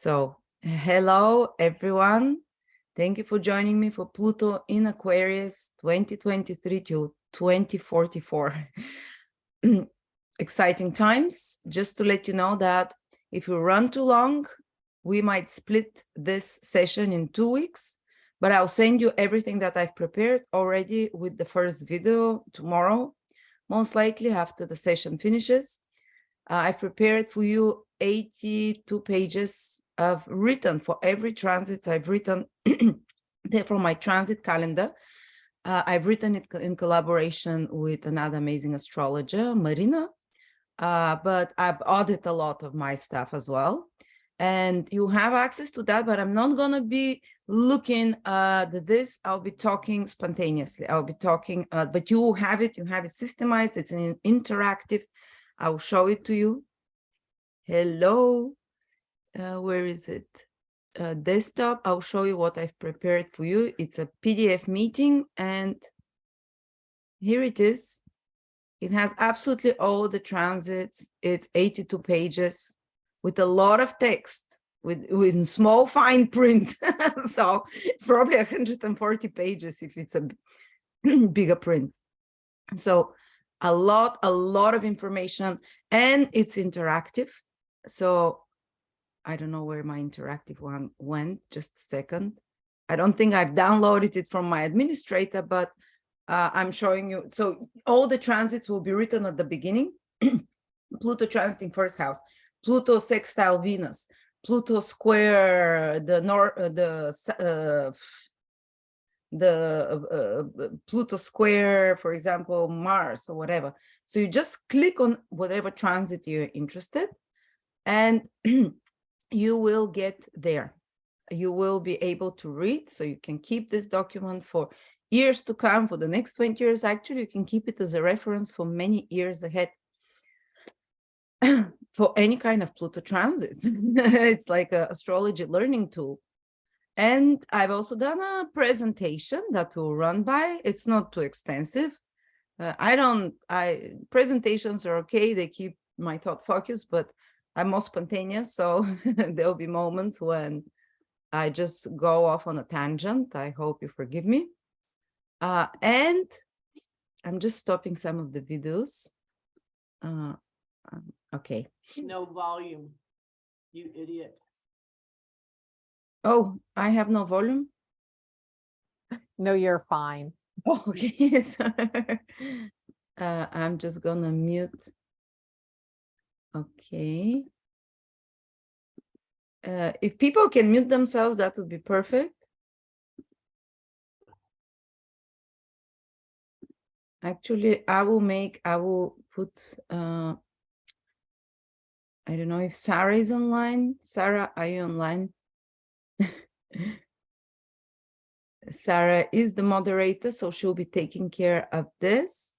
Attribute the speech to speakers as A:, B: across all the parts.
A: So, hello everyone. Thank you for joining me for Pluto in Aquarius 2023 to 2044. Exciting times. Just to let you know that if we run too long, we might split this session in 2 weeks, but I'll send you everything that I've prepared already with the first video tomorrow, most likely after the session finishes. I've prepared for you 82 pages of written for every transit. I've written from my transit calendar. I've written it in collaboration with another amazing astrologer, Marina, but I've audited a lot of my stuff as well. And you have access to that, but I'm not going to be looking at this. I'll be talking spontaneously. I'll be talking, but you have it systemized. It's an interactive. I'll show it to you. Hello, where is it? Desktop. I'll show you what I've prepared for you. It's a PDF meeting, and here it is. It has absolutely all the transits. It's 82 pages with a lot of text, with small fine print. So it's probably 140 pages if it's a bigger print. So a lot of information, and it's interactive. So I don't know where my interactive one went. Just a second. I don't think I've downloaded it from my administrator, but I'm showing you. So all the transits will be written at the beginning. Pluto transiting first house, Pluto sextile Venus, Pluto square the Pluto square, for example, Mars or whatever. So you just click on whatever transit you're interested, and you will get there. You will be able to read, so you can keep this document for years to come, for the next 20 years. Actually, you can keep it as a reference for many years ahead for any kind of Pluto transits. It's like an astrology learning tool. And I've also done a presentation that will run by. It's not too extensive. Presentations are okay. They keep my thought focused, but I'm more spontaneous. So there'll be moments when I just go off on a tangent. I hope you forgive me. And I'm just stopping some of the videos. Okay.
B: No volume, you idiot.
A: Oh, I have no volume?
C: No, you're fine.
A: Oh, okay. I'm just gonna mute. Okay. If people can mute themselves, that would be perfect. Actually, I will put, I don't know if Sarah is online. Sarah, are you online? Sarah is the moderator, so she'll be taking care of this.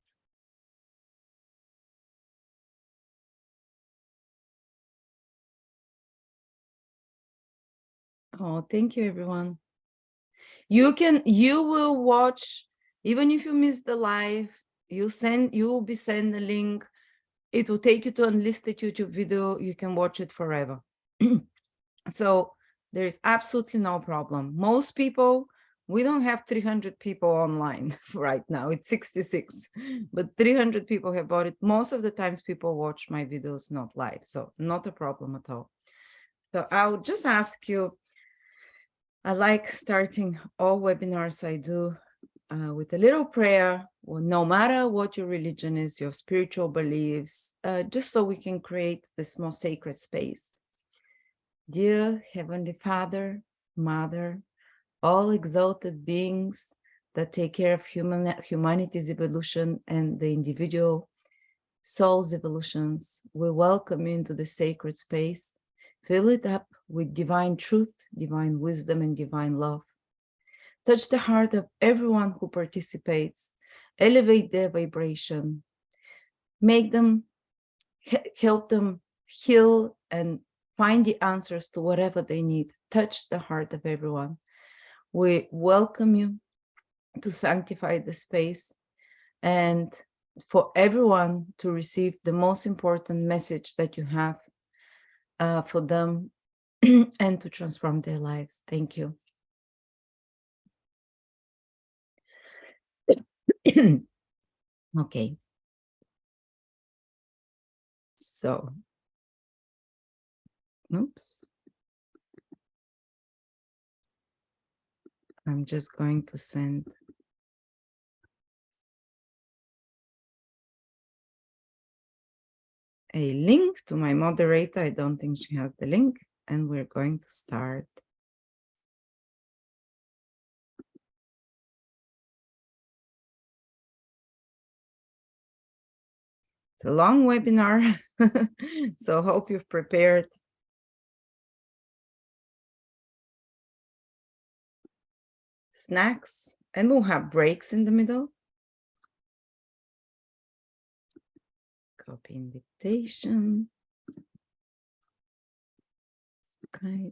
A: Oh, thank you, everyone. You will watch, even if you miss the live, you will be sent the link. It will take you to unlisted YouTube video. You can watch it forever. So there is absolutely no problem. Most people, we don't have 300 people online right now. It's 66, but 300 people have bought it. Most of the times people watch my videos not live, so not a problem at all. So I'll just ask you, I like starting all webinars I do with a little prayer, well, no matter what your religion is, your spiritual beliefs, just so we can create this more sacred space. Dear Heavenly Father, Mother, all exalted beings that take care of humanity's evolution and the individual soul's evolutions, we welcome you into the sacred space. Fill it up with divine truth, divine wisdom, and divine love. Touch the heart of everyone who participates, elevate their vibration, make them, help them heal and find the answers to whatever they need. Touch the heart of everyone. We welcome you to sanctify the space and for everyone to receive the most important message that you have for them and to transform their lives. Thank you. Okay. So, oops. I'm just going to send a link to my moderator. I don't think she has the link, and we're going to start. It's a long webinar, so hope you've prepared snacks, and we'll have breaks in the middle. Copy invitation. Skype.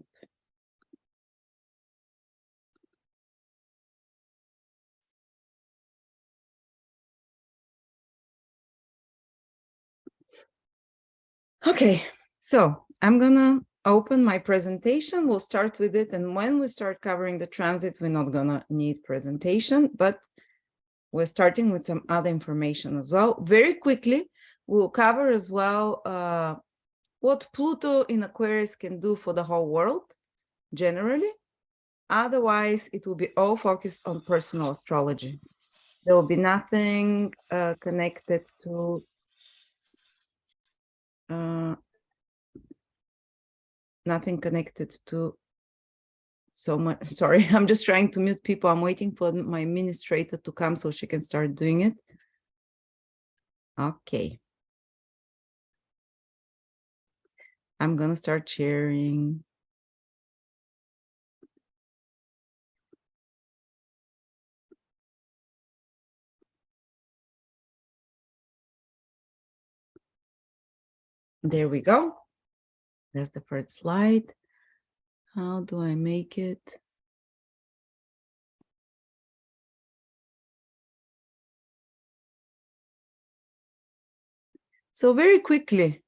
A: Okay, so I'm gonna open my presentation. We'll start with it, and when we start covering the transits, we're not gonna need presentation, but we're starting with some other information as well. Very quickly, we'll cover as well what Pluto in Aquarius can do for the whole world, generally. Otherwise, it will be all focused on personal astrology. There will be nothing connected to so much. Sorry, I'm just trying to mute people. I'm waiting for my administrator to come so she can start doing it. Okay. I'm gonna start sharing. There we go. That's the first slide. How do I make it? So very quickly,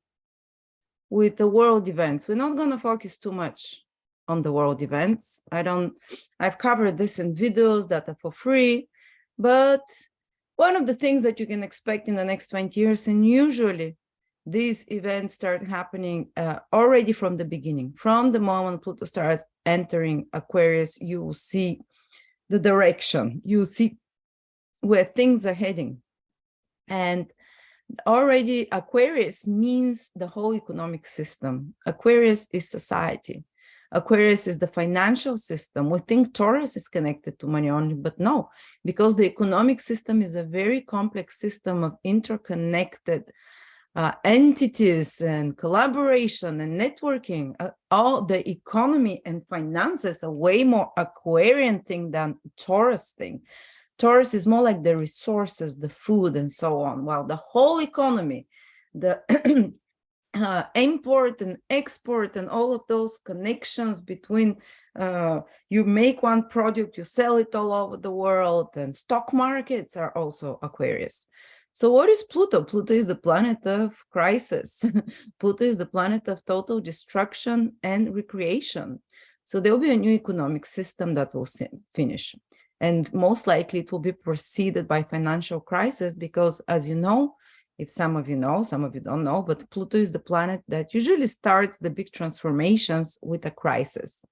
A: with the world events, we're not going to focus too much on the world events. I've covered this in videos that are for free, but one of the things that you can expect in the next 20 years, and usually these events start happening already from the beginning. From the moment Pluto starts entering Aquarius, you will see the direction, you see where things are heading. And already Aquarius means the whole economic system. Aquarius is society. Aquarius is the financial system. We think Taurus is connected to money only, but no, because the economic system is a very complex system of interconnected entities and collaboration and networking. All the economy and finances are way more Aquarian thing than Taurus thing. Taurus is more like the resources, the food, and so on, while the whole economy, the import and export and all of those connections between you make one product, you sell it all over the world, and stock markets are also Aquarius. So what is Pluto? Pluto is the planet of crisis. Pluto is the planet of total destruction and recreation. So there will be a new economic system that will finish. And most likely it will be preceded by financial crisis because, as you know, if some of you know, some of you don't know, but Pluto is the planet that usually starts the big transformations with a crisis.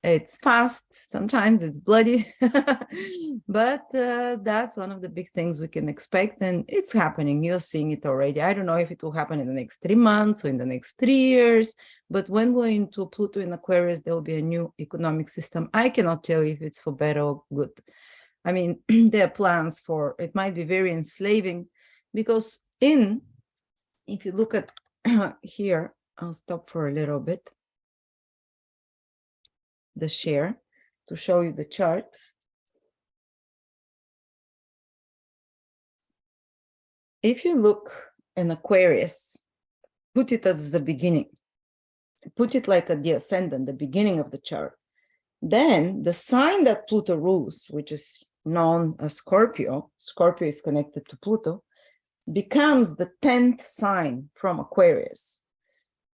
A: It's fast, sometimes it's bloody, but that's one of the big things we can expect, and it's happening. You're seeing it already. I don't know if it will happen in the next 3 months or in the next 3 years, but when we're into Pluto in Aquarius, there will be a new economic system. I cannot tell you if it's for better or good. I mean, there are plans for, it might be very enslaving, because if you look at here, I'll stop for a little bit, the share to show you the chart. If you look in Aquarius, put it as the beginning, put it like at the ascendant, the beginning of the chart. Then the sign that Pluto rules, which is known as Scorpio, Scorpio is connected to Pluto, becomes the 10th sign from Aquarius.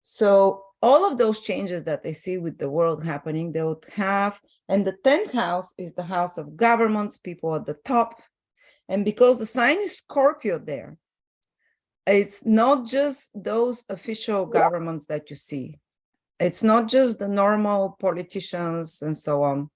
A: So all of those changes that they see with the world happening, they would have, and the 10th house is the house of governments, people at the top. And because the sign is Scorpio there, it's not just those official governments that you see. It's not just the normal politicians and so on.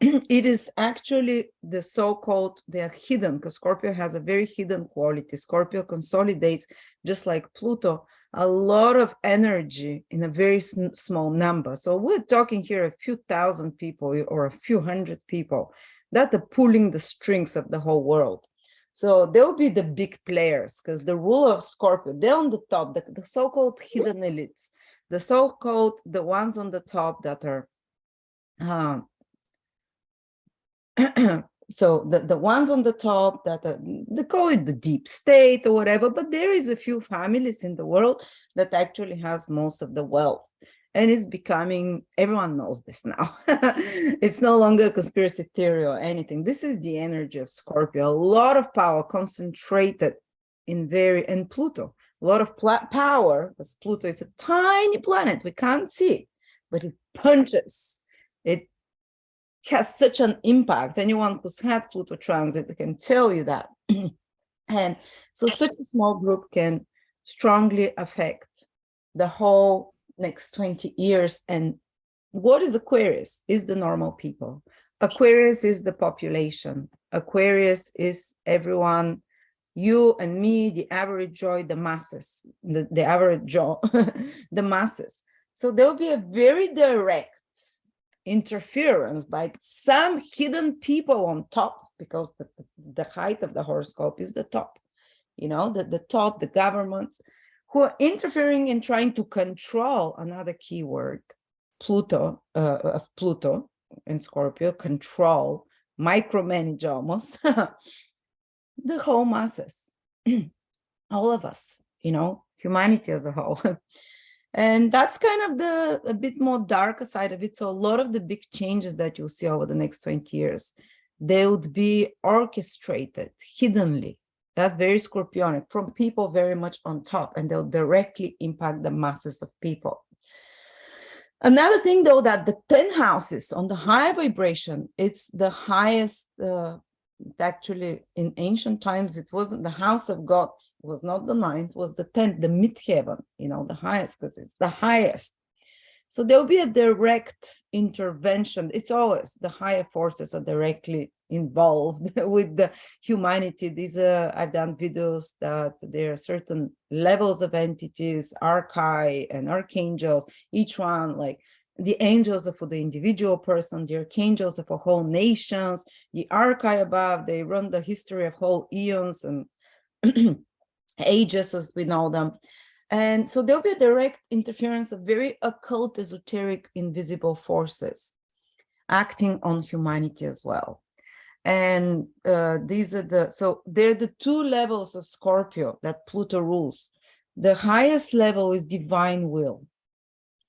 A: It is actually the so-called, they are hidden, because Scorpio has a very hidden quality. Scorpio consolidates, just like Pluto, a lot of energy in a very small number. So we're talking here a few thousand people or a few hundred people that are pulling the strings of the whole world. So they'll be the big players, because the ruler of Scorpio, they're on the top, the so-called hidden elites, the so-called, the ones on the top that are, so the ones on the top that are, they call it the deep state or whatever, but there is a few families in the world that actually has most of the wealth. And it's becoming, everyone knows this now. It's no longer a conspiracy theory or anything. This is the energy of Scorpio, a lot of power concentrated in and Pluto, a lot of power, because Pluto is a tiny planet, we can't see it, but it punches. It has such an impact. Anyone who's had Pluto transit can tell you that. And so such a small group can strongly affect the whole next 20 years. And what is Aquarius? Is the normal people. Aquarius is the population. Aquarius is everyone, you and me, the average Joe, the masses, the average Joe, the masses. So there'll be a very direct interference, like some hidden people on top, because the height of the horoscope is the top, you know, the top, the governments, who are interfering and trying to control, another key word, Pluto, of Pluto in Scorpio, control, micromanage almost, the whole masses, all of us, you know, humanity as a whole. And that's kind of a bit more darker side of it. So a lot of the big changes that you'll see over the next 20 years, they would be orchestrated hiddenly. That's very Scorpionic, from people very much on top, and they'll directly impact the masses of people. Another thing, though, that the 10 houses on the high vibration, it's the highest, actually in ancient times, it wasn't the house of God, was not the 9th, was the 10th, the midheaven, you know, the highest, because it's the highest. So there'll be a direct intervention. It's always the higher forces are directly involved with the humanity. These are, I've done videos that there are certain levels of entities, archai and archangels, each one, like the angels are for the individual person, the archangels are for whole nations, the archai above, they run the history of whole eons and ages as we know them. And so there'll be a direct interference of very occult, esoteric, invisible forces acting on humanity as well. And these are so they're the two levels of Scorpio that Pluto rules. The highest level is divine will.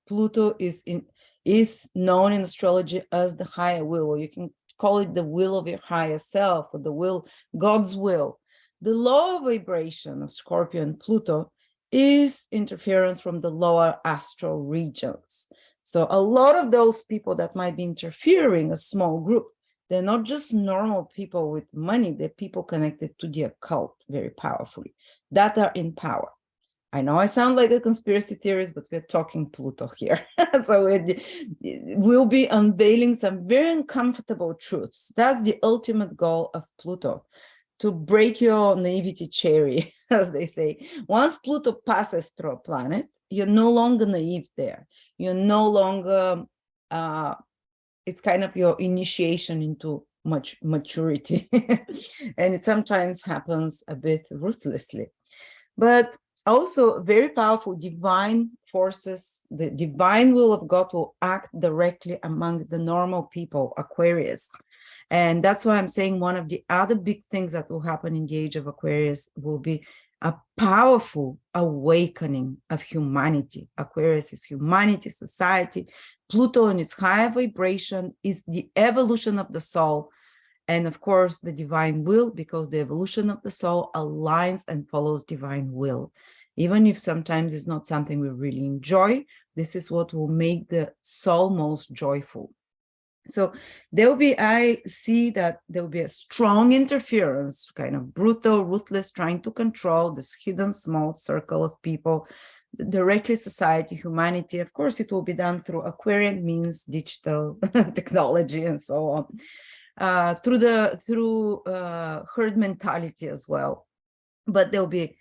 A: Pluto is known in astrology as the higher will, or you can call it the will of your higher self, or the will, God's will. The lower vibration of Scorpio and Pluto is interference from the lower astral regions. So a lot of those people that might be interfering, a small group, they're not just normal people with money, they're people connected to the occult very powerfully, that are in power. I know I sound like a conspiracy theorist, but we're talking Pluto here. So we'll be unveiling some very uncomfortable truths. That's the ultimate goal of Pluto, to break your naivety cherry, as they say. Once Pluto passes through a planet, you're no longer naive there. You're no longer, it's kind of your initiation into much maturity. And it sometimes happens a bit ruthlessly. But also very powerful divine forces, the divine will of God will act directly among the normal people, Aquarius. And that's why I'm saying one of the other big things that will happen in the age of Aquarius will be a powerful awakening of humanity. Aquarius is humanity, society. Pluto in its higher vibration is the evolution of the soul. And of course, the divine will, because the evolution of the soul aligns and follows divine will. Even if sometimes it's not something we really enjoy, this is what will make the soul most joyful. So I see that there will be a strong interference, kind of brutal, ruthless, trying to control this hidden small circle of people, directly society, humanity. Of course, it will be done through Aquarian means, digital technology, and so on, through herd mentality as well. But there will be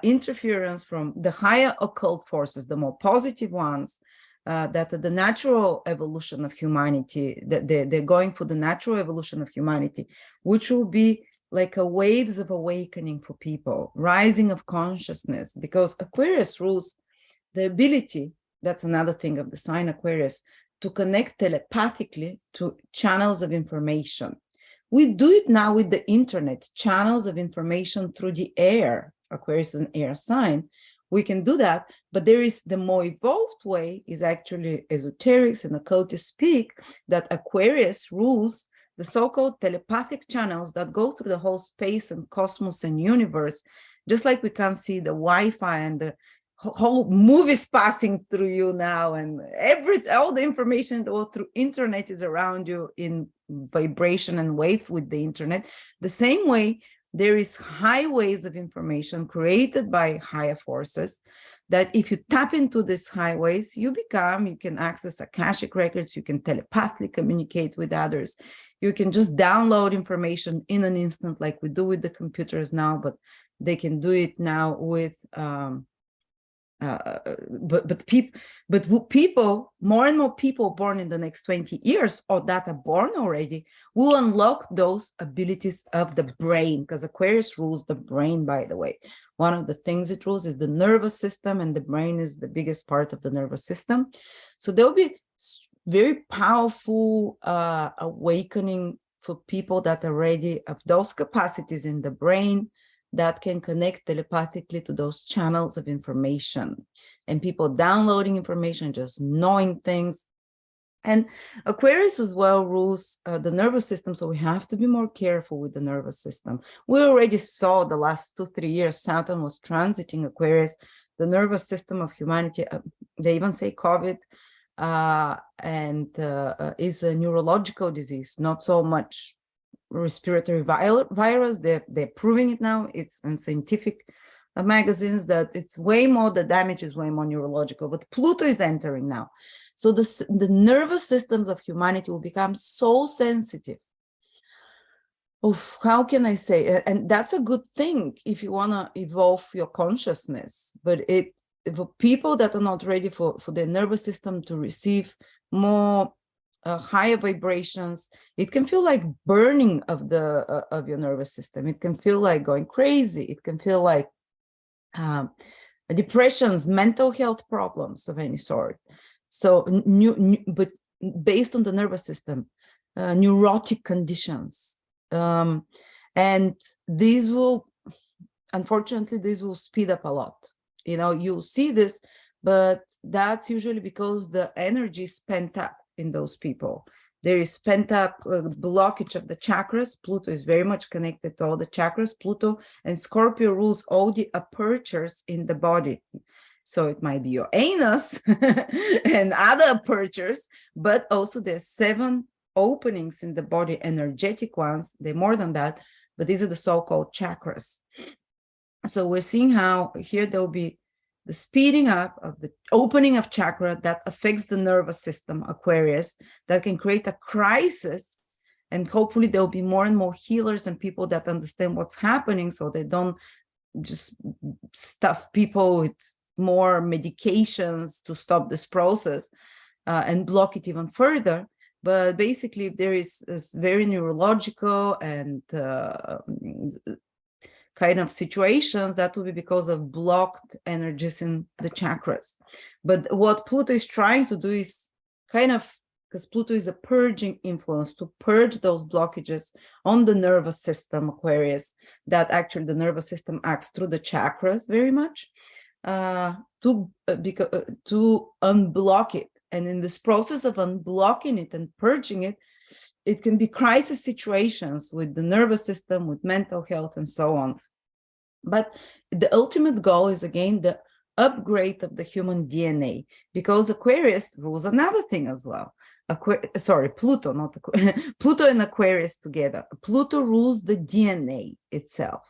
A: interference from the higher occult forces, the more positive ones, that the natural evolution of humanity, that they're going for the natural evolution of humanity, which will be like a waves of awakening for people, rising of consciousness, because Aquarius rules the ability, that's another thing of the sign Aquarius, to connect telepathically to channels of information. We do it now with the internet, channels of information through the air. Aquarius is an air sign. We can do that, but there is the more evolved way is actually esoterics and occultists speak that Aquarius rules the so-called telepathic channels that go through the whole space and cosmos and universe, just like we can see the Wi-Fi and the whole movies passing through you now, and all the information through internet is around you in vibration and wave with the internet. The same way, there is highways of information created by higher forces that if you tap into these highways, you can access Akashic records, you can telepathically communicate with others, you can just download information in an instant like we do with the computers now, but they can do it now with people, more and more people born in the next 20 years or that are born already will unlock those abilities of the brain, because Aquarius rules the brain, by the way. One of the things it rules is the nervous system, and the brain is the biggest part of the nervous system. So there'll be very powerful awakening for people that already have those capacities in the brain that can connect telepathically to those channels of information, and people downloading information, just knowing things. And Aquarius as well rules the nervous system, so we have to be more careful with the nervous system. We already saw the last 2-3 years Saturn was transiting Aquarius, the nervous system of humanity. They even say COVID is a neurological disease, not so much respiratory virus. They're proving it now. It's in scientific magazines that it's way more, the damage is way more neurological, but Pluto is entering now. So the nervous systems of humanity will become so sensitive. How can I say? And that's a good thing if you want to evolve your consciousness, but for people that are not ready for their nervous system to receive more higher vibrations, it can feel like burning of your nervous system. It can feel like going crazy. It can feel like depressions, mental health problems of any sort. So but based on the nervous system, neurotic conditions, and these will, unfortunately, these will speed up a lot. You'll see this, but that's usually because the energy is pent up in those people. There is pent up blockage of the chakras. Pluto is very much connected to all the chakras. Pluto and Scorpio rules all the apertures in the body. So it might be your anus and other apertures, but also there's 7 openings in the body, energetic ones. They're more than that, but these are the so-called chakras. So we're seeing how here there'll be the speeding up of the opening of chakra that affects the nervous system, Aquarius, that can create a crisis. And hopefully there'll be more and more healers and people that understand what's happening, so they don't just stuff people with more medications to stop this process and block it even further. But basically, there is very neurological and kind of situations that will be because of blocked energies in the chakras. But what Pluto is trying to do is kind of, because Pluto is a purging influence, to purge those blockages on the nervous system, Aquarius, that actually the nervous system acts through the chakras very much, to unblock it. And in this process of unblocking it and purging it, it can be crisis situations with the nervous system, with mental health, and so on. But the ultimate goal is, again, the upgrade of the human DNA, because Aquarius rules another thing as well. Pluto, not Pluto and Aquarius together. Pluto rules the DNA itself.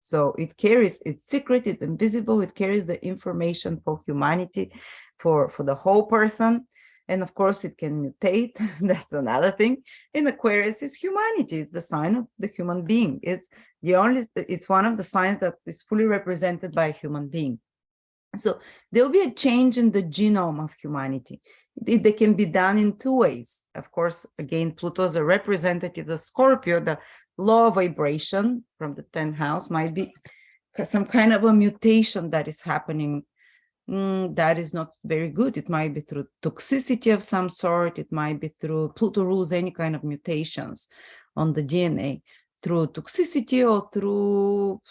A: So it carries, it's secret, it's invisible, it carries the information for humanity, for the whole person. And of course, it can mutate. That's another thing. In Aquarius is humanity. It's the sign of the human being. It's one of the signs that is fully represented by a human being. So there'll be a change in the genome of humanity. They can be done in two ways. Of course, again, Pluto is a representative of Scorpio. The law of vibration from the 10th house might be some kind of a mutation that is happening that is not very good. It might be through toxicity of some sort. It might be through, Pluto rules any kind of mutations on the DNA, through toxicity or through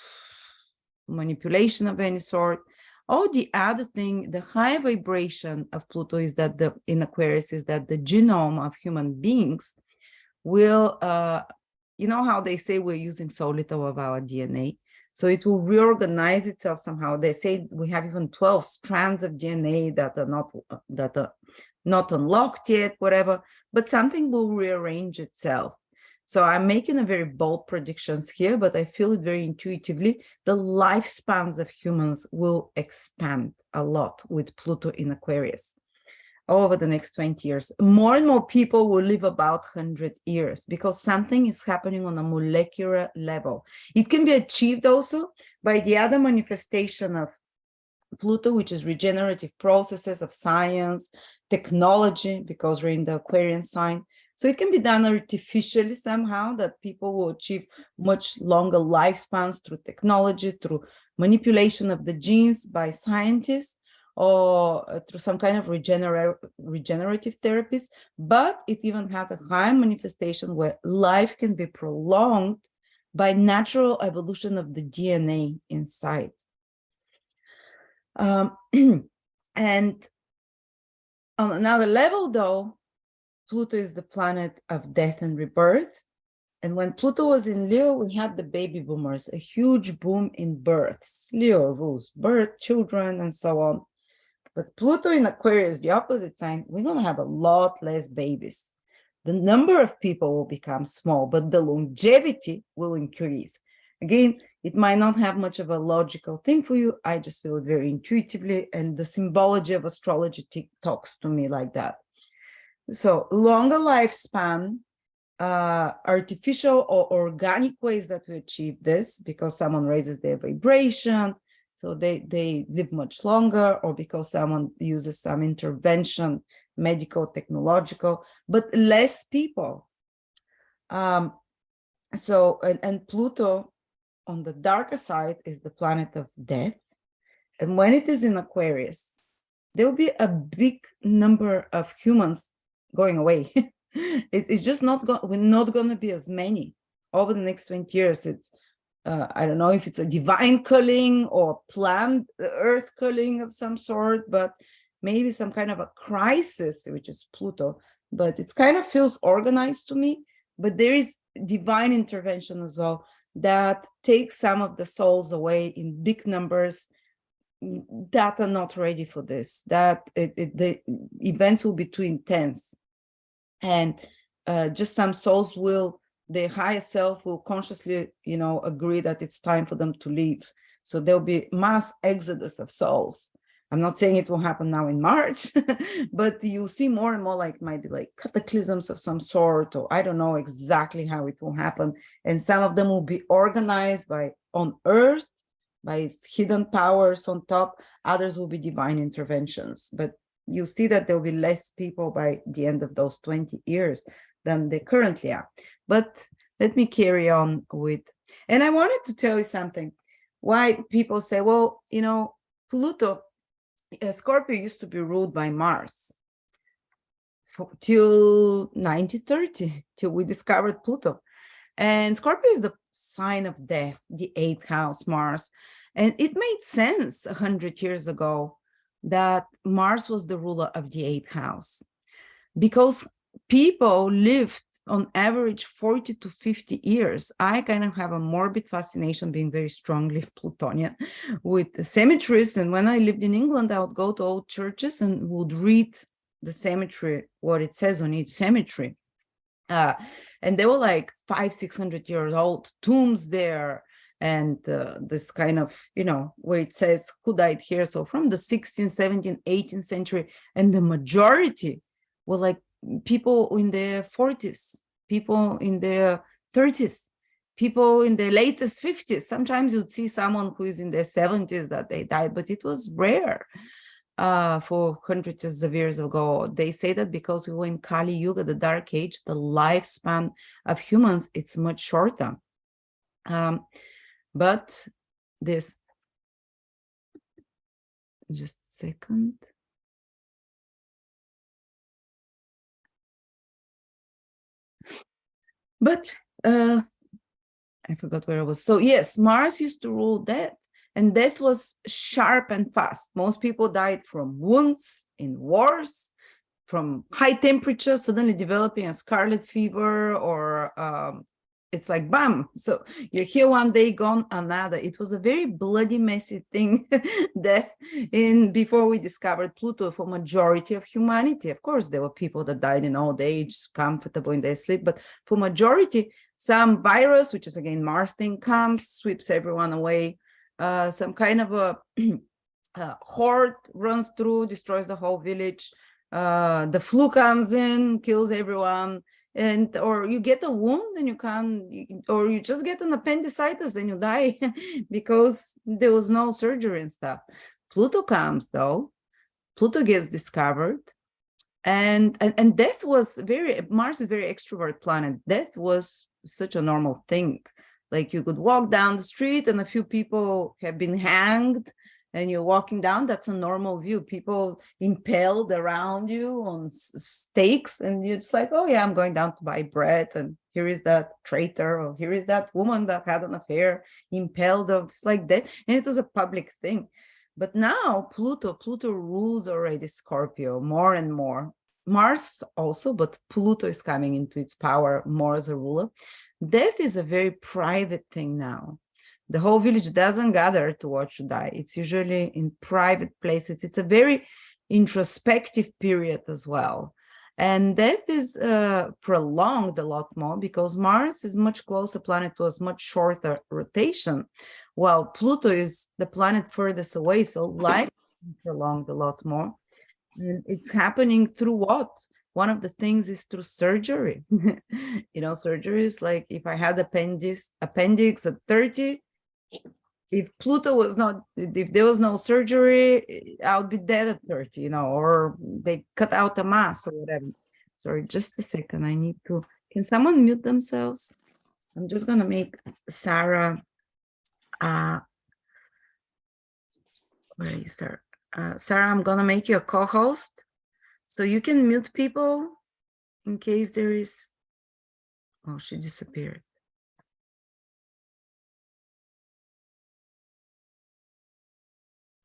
A: manipulation of any sort. Or the other thing, the high vibration of Pluto is that in Aquarius is that the genome of human beings will, you know how they say we're using so little of our DNA? So it will reorganize itself somehow. They say we have even 12 strands of DNA that are not unlocked yet, whatever, but something will rearrange itself. So I'm making a very bold predictions here, but I feel it very intuitively. The lifespans of humans will expand a lot with Pluto in Aquarius over the next 20 years. More and more people will live about 100 years because something is happening on a molecular level. It can be achieved also by the other manifestation of Pluto, which is regenerative processes of science, technology, because we're in the Aquarian sign. So it can be done artificially somehow, that people will achieve much longer lifespans through technology, through manipulation of the genes by scientists, or through some kind of regenerative therapies. But it even has a high manifestation where life can be prolonged by natural evolution of the DNA inside. And on another level, though, Pluto is the planet of death and rebirth. And when Pluto was in Leo, we had the baby boomers, a huge boom in births. Leo rules birth, children, and so on. But Pluto in Aquarius, the opposite sign, we're going to have a lot less babies. The number of people will become small, but the longevity will increase. Again, it might not have much of a logical thing for you. I just feel it very intuitively, and the symbology of astrology talks to me like that. So longer lifespan, artificial or organic ways that we achieve this, because someone raises their vibration, so they live much longer, or because someone uses some intervention, medical, technological, but less people. And Pluto on the darker side is the planet of death. And when it is in Aquarius, there will be a big number of humans going away. It's just we're not going to be as many over the next 20 years. It's I don't know if it's a divine culling or planned earth culling of some sort, but maybe some kind of a crisis, which is Pluto. But it kind of feels organized to me. But there is divine intervention as well that takes some of the souls away in big numbers that are not ready for this, that the events will be too intense. And just some souls will, their higher self will consciously, agree that it's time for them to leave. So there'll be mass exodus of souls. I'm not saying it will happen now in March, but you'll see more and more might be cataclysms of some sort, or I don't know exactly how it will happen. And some of them will be organized on Earth by hidden powers on top. Others will be divine interventions. But you see that there will be less people by the end of those 20 years than they currently are. But let me carry on with, and I wanted to tell you something. Why people say, well, Pluto, Scorpio used to be ruled by Mars till 1930, till we discovered Pluto. And Scorpio is the sign of death, the 8th house, Mars. And it made sense 100 years ago that Mars was the ruler of the 8th house, because people lived on average 40 to 50 years. I kind of have a morbid fascination, being very strongly Plutonian, with the cemeteries. And when I lived in England, I would go to old churches and would read the cemetery, what it says on each cemetery. And they were like 500-600 years old tombs there. And this kind of, where it says who died here. So from the 16th, 17th, 18th century, and the majority were like people in their 40s, people in their 30s, people in their latest 50s. Sometimes you'd see someone who is in their 70s that they died, but it was rare for hundreds of years ago. They say that because we were in Kali Yuga, the dark age, the lifespan of humans, it's much shorter. But this, just a second. But I forgot where I was. So yes, Mars used to rule death, and death was sharp and fast. Most people died from wounds in wars, from high temperature, suddenly developing a scarlet fever, or it's like bam. So you're here one day, gone another. It was a very bloody, messy thing, death, before we discovered Pluto for majority of humanity. Of course, there were people that died in old age, comfortable in their sleep, but for majority, some virus, which is again Mars thing, comes, sweeps everyone away. Some kind of a horde runs through, destroys the whole village. The flu comes in, kills everyone. And or you get a wound and you can't, or you just get an appendicitis and you die because there was no surgery and stuff. Pluto comes though. Pluto gets discovered, and death was Mars is a very extrovert planet. Death was such a normal thing. Like you could walk down the street and a few people have been hanged, and you're walking down, that's a normal view. People impaled around you on stakes, and you're just like, oh yeah, I'm going down to buy bread, and here is that traitor, or here is that woman that had an affair, impaled, or it's like that. And it was a public thing. But now Pluto rules already Scorpio more and more. Mars also, but Pluto is coming into its power more as a ruler. Death is a very private thing now. The whole village doesn't gather to watch you die. It's usually in private places. It's a very introspective period as well. And death is prolonged a lot more because Mars is much closer planet to a much shorter rotation, while Pluto is the planet furthest away. So life is prolonged a lot more. And it's happening through what? One of the things is through surgery. Surgery is like if I had appendix at 30, if Pluto was not, if there was no surgery, I would be dead at 30, or they cut out a mass or whatever. Sorry, just a second. I need to, can someone mute themselves? I'm just going to make Sarah, where is Sarah? Sarah, I'm going to make you a co-host. So you can mute people in case there is, oh, she disappeared.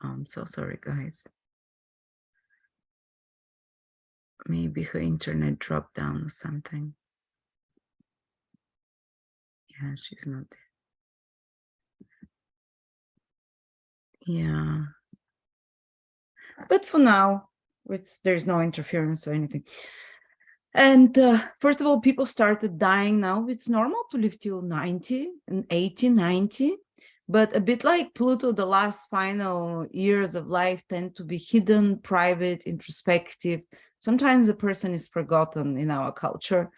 A: I'm so sorry, guys. Maybe her internet dropped down or something. Yeah, she's not there. Yeah. But for now, there's no interference or anything. And first of all, people started dying now. It's normal to live till 90 and 80, 90. But a bit like Pluto, the last final years of life tend to be hidden, private, introspective. Sometimes a person is forgotten in our culture.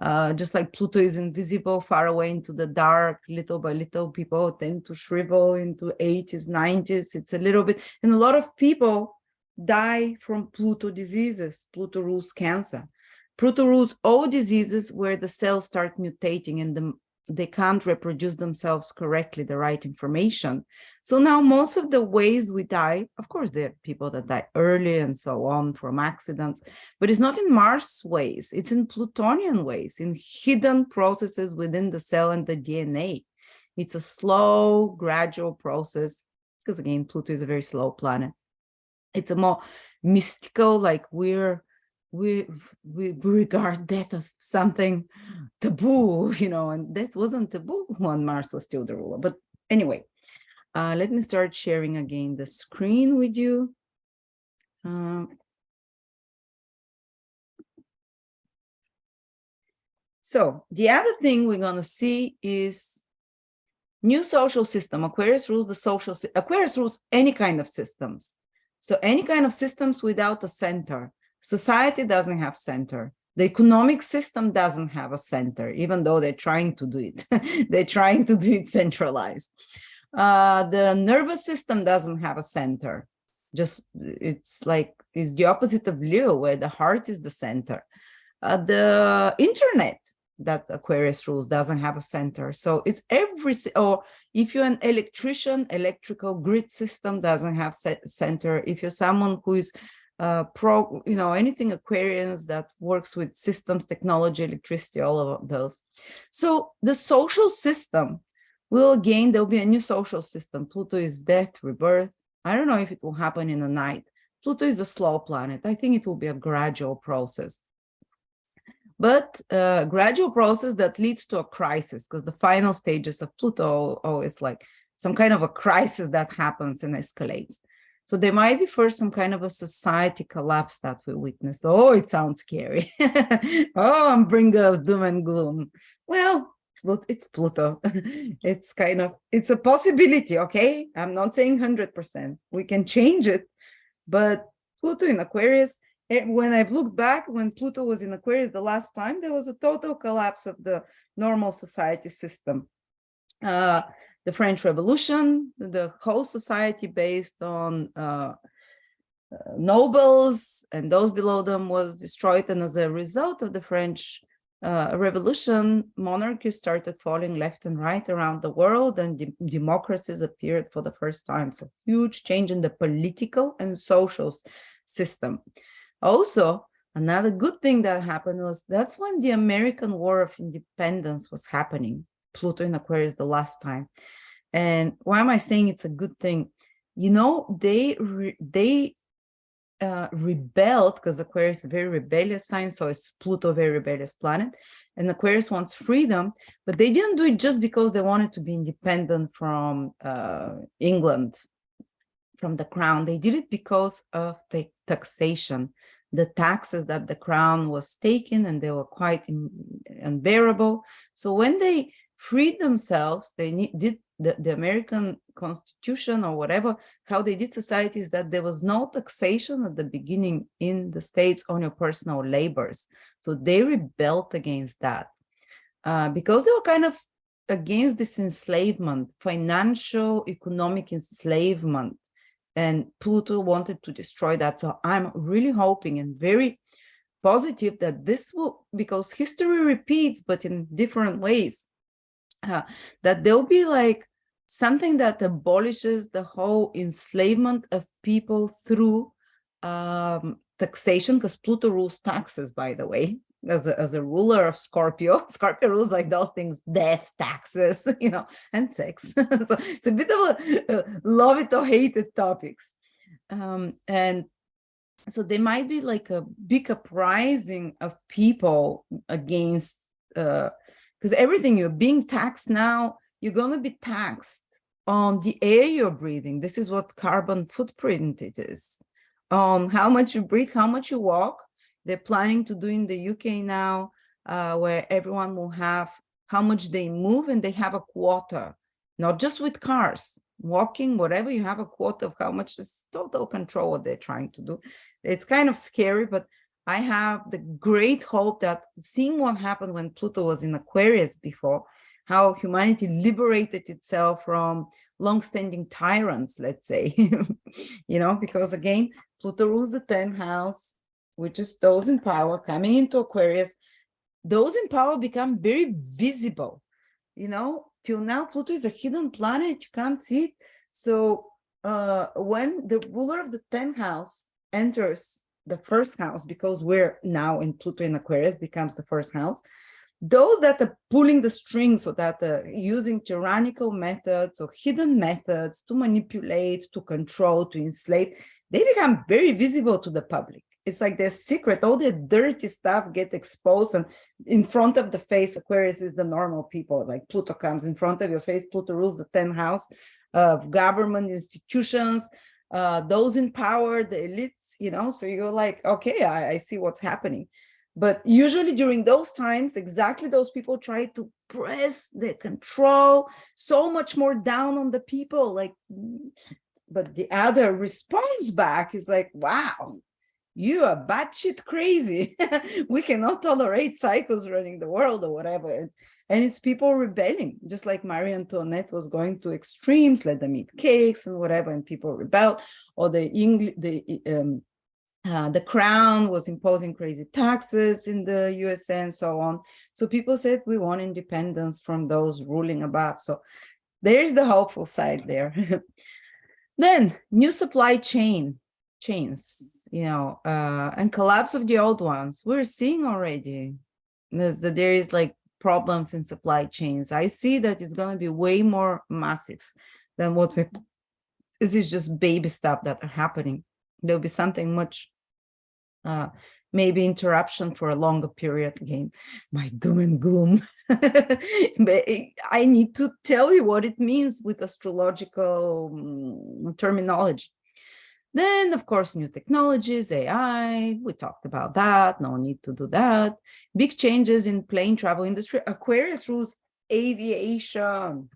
A: Just like Pluto is invisible, far away into the dark, little by little, people tend to shrivel into 80s, 90s. It's a little bit, and a lot of people die from Pluto diseases. Pluto rules cancer. Pluto rules all diseases where the cells start mutating and they can't reproduce themselves correctly, the right information. So now most of the ways we die, of course, there are people that die early and so on from accidents, but it's not in Mars ways, it's in Plutonian ways, in hidden processes within the cell and the DNA. It's a slow, gradual process, because again, Pluto is a very slow planet. It's a more mystical, like we're we regard death as something taboo, and death wasn't taboo when Mars was still the ruler. But anyway, let me start sharing again the screen with you. So the other thing we're going to see is new social system. Aquarius rules the social. Aquarius rules any kind of systems. So any kind of systems without a center. Society doesn't have center. The economic system doesn't have a center, even though they're trying to do it. They're trying to do it centralized. The nervous system doesn't have a center. It's the opposite of Leo, where the heart is the center. The internet that Aquarius rules doesn't have a center. So it's or if you're an electrician, electrical grid system doesn't have center. If you're someone who is anything Aquarians that works with systems, technology, electricity, all of those. So the social system there'll be a new social system. Pluto is death, rebirth. I don't know if it will happen in a night. Pluto is a slow planet. I think it will be a gradual process. But a gradual process that leads to a crisis, because the final stages of Pluto always like some kind of a crisis that happens and escalates. So there might be first some kind of a society collapse that we witness. Oh, it sounds scary. Oh, I'm bringing of doom and gloom. Well, it's Pluto. It's a possibility, okay? I'm not saying 100%. We can change it. But Pluto in Aquarius, when I've looked back, when Pluto was in Aquarius the last time, there was a total collapse of the normal society system. The French Revolution, the whole society based on nobles and those below them was destroyed. And as a result of the French Revolution, monarchies started falling left and right around the world, and democracies appeared for the first time. So huge change in the political and social system. Also, another good thing that happened was that's when the American War of Independence was happening. Pluto in Aquarius the last time. And why am I saying it's a good thing? They rebelled, because Aquarius is a very rebellious sign, so it's Pluto, a very rebellious planet, and Aquarius wants freedom, but they didn't do it just because they wanted to be independent from England, from the crown. They did it because of the taxation, the taxes that the crown was taking, and they were quite unbearable. So when they freed themselves, they did the American Constitution or whatever, how they did society is that there was no taxation at the beginning in the States on your personal labors. So they rebelled against that because they were kind of against this enslavement, financial, economic enslavement. And Pluto wanted to destroy that. So I'm really hoping and very positive that this will, because history repeats, but in different ways, that there'll be like something that abolishes the whole enslavement of people through taxation, because Pluto rules taxes, by the way, as a ruler of Scorpio. Scorpio rules like those things, death, taxes, and sex. So it's a bit of a love it or hate it topics. And so there might be like a big uprising of people against, because everything you're being taxed now, you're going to be taxed on the air you're breathing. This is what carbon footprint it is, on how much you breathe, how much you walk. They're planning to do in the UK now, where everyone will have how much they move, and they have a quota, not just with cars, walking, whatever, you have a quota of how much. Is total control what they're trying to do. It's kind of scary, but I have the great hope that seeing what happened when Pluto was in Aquarius before, how humanity liberated itself from long-standing tyrants, let's say, because again, Pluto rules the 10th house, which is those in power coming into Aquarius. Those in power become very visible, till now, Pluto is a hidden planet, you can't see it. So when the ruler of the 10th house enters the first house, because we're now in Pluto in Aquarius, becomes the first house, those that are pulling the strings, or that are using tyrannical methods or hidden methods to manipulate, to control, to enslave, they become very visible to the public. it's like the secret, all the dirty stuff get exposed, and in front of the face, Aquarius is the normal people, like Pluto comes in front of your face. Pluto rules the 10th house of government institutions, those in power, the elites, you know, so you're like, okay, I see what's happening. But usually during those times, exactly those people try to press the control so much more down on the people, like, but the other response back is like, wow, you are batshit crazy. We cannot tolerate cycles running the world or whatever. And it's people rebelling, just like Marie Antoinette was going to extremes, let them eat cakes and whatever, and people rebelled. Or the crown was imposing crazy taxes in the USA and so on. So people said, we want independence from those ruling above. So there's the hopeful side there. Then new supply chains, you know, and collapse of the old ones. We're seeing already that there is like problems in supply chains. I see that it's going to be way more massive than what we, this is just baby stuff that are happening. There'll be something much, maybe interruption for a longer period. Again, my doom and gloom. But I need to tell you what it means with astrological terminology. Then, of course, new technologies, AI, we talked about that, no need to do that. Big changes in plane travel industry. Aquarius rules aviation.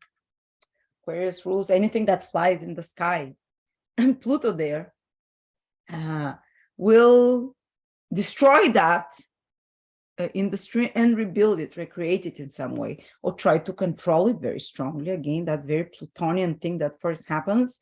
A: Aquarius rules anything that flies in the sky. And Pluto there will destroy that industry and rebuild it, recreate it in some way, or try to control it very strongly. Again, that's very Plutonian thing that first happens.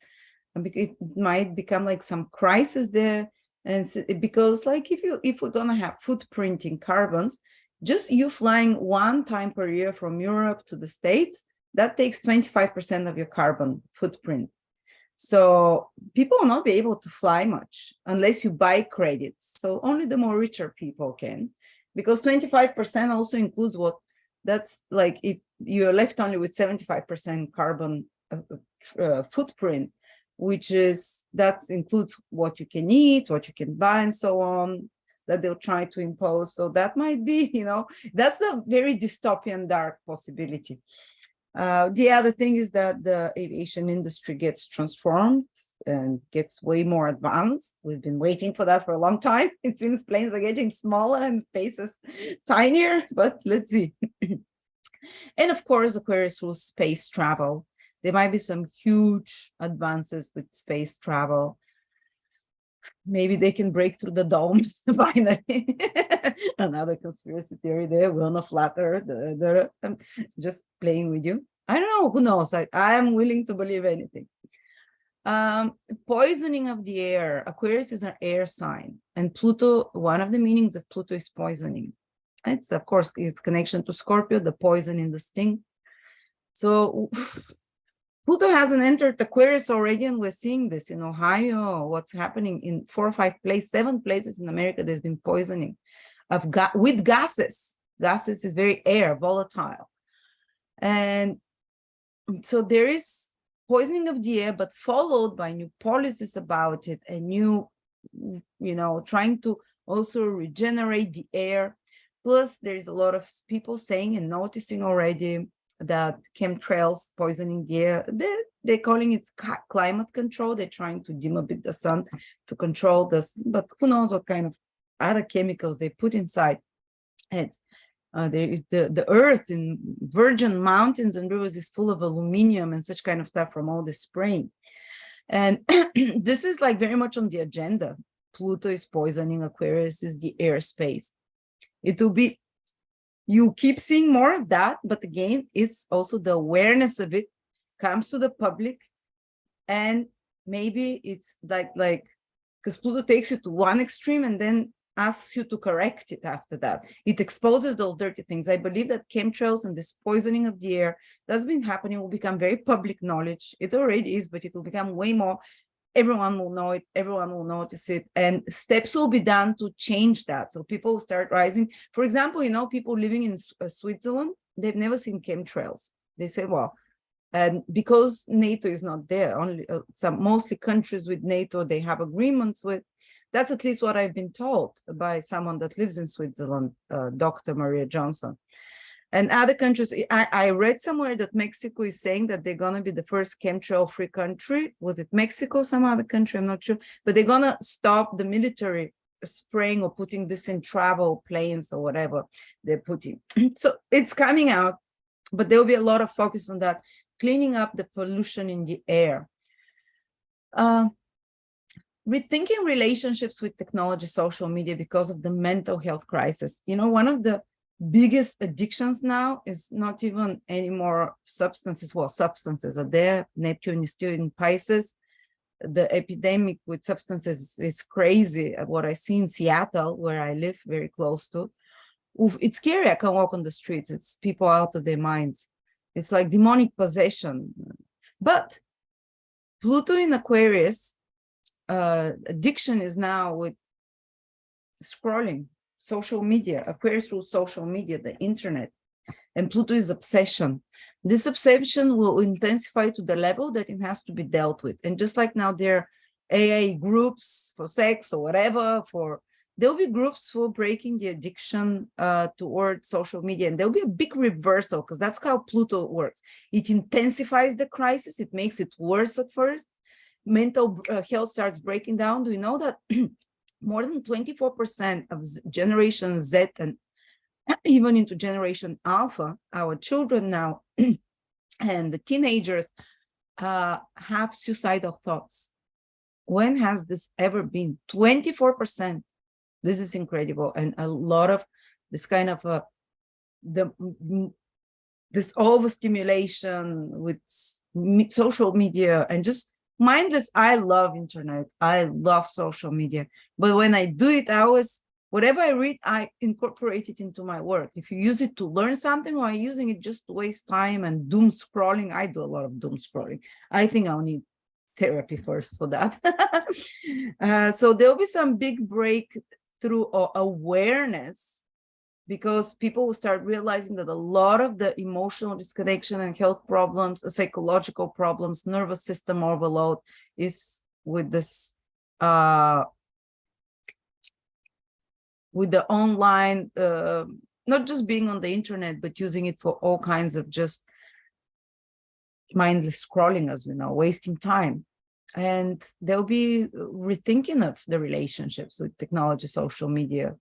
A: And it might become like some crisis there. And because like if we're gonna have footprinting carbons, just you flying one time per year from Europe to the States, that takes 25% of your carbon footprint. So people will not be able to fly much unless you buy credits. So only the more richer people can, because 25% also includes what, that's like if you're left only with 75% carbon footprint, which is, that includes what you can eat, what you can buy, and so on, that they'll try to impose. So that might be, you know, that's a very dystopian, dark possibility. The other thing is that the aviation industry gets transformed and gets way more advanced. We've been waiting for that for a long time. It seems planes are getting smaller and spaces tinier, but let's see. And of course, Aquarius rules space travel. There might be some huge advances with space travel. Maybe they can break through the dome finally. Another conspiracy theory there. We're on a flat earth. I'm just playing with you. I don't know. Who knows? I am willing to believe anything. Poisoning of the air. Aquarius is an air sign. And Pluto, one of the meanings of Pluto is poisoning. It's, of course, its connection to Scorpio, the poison in the sting. So Pluto hasn't entered Aquarius already, and we're seeing this in Ohio. What's happening in 4 or 5 places, 7 places in America, there's been poisoning of with gases. Gases is very air, volatile. And so there is poisoning of the air, but followed by new policies about it, and new, you know, trying to also regenerate the air. Plus, there's a lot of people saying and noticing already that chemtrails poisoning the air. They're calling it climate control. They're trying to dim a bit the sun to control this, but who knows what kind of other chemicals they put inside. It's there is the earth in virgin mountains and rivers is full of aluminum and such kind of stuff from all the spraying. And this is like very much on the agenda. Pluto is poisoning Aquarius, is the airspace. It will be, you keep seeing more of that, but again, it's also the awareness of it comes to the public, and maybe it's like because Pluto takes you to one extreme and then asks you to correct it after that. It exposes those dirty things. I believe that chemtrails and this poisoning of the air that's been happening will become very public knowledge. It already is, but it will become way more. Everyone will know it, everyone will notice it, and steps will be done to change that. So people will start rising. For example, you know, people living in Switzerland, they've never seen chemtrails. They say, well, and because NATO is not there, only mostly countries with NATO, they have agreements with. That's at least what I've been told by someone that lives in Switzerland, Dr. Maria Johnson. And other countries, I read somewhere that Mexico is saying that they're going to be the first chemtrail-free country. Was it Mexico, some other country? I'm not sure. But they're going to stop the military spraying or putting this in travel planes or whatever they're putting. So it's coming out, but there will be a lot of focus on that, cleaning up the pollution in the air. Rethinking relationships with technology, social media, because of the mental health crisis. You know, one of the biggest addictions now is not even anymore substances. Well, substances are there. Neptune is still in Pisces. The epidemic with substances is crazy. What I see in Seattle, where I live very close to, oof, it's scary. I can walk on the streets. It's people out of their minds. It's like demonic possession. But Pluto in Aquarius, addiction is now with scrolling, social media, Aquarius through social media, the internet, and Pluto is obsession. This obsession will intensify to the level that it has to be dealt with. And just like now there are AA groups for sex or whatever, there'll be groups for breaking the addiction toward social media. And there'll be a big reversal, because that's how Pluto works. It intensifies the crisis. It makes it worse at first. Mental health starts breaking down. Do you know that more than 24% of Generation Z and even into Generation Alpha, our children now and the teenagers have suicidal thoughts? When has this ever been? 24%. This is incredible. And a lot of this kind of this overstimulation with social media and just mindless. I love internet. I love social media. But when I do it, I always, whatever I read, I incorporate it into my work. If you use it to learn something, or are you using it just to waste time and doom scrolling, I do a lot of doom scrolling. I think I'll need therapy first for that. So there'll be some big breakthrough or awareness, because people will start realizing that a lot of the emotional disconnection and health problems, psychological problems, nervous system overload is with this, with the online, not just being on the internet, but using it for all kinds of just mindless scrolling, as we know, wasting time. And they'll be rethinking of the relationships with technology, social media,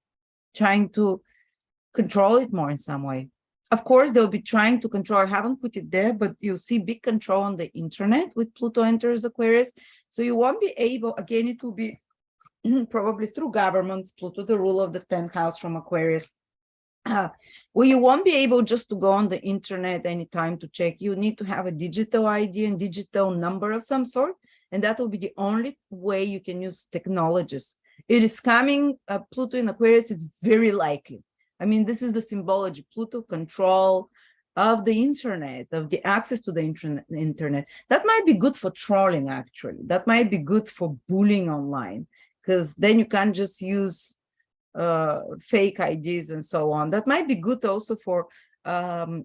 A: trying to control it more in some way. Of course, they'll be trying to control, I haven't put it there, but you'll see big control on the internet with Pluto enters Aquarius. So you won't be able, again, it will be probably through governments, Pluto, the ruler of the 10th house from Aquarius, well, you won't be able just to go on the internet anytime to check. You need to have a digital ID and digital number of some sort, and that will be the only way you can use technologies. It is coming, Pluto in Aquarius, it's very likely. I mean, this is the symbology, Pluto control of the internet, of the access to the internet. That might be good for trolling, actually. That might be good for bullying online, because then you can't just use fake IDs and so on. That might be good also for all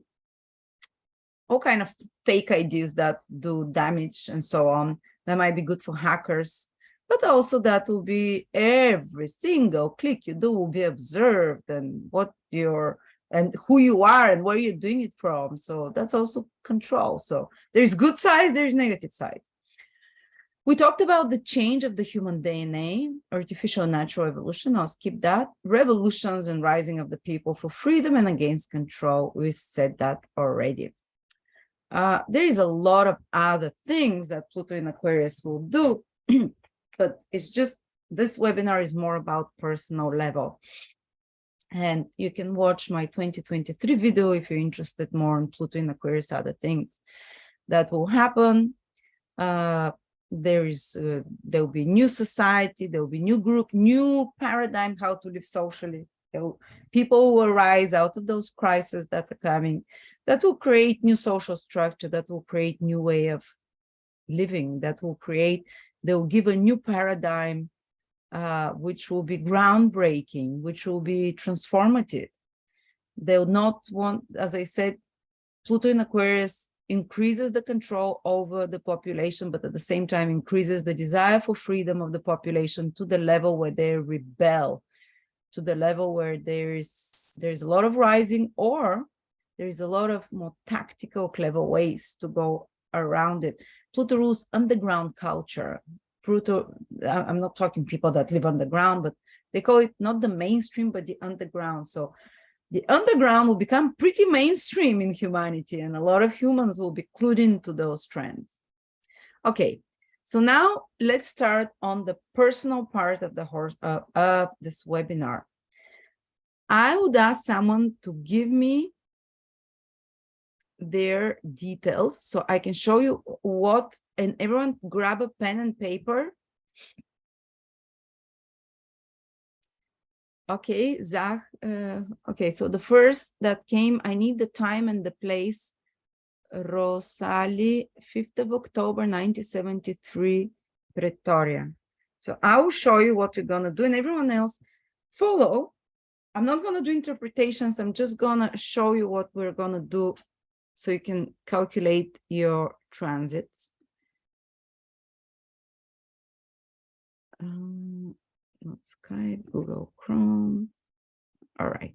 A: kind of fake IDs that do damage and so on. That might be good for hackers. But also that will be every single click you do will be observed, and what you're and who you are and where you're doing it from. So that's also control. So there's good sides, there's negative sides. We talked about the change of the human DNA, artificial natural evolution. I'll skip that. Revolutions and rising of the people for freedom and against control. We said that already. There is a lot of other things that Pluto in Aquarius will do. But it's just, this webinar is more about personal level. And you can watch my 2023 video if you're interested more in Pluto in Aquarius, other things that will happen. There will be new society, there will be new group, new paradigm, how to live socially. People will rise out of those crises that are coming, that will create new social structure, that will create new way of living, that will create, they will give a new paradigm, which will be groundbreaking, which will be transformative. They'll not want, as I said, Pluto in Aquarius increases the control over the population, but at the same time increases the desire for freedom of the population to the level where they rebel, to the level where there's a lot of rising, or there is a lot of more tactical, clever ways to go around it. Pluto rules underground culture. Pluto, I'm not talking people that live underground, but they call it not the mainstream, but the underground. So the underground will become pretty mainstream in humanity, and a lot of humans will be clued into those trends. Okay, so now let's start on the personal part of of this webinar. I would ask someone to give me their details so I can show you what, and everyone grab a pen and paper. Okay, Zach, okay, so the first that came, I need the time and the place. Rosali, 5th of October, 1973, Pretoria. So I will show you what we're gonna do, and everyone else follow. I'm not gonna do interpretations, I'm just gonna show you what we're gonna do so you can calculate your transits. Not Skype, Google Chrome. All right.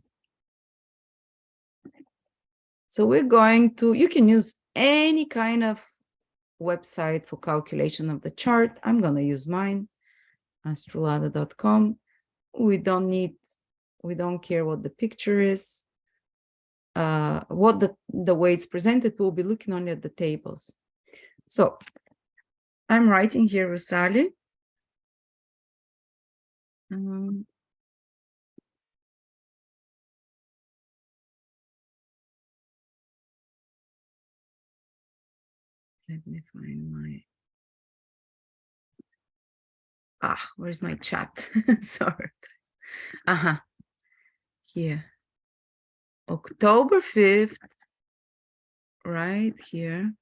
A: So we're going to, you can use any kind of website for calculation of the chart. I'm going to use mine, astrolada.com. We don't care what the picture is. What the way it's presented, we'll be looking only at the tables. So I'm writing here, Rosali. Let me find my, where's my chat? Sorry. Here. October 5th, right here.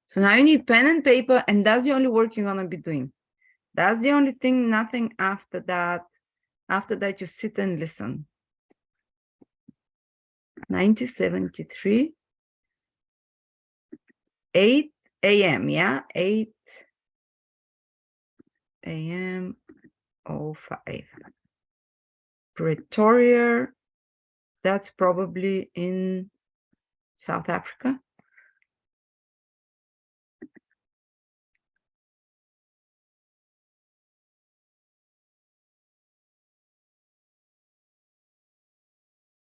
A: So now you need pen and paper, and that's the only work you're gonna be doing. That's the only thing, nothing after that. After that, you sit and listen. 1973, 8 a.m., yeah? 8 a.m. 05. Pretoria, that's probably in South Africa.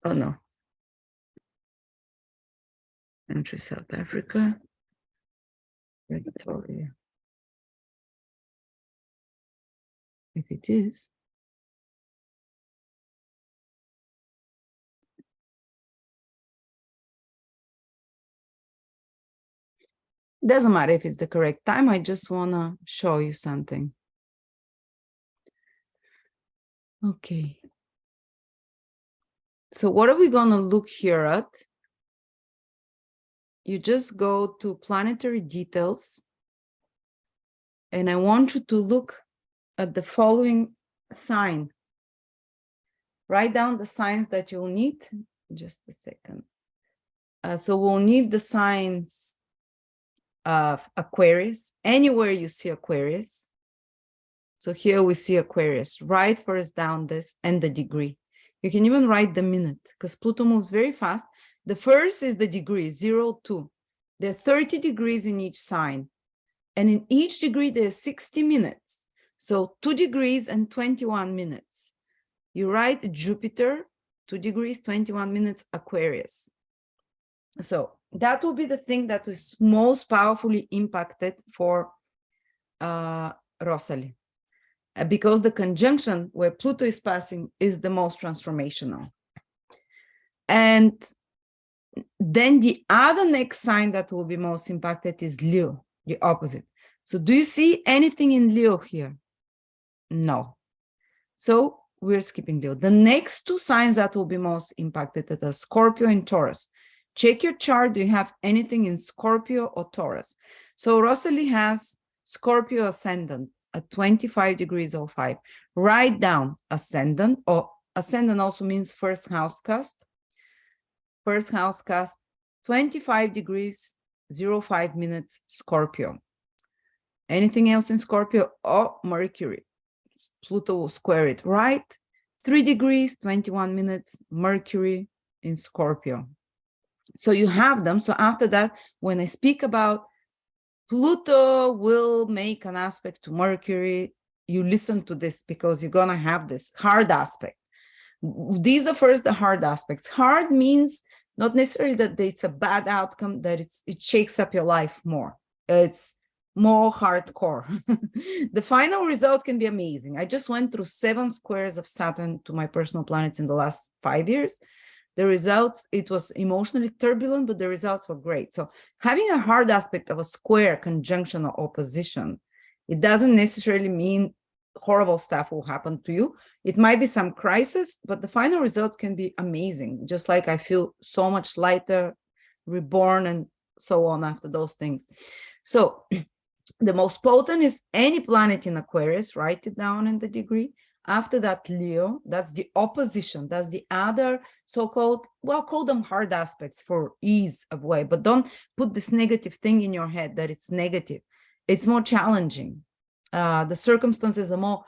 A: Oh no. Entry South Africa. Pretoria. If it is. Doesn't matter if it's the correct time. I just want to show you something. Okay. So what are we going to look here at? You just go to planetary details. And I want you to look at the following sign. Write down the signs that you'll need. Just a second. So we'll need the signs of Aquarius. Anywhere you see Aquarius. So here we see Aquarius. Write first down this and the degree. You can even write the minute because Pluto moves very fast. The first is the degree, 0, 2. There are 30 degrees in each sign. And in each degree, there's 60 minutes. So 2 degrees and 21 minutes. You write Jupiter, 2 degrees, 21 minutes, Aquarius. So that will be the thing that is most powerfully impacted for Rosalie. Because the conjunction where Pluto is passing is the most transformational. And then the other next sign that will be most impacted is Leo, the opposite. So do you see anything in Leo here? No. So we're skipping Leo. The next 2 signs that will be most impacted are Scorpio and Taurus. Check your chart. Do you have anything in Scorpio or Taurus? So Rosalie has Scorpio ascendant at 25 degrees 05. Write down ascendant, or ascendant also means first house cusp. First house cusp 25 degrees, 05 minutes, Scorpio. Anything else in Scorpio? Oh, Mercury. Pluto will square it, right? 3 degrees, 21 minutes, Mercury in Scorpio. So you have them. So after that, when I speak about Pluto will make an aspect to Mercury, you listen to this because you're going to have this hard aspect. These are first the hard aspects. Hard means not necessarily that it's a bad outcome, that it shakes up your life more. It's more hardcore. The final result can be amazing. I just went through 7 squares of Saturn to my personal planets in the last 5 years. The results, it was emotionally turbulent, but the results were great. So having a hard aspect of a square, conjunction, or opposition, it doesn't necessarily mean horrible stuff will happen to you. It might be some crisis, but the final result can be amazing. Just like I feel so much lighter, reborn, and so on after those things. So the most potent is any planet in Aquarius, write it down in the degree. After that, Leo, that's the opposition. That's the other so-called, well, call them hard aspects for ease of way, but don't put this negative thing in your head that it's negative. It's more challenging. The circumstances are more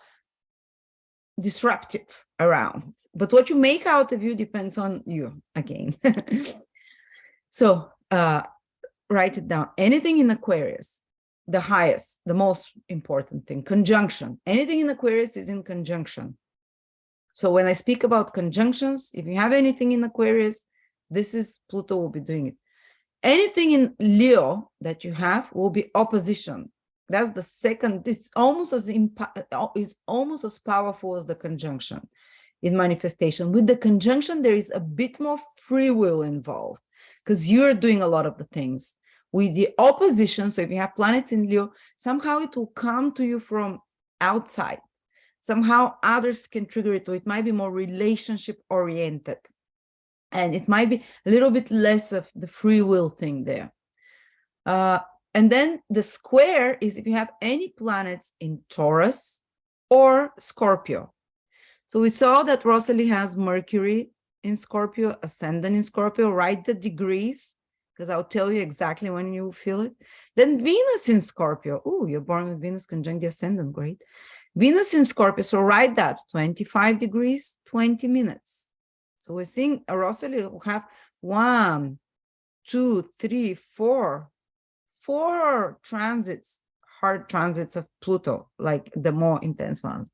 A: disruptive around. But what you make out of you depends on you again. So write it down. Anything in Aquarius, the highest, the most important thing, conjunction. Anything in Aquarius is in conjunction. So when I speak about conjunctions, if you have anything in Aquarius, this is Pluto will be doing it. Anything in Leo that you have will be opposition. That's the second. It's almost as powerful as the conjunction in manifestation. With the conjunction, there is a bit more free will involved because you're doing a lot of the things. With the opposition, so if you have planets in Leo, somehow it will come to you from outside. Somehow others can trigger it, or it might be more relationship oriented. And it might be a little bit less of the free will thing there. And then the square is if you have any planets in Taurus or Scorpio. So we saw that Rosalie has Mercury in Scorpio, ascendant in Scorpio, write the degrees, because I'll tell you exactly when you feel it. Then Venus in Scorpio. Oh, you're born with Venus conjunct the ascendant, great. Venus in Scorpio, so write that, 25 degrees, 20 minutes. So we're seeing Rosalie will have 1, 2, 3, 4 transits, hard transits of Pluto, like the more intense ones.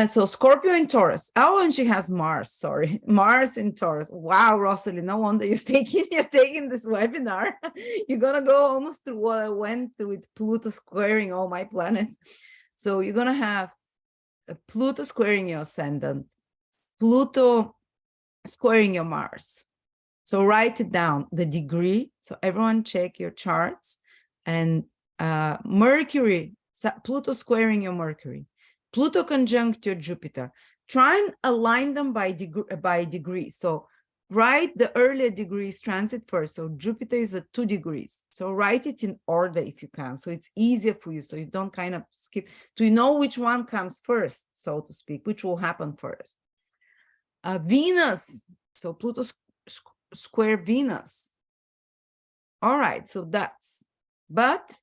A: So Scorpio in Taurus. Oh, and she has Mars, sorry. Mars in Taurus. Wow, Rosalie, no wonder you're taking this webinar. You're going to go almost through what I went through with Pluto squaring all my planets. So you're going to have Pluto squaring your ascendant, Pluto squaring your Mars. So write it down, the degree. So everyone check your charts. And Mercury, Pluto squaring your Mercury. Pluto conjunct your Jupiter. Try and align them by degree. So write the earlier degrees transit first. So Jupiter is at 2 degrees. So write it in order if you can. So it's easier for you. So you don't kind of skip. Do you know which one comes first, so to speak, which will happen first? Venus. So Pluto square Venus. All right. So that's, but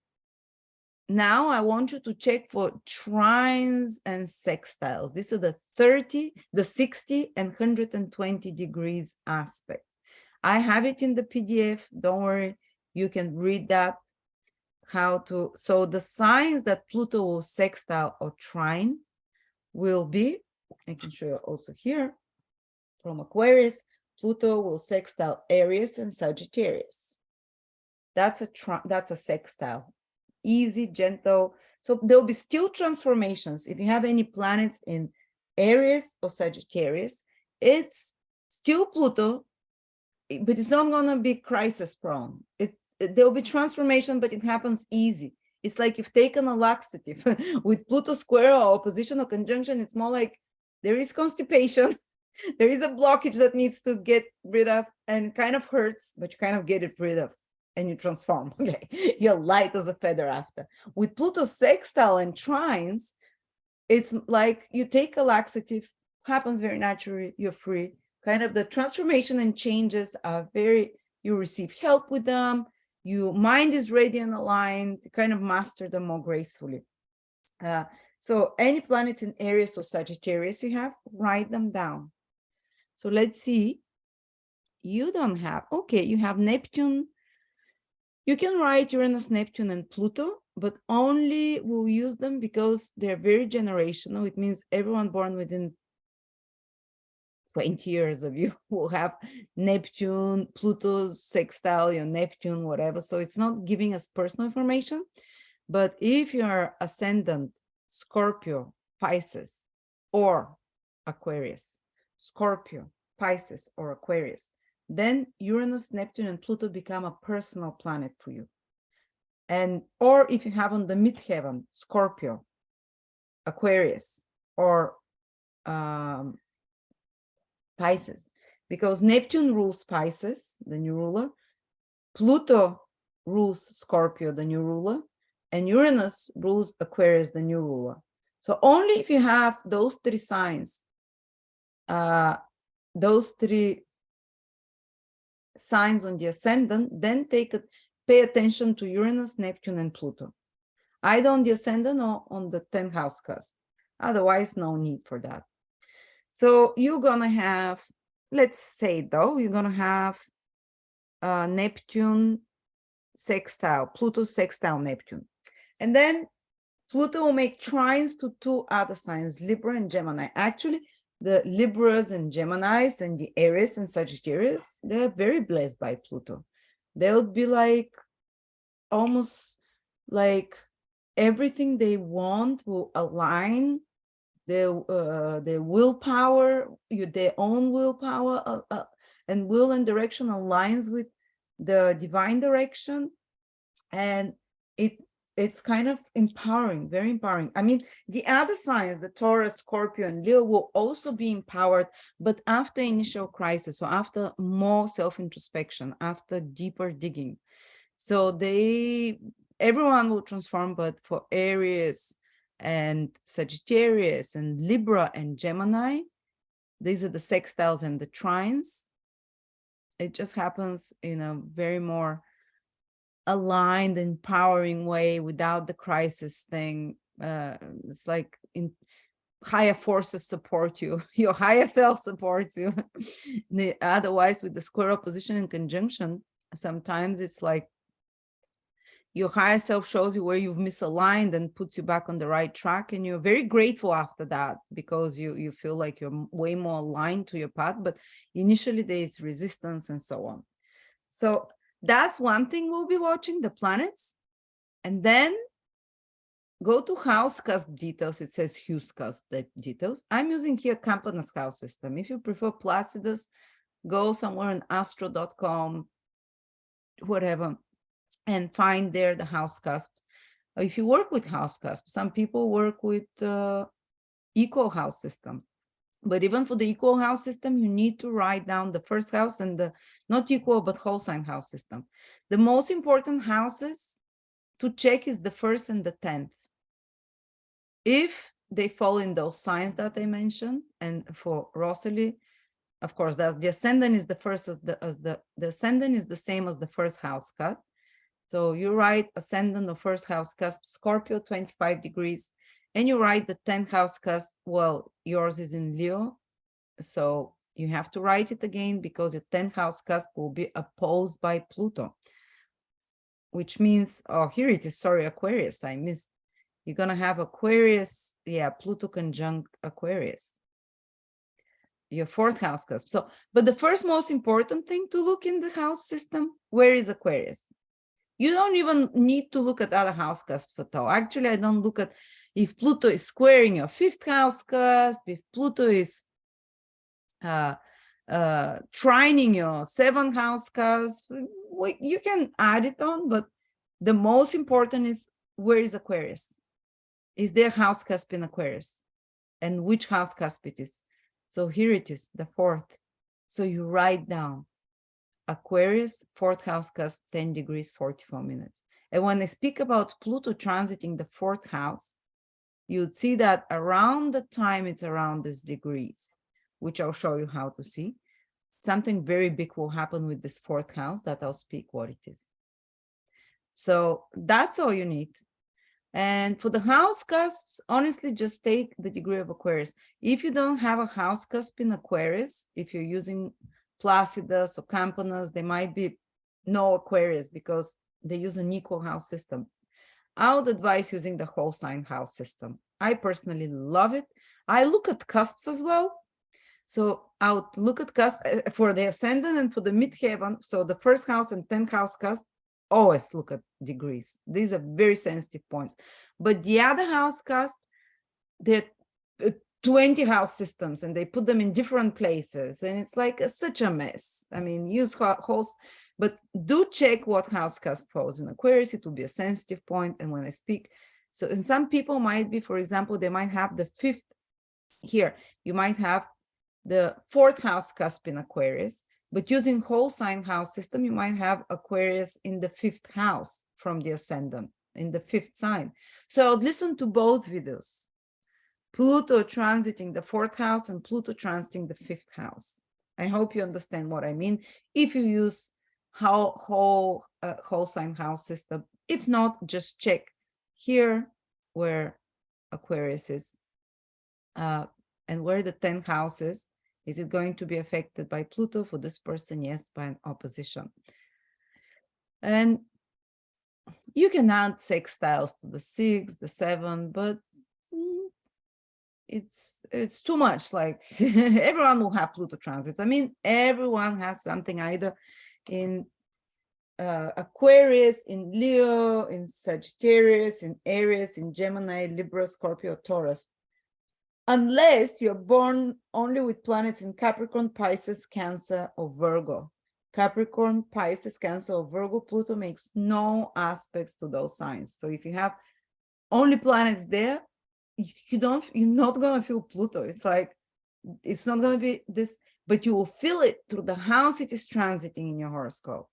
A: now I want you to check for trines and sextiles. These are the 30, the 60, and 120 degrees aspect. I have it in the PDF. Don't worry. You can read that. So the signs that Pluto will sextile or trine will be, I can show you also here from Aquarius, Pluto will sextile Aries and Sagittarius. That's a sextile. Easy, gentle. So there'll be still transformations. If you have any planets in Aries or Sagittarius, it's still Pluto, but it's not going to be crisis prone. There'll be transformation, but it happens easy. It's like you've taken a laxative. With Pluto square or opposition or conjunction, it's more like there is constipation. There is a blockage that needs to get rid of and kind of hurts, but you kind of get it rid of. And you transform, okay? You're light as a feather after. With Pluto sextile and trines, it's like you take a laxative, happens very naturally, you're free. Kind of the transformation and changes are very you receive help with them, your mind is ready and aligned, you kind of master them more gracefully. So any planets in Aries or Sagittarius you have, write them down. So let's see. You don't have, okay, you have Neptune. You can write Uranus, Neptune, and Pluto, but only we'll use them because they're very generational. It means everyone born within 20 years of you will have Neptune, Pluto, sextile, your Neptune, whatever. So it's not giving us personal information. But if you are ascendant, Scorpio, Pisces, or Aquarius, Scorpio, Pisces, or Aquarius, then Uranus, Neptune, and Pluto become a personal planet for you. And or if you have on the midheaven, Scorpio, Aquarius, or Pisces, because Neptune rules Pisces, the new ruler, Pluto rules Scorpio, the new ruler, and Uranus rules Aquarius, the new ruler. So only if you have those three signs, those three signs on the ascendant, then pay attention to Uranus, Neptune, and Pluto. Either on the ascendant or on the 10th house cusp. Otherwise, no need for that. So you're gonna have, let's say though, you're gonna have Neptune sextile, Pluto sextile Neptune. And then Pluto will make trines to two other signs, Libra and Gemini. Actually, the Libras and Geminis and the Aries and Sagittarius, they're very blessed by Pluto. They'll be like, almost like everything they want will align. Their willpower, their own willpower and will and direction aligns with the divine direction. And it's kind of empowering, very empowering. I mean, the other signs, the Taurus, Scorpio, and Leo will also be empowered, but after initial crisis, or after more self-introspection, after deeper digging. So everyone will transform, but for Aries and Sagittarius and Libra and Gemini, these are the sextiles and the trines. It just happens in a very more aligned, empowering way without the crisis thing. It's like in higher forces support you, your higher self supports you. Otherwise, with the square opposition and conjunction, sometimes it's like your higher self shows you where you've misaligned and puts you back on the right track, and you're very grateful after that because you feel like you're way more aligned to your path, but initially there's resistance and so on. So that's one thing we'll be watching, the planets. And then go to house cusp details. It says Hughes cusp details. I'm using here Campanas house system. If you prefer Placidus, go somewhere on astro.com, whatever, and find there the house cusps. If you work with house cusp, some people work with equal house system. But even for the equal house system, you need to write down the first house and the not equal, but whole sign house system. The most important houses to check is the 1st and the 10th. If they fall in those signs that I mentioned, and for Rosalie, of course, that's the ascendant is the first the ascendant is the same as the first house cusp. So you write ascendant of first house cusp, Scorpio 25 degrees, and you write the 10th house cusp. Well, yours is in Leo, so you have to write it again because your 10th house cusp will be opposed by Pluto, which means, oh, here it is, sorry, Aquarius, I missed. You're going to have Aquarius, yeah, Pluto conjunct Aquarius, your 4th house cusp. So, but the first most important thing to look in the house system, where is Aquarius? You don't even need to look at other house cusps at all. Actually, I don't look at if Pluto is squaring your 5th house cusp, if Pluto is trining your 7th house cusp. You can add it on, but the most important is where is Aquarius? Is there house cusp in Aquarius? And which house cusp it is? So here it is, the 4th. So you write down Aquarius, 4th house cusp, 10 degrees, 44 minutes. And when I speak about Pluto transiting the 4th house, you'd see that around the time it's around these degrees, which I'll show you how to see. something very big will happen with this fourth house that I'll speak what it is. So that's all you need. And for the house cusps, honestly, just take the degree of Aquarius. If you don't have a house cusp in Aquarius, if you're using Placidus or Campanus, there might be no Aquarius because they use an equal house system. I would advise using the whole sign house system. I personally love it. I look at cusps as well. So I would look at cusp for the ascendant and for the midheaven. So the first house and 10th house cusp, always look at degrees. These are very sensitive points. But the other house cusp, they're 20 house systems and they put them in different places. And it's like such a mess. I mean, use house, but do check what house cusp falls in Aquarius. It will be a sensitive point. And when I speak, so and some people might be, for example, they might have the 5th here. You might have the 4th house cusp in Aquarius, but using whole sign house system, you might have Aquarius in the 5th house from the ascendant, in the 5th sign. So I'd listen to both videos. Pluto transiting the 4th house and Pluto transiting the 5th house. I hope you understand what I mean. If you use whole sign house system, if not, just check here where Aquarius is and where the 10th house is. Is it going to be affected by Pluto for this person? Yes, by an opposition. And you can add sextiles to the 6, the 7, but it's too much. Like everyone will have Pluto transits. I mean, everyone has something either in Aquarius, in Leo, in Sagittarius, in Aries, in Gemini, Libra, Scorpio, Taurus. Unless you're born only with planets in Capricorn, Pisces, Cancer, or Virgo. Capricorn, Pisces, Cancer, or Virgo, Pluto makes no aspects to those signs. So if you have only planets there, you're not gonna feel Pluto. It's like, it's not gonna be this, but you will feel it through the house it is transiting in your horoscope.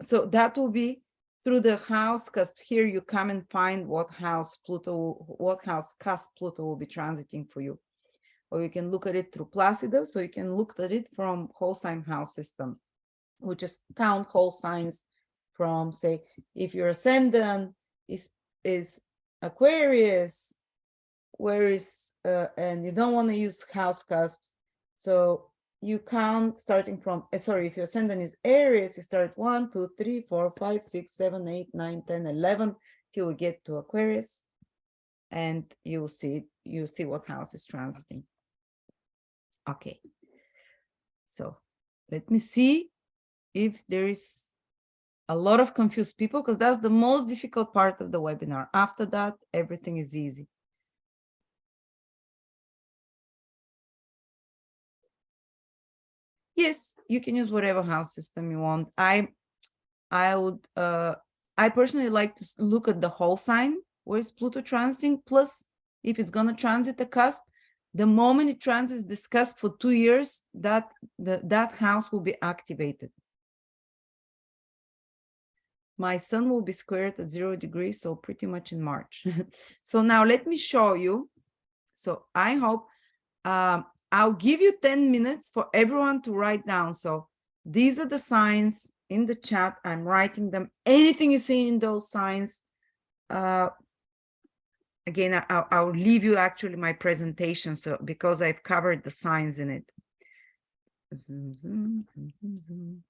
A: So that will be through the house cusp. Here you come and find what house cusp Pluto will be transiting for you. Or you can look at it through Placidus, so you can look at it from whole sign house system, which is count whole signs from, say, if your ascendant is Aquarius, and you don't want to use house cusps, so you count starting from, sorry, if your ascendant is Aries, you start 1, 2, 3, 4, 5, 6, 7, 8, 9, 10, 11, till we get to Aquarius, and you see what house is transiting. Okay, so let me see if there is a lot of confused people, because that's the most difficult part of the webinar. After that, everything is easy. Yes, you can use whatever house system you want. I personally like to look at the whole sign where is Pluto transiting, plus if it's going to transit the cusp, the moment it transits this cusp for 2 years, that house will be activated. My sun will be squared at 0 degrees, so pretty much in March. So now let me show you. So I hope I'll give you 10 minutes for everyone to write down. So these are the signs in the chat. I'm writing them. Anything you see in those signs, again, I'll leave you actually my presentation, so because I've covered the signs in it. Zoom, zoom, zoom, zoom, zoom.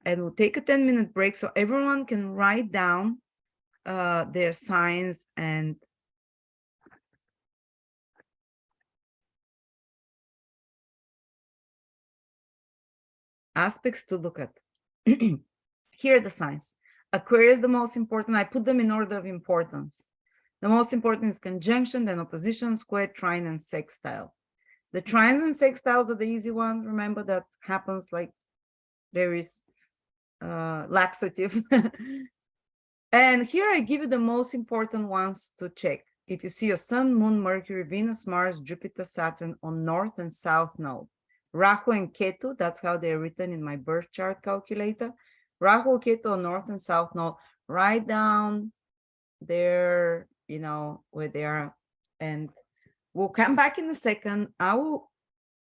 A: And we'll take a 10-minute break so everyone can write down their signs and aspects to look at. Here are the signs. Aquarius, the most important. I put them in order of importance. The most important is conjunction, then opposition, square, trine, and sextile. The trines and sextiles are the easy ones. Remember, that happens like there is laxative. And here I give you the most important ones to check. If you see your Sun, Moon, Mercury, Venus, Mars, Jupiter, Saturn on North and South node. Rahu and Ketu, that's how they're written in my birth chart calculator. Rahu, Ketu on North and South node. Write down their, where they are. And we'll come back in a second. I will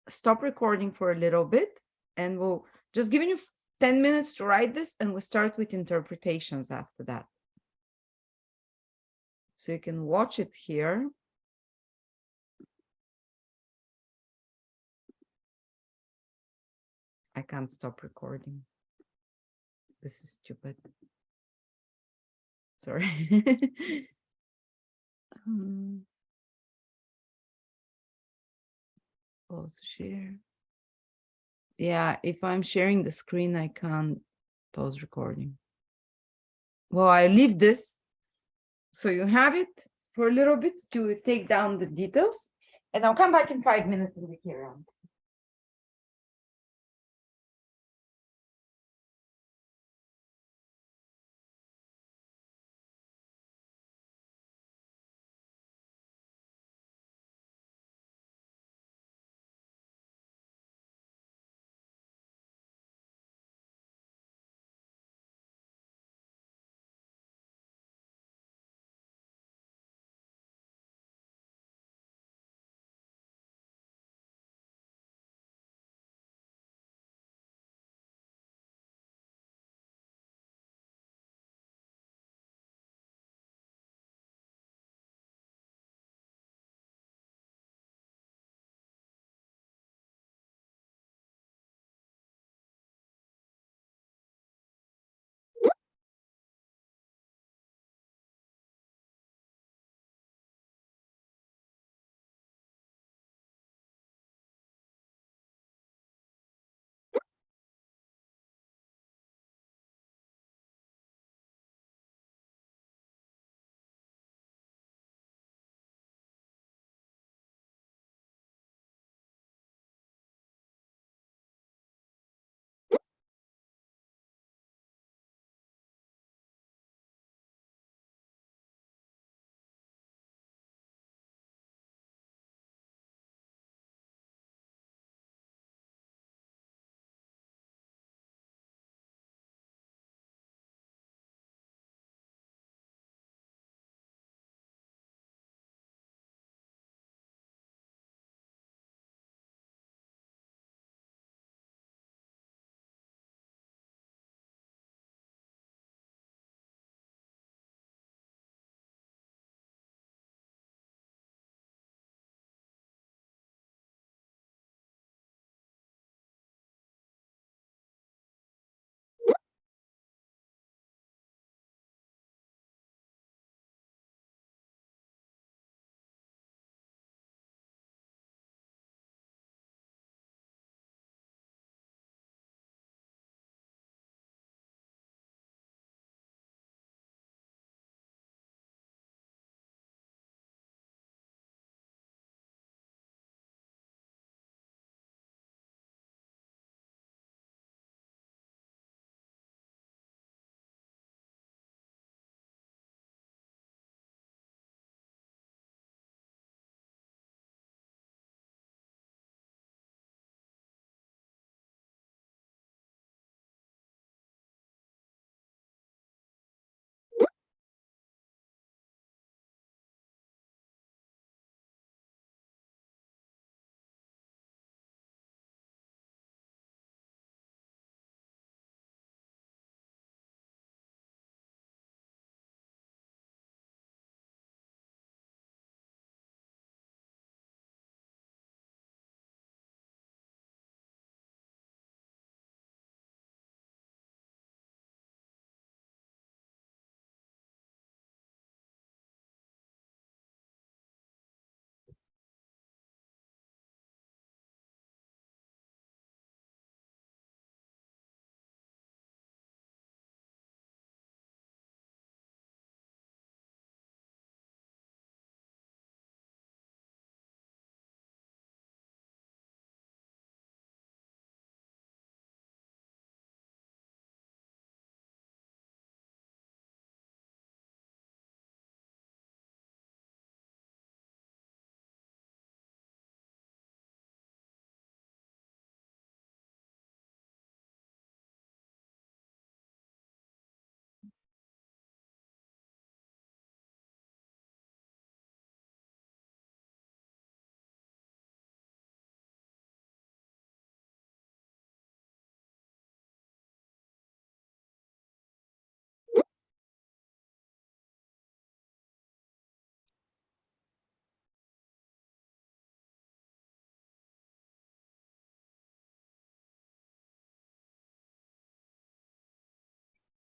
A: stop recording for a little bit, and we'll just giving you 10 minutes to write this, and we'll start with interpretations after that. So you can watch it here. I can't stop recording. This is stupid. Sorry. Pause share. Yeah, if I'm sharing the screen, I can't pause recording. Well, I leave this so you have it for a little bit to take down the details, and I'll come back in 5 minutes and we carry on.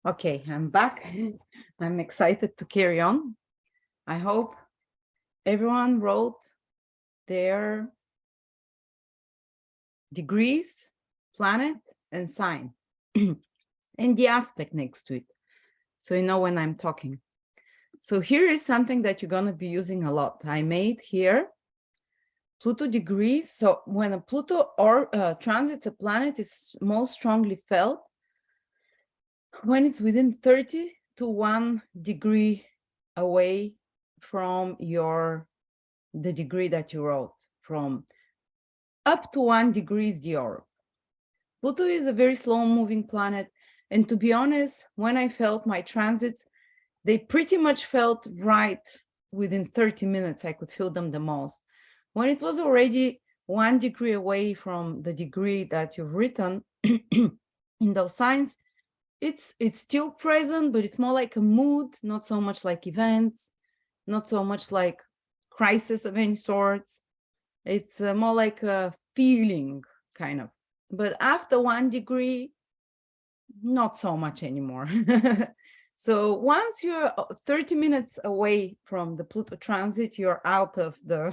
A: Okay, I'm back. I'm excited to carry on. I hope everyone wrote their degrees, planet, and sign, and the aspect next to it, so you know when I'm talking. So here is something that you're going to be using a lot. I made here Pluto degrees. So when a Pluto or transits a planet, is most strongly felt when it's within 30 to 1 degree away from the degree that you wrote. From up to 1 degree is the orb. Pluto is a very slow moving planet, and to be honest, when I felt my transits, they pretty much felt right within 30 minutes. I could feel them the most. When it was already 1 degree away from the degree that you've written in those signs, it's still present, but it's more like a mood, not so much like events, not so much like crisis of any sorts. It's more like a feeling, kind of. But after 1 degree, not so much anymore. So once you're 30 minutes away from the Pluto transit, you're out of the,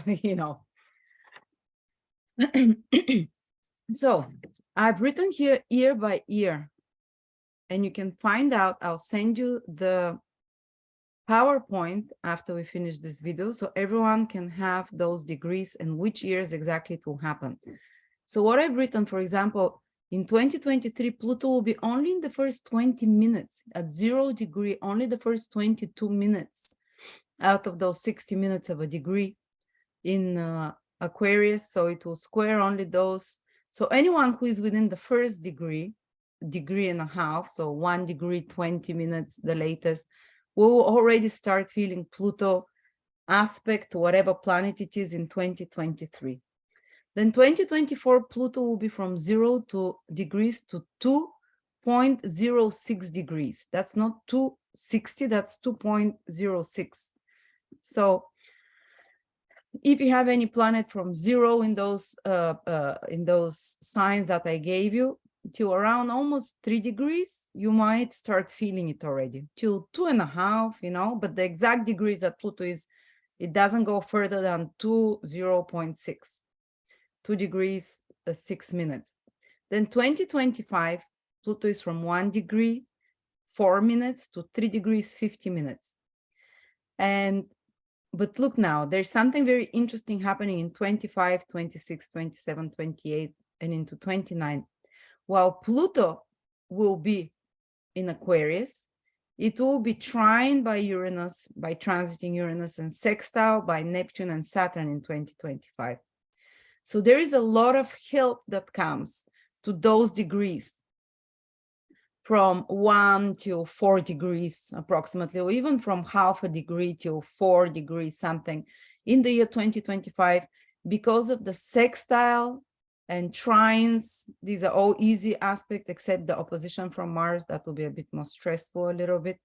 A: So I've written here year by year, and you can find out. I'll send you the PowerPoint after we finish this video, so everyone can have those degrees and which years exactly it will happen. So what I've written, for example, in 2023, Pluto will be only in the first 20 minutes at 0 degree, only the first 22 minutes out of those 60 minutes of a degree in Aquarius. So it will square only those. So anyone who is within the first degree and a half, so 1 degree, 20 minutes, the latest, will already start feeling Pluto aspect to whatever planet it is in 2023. Then 2024, Pluto will be from 0 degrees to 2.06 degrees. That's not 260, that's 2.06. So if you have any planet from 0 in those signs that I gave you, to around almost 3 degrees, you might start feeling it already. Till 2.5, but the exact degrees that Pluto is, it doesn't go further than 0.6. 2 degrees, 6 minutes. Then 2025, Pluto is from 1 degree, 4 minutes to 3 degrees, 50 minutes. But look now, there's something very interesting happening in 25, 26, 27, 28, and into 29. While Pluto will be in Aquarius, it will be trine by Uranus, by transiting Uranus, and sextile by Neptune and Saturn in 2025. So there is a lot of help that comes to those degrees from 1 to 4 degrees approximately, or even from half a degree to 4 degrees something in the year 2025, because of the sextile and trines. These are all easy aspects except the opposition from Mars. That will be a bit more stressful a little bit,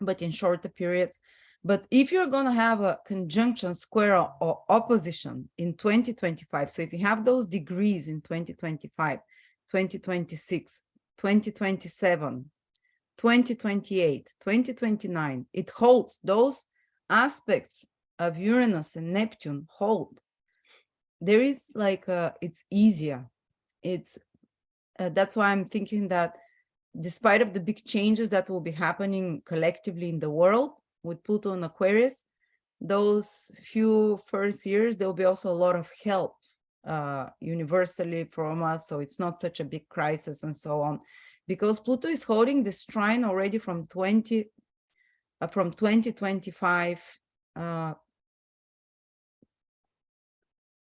A: but in shorter periods. But if you're going to have a conjunction, square, or opposition in 2025, so if you have those degrees in 2025, 2026, 2027, 2028, 2029, it holds those aspects of Uranus and Neptune hold. There is like it's easier. It's that's why I'm thinking that despite of the big changes that will be happening collectively in the world with Pluto and Aquarius, those few first years, there will be also a lot of help universally from us. So it's not such a big crisis and so on, because Pluto is holding this trine already from 2025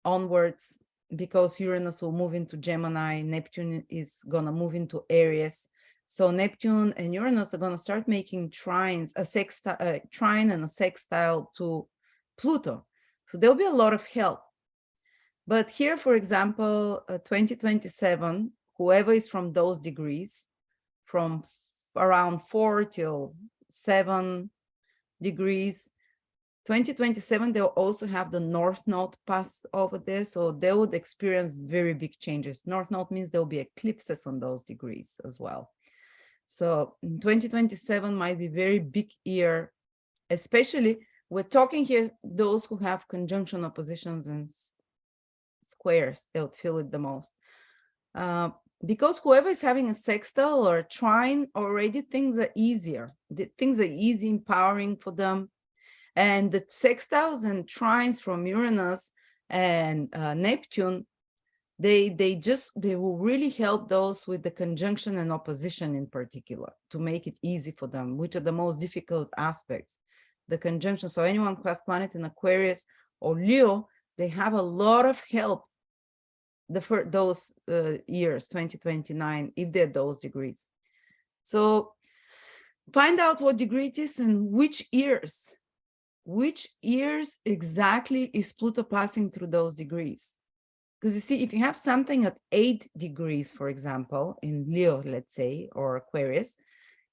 A: onwards, because Uranus will move into Gemini, Neptune is gonna move into Aries. So Neptune and Uranus are gonna start making trines, a trine and a sextile to Pluto. So there'll be a lot of help. But here, for example, 2027, whoever is from those degrees, from around 4 till 7 degrees, 2027, they'll also have the North Node pass over there. So they would experience very big changes. North Node means there'll be eclipses on those degrees as well. So 2027 might be very big year, especially we're talking here, those who have conjunction oppositions and squares, they'll feel it the most. Because whoever is having a sextile or a trine, already things are easier. Things are easy, empowering for them. And the sextiles and trines from Uranus and Neptune, they will really help those with the conjunction and opposition in particular to make it easy for them, which are the most difficult aspects. The conjunction. So anyone who has planet in Aquarius or Leo, they have a lot of help for those years, 2029, if they're those degrees. So find out what degree it is and which years exactly is Pluto passing through those degrees. Because you see, if you have something at 8 degrees, for example, in Leo, let's say, or Aquarius,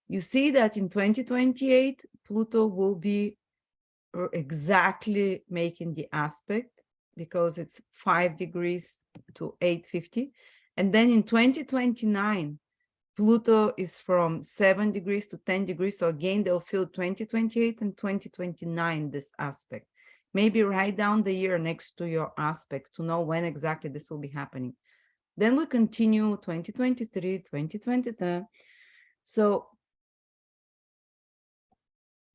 A: you see that in 2028, Pluto will be exactly making the aspect, because it's 5 degrees to 850. And then in 2029, Pluto is from 7 degrees to 10 degrees. So again, they'll feel 2028 and 2029, this aspect. Maybe write down the year next to your aspect to know when exactly this will be happening. Then we continue 2023, 2023. So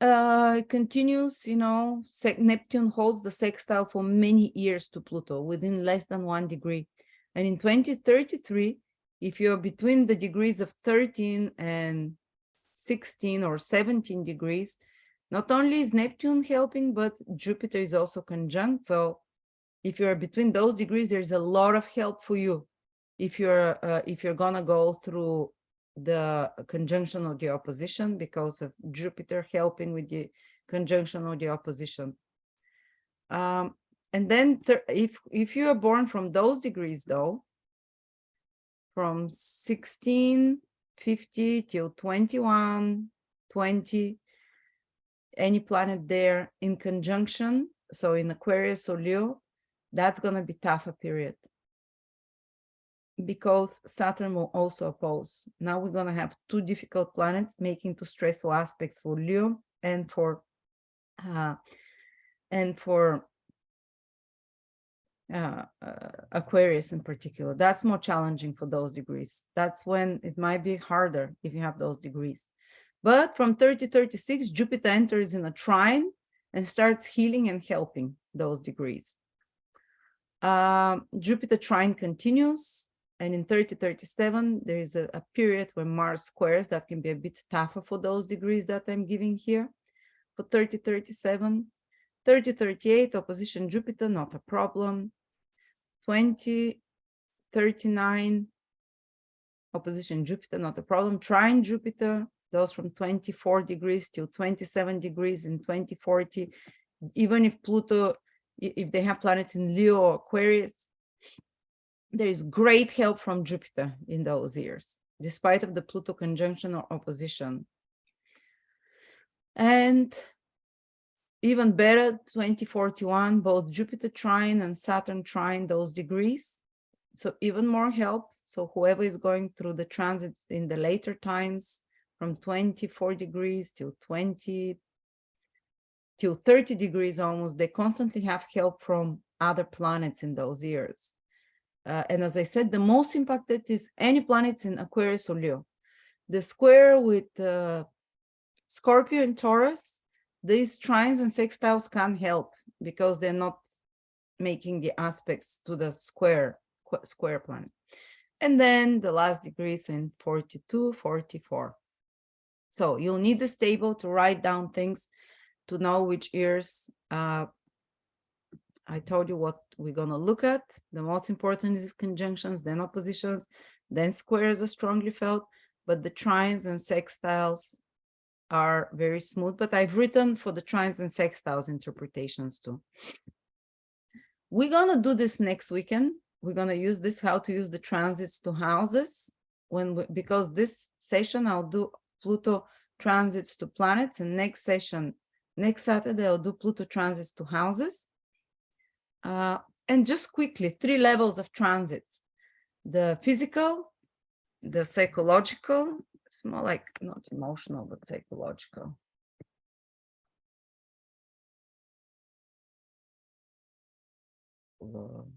A: it continues, you know, Neptune holds the sextile for many years to Pluto within less than 1 degree. And in 2033, if you're between the degrees of 13 and 16 or 17 degrees, not only is Neptune helping, but Jupiter is also conjunct. So if you're between those degrees, there's a lot of help for you. If you're gonna go through the conjunction or the opposition, because of Jupiter helping with the conjunction or the opposition. And then if you are born from those degrees, though, from 1650 till 2120, any planet there in conjunction, so in Aquarius or Leo, that's going to be tougher period, because Saturn will also oppose. Now we're going to have 2 difficult planets making 2 stressful aspects for Leo and for Aquarius in particular. That's more challenging for those degrees. That's when it might be harder if you have those degrees. But from 3036, Jupiter enters in a trine and starts healing and helping those degrees. Jupiter trine continues, and in 3037, there is a period when Mars squares that can be a bit tougher for those degrees that I'm giving here. For 3037, 3038, opposition Jupiter, not a problem. 2039, opposition Jupiter, not a problem. Trine Jupiter, those from 24 degrees to 27 degrees in 2040. Even if Pluto, if they have planets in Leo or Aquarius, there is great help from Jupiter in those years, despite of the Pluto conjunction or opposition. And even better, 2041, both Jupiter trine and Saturn trine those degrees. So even more help. So whoever is going through the transits in the later times, from 24 degrees to 20 to 30 degrees almost, they constantly have help from other planets in those years. And as I said, the most impacted is any planets in Aquarius or Leo. The square with Scorpio and Taurus, these trines and sextiles can't help because they're not making the aspects to the square planet. And then the last degrees in 42, 44. So you'll need this table to write down things to know which years. I told you what we're going to look at. The most important is conjunctions, then oppositions, then squares are strongly felt, but the trines and sextiles are very smooth. But I've written for the trines and sextiles interpretations too. We're going to do this next weekend. We're going to use this, how to use the transits to houses, because this session I'll do Pluto transits to planets, and next session, next Saturday, I'll do Pluto transits to houses. And just quickly, 3 levels of transits: the physical, the psychological, It's more like not emotional, but psychological. Logical.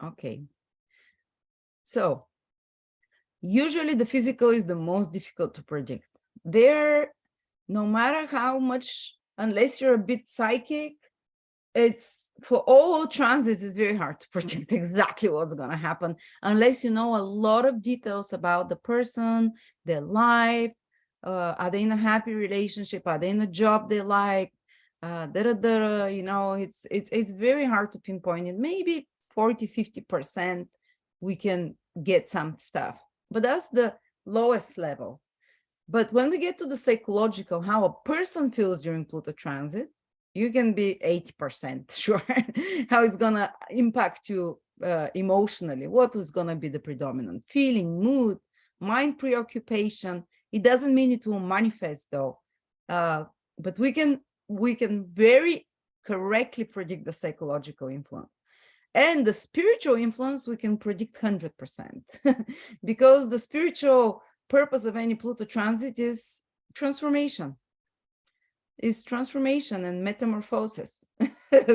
A: Okay. So usually the physical is the most difficult to predict. There, no matter how much, unless you're a bit psychic, it's for all transits, it's very hard to predict exactly what's going to happen unless you know a lot of details about the person, their life. Are they in a happy relationship? Are they in a job they like? You know, it's very hard to pinpoint it. Maybe 40-50% we can get some stuff, but that's the lowest level. But when we get to the psychological, how a person feels during Pluto transit, you can be 80% sure how it's going to impact you emotionally, what is going to be the predominant feeling, mood, mind preoccupation. It doesn't mean it will manifest though, but we can very correctly predict the psychological influence. And the spiritual influence, we can predict 100%, because the spiritual purpose of any Pluto transit is transformation. Is transformation and metamorphosis.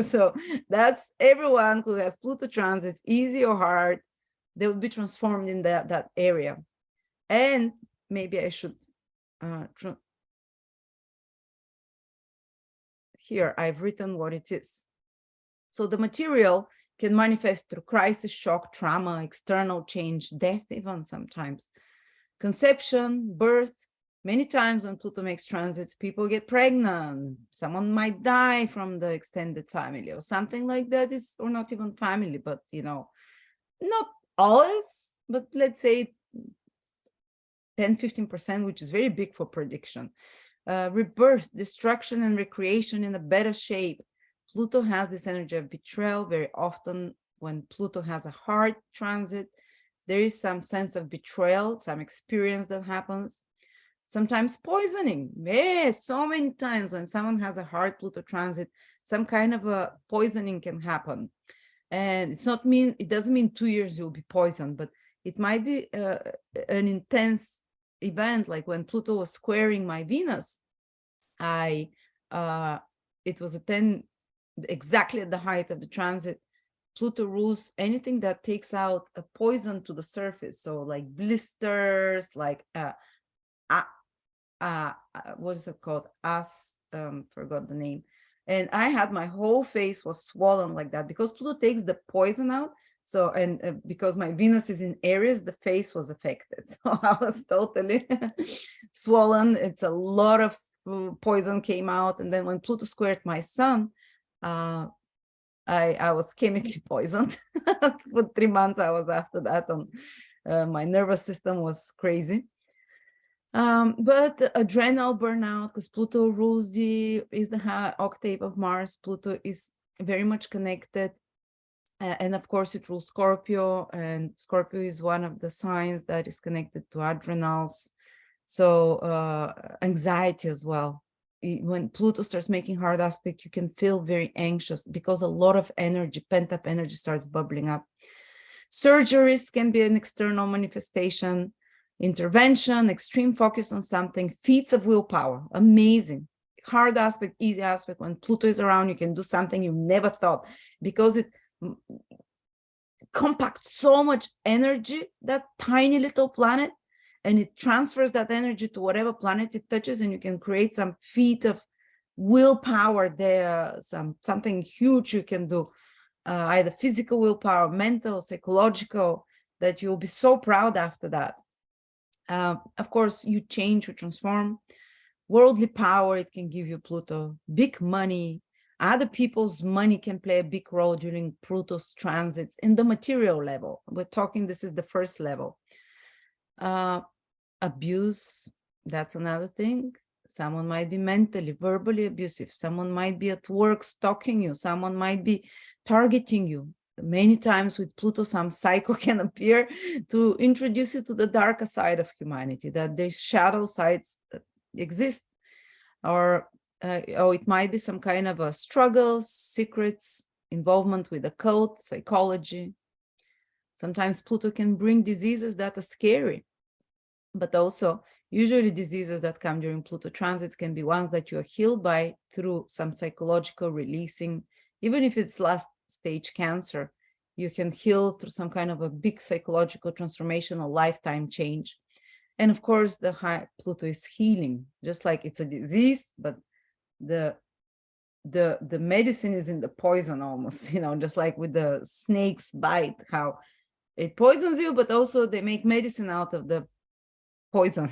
A: So that's everyone who has Pluto transits, easy or hard, they will be transformed in that area. And maybe I should here I've written what it is. So the material can manifest through crisis, shock, trauma, external change, death even sometimes, conception, birth. Many times when Pluto makes transits, people get pregnant. Someone might die from the extended family or something like that, is, or not even family, but you know, not always, but let's say 10-15%, which is very big for prediction. Rebirth, destruction, and recreation in a better shape. Pluto has this energy of betrayal. Very often when Pluto has a hard transit, there is some sense of betrayal, some experience that happens. Sometimes poisoning. Yes, so many times when someone has a hard Pluto transit, some kind of a poisoning can happen. And it doesn't mean 2 years you'll be poisoned, but it might be an intense event. Like when Pluto was squaring my Venus, it was a 10, exactly at the height of the transit. Pluto rules anything that takes out a poison to the surface. So like blisters, like what is it called? Forgot the name. And I had, my whole face was swollen like that because Pluto takes the poison out. So, and because my Venus is in Aries, the face was affected. So I was totally swollen. It's a lot of poison came out. And then when Pluto squared my Sun, I was chemically poisoned. For 3 months, I was after that. My nervous system was crazy. But adrenal burnout, because Pluto rules is the high octave of Mars. Pluto is very much connected. And of course, it rules Scorpio, and Scorpio is one of the signs that is connected to adrenals. So anxiety as well. When Pluto starts making hard aspect, you can feel very anxious because a lot of energy, pent-up energy, starts bubbling up. Surgeries can be an external manifestation. Intervention, extreme focus on something, feats of willpower, amazing. Hard aspect, easy aspect. When Pluto is around, you can do something you never thought, because it compacts so much energy, that tiny little planet, and it transfers that energy to whatever planet it touches, and you can create some feat of willpower there, something huge you can do, either physical willpower, mental, psychological, that you'll be so proud after that. Of course, you change, you transform. Worldly power, it can give you Pluto. Big money, other people's money can play a big role during Pluto's transits in the material level. We're talking, this is the first level. Abuse, that's another thing. Someone might be mentally, verbally abusive. Someone might be at work stalking you. Someone might be targeting you. Many times with Pluto, some psycho can appear to introduce you to the darker side of humanity, that these shadow sides exist. Or it might be some kind of a struggles, secrets, involvement with occult, psychology. Sometimes Pluto can bring diseases that are scary, but also usually diseases that come during Pluto transits can be ones that you are healed by through some psychological releasing. Even if it's last stage cancer, you can heal through some kind of a big psychological transformation, a lifetime change. And of course, the high Pluto is healing, just like it's a disease, but the medicine is in the poison almost, just like with the snake's bite, how it poisons you, but also they make medicine out of the poison.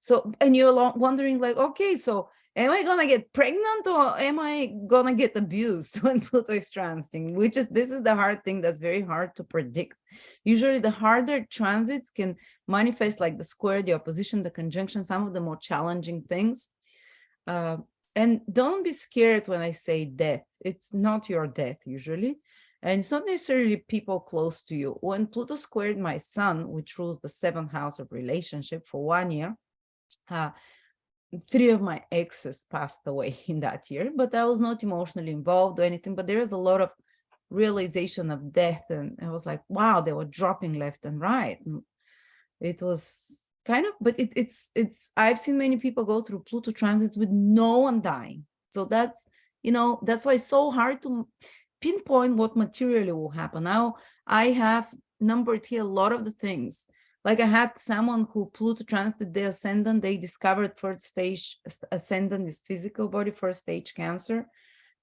A: So, and you're wondering like, okay, so am I gonna get pregnant or am I gonna get abused when Pluto is transiting? This is the hard thing that's very hard to predict. Usually the harder transits can manifest like the square, the opposition, the conjunction, some of the more challenging things. And don't be scared when I say death. It's not your death usually. And it's not necessarily people close to you. When Pluto squared my sun, which rules the 7th house of relationship for 1 year, 3 of my exes passed away in that year, but I was not emotionally involved or anything. But there is a lot of realization of death. And I was like, wow, they were dropping left and right. It was kind of, but it's I've seen many people go through Pluto transits with no one dying. So that's, that's why it's so hard to pinpoint what materially will happen. Now I have numbered here a lot of the things. Like I had someone who Pluto transited the ascendant, they discovered 3rd stage ascendant is physical body, 1st stage cancer.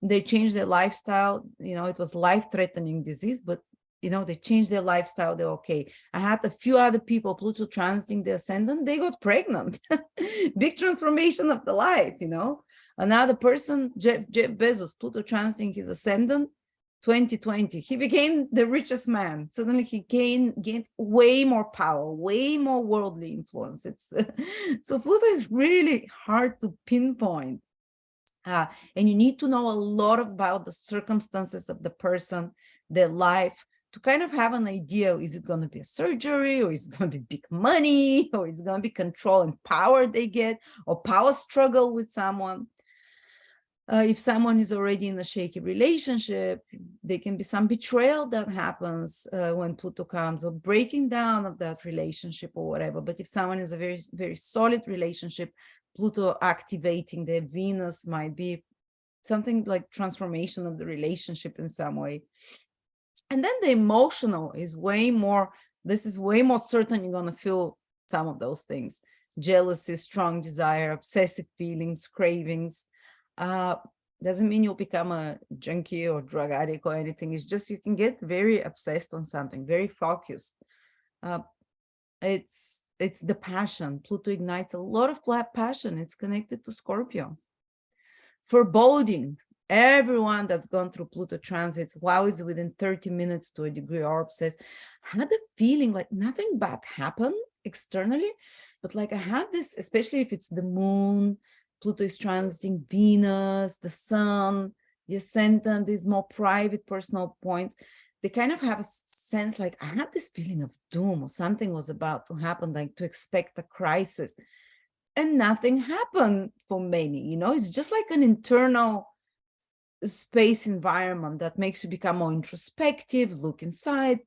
A: They changed their lifestyle. It was life-threatening disease, but they changed their lifestyle. They're okay. I had a few other people, Pluto transiting the ascendant, they got pregnant. Big transformation of the life, Another person, Jeff Bezos, Pluto transiting his ascendant, 2020, he became the richest man. Suddenly he gained way more power, way more worldly influence. So Pluto is really hard to pinpoint. And you need to know a lot about the circumstances of the person, their life, to kind of have an idea, is it going to be a surgery, or is it going to be big money, or is it going to be control and power they get, or power struggle with someone. If someone is already in a shaky relationship, there can be some betrayal that happens when Pluto comes, or breaking down of that relationship or whatever. But if someone is a very, very solid relationship, Pluto activating their Venus might be something like transformation of the relationship in some way. And then the emotional is way more, this is way more certain you're going to feel some of those things. Jealousy, strong desire, obsessive feelings, cravings. Doesn't mean you'll become a junkie or drug addict or anything. It's just you can get very obsessed on something, very focused. It's the passion. Pluto ignites a lot of passion. It's connected to Scorpio. Foreboding. Everyone that's gone through Pluto transits, while it's within 30 minutes to a degree or obsessed, had a feeling like nothing bad happened externally, but like I had this, especially if it's the moon, Pluto is transiting Venus, the sun, the ascendant, these more private personal points. They kind of have a sense like I had this feeling of doom, or something was about to happen, like to expect a crisis. And nothing happened for many, it's just like an internal space environment that makes you become more introspective, look inside,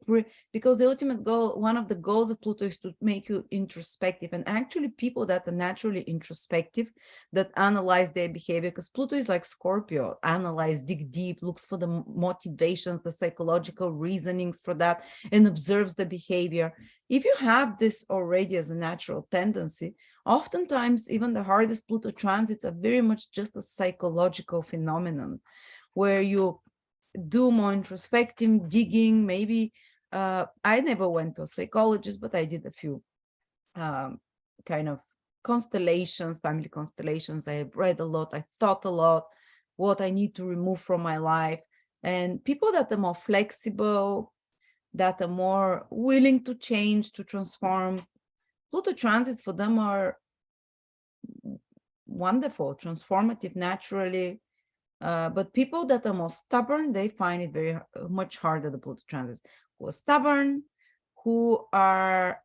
A: because the ultimate goal, one of the goals of Pluto is to make you introspective. And actually people that are naturally introspective, that analyze their behavior, because Pluto is like Scorpio, analyze, dig deep, looks for the motivations, the psychological reasonings for that, and observes the behavior. If you have this already as a natural tendency, oftentimes even the hardest Pluto transits are very much just a psychological phenomenon, where you do more introspective digging. Maybe I never went to a psychologist, but I did a few kind of constellations, family constellations. I have read a lot, I thought a lot, what I need to remove from my life. And people that are more flexible, that are more willing to change, to transform, Pluto transits for them are wonderful, transformative, naturally. But people that are more stubborn, they find it very much harder, the Pluto transits. Who are stubborn, who are,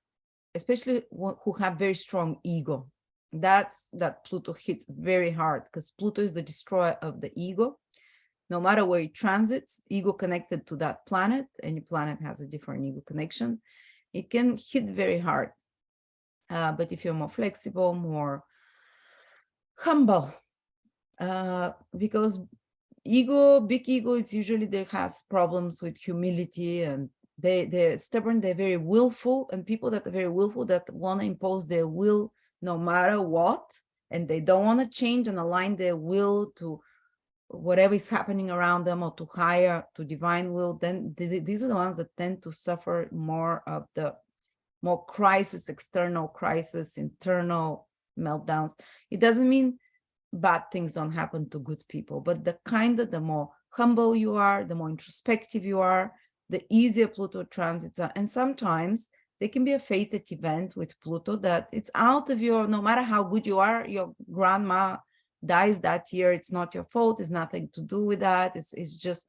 A: especially who have very strong ego. That Pluto hits very hard, because Pluto is the destroyer of the ego. no matter where it transits, ego connected to that planet, and your planet has a different ego connection, it can hit very hard. But if you're more flexible, more humble, because big ego, it's usually there has problems with humility, and they're stubborn, they're very willful, and people that are very willful, that want to impose their will no matter what, and they don't want to change and align their will to whatever is happening around them, or to higher, to divine will, then these are the ones that tend to suffer more of the more crisis, external crisis, internal meltdowns. It doesn't mean bad things don't happen to good people, but the more humble you are, the more introspective you are, the easier Pluto transits are. And sometimes there can be a fated event with Pluto that it's out of your, no matter how good you are, your grandma dies that year, it's not your fault, it's nothing to do with that. It's just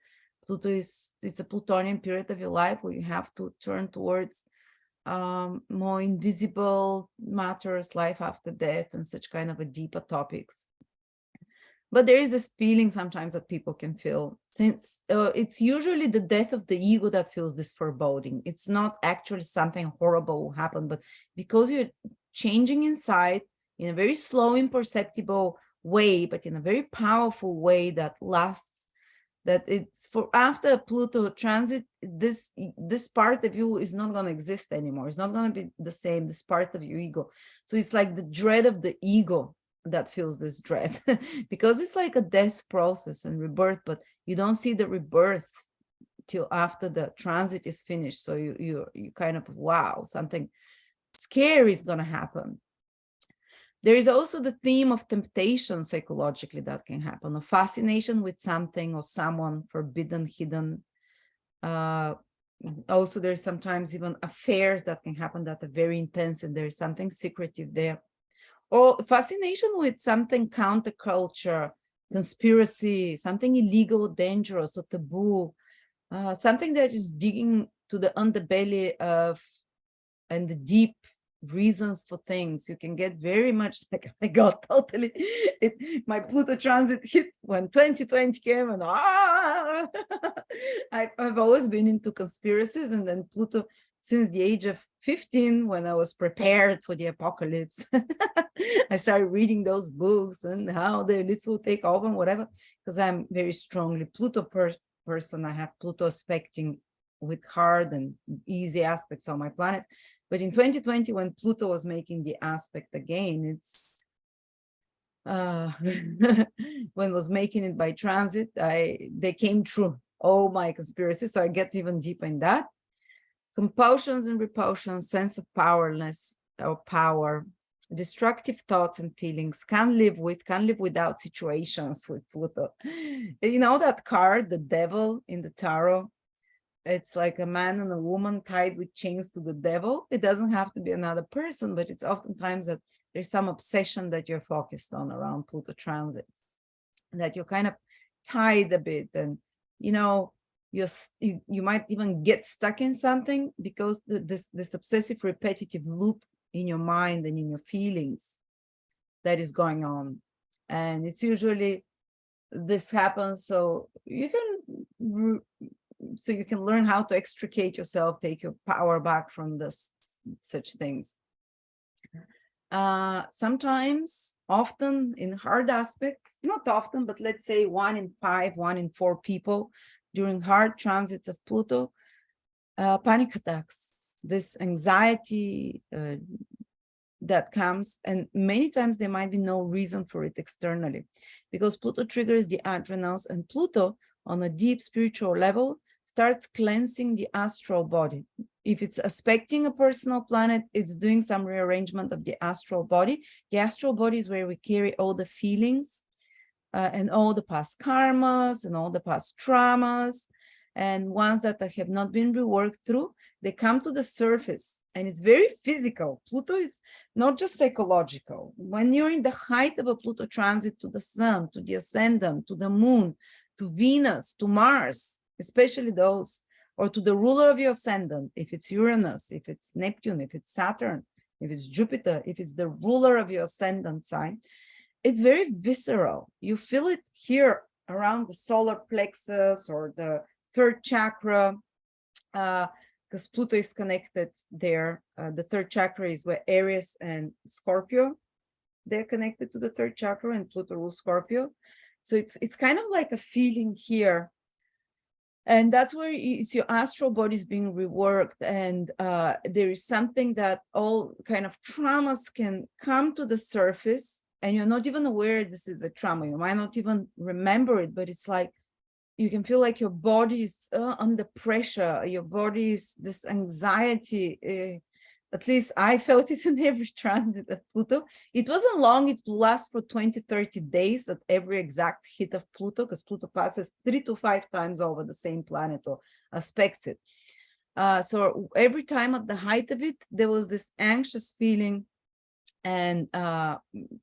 A: Pluto it's a Plutonian period of your life where you have to turn towards more invisible matters, life after death, and such kind of a deeper topics. But there is this feeling sometimes that people can feel, since it's usually the death of the ego that feels this foreboding. It's not actually something horrible will happen, but because you're changing inside in a very slow, imperceptible way, but in a very powerful way that lasts, that it's for after Pluto transit, this part of you is not going to exist anymore. It's not going to be the same, this part of your ego. So it's like the dread of the ego that feels this dread, because it's like a death process and rebirth, but you don't see the rebirth till after the transit is finished. So you kind of, wow, something scary is going to happen. There is also the theme of temptation psychologically that can happen, a fascination with something or someone forbidden, hidden. Also, there's sometimes even affairs that can happen that are very intense, and there's something secretive there. Or fascination with something counterculture, conspiracy, something illegal, dangerous, or taboo, something that is digging to the underbelly of and the deep reasons for things. You can get very much like, I got totally my Pluto transit hit when 2020 came, and I've always been into conspiracies, and then Pluto since the age of 15, when I was prepared for the apocalypse. I started reading those books and how the elites will take over and whatever, because I'm very strongly Pluto person. I have Pluto aspecting with hard and easy aspects on my planets. But in 2020, when Pluto was making the aspect again, it's when it was making it by transit, they came true, all my conspiracies. So I get even deeper in that. Compulsions and repulsions, sense of powerlessness or power, destructive thoughts and feelings, can live without situations with Pluto. You know that card, the devil in the tarot? It's like a man and a woman tied with chains to the devil. It doesn't have to be another person, but it's oftentimes that there's some obsession that you're focused on around Pluto transits, that you're kind of tied a bit, and you know, you might even get stuck in something because this obsessive repetitive loop in your mind and in your feelings that is going on. And it's usually this happens so you can learn how to extricate yourself, take your power back from such things. Sometimes, often in hard aspects, not often, but let's say 1 in 5, 1 in 4 people during hard transits of Pluto, panic attacks, this anxiety that comes, and many times there might be no reason for it externally, because Pluto triggers the adrenals, and Pluto on a deep spiritual level starts cleansing the astral body. If it's aspecting a personal planet, it's doing some rearrangement of the astral body. The astral body is where we carry all the feelings and all the past karmas and all the past traumas, and ones that have not been reworked through, they come to the surface, and it's very physical. Pluto is not just psychological. When you're in the height of a Pluto transit to the sun, to the ascendant, to the moon, to Venus, to Mars, especially those, or to the ruler of your ascendant, if it's Uranus, if it's Neptune, if it's Saturn, if it's Jupiter, if it's the ruler of your ascendant sign, it's very visceral. You feel it here around the solar plexus or the third chakra, because Pluto is connected there. The third chakra is where Aries and Scorpio, they're connected to the third chakra, and Pluto rules Scorpio. So it's kind of like a feeling here. And that's where it's your astral body is being reworked. And there is something that all kind of traumas can come to the surface, and you're not even aware this is a trauma. You might not even remember it, but it's like you can feel like your body is under pressure. Your body is this anxiety. At least I felt it in every transit of Pluto. It wasn't long. It will last for 20, 30 days at every exact hit of Pluto, because Pluto passes 3 to 5 times over the same planet or aspects it. So every time at the height of it, there was this anxious feeling and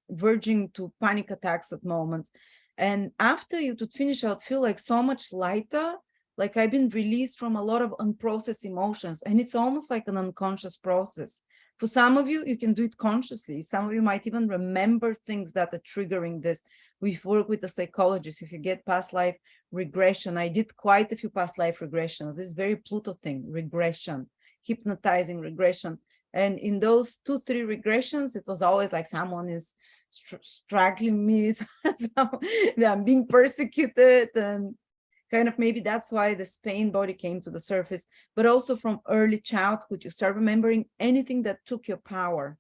A: verging to panic attacks at moments. And after it would finish, I would feel like so much lighter, like I've been released from a lot of unprocessed emotions. And it's almost like an unconscious process. For some of you, you can do it consciously. Some of you might even remember things that are triggering this. We've worked with a psychologist. If you get past life regression, I did quite a few past life regressions. This is very Pluto thing, regression, hypnotizing regression. And in those 2-3 regressions, it was always like someone is struggling me, so I'm being persecuted, and kind of maybe that's why this pain body came to the surface. But also from early childhood, you start remembering anything that took your power.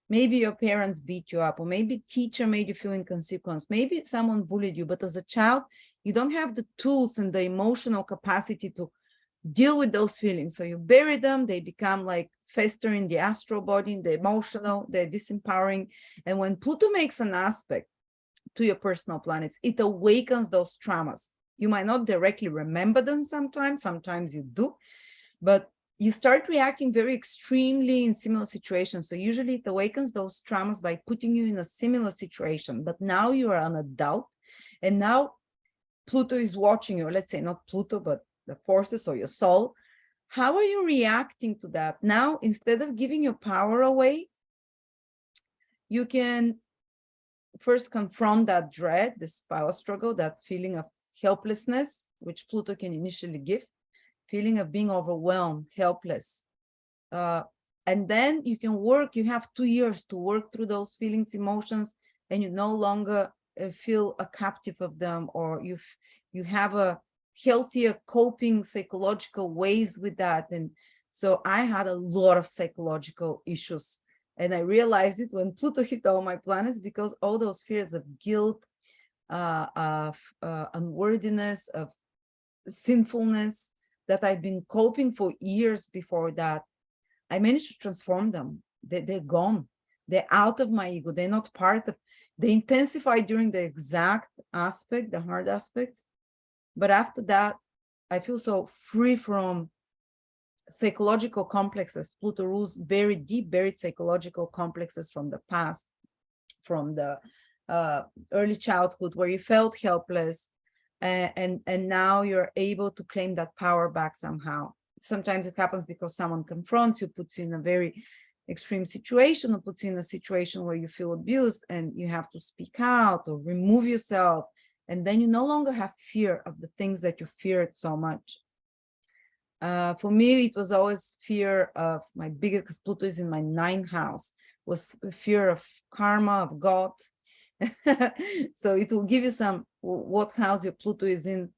A: Maybe your parents beat you up, or maybe teacher made you feel inconsequence. Maybe someone bullied you, but as a child, you don't have the tools and the emotional capacity to deal with those feelings. So you bury them, they become like fester in the astral body, in the emotional, they're disempowering. And when Pluto makes an aspect to your personal planets, it awakens those traumas. You might not directly remember them sometimes you do, but you start reacting very extremely in similar situations. So usually it awakens those traumas by putting you in a similar situation, but now you are an adult, and now Pluto is watching you. Let's say not Pluto, but the forces or your soul. How are you reacting to that? Now, instead of giving your power away, you can first confront that dread, this power struggle, that feeling of helplessness, which Pluto can initially give, feeling of being overwhelmed, helpless. And then you can work, you have 2 years to work through those feelings, emotions, and you no longer feel a captive of them, or you have a healthier coping psychological ways with that. And so I had a lot of psychological issues, and I realized it when Pluto hit all my planets, because all those fears of guilt, of unworthiness, of sinfulness that I've been coping for years before that, I managed to transform them. They're gone. They're out of my ego. They're not part of, they intensify during the exact aspect, the hard aspects. But after that, I feel so free from psychological complexes. Pluto rules very deep, buried psychological complexes from the past, from the early childhood, where you felt helpless, and now you're able to claim that power back somehow. Sometimes it happens because someone confronts you, puts you in a very extreme situation, or puts you in a situation where you feel abused and you have to speak out or remove yourself. And then you no longer have fear of the things that you feared so much. For me, it was always fear of my biggest, because Pluto is in my 9th house, was fear of karma, of God. So it will give you some, what house your Pluto is in,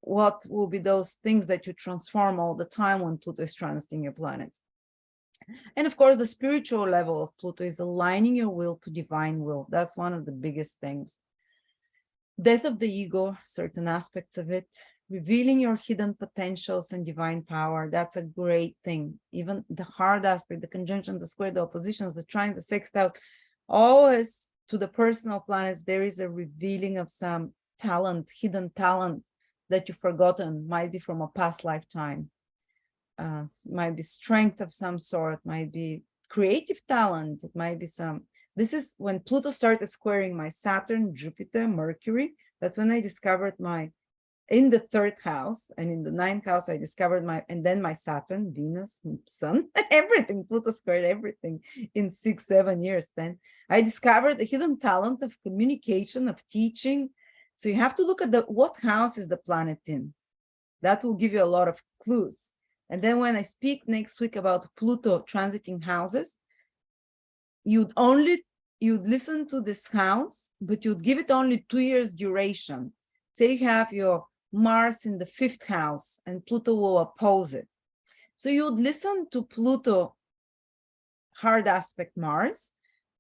A: what will be those things that you transform all the time when Pluto is transiting your planets. And of course, the spiritual level of Pluto is aligning your will to divine will. That's one of the biggest things. Death of the ego, certain aspects of it, revealing your hidden potentials and divine power. That's a great thing. Even the hard aspect, the conjunction, the square, the oppositions, the trine, the sextiles, always to the personal planets, there is a revealing of some talent, hidden talent that you've forgotten, might be from a past lifetime, might be strength of some sort, might be creative talent, it might be some. This is when Pluto started squaring my Saturn, Jupiter, Mercury. That's when I discovered my, in the 3rd house, and in the 9th house, I discovered my, and then my Saturn, Venus, Sun, everything, Pluto squared everything in 6-7 years. Then I discovered the hidden talent of communication, of teaching, So you have to look at what house is the planet in. That will give you a lot of clues. And then when I speak next week about Pluto transiting houses, you'd listen to this house, but you'd give it only 2 years duration. Say you have your Mars in the 5th house and Pluto will oppose it. So you'd listen to Pluto hard aspect Mars,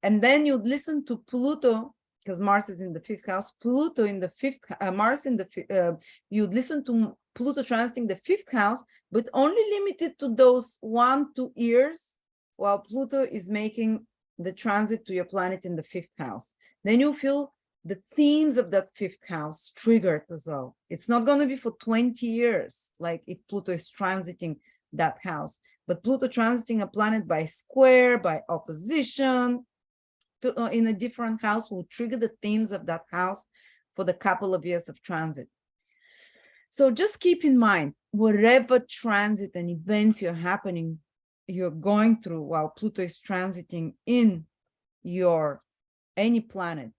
A: and then you'd listen to Pluto, because Mars is in the 5th house, Pluto in the 5th, Mars in the, you'd listen to Pluto transiting the 5th house, but only limited to those 1-2 years while Pluto is making the transit to your planet in the 5th house. Then you feel the themes of that 5th house triggered as well. It's not going to be for 20 years, like if Pluto is transiting that house, but Pluto transiting a planet by square, by opposition, in a different house will trigger the themes of that house for the couple of years of transit. So just keep in mind, whatever transit and events you're going through while Pluto is transiting in your any planet,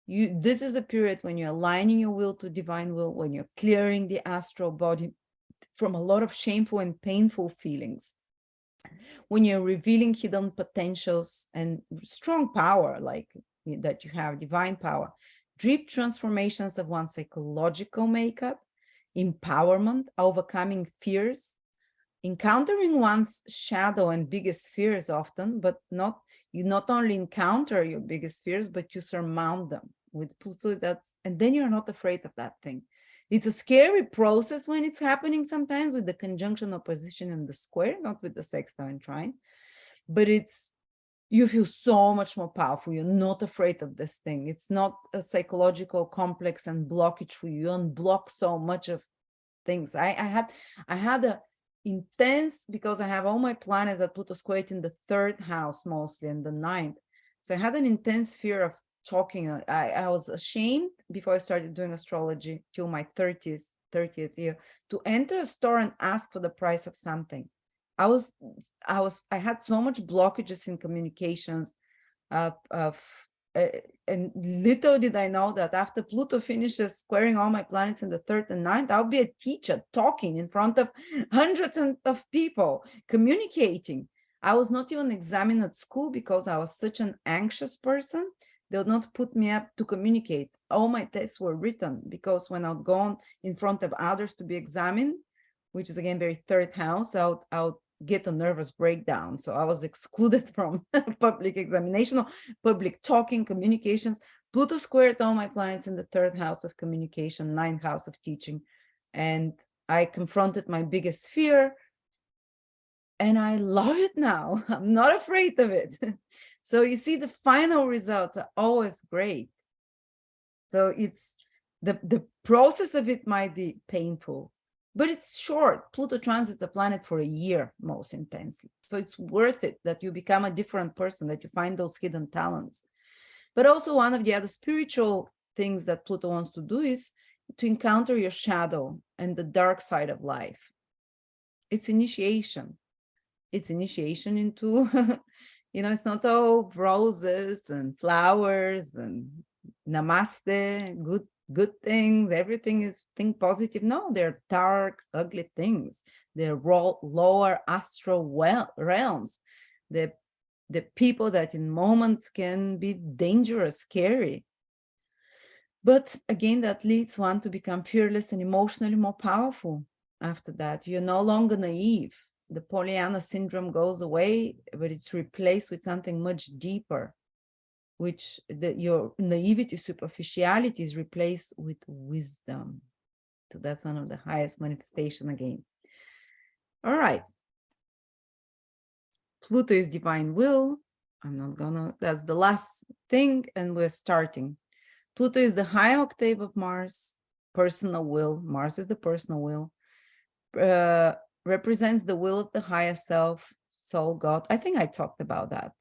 A: this is a period when you're aligning your will to divine will, when you're clearing the astral body from a lot of shameful and painful feelings, when you're revealing hidden potentials and strong power, like that you have divine power, deep transformations of one's psychological makeup, empowerment, overcoming fears, encountering one's shadow and biggest fears often, but you not only encounter your biggest fears, but you surmount them with Pluto. And then you're not afraid of that thing. It's a scary process when it's happening sometimes with the conjunction, opposition, and the square, not with the sextile and trine, but you feel so much more powerful. You're not afraid of this thing. It's not a psychological complex and blockage for you. You unblock so much of things. I had a intense, because I have all my planets that Pluto squared in the 3rd house mostly and the 9th. So I had an intense fear of talking. I was ashamed before I started doing astrology till my 30th year to enter a store and ask for the price of something. I had so much blockages in communications and little did I know that after Pluto finishes squaring all my planets in the 3rd and 9th, I'll be a teacher talking in front of hundreds of people, communicating. I was not even examined at school because I was such an anxious person. They would not put me up to communicate. All my tests were written because when I'd gone in front of others to be examined, which is again very 3rd house, I would get a nervous breakdown. So I was excluded from public examination or public talking, communications. Pluto squared all my planets in the 3rd house of communication, 9th house of teaching. And I confronted my biggest fear. And I love it now. I'm not afraid of it. So you see, the final results are always great. So it's the process of it might be painful, but it's short. Pluto transits a planet for a year, most intensely. So it's worth it that you become a different person, that you find those hidden talents. But also one of the other spiritual things that Pluto wants to do is to encounter your shadow and the dark side of life. It's initiation. It's initiation into, it's not all roses and flowers and namaste, good things, everything is think positive. No, they're dark, ugly things. They're lower astral realms. The people that in moments can be dangerous, scary. But again, that leads one to become fearless and emotionally more powerful. After that, you're no longer naive. The Pollyanna syndrome goes away, but it's replaced with something much deeper, which your naivety, superficiality is replaced with wisdom. So that's one of the highest manifestation again. All right. Pluto is divine will. That's the last thing, and we're starting. Pluto is the high octave of Mars, personal will. Mars is the personal will. Represents the will of the higher self, soul, God. I think I talked about that.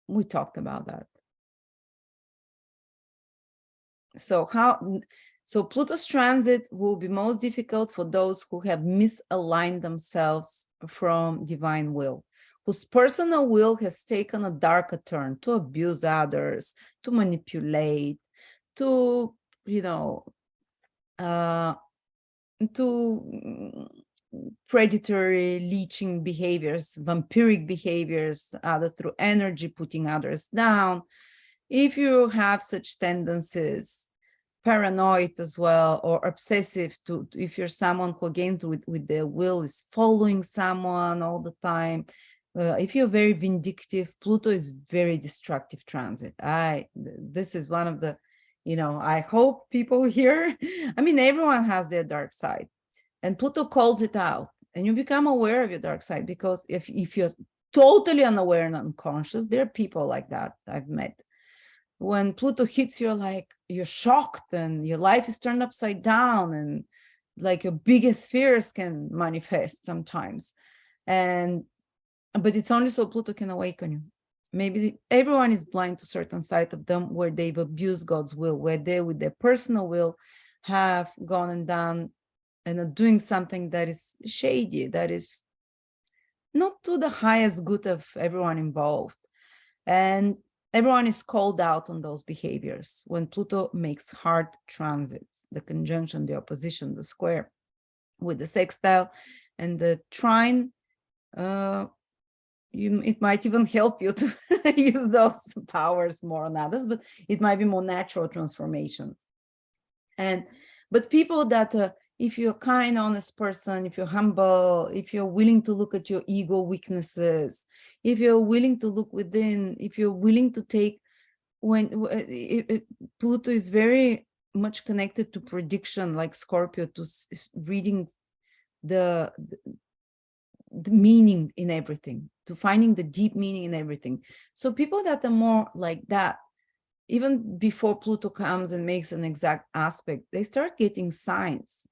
A: We talked about that. So Pluto's transit will be most difficult for those who have misaligned themselves from divine will, whose personal will has taken a darker turn to abuse others, to manipulate, to, you know, to predatory leeching behaviors, vampiric behaviors, either through energy, putting others down. If you have such tendencies, paranoid as well, or obsessive, to if you're someone who again with their will is following someone all the time, if you're very vindictive, Pluto is very destructive transit. This is one of the, you know, I hope people here, I mean, everyone has their dark side, and Pluto calls it out, and you become aware of your dark side, because if you're totally unaware and unconscious, there are people like that I've met. When Pluto hits you, like you're shocked and your life is turned upside down, and like your biggest fears can manifest sometimes. But it's only so Pluto can awaken you. Maybe everyone is blind to certain side of them where they've abused God's will, where they, with their personal will, have gone and done and are doing something that is shady, that is not to the highest good of everyone involved. And everyone is called out on those behaviors when Pluto makes hard transits, the conjunction, the opposition, the square with the sextile and the trine. It might even help you to use those powers more on others, but it might be more natural transformation. But people that, if you're a kind, honest person, if you're humble, if you're willing to look at your ego weaknesses, if you're willing to look within, if you're willing to take, Pluto is very much connected to prediction, like Scorpio, to reading the meaning in everything, to finding the deep meaning in everything. So people that are more like that, even before Pluto comes and makes an exact aspect, they start getting signs.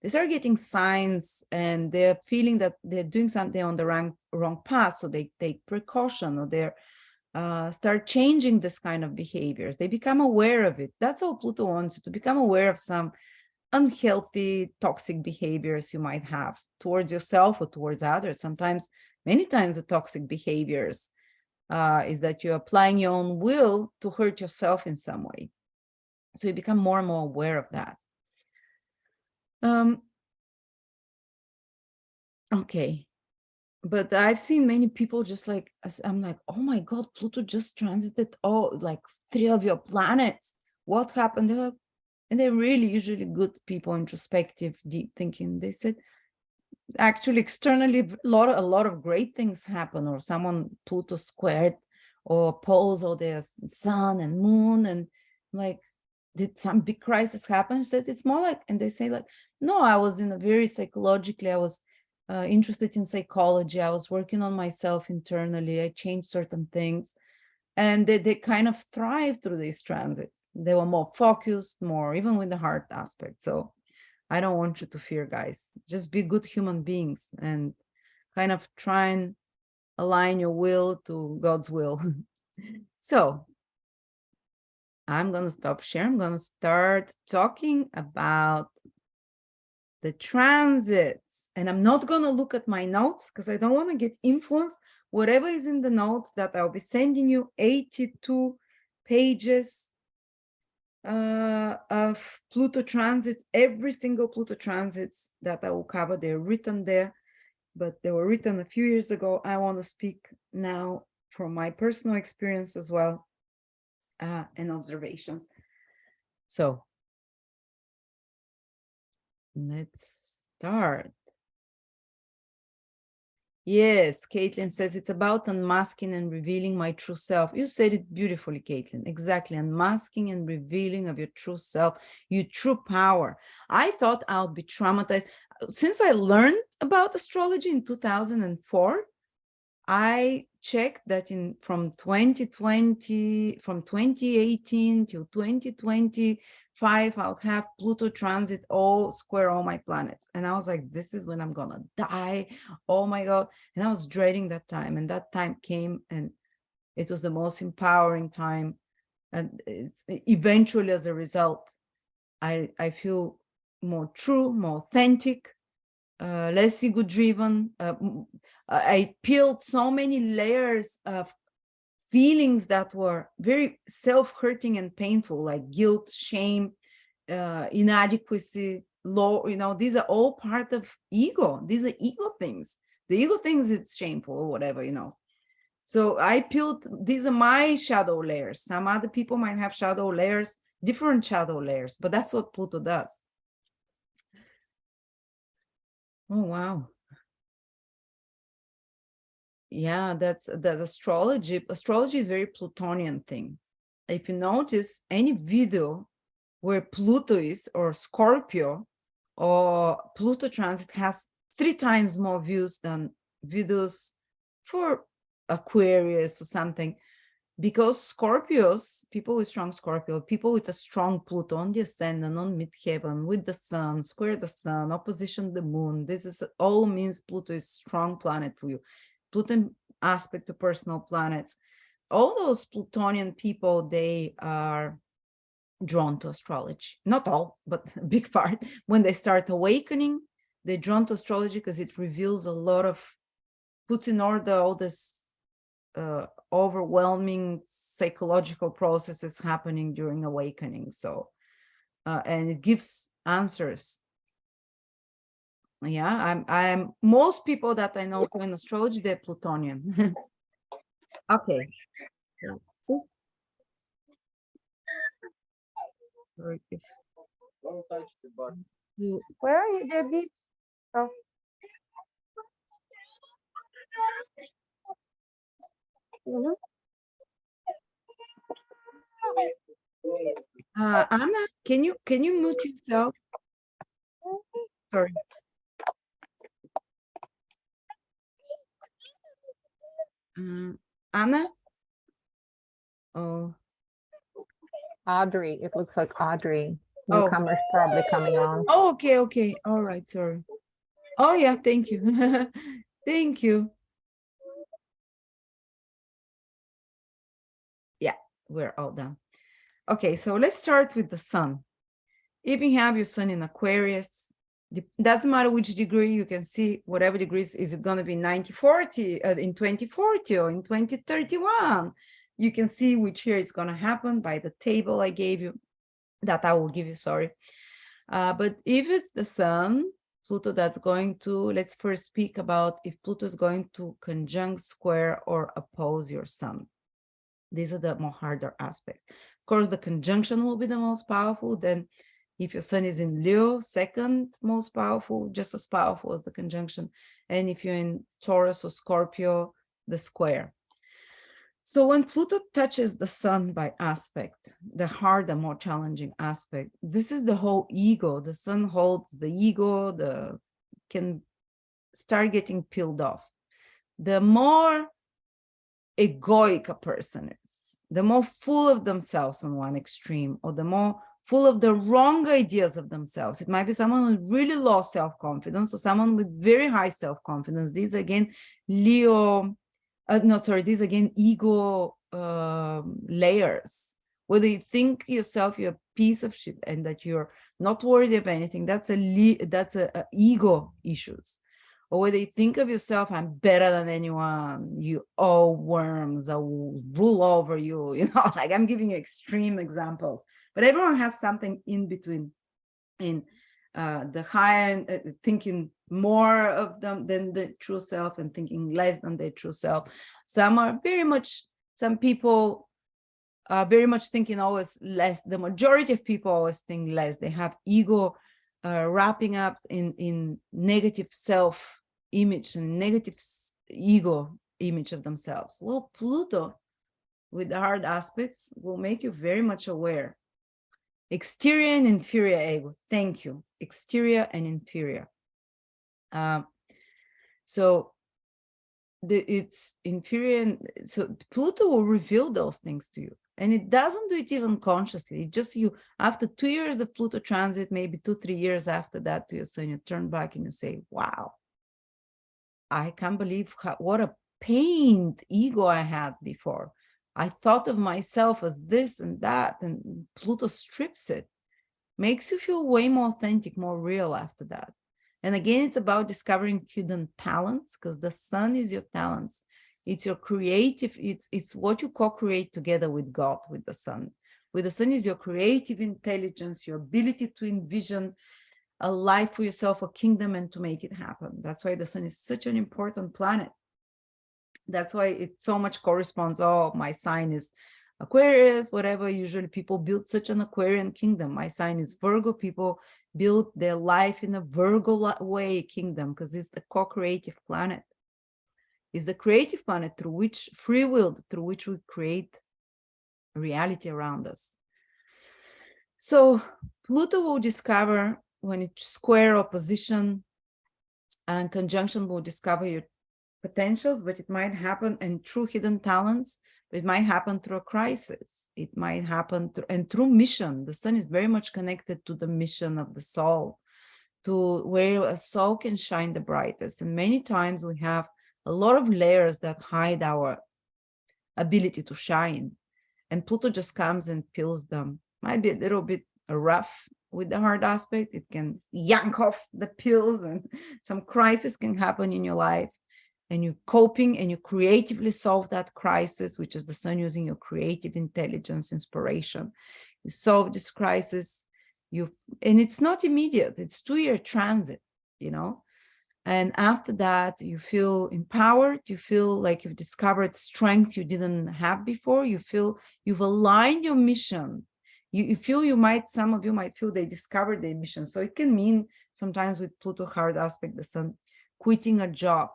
A: They start getting signs, and they're feeling that they're doing something on the wrong path. So they take precaution, or they start changing this kind of behaviors. They become aware of it. That's how Pluto wants you to become aware of some unhealthy, toxic behaviors you might have towards yourself or towards others. Sometimes, many times, the toxic behaviors is that you're applying your own will to hurt yourself in some way. So you become more and more aware of that. Okay. But I've seen many people just like, I'm like, oh my God, Pluto just transited like 3 of your planets. What happened? They're like, and they're really usually good people, introspective, deep thinking. They said, actually, externally, a lot of great things happen, or someone Pluto squared or opposed, or their sun and moon, and like, did some big crisis happen? She said, it's more like, and they say like, no, I was in a very psychologically, I was interested in psychology. I was working on myself internally. I changed certain things, and they kind of thrive through these transits. They were more focused, more even with the heart aspect. So I don't want you to fear, guys. Just be good human beings and kind of try and align your will to God's will. So I'm going to stop sharing. I'm going to start talking about the transits. And I'm not going to look at my notes because I don't want to get influenced. Whatever is in the notes that I'll be sending you, 82 pages of Pluto transits, every single Pluto transits that I will cover, they're written there, but they were written a few years ago. I want to speak now from my personal experience as well, and observations. So let's start. Yes, Caitlin says it's about unmasking and revealing my true self. You said it beautifully, Caitlin. Exactly. Unmasking and revealing of your true self, your true power. I thought I would be traumatized. Since I learned about astrology in 2004, I checked that from 2018 to 2025, I'll have Pluto transit all square all my planets. And I was like, this is when I'm gonna die. Oh my God. And I was dreading that time. And that time came, and it was the most empowering time. And eventually, as a result, I feel more true, more authentic, less ego driven. I peeled so many layers of feelings that were very self-hurting and painful, like guilt, shame, inadequacy, low, these are all part of ego. These are ego things. The ego thinks it's shameful or whatever, So I peeled, these are my shadow layers. Some other people might have shadow layers, different shadow layers, but that's what Pluto does. Oh, wow. Yeah, that's astrology. Astrology is very Plutonian thing. If you notice any video where Pluto is or Scorpio or Pluto transit has 3 times more views than videos for Aquarius or something, because Scorpios, people with strong Scorpio, people with a strong Pluto on the ascendant, on midheaven, with the sun, square the sun, opposition the moon, this is all means Pluto is strong planet for you. Pluto aspect to personal planets. All those Plutonian people, they are drawn to astrology. Not all, but a big part. When they start awakening, they're drawn to astrology because it reveals a lot of, puts in order all this overwhelming psychological processes happening during awakening. So, and it gives answers. Yeah, I'm most people that I know in astrology, they're Plutonian. Okay.
C: Where are you, dear Beeps? Oh,
A: Anna, can you mute yourself? Sorry. Anna? Oh.
C: Audrey. It looks like Audrey.
A: Oh.
C: Newcomer's probably coming on.
A: Oh, okay. All right, sorry. Oh yeah, thank you. Thank you. Yeah, we're all done. Okay, so let's start with the sun. If you have your sun in Aquarius, it doesn't matter which degree, you can see whatever degrees, is it going to be 9040 in 2040 or in 2031? You can see which year it's going to happen by the table I gave you, that I will give you, sorry. But if it's the sun, Pluto, that's going to, let's first speak about if Pluto is going to conjunct, square, or oppose your sun. These are the more harder aspects. Of course, the conjunction will be the most powerful. Then if your sun is in Leo, second most powerful, just as powerful as the conjunction. And if you're in Taurus or Scorpio, the square. So when Pluto touches the sun by aspect, the harder, more challenging aspect, this is the whole ego. The sun holds the ego, can start getting peeled off. The more egoic a person is, the more full of themselves on one extreme, or the more full of the wrong ideas of themselves. It might be someone with really low self-confidence or someone with very high self-confidence. These again, Leo, these again, ego layers. Whether you think yourself you're a piece of shit and that you're not worthy of anything, that's a ego issues. Or whether you think of yourself, I'm better than anyone, you all worms, I will rule over you, like I'm giving you extreme examples, but everyone has something in between, in the higher thinking more of them than the true self and thinking less than their true self. Some people are very much thinking always less. The majority of people always think less. They have ego wrapping up in negative self-image and negative ego image of themselves. Well, Pluto, with the hard aspects, will make you very much aware. Exterior and inferior ego. Thank you. Exterior and inferior. So it's inferior. And so Pluto will reveal those things to you. And it doesn't do it even consciously. It just you, after 2 years of Pluto transit, maybe 2-3 years after that to your sun, you turn back and you say, wow, I can't believe what a pained ego I had before. I thought of myself as this and that, and Pluto strips it, makes you feel way more authentic, more real after that. And again, it's about discovering hidden talents, because the sun is your talents. It's your creative, it's what you co-create together with God, with the sun. With the sun is your creative intelligence, your ability to envision a life for yourself, a kingdom, and to make it happen. That's why the sun is such an important planet. That's why it so much corresponds. Oh, my sign is Aquarius, whatever. Usually people build such an Aquarian kingdom. My sign is Virgo. People build their life in a Virgo way kingdom, because it's the co-creative planet. It's the creative planet through which free will, through which we create reality around us. So Pluto will discover when it's square opposition and conjunction will discover your potentials, but it might happen, and through hidden talents, but it might happen through a crisis. It might happen through mission. The sun is very much connected to the mission of the soul, to where a soul can shine the brightest. And many times we have a lot of layers that hide our ability to shine. And Pluto just comes and peels them. Might be a little bit rough with the hard aspect. It can yank off the peels, and some crisis can happen in your life. And you're coping and you creatively solve that crisis, which is the sun using your creative intelligence, inspiration. You solve this crisis, and it's not immediate, it's 2-year transit, you know. And after that, you feel empowered, you feel like you've discovered strength you didn't have before, you feel you've aligned your mission. You feel some of you might feel they discovered their mission. So it can mean sometimes with Pluto hard aspect, the sun, quitting a job,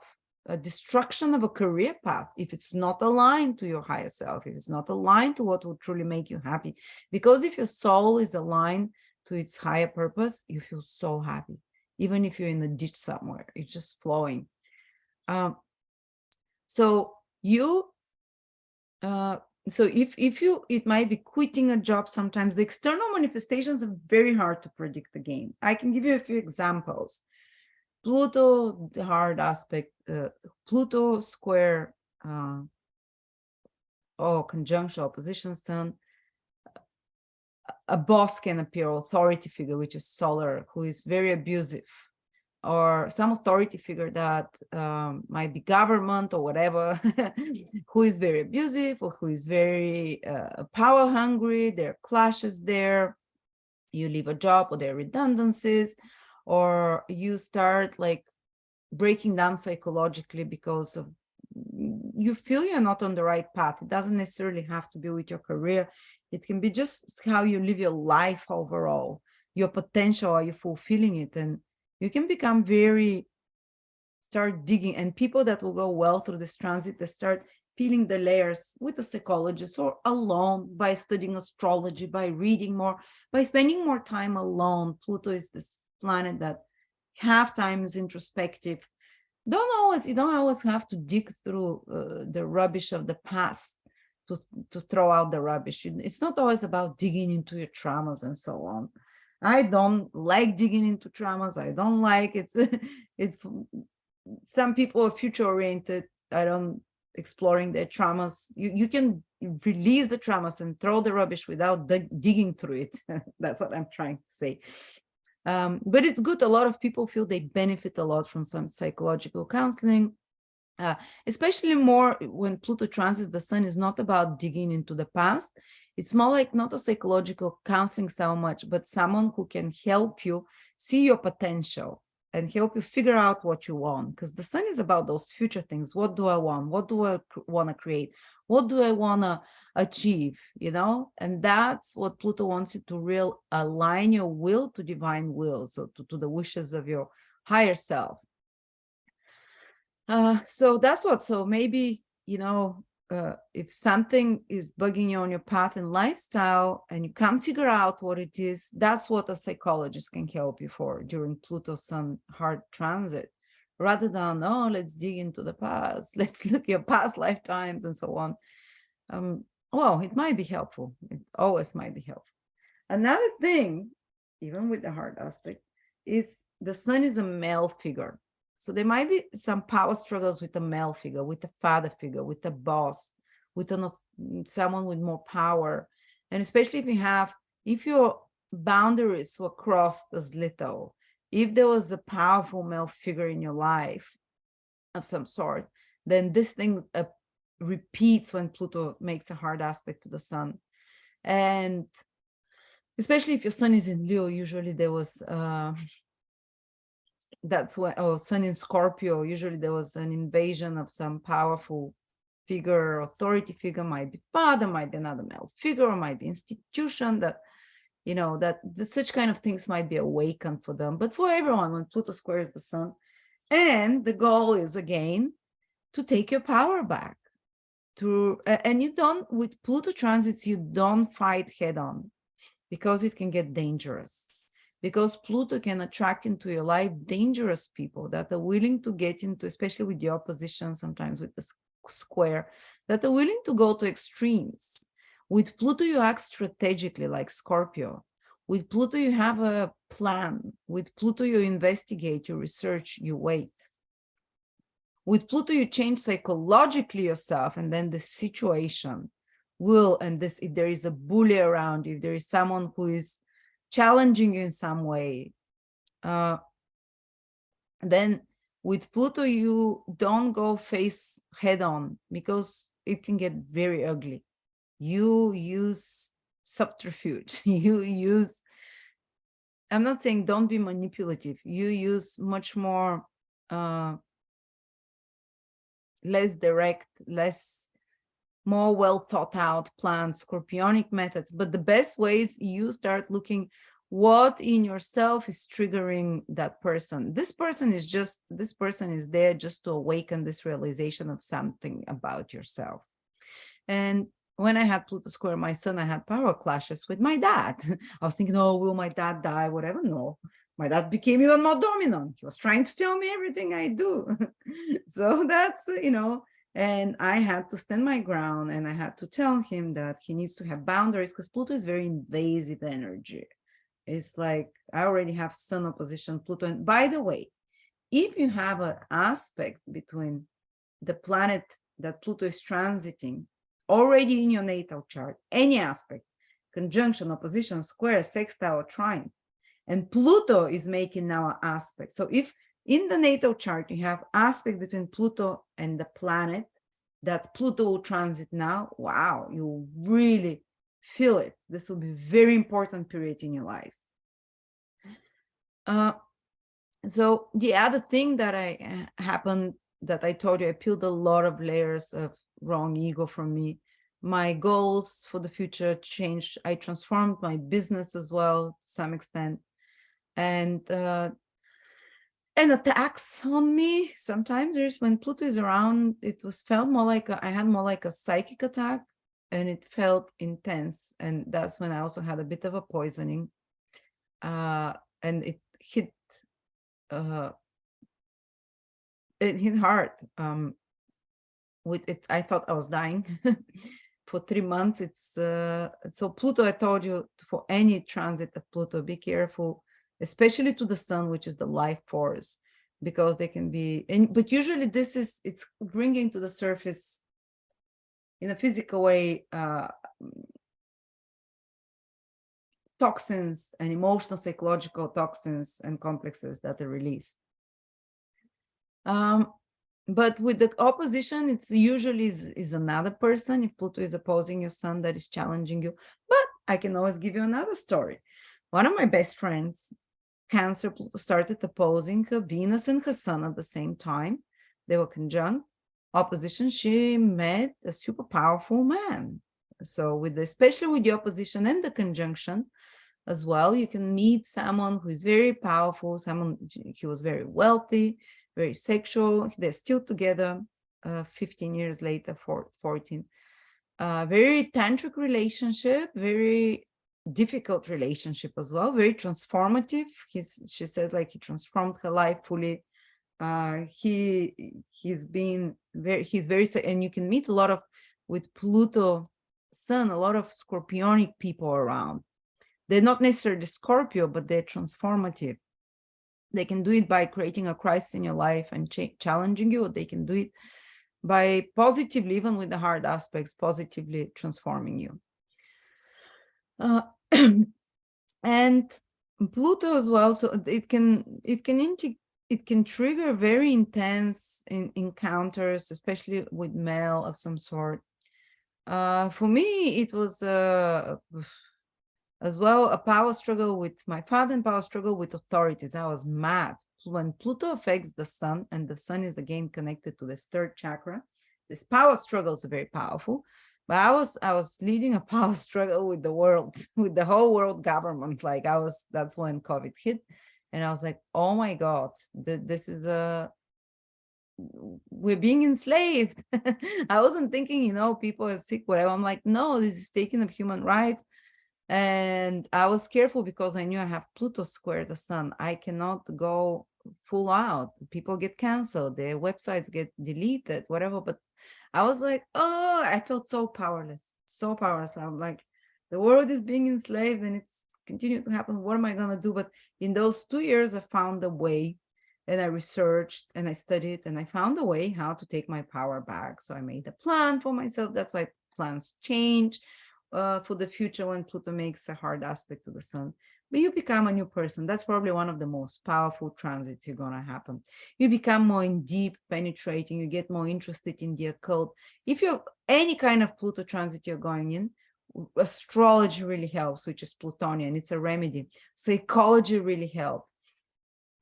A: a destruction of a career path, if it's not aligned to your higher self, if it's not aligned to what will truly make you happy. Because if your soul is aligned to its higher purpose, you feel so happy. Even if you're in a ditch somewhere, it's just flowing. So it might be quitting a job. Sometimes the external manifestations are very hard to predict again. I can give you a few examples. Pluto, the hard aspect, Pluto square, conjunction, opposition sun. A boss can appear, authority figure, which is solar, who is very abusive, or some authority figure that might be government or whatever, who is very abusive or who is very power hungry. There are clashes there. You leave a job, or there are redundancies, or you start like breaking down psychologically because of you feel you're not on the right path. It doesn't necessarily have to be with your career. It can be just how you live your life overall, your potential, are you fulfilling it? And you can become start digging. And people that will go well through this transit, they start peeling the layers with a psychologist or alone, by studying astrology, by reading more, by spending more time alone. Pluto is this planet that half time is introspective. You don't always have to dig through the rubbish of the past to throw out the rubbish. It's not always about digging into your traumas and so on. I don't like digging into traumas. I don't like it's some people are future oriented. I don't exploring their traumas. You can release the traumas and throw the rubbish without digging through it. That's what I'm trying to say. But it's good. A lot of people feel they benefit a lot from some psychological counseling, especially more when Pluto transits the sun. Is not about digging into the past. It's more like not a psychological counseling so much, but someone who can help you see your potential and help you figure out what you want. Because the sun is about those future things. What do I want? What do I want to create? What do I want to achieve? And that's what Pluto wants you to align your will to divine will, so to the wishes of your higher self. So that's what. So maybe if something is bugging you on your path and lifestyle and you can't figure out what it is, that's what a psychologist can help you for during Pluto Sun hard transit, rather than, let's dig into the past, let's look at your past lifetimes and so on. Well, it might be helpful. It always might be helpful. Another thing, even with the hard aspect, is the sun is a male figure. So there might be some power struggles with the male figure, with the father figure, with the boss, with someone with more power. And especially if your boundaries were crossed as little, if there was a powerful male figure in your life of some sort, then this thing repeats when Pluto makes a hard aspect to the sun. And especially if your sun is in Leo, usually there was that's when, oh, sun in Scorpio, usually there was an invasion of some powerful figure, authority figure, might be father, might be another male figure, or might be institution that, you know, that such kind of things might be awakened for them. But for everyone, when Pluto squares the sun, and the goal is again to take your power back. And you don't, with Pluto transits, you don't fight head on, because it can get dangerous. Because Pluto can attract into your life dangerous people that are willing to get into, especially with the opposition, sometimes with the square, that are willing to go to extremes. With Pluto, you act strategically like Scorpio. With Pluto, you have a plan. With Pluto, you investigate, you research, you wait. With Pluto, you change psychologically yourself, and then the situation will, and this, if there is a bully around you, if there is someone who is challenging you in some way, then with Pluto, you don't go face head on, because it can get very ugly. You use subterfuge. You use, I'm not saying don't be manipulative. You use much more, less direct, more well thought out plans, scorpionic methods. But the best way is you start looking what in yourself is triggering that person. This person is there just to awaken this realization of something about yourself. And when I had Pluto square my sun, I had power clashes with my dad. I was thinking, oh, will my dad die? Whatever. No, my dad became even more dominant. He was trying to tell me everything I do. So that's, and I had to stand my ground, and I had to tell him that he needs to have boundaries, because Pluto is very invasive energy. It's like, I already have sun opposition Pluto. And by the way, if you have an aspect between the planet that Pluto is transiting already in your natal chart, any aspect, conjunction, opposition, square, sextile, or trine, and Pluto is making now an aspect. So if in the natal chart you have aspect between Pluto and the planet that Pluto will transit now, wow, you really feel it. This will be a very important period in your life. So the other thing that happened, that I told you, I peeled a lot of layers of wrong ego from me. My goals for the future changed. I transformed my business as well to some extent. And attacks on me. Sometimes there's, when Pluto is around, it was felt more like I had more like a psychic attack, and it felt intense. And that's when I also had a bit of a poisoning. And it hit hard. With it, I thought I was dying for 3 months. It's so Pluto, I told you, for any transit of Pluto, be careful, especially to the sun, which is the life force, because they can be, but usually it's bringing to the surface in a physical way toxins and emotional, psychological toxins and complexes that are released. But with the opposition, it's usually is another person. If Pluto is opposing your sun, that is challenging you. But I can always give you another story. One of my best friends, Cancer, Pluto started opposing her Venus and her sun at the same time. They were conjunct. Opposition, she met a super powerful man. So with especially with the opposition and the conjunction as well, you can meet someone who is very powerful, someone, he was very wealthy, very sexual. They're still together 15 years later, 14. Very tantric relationship, very difficult relationship as well, very transformative. She says, like, he transformed her life fully. He's very, and you can meet a lot of, with Pluto sun, a lot of scorpionic people around. They're not necessarily Scorpio, but they're transformative. They can do it by creating a crisis in your life and challenging you, or they can do it by positively, even with the hard aspects, positively transforming you. And Pluto as well, so it can it can trigger very intense encounters, especially with male of some sort. For me, it was as well a power struggle with my father and power struggle with authorities. I was mad when Pluto affects the sun, and the sun is again connected to this third chakra. This power struggles are very powerful, but I was leading a power struggle with the world, with the whole world government. Like that's when COVID hit, and I was like, oh my God, this is we're being enslaved. I wasn't thinking, people are sick, whatever. I'm like, no, this is taking of human rights. And I was careful because I knew I have Pluto square the sun. I cannot go full out. People get canceled, their websites get deleted, whatever. But I was like, oh, I felt so powerless, so powerless. I'm like, the world is being enslaved and it's continued to happen. What am I going to do? But in those 2 years, I found a way, and I researched and I studied and I found a way how to take my power back. So I made a plan for myself. That's why plans change for the future when Pluto makes a hard aspect to the sun. But you become a new person. That's probably one of the most powerful transits you're going to happen. You become more in deep penetrating. You get more interested in the occult. If you're any kind of Pluto transit you're going in, astrology really helps, which is Plutonian. It's a remedy. Psychology really helps.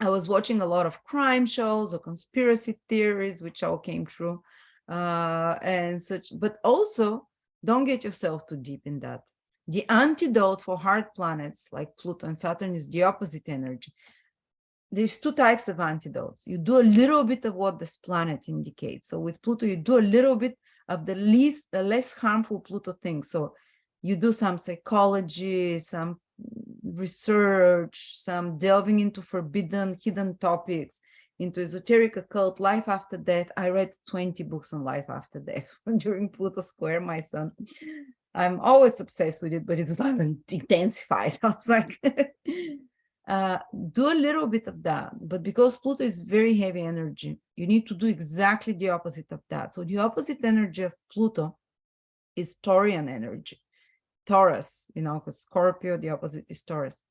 A: I was watching a lot of crime shows or conspiracy theories, which all came true and such. But also, don't get yourself too deep in that. The antidote for hard planets like Pluto and Saturn is the opposite energy. There's two types of antidotes. You do a little bit of what this planet indicates. So with Pluto, you do a little bit of the less harmful Pluto things. So you do some psychology, some research, some delving into forbidden, hidden topics, into esoteric occult, life after death. I read 20 books on life after death during Pluto square, my son. I'm always obsessed with it, but it's like intensified. I was like, do a little bit of that. But because Pluto is very heavy energy, you need to do exactly the opposite of that. So the opposite energy of Pluto is Taurian energy. Taurus, because Scorpio, the opposite is Taurus.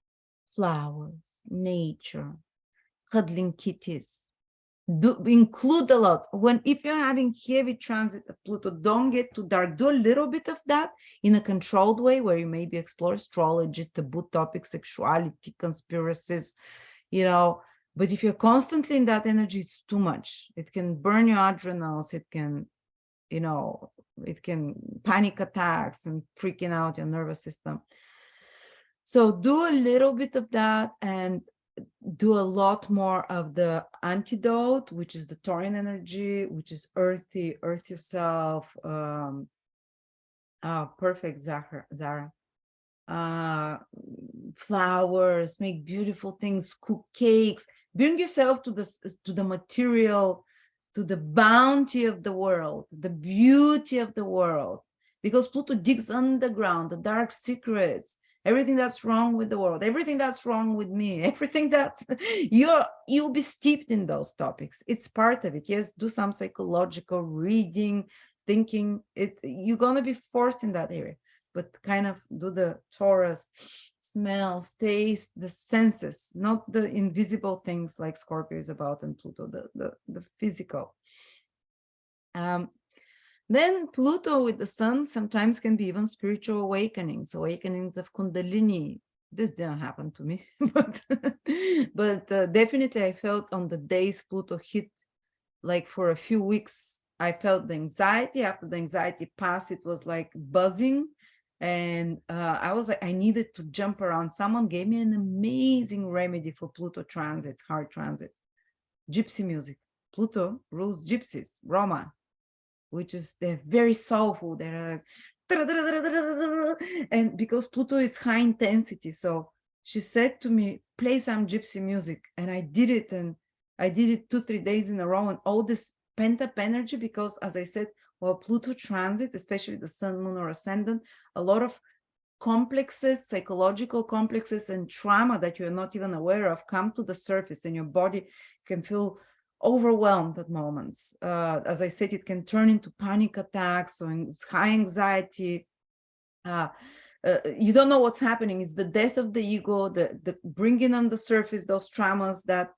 A: Flowers, nature, cuddling kitties. Do include a lot. If you're having heavy transit of Pluto, don't get too dark. Do a little bit of that in a controlled way where you maybe explore astrology, taboo topics, sexuality, conspiracies, But if you're constantly in that energy, it's too much. It can burn your adrenals. It can, it can panic attacks and freaking out your nervous system. So do a little bit of that and do a lot more of the antidote, which is the Taurian energy, which is earthy, earth yourself. Perfect, Zara. Flowers, make beautiful things, cook cakes, bring yourself to the material, to the bounty of the world, the beauty of the world, because Pluto digs underground, the dark secrets, everything that's wrong with the world, everything that's wrong with me, everything that's you'll be steeped in those topics. It's part of it. Yes, do some psychological reading, thinking. You're gonna be forced in that area, but kind of do the Taurus, smells, taste, the senses, not the invisible things like Scorpio is about and Pluto, the physical. Then Pluto with the sun sometimes can be even spiritual awakenings of Kundalini. This didn't happen to me, but definitely I felt on the days Pluto hit, like for a few weeks, I felt the anxiety. After the anxiety passed, it was like buzzing. And I was like, I needed to jump around. Someone gave me an amazing remedy for Pluto transits, hard transits. Gypsy music. Pluto rules gypsies, Roma, which is, they're very soulful. They're and because Pluto is high intensity. So she said to me, play some gypsy music. And I did it. And I did it 2-3 days in a row. And all this pent up energy, because as I said, well, Pluto transit, especially the sun, moon, or ascendant, a lot of complexes, psychological complexes and trauma that you're not even aware of come to the surface, and your body can feel overwhelmed at moments. As I said, it can turn into panic attacks or high anxiety. You don't know what's happening. It's the death of the ego, the bringing on the surface those traumas that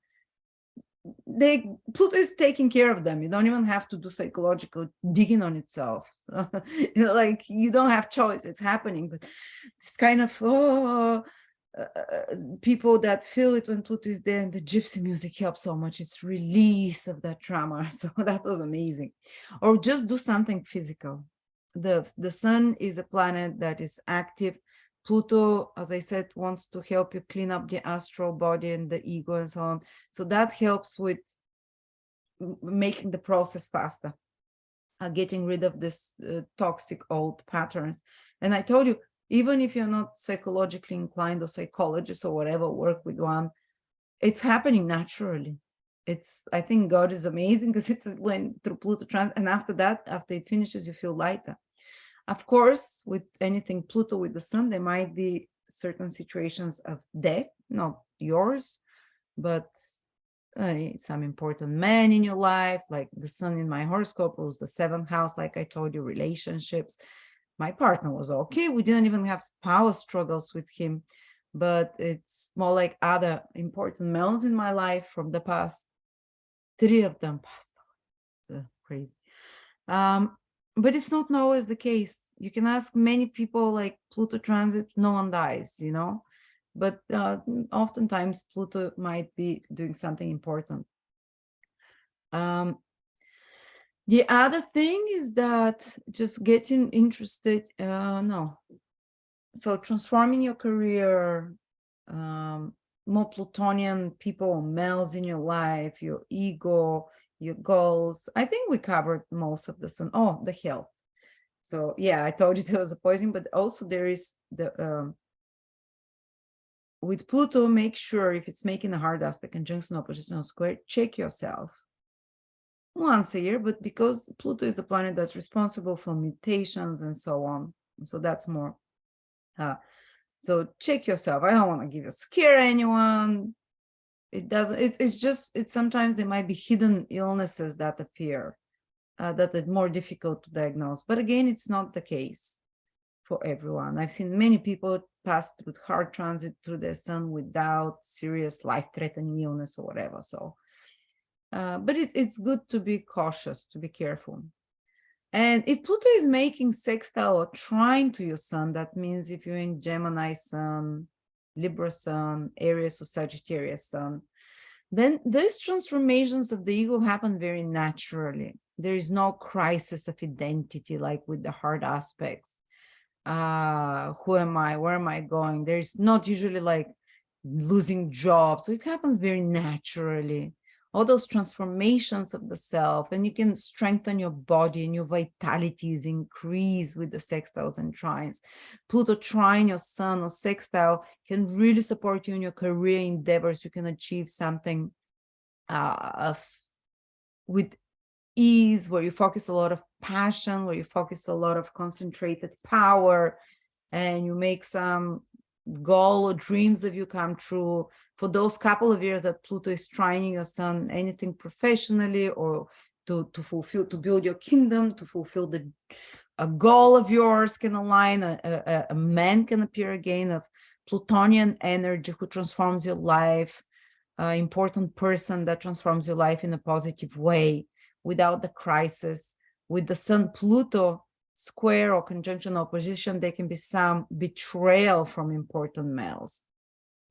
A: Pluto is taking care of them. You don't even have to do psychological digging on itself. Like you don't have choice, it's happening. But this kind of people that feel it when Pluto is there, and the gypsy music helps so much. It's release of that trauma. So that was amazing. Or just do something physical. The sun is a planet that is active. Pluto, as I said, wants to help you clean up the astral body and the ego and so on. So that helps with making the process faster, getting rid of this toxic old patterns. And I told you, even if you're not psychologically inclined or psychologist or whatever, work with one, it's happening naturally. I think God is amazing because it's when through Pluto trans, and after that, after it finishes, you feel lighter. Of course, with anything Pluto with the sun, there might be certain situations of death, not yours, but some important man in your life, like the sun in my horoscope was the 7th house, like I told you, relationships. My partner was okay. We didn't even have power struggles with him, but it's more like other important males in my life from the past. 3 of them passed away. It's crazy. But it's not always the case. You can ask many people, like Pluto transit, no one dies, you know, but oftentimes Pluto might be doing something important. The other thing is that just getting interested, so transforming your career, more Plutonian people, males in your life, your ego, your goals. I think we covered most of the sun. Oh, the health. So yeah, I told you there was a poison, but also there is the with Pluto, make sure if it's making a hard aspect, conjunction, opposition, or square, check yourself once a year. But because Pluto is the planet that's responsible for mutations and so on, so that's more. So check yourself. I don't want to give scare anyone. It doesn't. It's just. It's sometimes there might be hidden illnesses that appear. That is more difficult to diagnose. But again, it's not the case for everyone. I've seen many people pass through hard transit through their sun without serious life-threatening illness or whatever. So, but it's good to be cautious, to be careful. And if Pluto is making sextile or trine to your sun, that means if you're in Gemini sun, Libra sun, Aries or Sagittarius sun, then these transformations of the ego happen very naturally. There is no crisis of identity like with the hard aspects. Who am I? Where am I going? There's not usually like losing jobs. So it happens very naturally. All those transformations of the self, and you can strengthen your body and your vitality is increased with the sextiles and trines. Pluto trine your sun or sextile can really support you in your career endeavors. You can achieve something with ease, where you focus a lot of passion, where you focus a lot of concentrated power, and you make some goal or dreams of you come true. For those couple of years that Pluto is trining your sun, anything professionally or to fulfill, to build your kingdom, to fulfill a goal of yours can align, a man can appear again of Plutonian energy who transforms your life, important person that transforms your life in a positive way without the crisis. With the sun Pluto square or conjunction opposition, there can be some betrayal from important males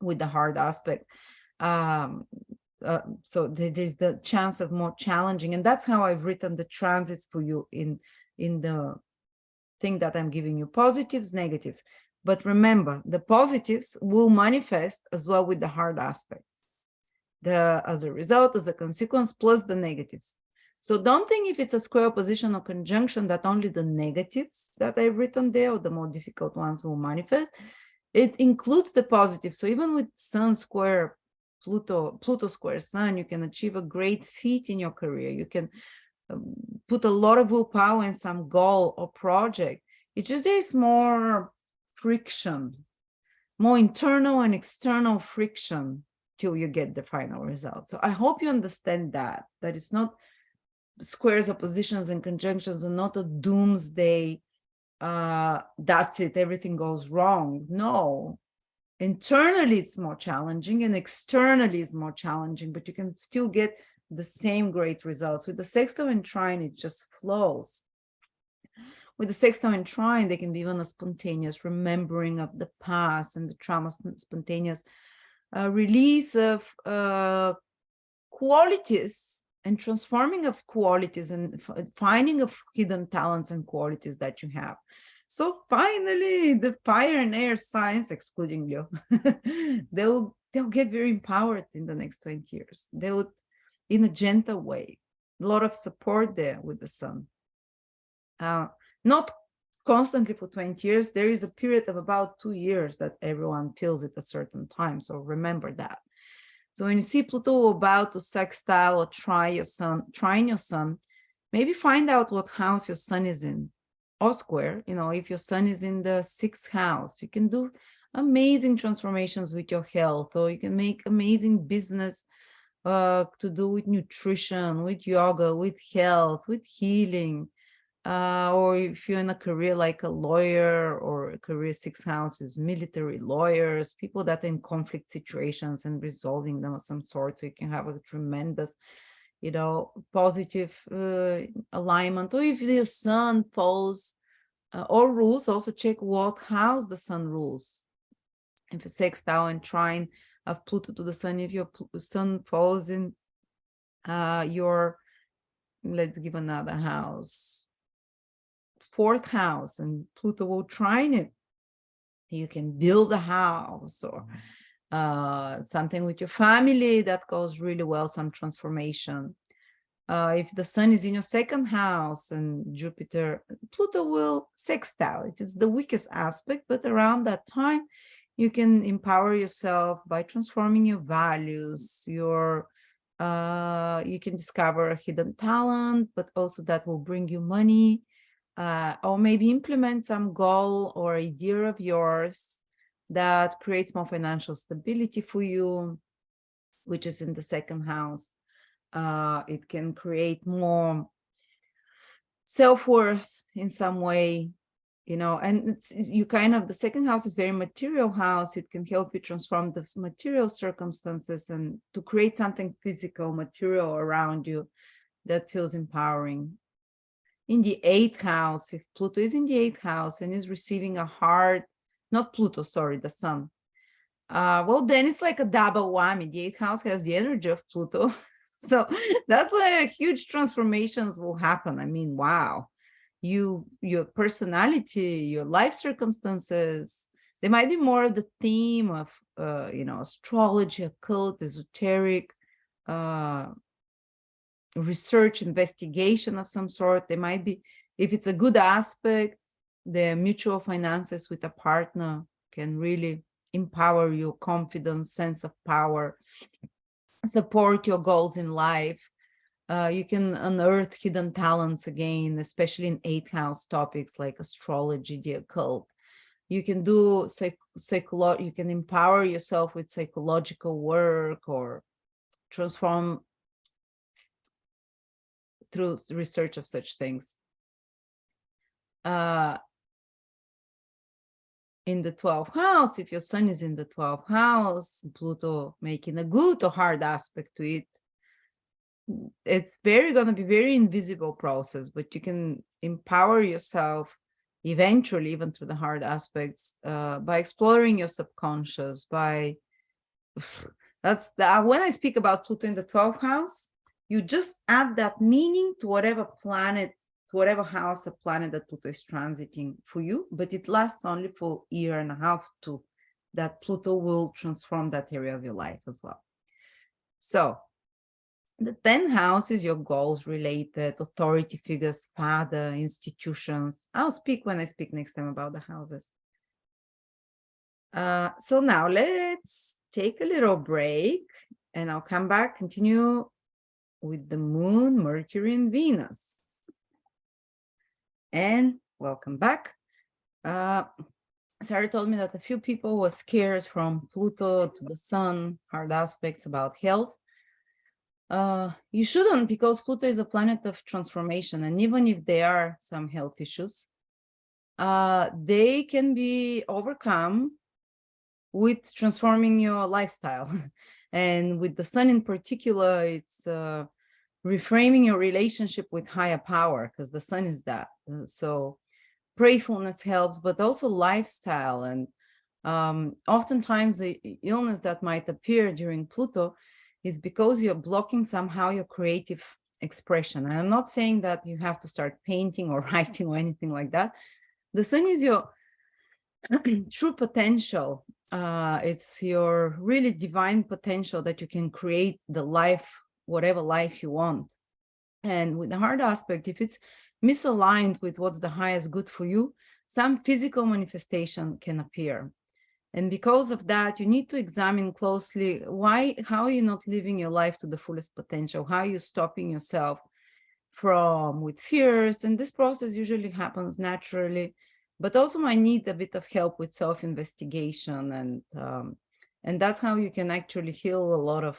A: with the hard aspect. So there's the chance of more challenging, and that's how I've written the transits for you in the thing that I'm giving you: positives, negatives. But remember, the positives will manifest as well with the hard aspects, as a result, as a consequence, plus the negatives. So don't think if it's a square opposition or conjunction that only the negatives that I've written there or the more difficult ones will manifest. It includes the positive. So even with sun square Pluto square sun, you can achieve a great feat in your career. You can put a lot of willpower in some goal or project. It's just there's more friction, more internal and external friction till you get the final result. So I hope you understand that it's not squares, oppositions, and conjunctions are not a doomsday. That's it, everything goes wrong. No, internally it's more challenging and externally it's more challenging, but you can still get the same great results. With the sextile and trine, it just flows. With the sextile and trine, they can be even a spontaneous remembering of the past and the trauma, spontaneous release of qualities and transforming of qualities and finding of hidden talents and qualities that you have. So finally, the fire and air signs, excluding Leo, they'll get very empowered in the next 20 years. They would, in a gentle way, a lot of support there with the sun. Not constantly for 20 years. There is a period of about 2 years that everyone feels at a certain time. So remember that. So when you see Pluto about to sextile or trine your sun, maybe find out what house your sun is in, or square. You know, if your sun is in the 6th house, you can do amazing transformations with your health, or you can make amazing business to do with nutrition, with yoga, with health, with healing. Or if you're in a career like a lawyer, or a career 6th house is military lawyers, people that are in conflict situations and resolving them of some sort, so you can have a tremendous, you know, positive alignment. Or if your sun falls or rules, also check what house the sun rules. If a sextile and trine of Pluto to the sun, if your sun falls in your, let's give another house, 4th house, and Pluto will trine it, you can build a house or something with your family that goes really well, some transformation. If the sun is in your 2nd house and Jupiter, Pluto will sextile. It is the weakest aspect, but around that time, you can empower yourself by transforming your values, your you can discover a hidden talent, but also that will bring you money. Or maybe implement some goal or idea of yours that creates more financial stability for you, which is in the 2nd house. It can create more self-worth in some way, you know, and it's you kind of, the 2nd house is very material house. It can help you transform the material circumstances and to create something physical, material around you that feels empowering. In the 8th house, if Pluto is in the 8th house and is receiving a hard, not Pluto, sorry, the sun. Well, then it's like a double whammy. The 8th house has the energy of Pluto. So that's where huge transformations will happen. I mean, wow. Your personality, your life circumstances, they might be more of the theme of, you know, astrology, occult, esoteric, research, investigation of some sort. They might be, if it's a good aspect, the mutual finances with a partner can really empower your confidence, sense of power, support your goals in life. You can unearth hidden talents again, especially in 8th house topics like astrology, the occult. You can do you can empower yourself with psychological work or transform through research of such things. In the 12th house, if your sun is in the 12th house, Pluto making a good or hard aspect to it, it's going to be very invisible process, but you can empower yourself eventually, even through the hard aspects, by exploring your subconscious, by when I speak about Pluto in the 12th house, you just add that meaning to whatever planet, to whatever house of planet that Pluto is transiting for you, but it lasts only for a year and a half to that Pluto will transform that area of your life as well. So the 10th house is your goals related, authority figures, father, institutions. I'll speak when I speak next time about the houses. So now let's take a little break and I'll come back, continue with the moon, Mercury, and Venus. And welcome back. Sarah told me that a few people were scared from Pluto to the sun, hard aspects about health. You shouldn't, because Pluto is a planet of transformation. And even if there are some health issues, they can be overcome with transforming your lifestyle. And with the sun in particular, it's reframing your relationship with higher power, because the sun is that. So prayerfulness helps, but also lifestyle. And oftentimes the illness that might appear during Pluto is because you're blocking somehow your creative expression. And I'm not saying that you have to start painting or writing or anything like that. The sun is your true potential. It's your really divine potential that you can create the life, whatever life you want. And with the hard aspect, if it's misaligned with what's the highest good for you, some physical manifestation can appear. And because of that, you need to examine closely how are you not living your life to the fullest potential? How are you stopping yourself from with fears? And this process usually happens naturally, but also might need a bit of help with self-investigation. And that's how you can actually heal a lot of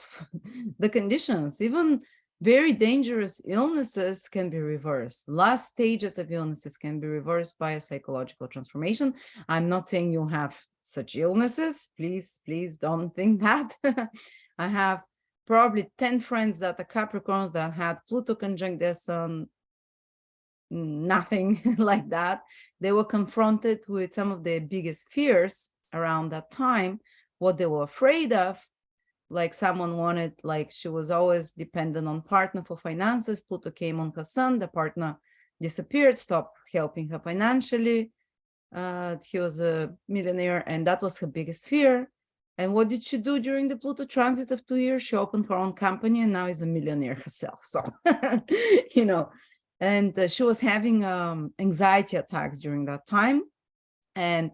A: the conditions. Even very dangerous illnesses can be reversed. Last stages of illnesses can be reversed by a psychological transformation. I'm not saying you have such illnesses. Please don't think that. I have probably 10 friends that are Capricorns that had Pluto conjunct their sun. Nothing like that. They were confronted with some of their biggest fears around that time, what they were afraid of. Like someone wanted, like she was always dependent on partner for finances. Pluto came on her sun, the partner disappeared, stopped helping her financially. He was a millionaire, and that was her biggest fear. And what did she do during the Pluto transit of 2 years? She opened her own company and now is a millionaire herself. So, and she was having anxiety attacks during that time. And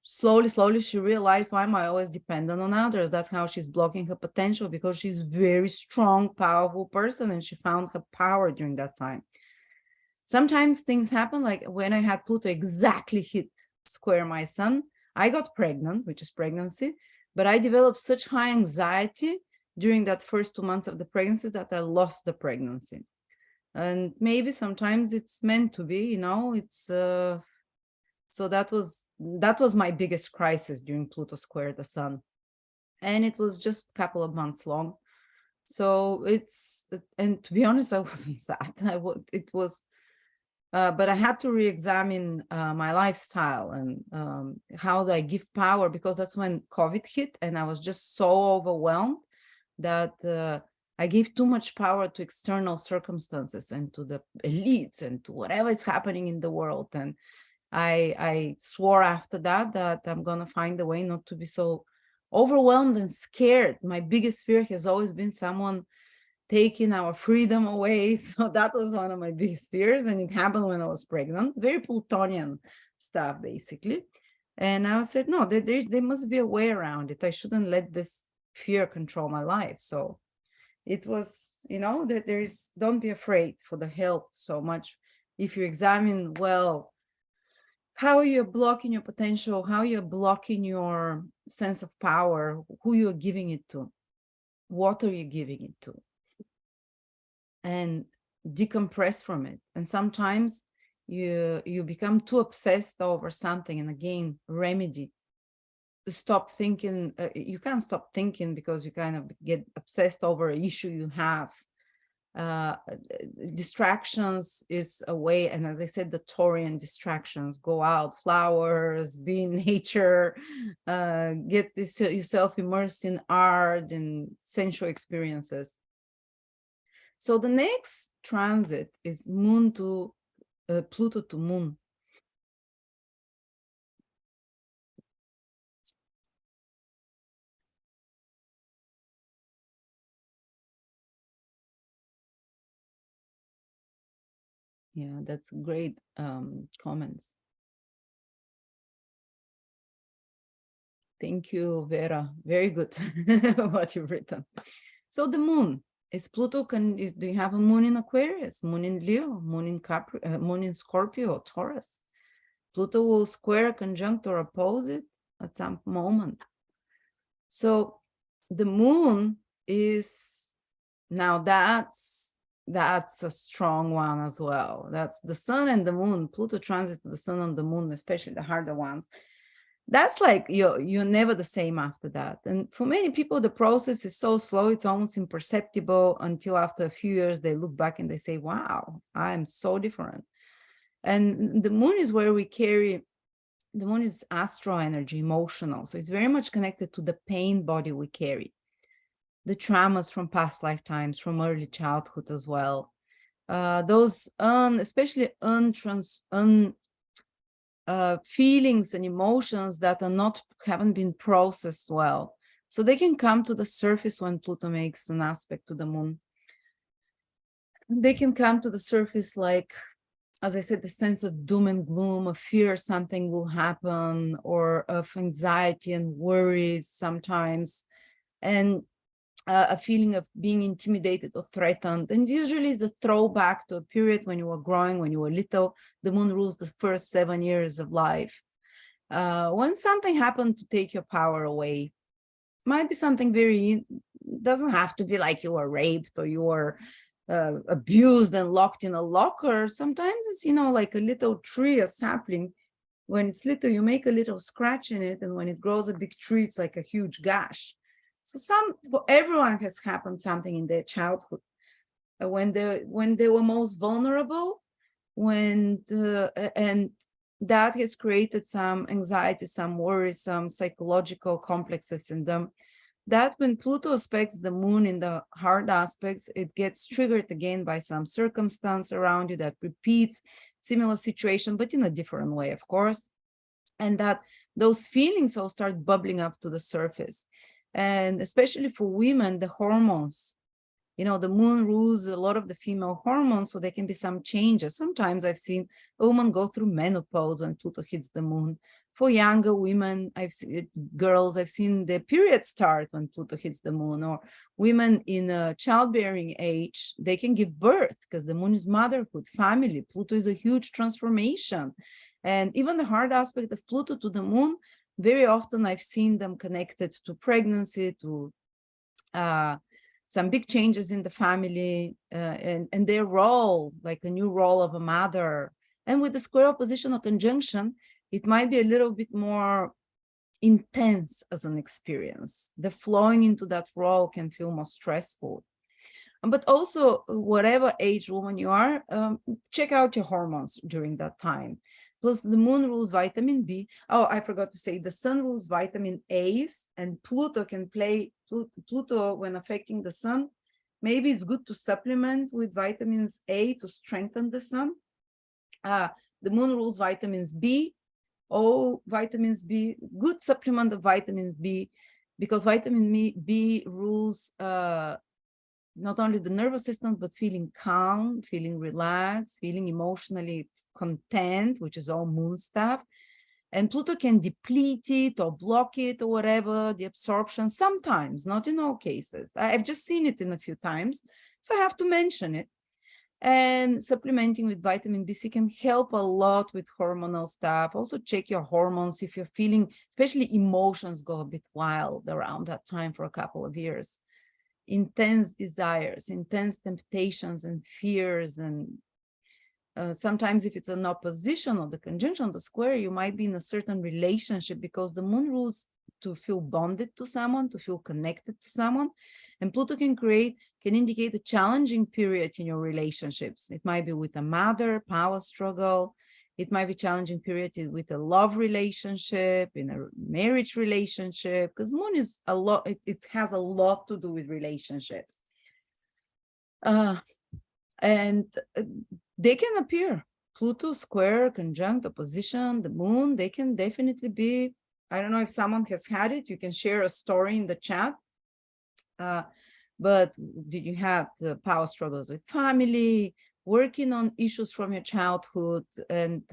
A: slowly she realized, why am I always dependent on others? That's how she's blocking her potential, because she's a very strong, powerful person, and she found her power during that time. Sometimes things happen, like when I had Pluto exactly hit square my sun, I got pregnant, which is pregnancy, but I developed such high anxiety during that first 2 months of the pregnancy that I lost the pregnancy. And maybe sometimes it's meant to be, it's so that was my biggest crisis during Pluto square the sun. And it was just a couple of months long. So and to be honest, I wasn't sad. But I had to re-examine my lifestyle and how do I give power, because that's when COVID hit and I was just so overwhelmed that I gave too much power to external circumstances and to the elites and to whatever is happening in the world. And I swore after that I'm going to find a way not to be so overwhelmed and scared. My biggest fear has always been someone taking our freedom away. So that was one of my biggest fears. And it happened when I was pregnant, very Plutonian stuff, basically. And I said, no, there must be a way around it. I shouldn't let this fear control my life. So it was, that don't be afraid for the health so much. If you examine well, how you're blocking your potential, how you're blocking your sense of power, who you're giving it to, what are you giving it to, and decompress from it. And sometimes you become too obsessed over something, and again, remedy. Stop thinking. You can't stop thinking because you kind of get obsessed over an issue you have. Distractions is a way, and as I said, the Taurian distractions: go out, flowers, be in nature, get yourself immersed in art and sensual experiences. So the next transit is Moon to Pluto to Moon. Yeah, that's great comments. Thank you, Vera. Very good what you've written. So the moon is Pluto. Do you have a moon in Aquarius, moon in Leo, moon in moon in Scorpio or Taurus? Pluto will square, conjunct, or oppose it at some moment. So the moon is, now that's a strong one as well. That's the sun and the moon. Pluto transit to the sun and the moon, especially the harder ones. that's like you're never the same after that. And for many people, the process is so slow, it's almost imperceptible until after a few years, they look back and they say, wow, I'm so different. And the moon is where we carry, the moon is astral energy, emotional. So it's very much connected to the pain body we carry, the traumas from past lifetimes, from early childhood as well. Those especially feelings and emotions that haven't been processed well. So they can come to the surface when Pluto makes an aspect to the moon. They can come to the surface like, as I said, the sense of doom and gloom, of fear something will happen, or of anxiety and worries sometimes, and a feeling of being intimidated or threatened. And usually it's a throwback to a period when you were growing, when you were little. The moon rules the first 7 years of life. When something happened to take your power away, might be something very, doesn't have to be like you were raped or you were abused and locked in a locker. Sometimes it's, like a little tree, a sapling. When it's little, you make a little scratch in it, and when it grows a big tree, it's like a huge gash. So for everyone has happened something in their childhood, when they were most vulnerable, and that has created some anxiety, some worries, some psychological complexes in them. That when Pluto aspects the moon in the hard aspects, it gets triggered again by some circumstance around you that repeats similar situation, but in a different way, of course. And that those feelings all start bubbling up to the surface. And especially for women, the hormones, the moon rules a lot of the female hormones, so there can be some changes. Sometimes I've seen a woman go through menopause when Pluto hits the moon. For younger women, I've seen their periods start when Pluto hits the moon, or women in a childbearing age, they can give birth because the moon is motherhood, family. Pluto is a huge transformation. And even the hard aspect of Pluto to the moon, very often I've seen them connected to pregnancy, to some big changes in the family, and their role, like a new role of a mother. And with the square opposition or conjunction, it might be a little bit more intense as an experience. The flowing into that role can feel more stressful. But also, whatever age woman you are, check out your hormones during that time. Plus, the moon rules vitamin B. Oh, I forgot to say, the sun rules vitamin A's, and Pluto can play, Pluto when affecting the sun, maybe it's good to supplement with vitamins A to strengthen the sun. The moon rules vitamins B. Vitamins B, good supplement of vitamins B, because vitamin B rules not only the nervous system, but feeling calm, feeling relaxed, feeling emotionally content, which is all moon stuff. And Pluto can deplete it or block it or whatever, the absorption, sometimes, not in all cases. I've just seen it in a few times, so I have to mention it. And supplementing with vitamin B6 can help a lot with hormonal stuff. Also check your hormones if you're feeling, especially emotions go a bit wild around that time for a couple of years. Intense desires, intense temptations and fears, and sometimes if it's an opposition or the conjunction, the square, you might be in a certain relationship because the moon rules to feel bonded to someone, to feel connected to someone. And Pluto can indicate a challenging period in your relationships. It might be with a mother, power struggle. It might be challenging period with a love relationship, in a marriage relationship, because moon is a lot, it has a lot to do with relationships. And they can appear, Pluto, square, conjunct, opposition, the moon, they can definitely be, I don't know if someone has had it, you can share a story in the chat. But did you have the power struggles with family, working on issues from your childhood, and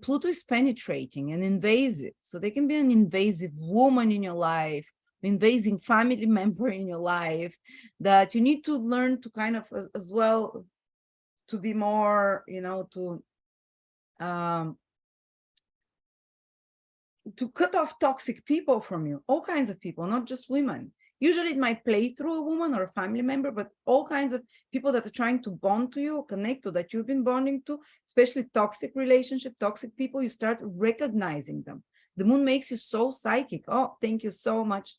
A: Pluto is penetrating and invasive. So they can be an invasive woman in your life, invasive family member in your life, that you need to learn to kind of as well to be more, to cut off toxic people from you, all kinds of people, not just women. Usually it might play through a woman or a family member, but all kinds of people that are trying to bond to you or connect to, that you've been bonding to, especially toxic relationship, toxic people, you start recognizing them. The moon makes you so psychic. Oh, thank you so much.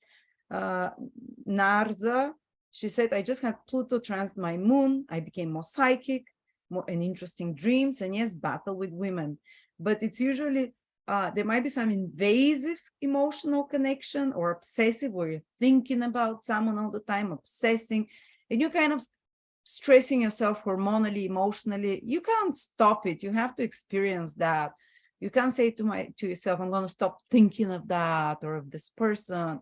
A: Narza, she said, I just had Pluto transit my moon. I became more psychic, more and interesting dreams, and yes, battle with women. But it's usually, there might be some invasive emotional connection or obsessive, where you're thinking about someone all the time, obsessing, and you're kind of stressing yourself hormonally, emotionally. You can't stop it. You have to experience that. You can't say to yourself, I'm going to stop thinking of that or of this person.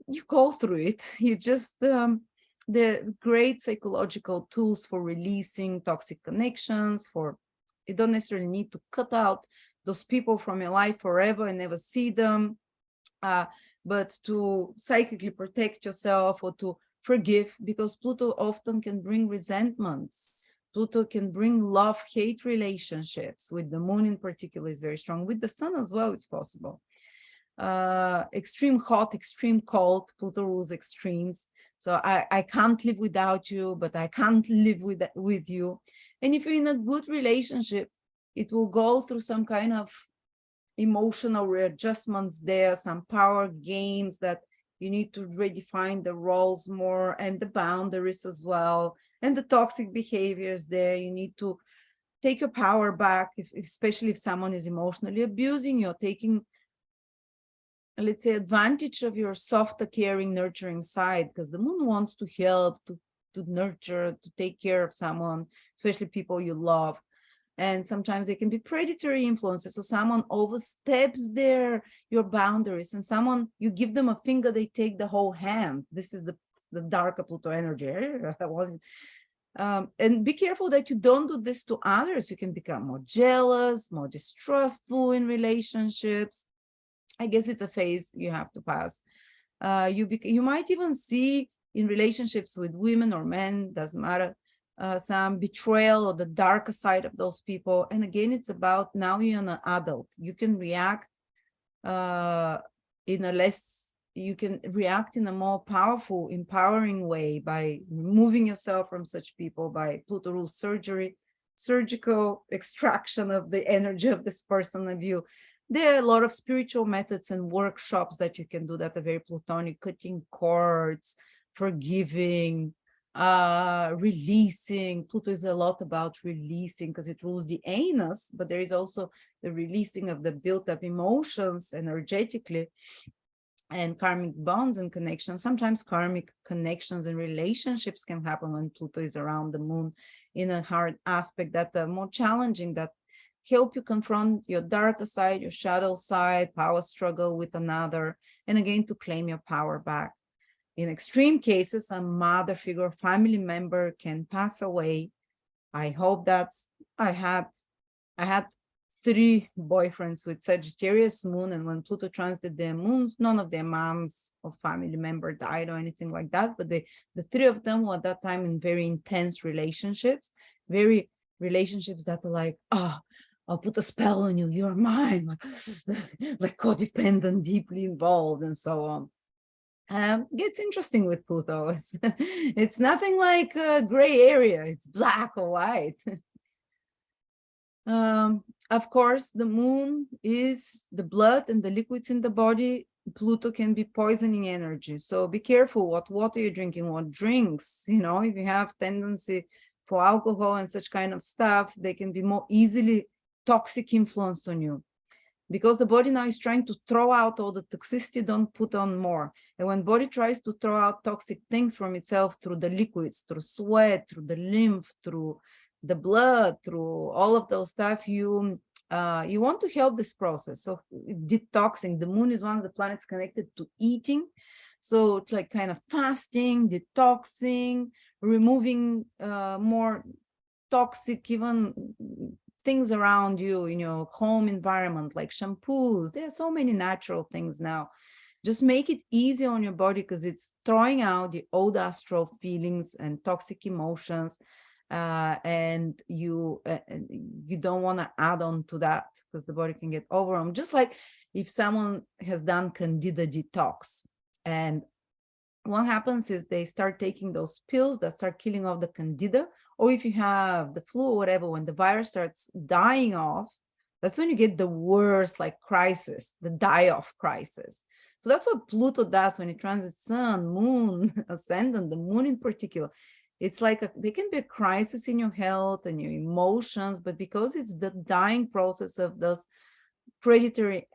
A: You go through it. You just, they're great psychological tools for releasing toxic connections. You don't necessarily need to cut out those people from your life forever and never see them, but to psychically protect yourself or to forgive, because Pluto often can bring resentments. Pluto can bring love-hate relationships. With the moon in particular is very strong. With the sun as well, it's possible. Extreme hot, extreme cold. Pluto rules extremes. So I can't live without you, but I can't live with you. And if you're in a good relationship, it will go through some kind of emotional readjustments there, some power games that you need to redefine the roles more, and the boundaries as well, and the toxic behaviors there. You need to take your power back, especially if someone is emotionally abusing you, taking, let's say, advantage of your softer, caring, nurturing side, because the moon wants to help, to nurture, to take care of someone, especially people you love. And sometimes they can be predatory influences. So someone oversteps your boundaries, and someone, you give them a finger, they take the whole hand. This is the darker Pluto energy. And be careful that you don't do this to others. You can become more jealous, more distrustful in relationships. I guess it's a phase you have to pass. You might even see in relationships with women or men, doesn't matter, some betrayal or the darker side of those people. And again, it's about, now you're an adult. You can react you can react in a more powerful, empowering way by removing yourself from such people, by Pluto rules surgical extraction of the energy of this person of you. There are a lot of spiritual methods and workshops that you can do that are very Plutonic: cutting cords, forgiving, releasing. Pluto is a lot about releasing because it rules the anus, but there is also the releasing of the built up emotions energetically, and karmic bonds and connections. Sometimes karmic connections and relationships can happen when Pluto is around the moon in a hard aspect that are more challenging, that help you confront your darker side, your shadow side, power struggle with another, and again, to claim your power back. In extreme cases, a mother figure, family member can pass away. I hope I had 3 boyfriends with Sagittarius moon, and when Pluto transited their moons, none of their moms or family member died or anything like that. But the 3 of them were at that time in very intense relationships, very relationships that are like, oh, I'll put a spell on you, you're mine, like codependent, deeply involved, and so on. Gets interesting with Pluto. It's nothing like a gray area, it's black or white. Of course, the moon is the blood and the liquids in the body. Pluto can be poisoning energy. So be careful what water you're drinking, what drinks. If you have tendency for alcohol and such kind of stuff, they can be more easily toxic influence on you. Because the body now is trying to throw out all the toxicity, don't put on more. And when body tries to throw out toxic things from itself through the liquids, through sweat, through the lymph, through the blood, through all of those stuff, you want to help this process. So detoxing, the moon is one of the planets connected to eating. So it's like kind of fasting, detoxing, removing more toxic, even things around you in your home environment, like shampoos. There are so many natural things now. Just make it easy on your body, because it's throwing out the old astral feelings and toxic emotions. And you don't want to add on to that, because the body can get overwhelmed. Just like if someone has done candida detox, and what happens is they start taking those pills that start killing off the candida, or if you have the flu or whatever, when the virus starts dying off, That's when you get the worst, like crisis, the die-off crisis. So that's what Pluto does when it transits Sun, Moon, Ascendant, the Moon in particular. It's like there can be a crisis in your health and your emotions, but because it's the dying process of those predatory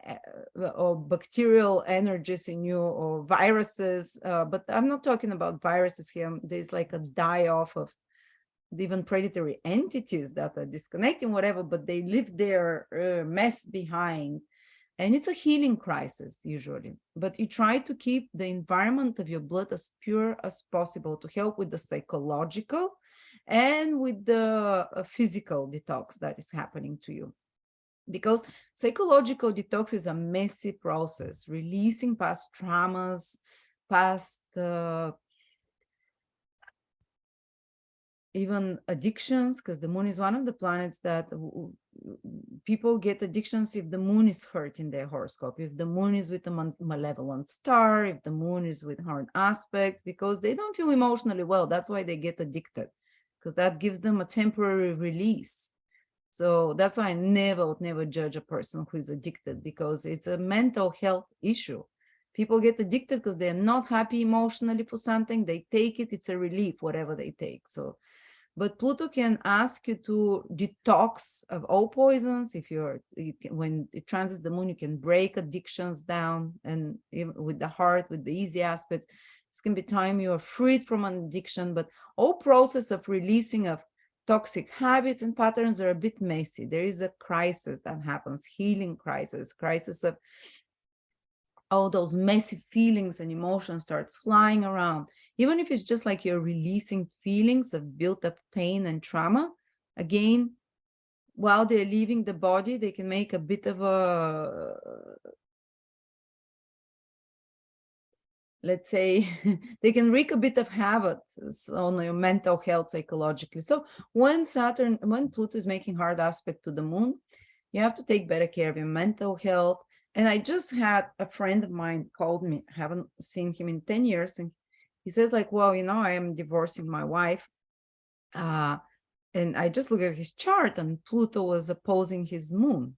A: or bacterial energies in you, or viruses, but I'm not talking about viruses here. There's like a die-off of even predatory entities that are disconnecting, whatever, but they leave their mess behind. And it's a healing crisis usually, but you try to keep the environment of your blood as pure as possible to help with the psychological and with the physical detox that is happening to you. Because psychological detox is a messy process, releasing past traumas, past even addictions, because the moon is one of the planets that people get addictions if the moon is hurt in their horoscope, if the moon is with a malevolent star, if the moon is with hard aspects, because they don't feel emotionally well. That's why they get addicted, because that gives them a temporary release. So that's why I would never judge a person who is addicted, because it's a mental health issue. People get addicted because they're not happy emotionally for something. They take it, it's a relief, whatever they take. So, but Pluto can ask you to detox of all poisons. If when it transits the moon, you can break addictions down, and even with the heart, with the easy aspects, this can be time you are freed from an addiction. But all process of releasing of toxic habits and patterns are a bit messy. There is a crisis that happens, healing crisis of all those messy feelings and emotions start flying around. Even if it's just like you're releasing feelings of built up pain and trauma, again, while they're leaving the body, they can make a bit of a, let's say, they can wreak a bit of havoc on your mental health psychologically. So when Pluto is making hard aspect to the moon, you have to take better care of your mental health. And I just had a friend of mine called me, I haven't seen him in 10 years. And he says like, well, I am divorcing my wife. And I just look at his chart and Pluto was opposing his moon.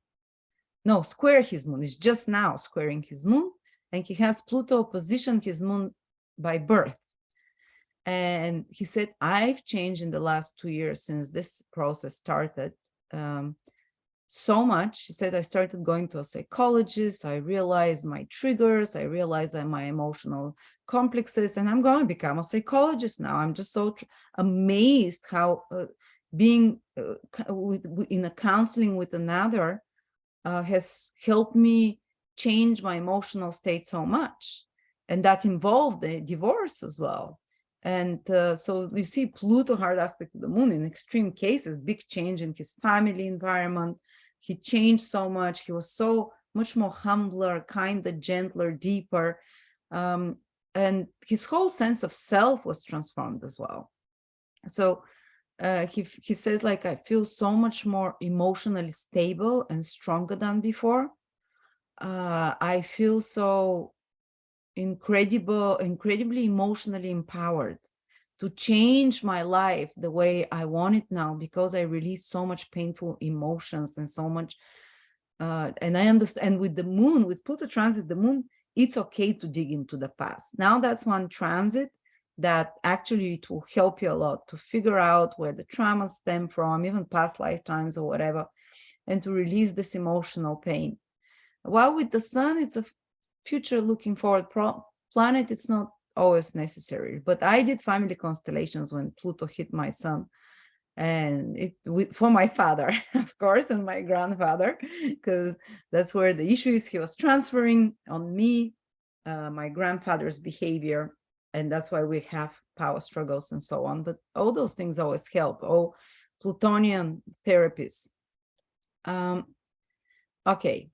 A: No, square his moon. It's just now squaring his moon. And he has Pluto opposition his moon by birth. And he said, I've changed in the last 2 years since this process started. So much. He said, I started going to a psychologist. I realized my triggers. I realized that my emotional complexes, and I'm going to become a psychologist now. I'm just so amazed how being in a counseling with another has helped me change my emotional state so much. And that involved a divorce as well. And so you see Pluto hard aspect of the moon in extreme cases, big change in his family environment. He changed so much. He was so much more humbler, kinder, gentler, deeper. And his whole sense of self was transformed as well. So he says, like, I feel so much more emotionally stable and stronger than before. I feel so incredibly emotionally empowered to change my life the way I want it now, because I released so much painful emotions and so much. And I understand with the moon, with Pluto transit the moon, it's okay to dig into the past. Now that's one transit that actually it will help you a lot to figure out where the trauma stem from, even past lifetimes or whatever, and to release this emotional pain. While with the sun, it's a future looking forward planet. It's not always necessary, but I did family constellations when Pluto hit my sun, and for my father, of course, and my grandfather, because that's where the issue is. He was transferring on me my grandfather's behavior, and that's why we have power struggles and so on. But all those things always help. All Plutonian therapies. Okay.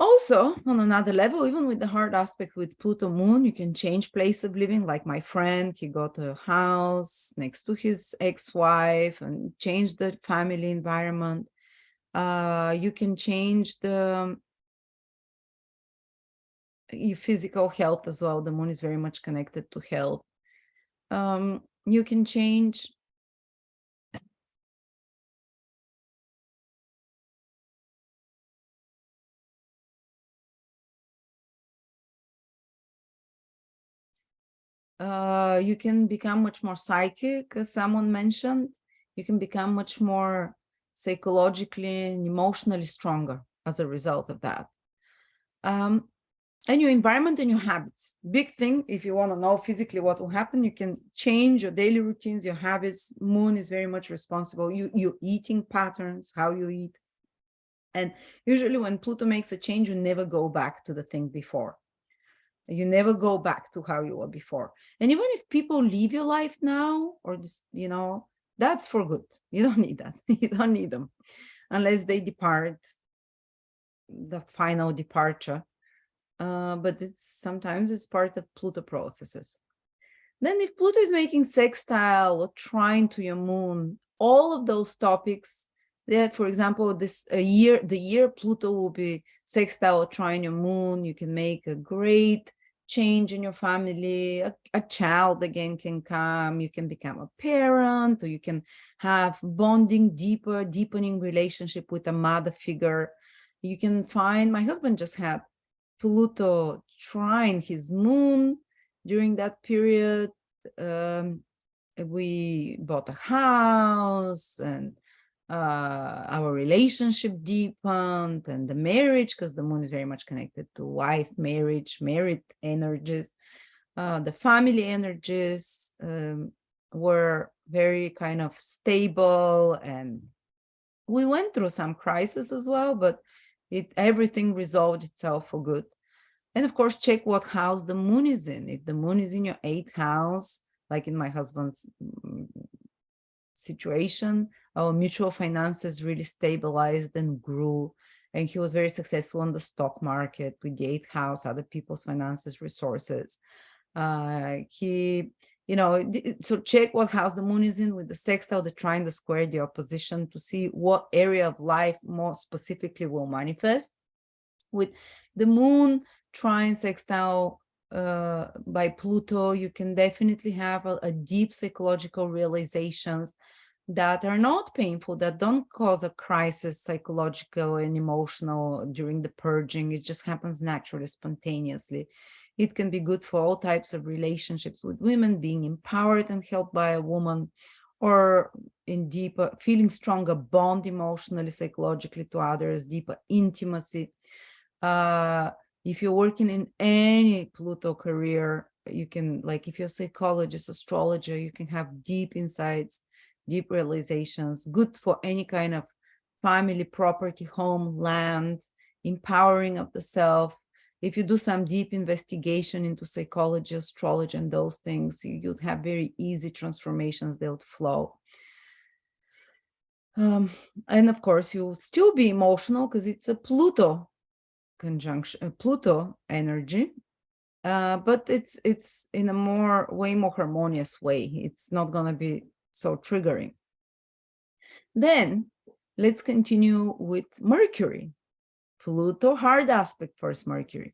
A: Also, on another level, even with the hard aspect with Pluto moon, you can change place of living. Like my friend, he got a house next to his ex-wife and change the family environment. You can change your physical health as well. The moon is very much connected to health. You can change You can become much more psychic, as someone mentioned. You can become much more psychologically and emotionally stronger as a result of that. And your environment and your habits. Big thing, if you want to know physically what will happen, you can change your daily routines, your habits. Moon is very much responsible. Your eating patterns, how you eat. And usually when Pluto makes a change, you never go back to the thing before. You never go back to how you were before. And even if people leave your life now, or just, that's for good. You don't need that. You don't need them unless they depart, the final departure. But sometimes it's part of Pluto processes. Then if Pluto is making sextile or trine to your moon, all of those topics, that, for example, the year Pluto will be sextile or trine your moon, you can make a great change in your family. A child again can come, you can become a parent, or you can have deepening relationship with a mother figure. You can find, my husband just had Pluto trine his moon during that period. We bought a house, and our relationship deepened, and the marriage, because the moon is very much connected to wife, married energies. The family energies were very kind of stable, and we went through some crisis as well, but everything resolved itself for good. And of course, check what house the moon is in. If the moon is in your 8th house, like in my husband's situation, our mutual finances really stabilized and grew. And he was very successful in the stock market with the 8th house, other people's finances, resources. So check what house the moon is in with the sextile, the trine, the square, the opposition, to see what area of life more specifically will manifest. With the moon trine sextile by Pluto, you can definitely have a deep psychological realizations that are not painful, that don't cause a crisis, psychological and emotional, during the purging. It just happens naturally, spontaneously. It can be good for all types of relationships with women, being empowered and helped by a woman, or in deeper, feeling stronger bond emotionally, psychologically to others, deeper intimacy. If you're working in any Pluto career, you can, like if you're a psychologist, astrologer, you can have deep insights, deep realizations, good for any kind of family, property, home, land, empowering of the self. If you do some deep investigation into psychology, astrology, and those things, you'd have very easy transformations that would flow. And of course, you'll still be emotional because it's a Pluto conjunction, Pluto energy, but it's in a way more harmonious way. It's not going to be so triggering. Then let's continue with Mercury. Pluto hard aspect first, Mercury.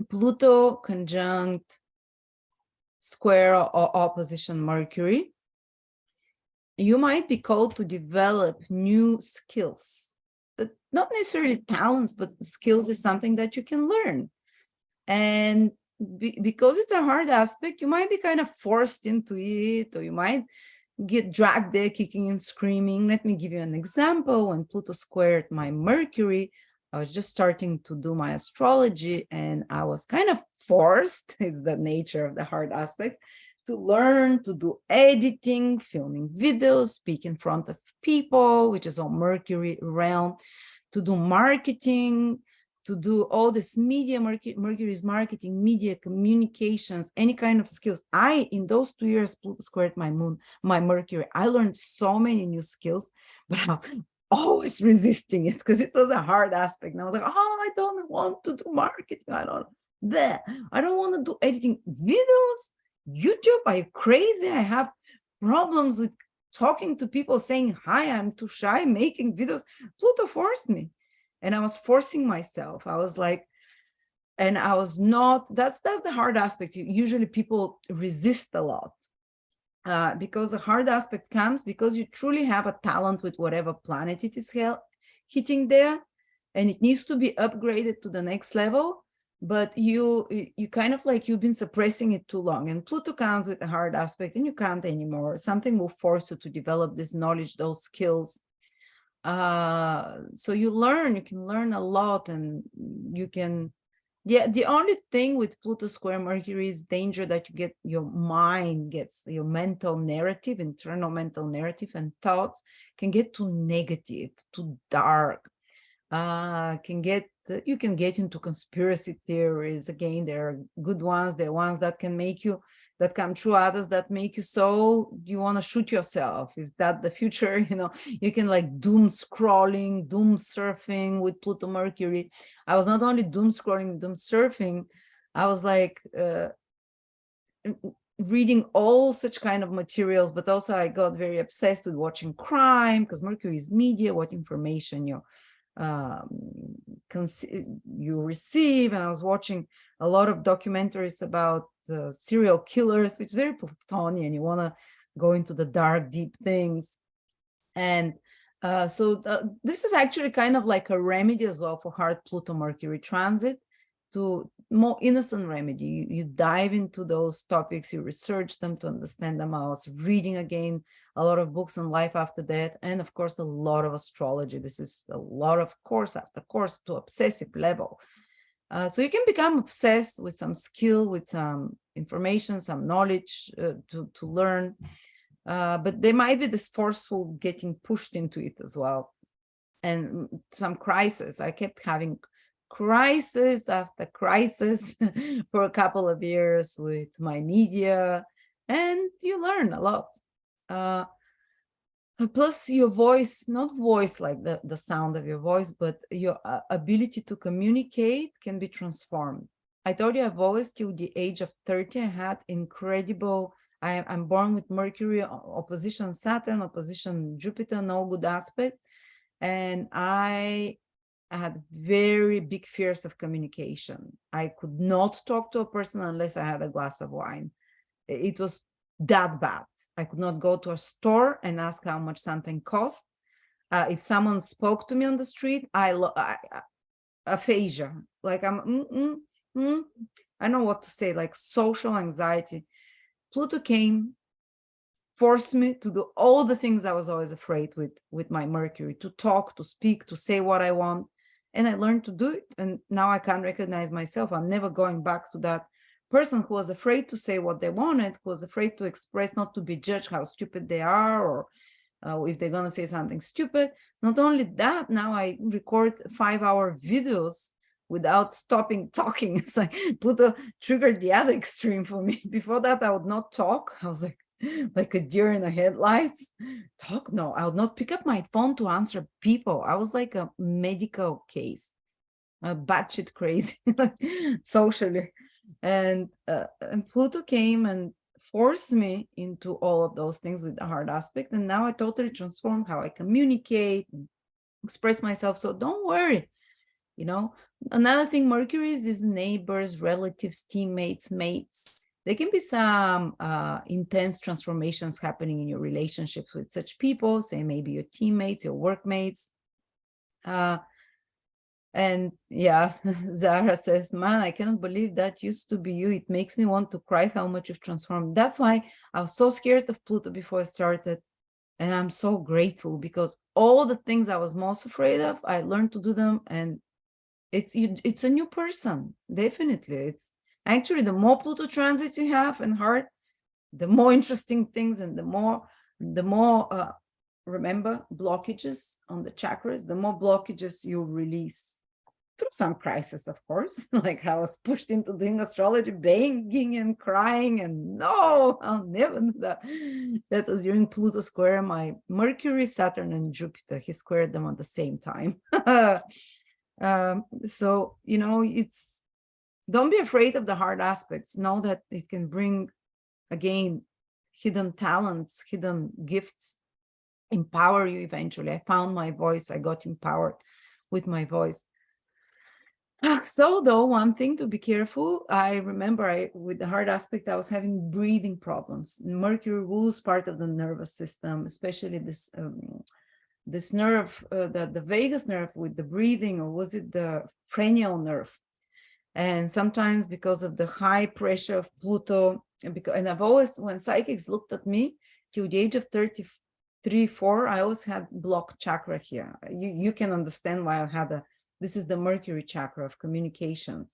A: Pluto conjunct square or opposition Mercury. You might be called to develop new skills. Not necessarily talents, but skills is something that you can learn. And because it's a hard aspect, you might be kind of forced into it, or you might get dragged there kicking and screaming. Let me give you an example. When Pluto squared my Mercury, I was just starting to do my astrology, and I was kind of forced, it's the nature of the hard aspect, to learn to do editing, filming videos, speak in front of people, which is all Mercury realm, to do marketing, to do all this media. Mercury's marketing, media, communications, any kind of skills. In those 2 years, Pluto squared my moon, my Mercury, I learned so many new skills, but I'm always resisting it because it was a hard aspect. And I was like, I don't want to do marketing. I don't want to do editing videos. YouTube, are you crazy? I have problems with talking to people, saying hi, I'm too shy, making videos. Pluto forced me, and I was forcing myself. I was like, and I was not, that's the hard aspect. Usually people resist a lot because the hard aspect comes because you truly have a talent with whatever planet it is hitting there, and it needs to be upgraded to the next level. but you kind of like you've been suppressing it too long, and Pluto comes with a hard aspect and you can't anymore. Something will force you to develop this knowledge, those skills. So you can learn a lot, and you can, yeah, the only thing with Pluto square Mercury is danger that you get, your mind gets, your mental narrative, internal mental narrative and thoughts can get too negative, too dark. You can get into conspiracy theories. Again, there are good ones, there are ones that can make you, that come true, others that make you so you want to shoot yourself. Is that the future? You can like doom scrolling, doom surfing with Pluto Mercury. I was not only doom scrolling, doom surfing, I was like reading all such kind of materials, but also I got very obsessed with watching crime, because Mercury is media, what information you receive. And I was watching a lot of documentaries about serial killers, which is very Plutonian. You want to go into the dark, deep things. And this is actually kind of like a remedy as well for hard Pluto Mercury transit, to more innocent remedy. You dive into those topics, you research them to understand them. I was reading again a lot of books on life after that, and of course a lot of astrology. This is a lot of course after course to obsessive level. So you can become obsessed with some skill, with some information, some knowledge to learn, but there might be this forceful getting pushed into it as well, and some crisis. I kept having crisis after crisis for a couple of years with my media, and you learn a lot. Plus your voice, not voice like the sound of your voice, but your ability to communicate can be transformed. I told you I've always, till the age of 30, I had incredible, I'm born with Mercury opposition Saturn, opposition Jupiter, no good aspect. And I had very big fears of communication. I could not talk to a person unless I had a glass of wine. It was that bad. I could not go to a store and ask how much something cost. If someone spoke to me on the street, aphasia, like I don't know what to say, like social anxiety. Pluto came, forced me to do all the things I was always afraid with my Mercury, to talk, to speak, to say what I want. And I learned to do it. And now I can't recognize myself. I'm never going back to that person who was afraid to say what they wanted, who was afraid to express, not to be judged how stupid they are, or if they're going to say something stupid. Not only that, now I record 5-hour videos without stopping talking. It's like Pluto triggered the other extreme for me. Before that, I would not talk. I was like a deer in the headlights. Talk? No, I would not pick up my phone to answer people. I was like a medical case, batshit crazy, socially. And Pluto came and forced me into all of those things with the hard aspect. And now I totally transformed how I communicate and express myself. So don't worry. Another thing, Mercury is neighbors, relatives, teammates, mates. There can be some intense transformations happening in your relationships with such people, say maybe your teammates, your workmates. And yeah, Zara says, man, I cannot believe that used to be you. It makes me want to cry how much you've transformed. That's why I was so scared of Pluto before I started. And I'm so grateful, because all the things I was most afraid of, I learned to do them. And it's a new person, definitely. It's actually, the more Pluto transits you have and heart, the more interesting things, and the more remember, blockages on the chakras, the more blockages you release through some crisis, of course. Like I was pushed into doing astrology, begging and crying, and no, I'll never do that. That was during Pluto square my Mercury, Saturn, and Jupiter. He squared them at the same time. So it's, don't be afraid of the hard aspects. Know that it can bring, again, hidden talents, hidden gifts, empower you eventually. I found my voice. I got empowered with my voice. So though, one thing to be careful, I remember with the hard aspect, I was having breathing problems. Mercury rules part of the nervous system, especially this nerve, the vagus nerve with the breathing, or was it the cranial nerve? And sometimes because of the high pressure of Pluto, and I've always, when psychics looked at me till the age of 33, 4, I always had blocked chakra here. You can understand why I had this is the Mercury chakra of communication.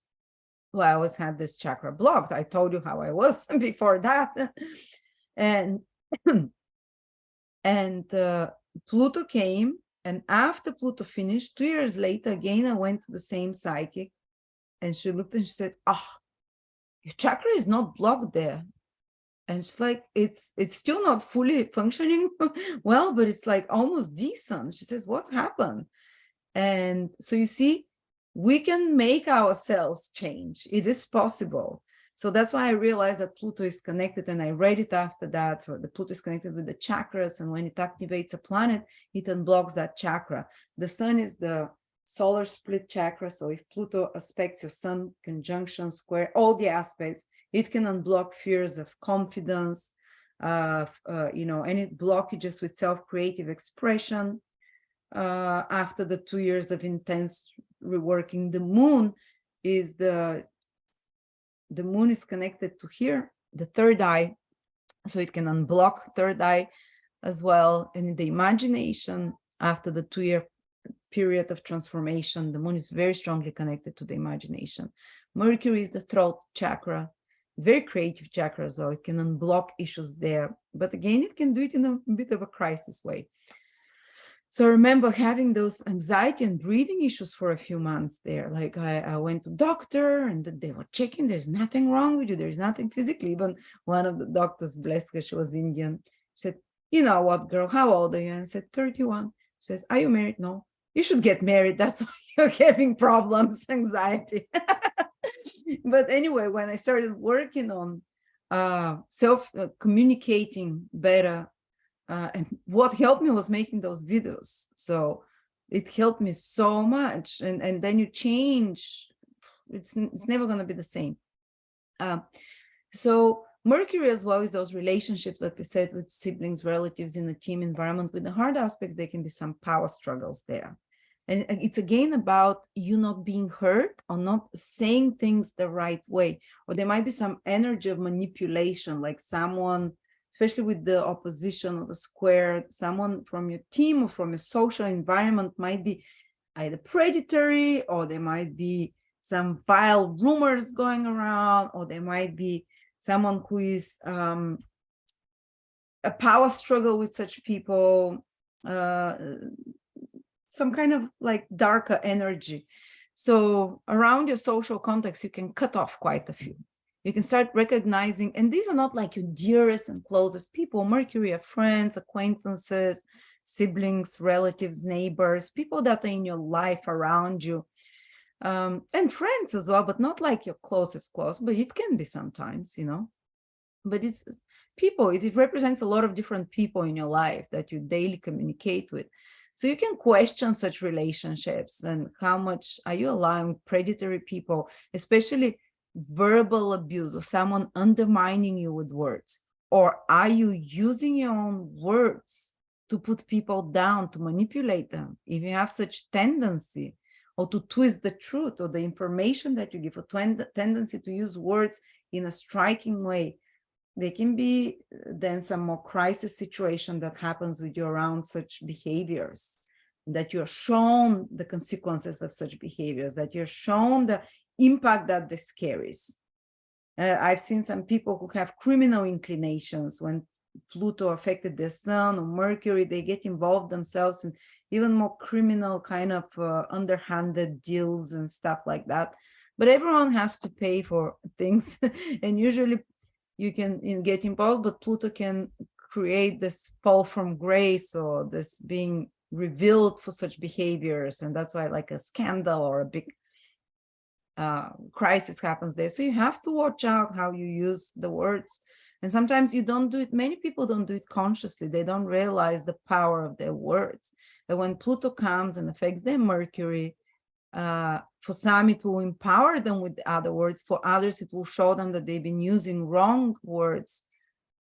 A: Well, I always had this chakra blocked. I told you how I was before that. And Pluto came, and after Pluto finished, 2 years later, again, I went to the same psychic, and she looked and she said, your chakra is not blocked there. And she's like, it's still not fully functioning well, but it's like almost decent. She says, what happened? And so you see, we can make ourselves change. It is possible. So that's why I realized that Pluto is connected, and I read it after that. For the Pluto is connected with the chakras, and when it activates a planet, it unblocks that chakra. The sun is the solar split chakra. So if Pluto aspects your sun, conjunction, square, all the aspects, it can unblock fears of confidence, any blockages with self-creative expression. After the 2 years of intense reworking, the moon is connected to here, the third eye, so it can unblock third eye as well. And in the imagination, after the 2-year period of transformation, the moon is very strongly connected to the imagination. Mercury is the throat chakra. It's very creative chakra as well. It can unblock issues there, but again, it can do it in a bit of a crisis way. So I remember having those anxiety and breathing issues for a few months there. Like I went to doctor, and they were checking, there's nothing wrong with you. There's nothing physically. Even one of the doctors, bless her, she was Indian, said, you know what, girl, how old are you? And I said, 31. She says, are you married? No. You should get married. That's why you're having problems, anxiety. But anyway, when I started working on communicating better, and what helped me was making those videos. So it helped me so much. And then you change, it's never going to be the same. So Mercury as well is those relationships that we said with siblings, relatives in a team environment. With the hard aspects, there can be some power struggles there. And it's again about you not being heard or not saying things the right way. Or there might be some energy of manipulation, like someone, especially with the opposition or the square, someone from your team or from a social environment might be either predatory, or there might be some vile rumors going around, or there might be someone who is a power struggle with such people, some kind of like darker energy. So around your social context, you can cut off quite a few. You can start recognizing, and these are not like your dearest and closest people. Mercury are friends, acquaintances, siblings, relatives, neighbors, people that are in your life around you, and friends as well, but not like your closest close, but it can be sometimes, but it's people. It represents a lot of different people in your life that you daily communicate with. So you can question such relationships, and how much are you allowing predatory people, especially verbal abuse, or someone undermining you with words? Or are you using your own words to put people down, to manipulate them? If you have such tendency, or to twist the truth or the information that you give, a tendency to use words in a striking way, there can be then some more crisis situation that happens with you around such behaviors, that you're shown the consequences of such behaviors, that you're shown the impact that this carries. I've seen some people who have criminal inclinations. When Pluto affected their sun or Mercury, they get involved themselves in even more criminal kind of underhanded deals and stuff like that. But everyone has to pay for things. And usually you can get involved, but Pluto can create this fall from grace, or this being revealed for such behaviors. And that's why like a scandal or a big crisis happens there. So you have to watch out how you use the words. And sometimes you don't do it. Many people don't do it consciously. They don't realize the power of their words. And when Pluto comes and affects their Mercury, for some, it will empower them with other words. For others, it will show them that they've been using wrong words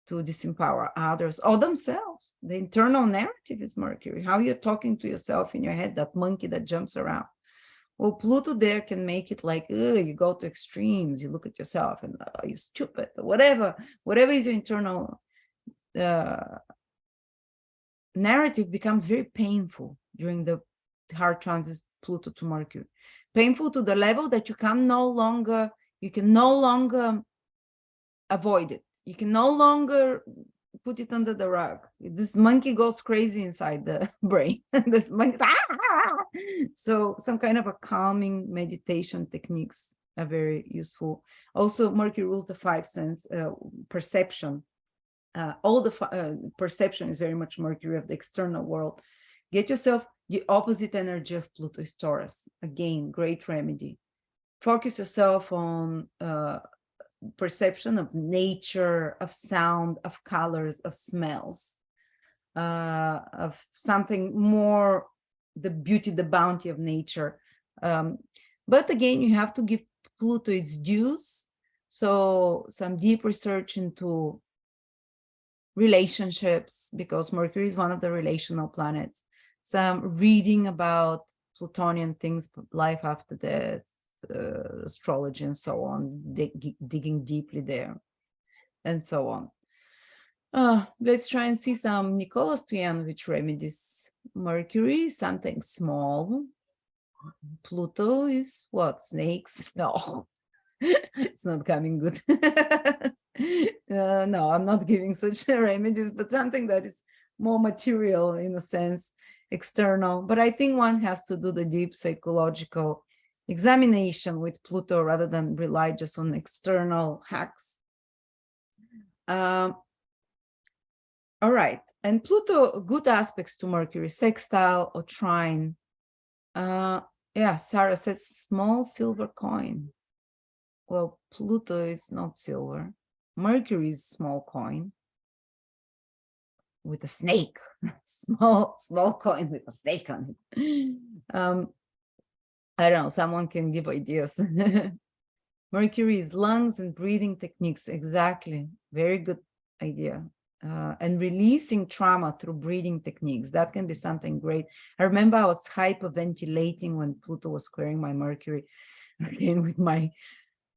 A: to disempower others or themselves. The internal narrative is Mercury, how you're talking to yourself in your head, that monkey that jumps around. Well, Pluto there can make it like, ugh, you go to extremes, you look at yourself and you're stupid, or whatever is your internal narrative becomes very painful during the hard transit Pluto to Mercury. Painful to the level that you can no longer avoid it. You can no longer put it under the rug. This monkey goes crazy inside the brain. This monkey, So some kind of a calming meditation techniques are very useful. Also, Mercury rules the five sense perception. All the perception is very much Mercury of the external world. Get yourself the opposite energy of Pluto is Taurus. Again, great remedy. Focus yourself on perception of nature, of sound, of colors, of smells, of something more, the beauty, the bounty of nature. But again, you have to give Pluto its dues. So some deep research into relationships, because Mercury is one of the relational planets. Some reading about Plutonian things, life after death, astrology and so on, digging deeply there and so on. Let's try and see some Nicola Stojanovic remedies. Mercury, something small. Pluto is what? Snakes? No, it's not coming good. No, I'm not giving such remedies, but something that is more material in a sense, external. But I think one has to do the deep psychological examination with Pluto rather than rely just on external hacks. All right, and Pluto, good aspects to Mercury, sextile or trine. Yeah, Sarah says small silver coin. Well, Pluto is not silver. Mercury is small coin with a snake. small coin with a snake on it. I don't know, someone can give ideas. Mercury is lungs and breathing techniques. Exactly. Very good idea. And releasing trauma through breathing techniques. That can be something great. I remember I was hyperventilating when Pluto was squaring my Mercury again with my,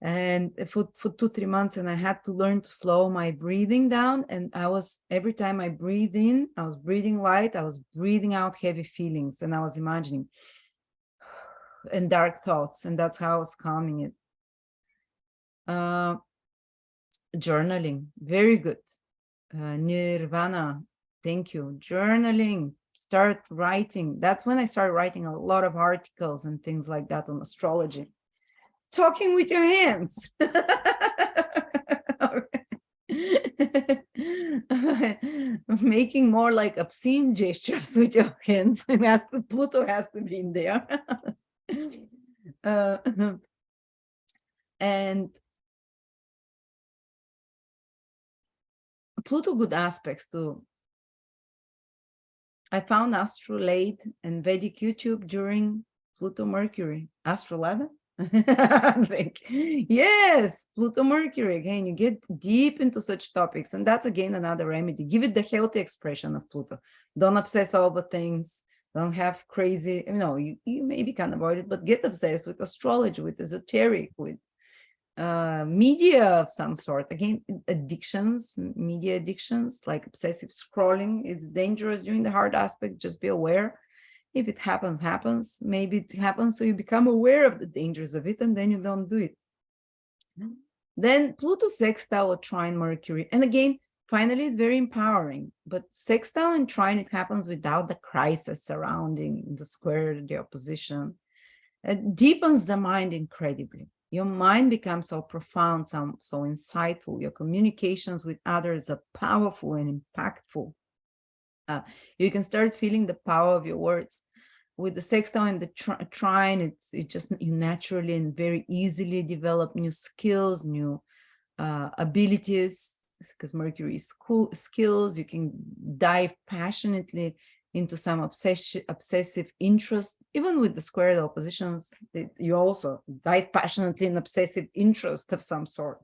A: and for 2-3 months, and I had to learn to slow my breathing down. And I was, every time I breathe in, I was breathing light, I was breathing out heavy feelings, and I was imagining and dark thoughts, and that's how I was calming it. Journaling, very good. Nirvana, thank you. Journaling, start writing. That's when I started writing a lot of articles and things like that on astrology. Talking with your hands. Making more like obscene gestures with your hands. And Pluto has to be in there. And Pluto good aspects too. I found Astrolabe and Vedic YouTube during Pluto Mercury. Astrolabe? I think. Yes, Pluto Mercury. Again, you get deep into such topics, and that's again another remedy. Give it the healthy expression of Pluto. Don't obsess over things. Don't have crazy, you maybe can avoid it, but get obsessed with astrology, with esoteric, with media of some sort. Again, addictions, media addictions, like obsessive scrolling. It's dangerous during the hard aspect. Just be aware. If it happens. Maybe it happens, so you become aware of the dangers of it, and then you don't do it. Then Pluto sextile or trine Mercury. And again, finally, it's very empowering. But sextile and trine, it happens without the crisis surrounding the square, the opposition. It deepens the mind incredibly. Your mind becomes so profound, so insightful. Your communications with others are powerful and impactful. You can start feeling the power of your words. With the sextile and the trine, you naturally and very easily develop new skills, new abilities, because Mercury is skills. You can dive passionately into some obsessive interest, even with the square oppositions. You also dive passionately in obsessive interest of some sort.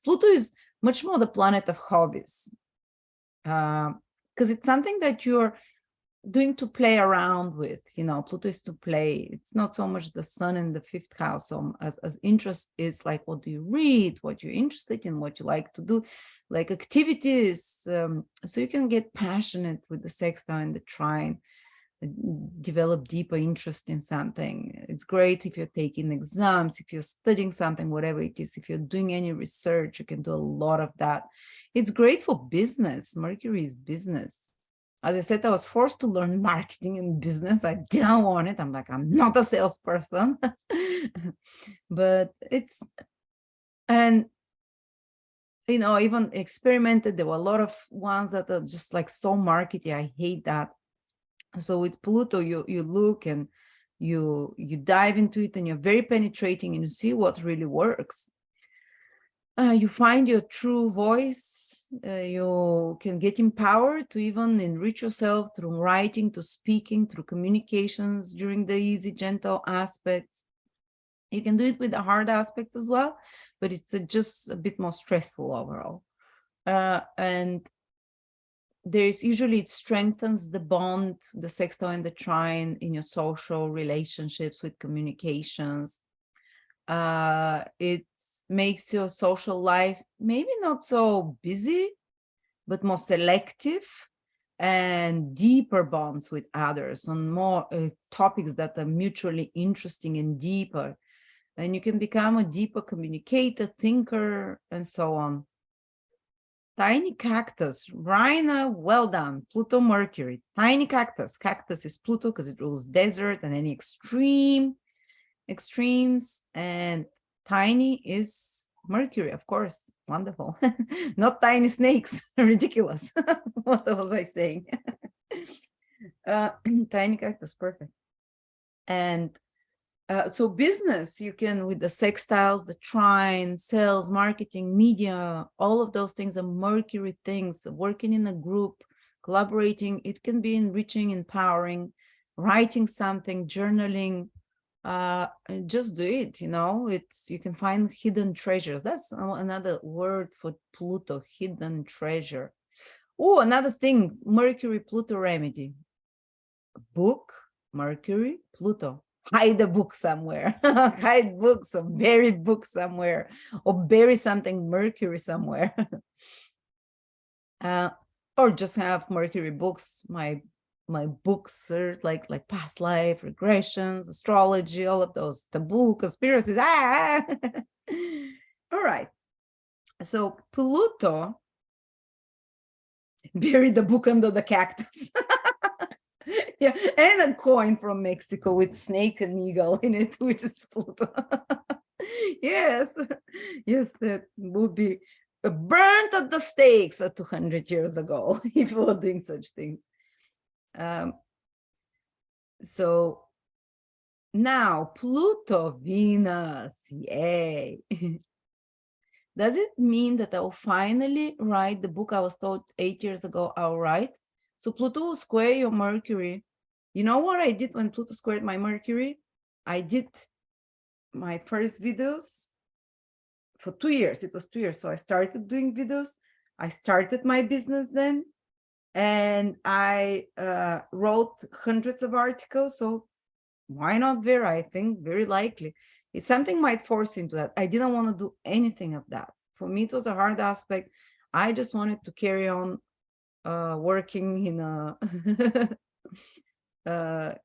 A: Pluto is much more the planet of hobbies, because it's something that you're doing to play around with, Pluto is to play. It's not so much the sun in the 5th house, so as interest is like, what do you read, what you're interested in, what you like to do, like activities. So you can get passionate with the sextile and the trine, develop deeper interest in something. It's great if you're taking exams, if you're studying something, whatever it is. If you're doing any research, you can do a lot of that. It's great for business. Mercury is business. As I said, I was forced to learn marketing and business. I didn't want it. I'm like, I'm not a salesperson. But it's, and even experimented. There were a lot of ones that are just like so markety. I hate that. So with Pluto, you look and you dive into it, and you're very penetrating, and you see what really works. You find your true voice. You can get empowered to even enrich yourself through writing, to speaking, through communications during the easy, gentle aspects. You can do it with the hard aspects as well, but it's just a bit more stressful overall. And it strengthens the bond, the sextile and the trine, in your social relationships with communications. It makes your social life maybe not so busy, but more selective, and deeper bonds with others on more topics that are mutually interesting and deeper. And you can become a deeper communicator, thinker, and so on. Tiny cactus, Raina, well done. Pluto, Mercury, tiny cactus. Cactus is Pluto because it rules desert and any extremes, and tiny is Mercury, of course. Wonderful. Not tiny snakes. Ridiculous. What was I saying? Tiny cactus, perfect. And so business, you can, with the sextiles, the trine, sales, marketing, media, all of those things are Mercury things. Working in a group, collaborating, it can be enriching, empowering, writing something, journaling. Just do it. You can find hidden treasures. That's another word for Pluto, hidden treasure. Oh, another thing, Mercury Pluto remedy. Book, Mercury, Pluto. Hide a book somewhere. Hide books, or bury books somewhere, or bury something Mercury somewhere. Or just have Mercury books. My books are like past life regressions, astrology, all of those taboo conspiracies. All right. So Pluto, bury the book under the cactus. Yeah, and a coin from Mexico with snake and eagle in it, which is Pluto. Yes, that would be burnt at the stakes 200 years ago if we were doing such things. So now Pluto, Venus, yay. Does it mean that I'll finally write the book I was told 8 years ago I'll write? So Pluto will square your Mercury. You know what I did when Pluto squared my Mercury? I did my first videos for 2 years. It was 2 years. So I started doing videos. I started my business then. And I wrote hundreds of articles. So why not Vera? I think very likely. If something might force you into that. I didn't want to do anything of that. For me, it was a hard aspect. I just wanted to carry on working in a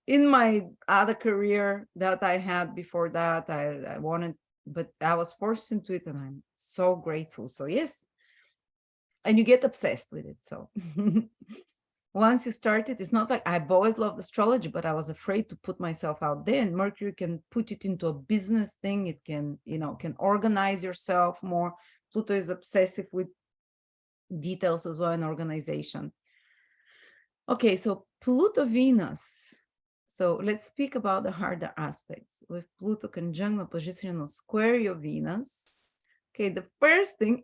A: in my other career that I had before that. I wanted, but I was forced into it, and I'm so grateful. So yes, and you get obsessed with it. So once you start it, it's not like I've always loved astrology, but I was afraid to put myself out there. And Mercury can put it into a business thing. It can, can organize yourself more. Pluto is obsessive with details as well in organization. Okay, so Pluto Venus. So let's speak about the harder aspects. With Pluto conjunct opposition or square your Venus. Okay, the first thing,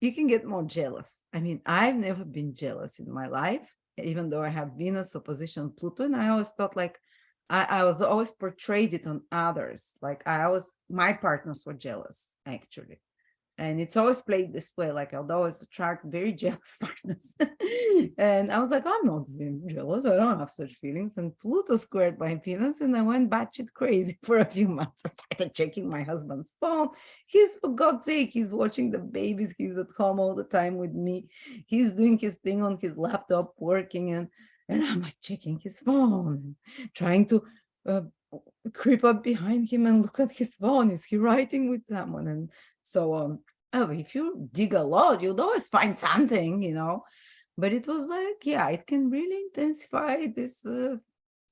A: you can get more jealous. I mean, I've never been jealous in my life, even though I have Venus opposition Pluto, and I always thought like I was always portrayed it on others. Like my partners were jealous, actually. And it's always played this way, like I'll always attract very jealous partners. And I was like, I'm not even jealous. I don't have such feelings. And Pluto squared my Venus, and I went batshit crazy for a few months. I started checking my husband's phone. He's, for God's sake, he's watching the babies. He's at home all the time with me. He's doing his thing on his laptop, working, and I'm like checking his phone, trying to creep up behind him and look at his phone. Is he writing with someone? And so on. Oh, if you dig a lot, you'll always find something, you know. But it was like, yeah, it can really intensify this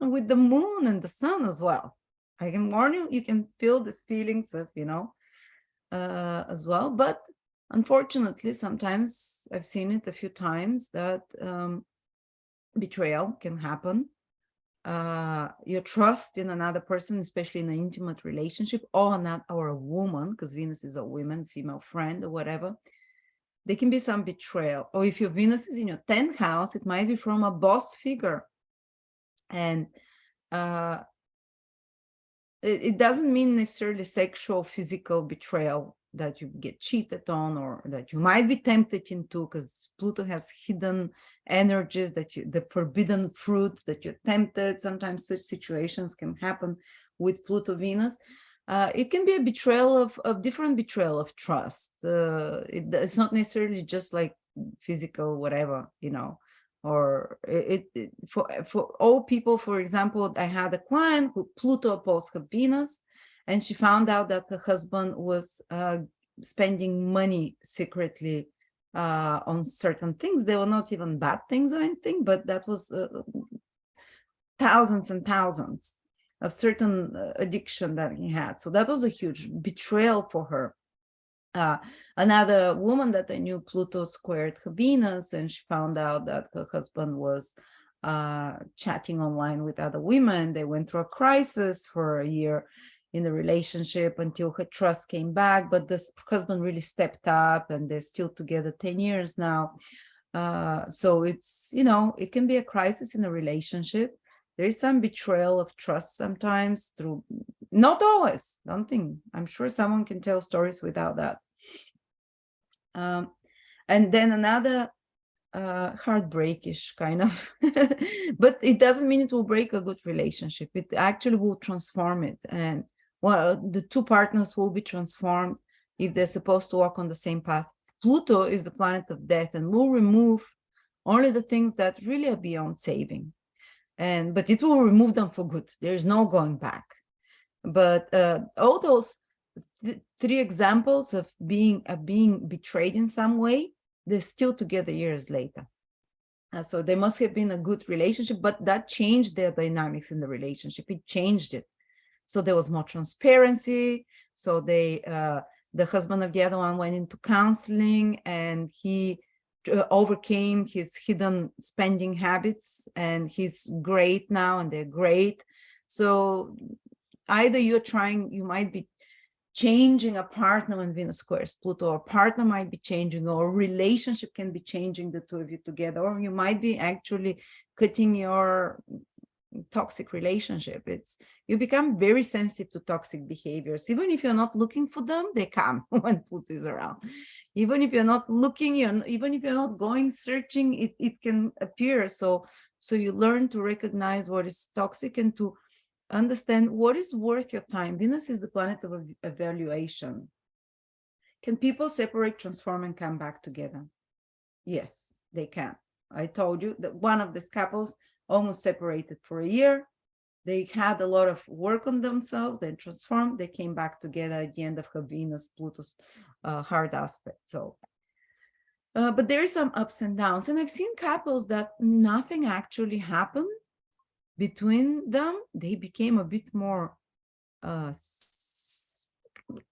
A: with the moon and the sun as well. I can warn you, you can feel these feelings of, you know, as well. But unfortunately, sometimes I've seen it a few times that betrayal can happen. Your trust in another person, especially in an intimate relationship, or a woman, because Venus is a woman, female friend or whatever, there can be some betrayal. Or if your Venus is in your 10th house, it might be from a boss figure. And it doesn't mean necessarily sexual, physical betrayal, that you get cheated on or that you might be tempted into, because Pluto has hidden energies, that the forbidden fruit, that you're tempted. Sometimes such situations can happen with Pluto Venus. It can be a betrayal of different betrayal of trust. It's not necessarily just like physical, whatever, you know. Or for all people, for example, I had a client who Pluto opposed her Venus, and she found out that her husband was spending money secretly on certain things. They were not even bad things or anything, but that was thousands and thousands of certain addiction that he had. So that was a huge betrayal for her. Another woman that I knew, Pluto squared her Venus, and she found out that her husband was chatting online with other women. They went through a crisis for a year in the relationship until her trust came back, but this husband really stepped up, and they're still together 10 years now. So it's, you know, it can be a crisis in a relationship. There is some betrayal of trust sometimes, through, not always, don't think, I'm sure someone can tell stories without that. And then another heartbreakish kind of, but it doesn't mean it will break a good relationship. It actually will transform it. And well, the two partners will be transformed if they're supposed to walk on the same path. Pluto is the planet of death and will remove only the things that really are beyond saving. But it will remove them for good. There's no going back. But all those three examples of being betrayed in some way, they're still together years later. So they must have been a good relationship, but that changed their dynamics in the relationship. It changed it. So there was more transparency. So the husband of the other one went into counseling, and he overcame his hidden spending habits, and he's great now, and they're great. So either you might be changing a partner when Venus squares Pluto, or a partner might be changing, or a relationship can be changing the two of you together, or you might be actually cutting your toxic relationship. You become very sensitive to toxic behaviors. Even if you're not looking for them, they come when Pluto is around. Even if you're not looking, even if you're not going searching, it can appear. So you learn to recognize what is toxic and to understand what is worth your time. Venus is the planet of evaluation. Can people separate, transform, and come back together? Yes, they can. I told you that one of these couples almost separated for a year. They had a lot of work on themselves, they transformed, they came back together at the end of her Venus Pluto's hard aspect. So but there are some ups and downs, and I've seen couples that nothing actually happened between them. They became a bit more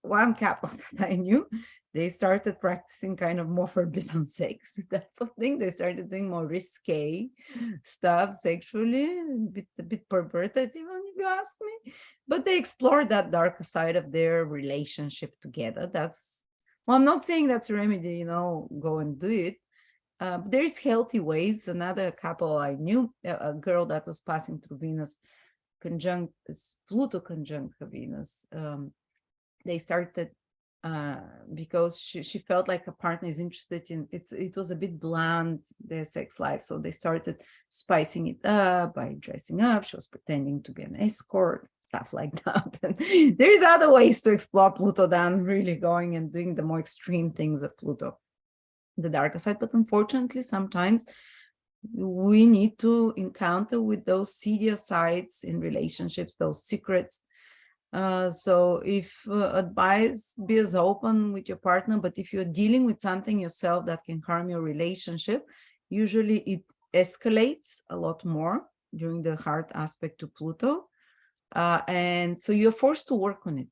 A: one couple that I knew, they started practicing kind of more forbidden sex, that of thing. They started doing more risque stuff sexually, a bit perverted, even if you ask me. But they explored that darker side of their relationship together. Well, I'm not saying that's a remedy, go and do it. There's healthy ways. Another couple I knew, a girl that was passing through Venus conjunct Pluto conjunct Venus. They started because she felt like a partner is interested in it was a bit bland, their sex life. So they started spicing it up by dressing up. She was pretending to be an escort, stuff like that. And there's other ways to explore Pluto than really going and doing the more extreme things of Pluto, the darker side. But unfortunately, sometimes we need to encounter with those seedier sides in relationships, those secrets. So if advise, be as open with your partner, but if you're dealing with something yourself that can harm your relationship, usually it escalates a lot more during the hard aspect to Pluto. And so you're forced to work on it.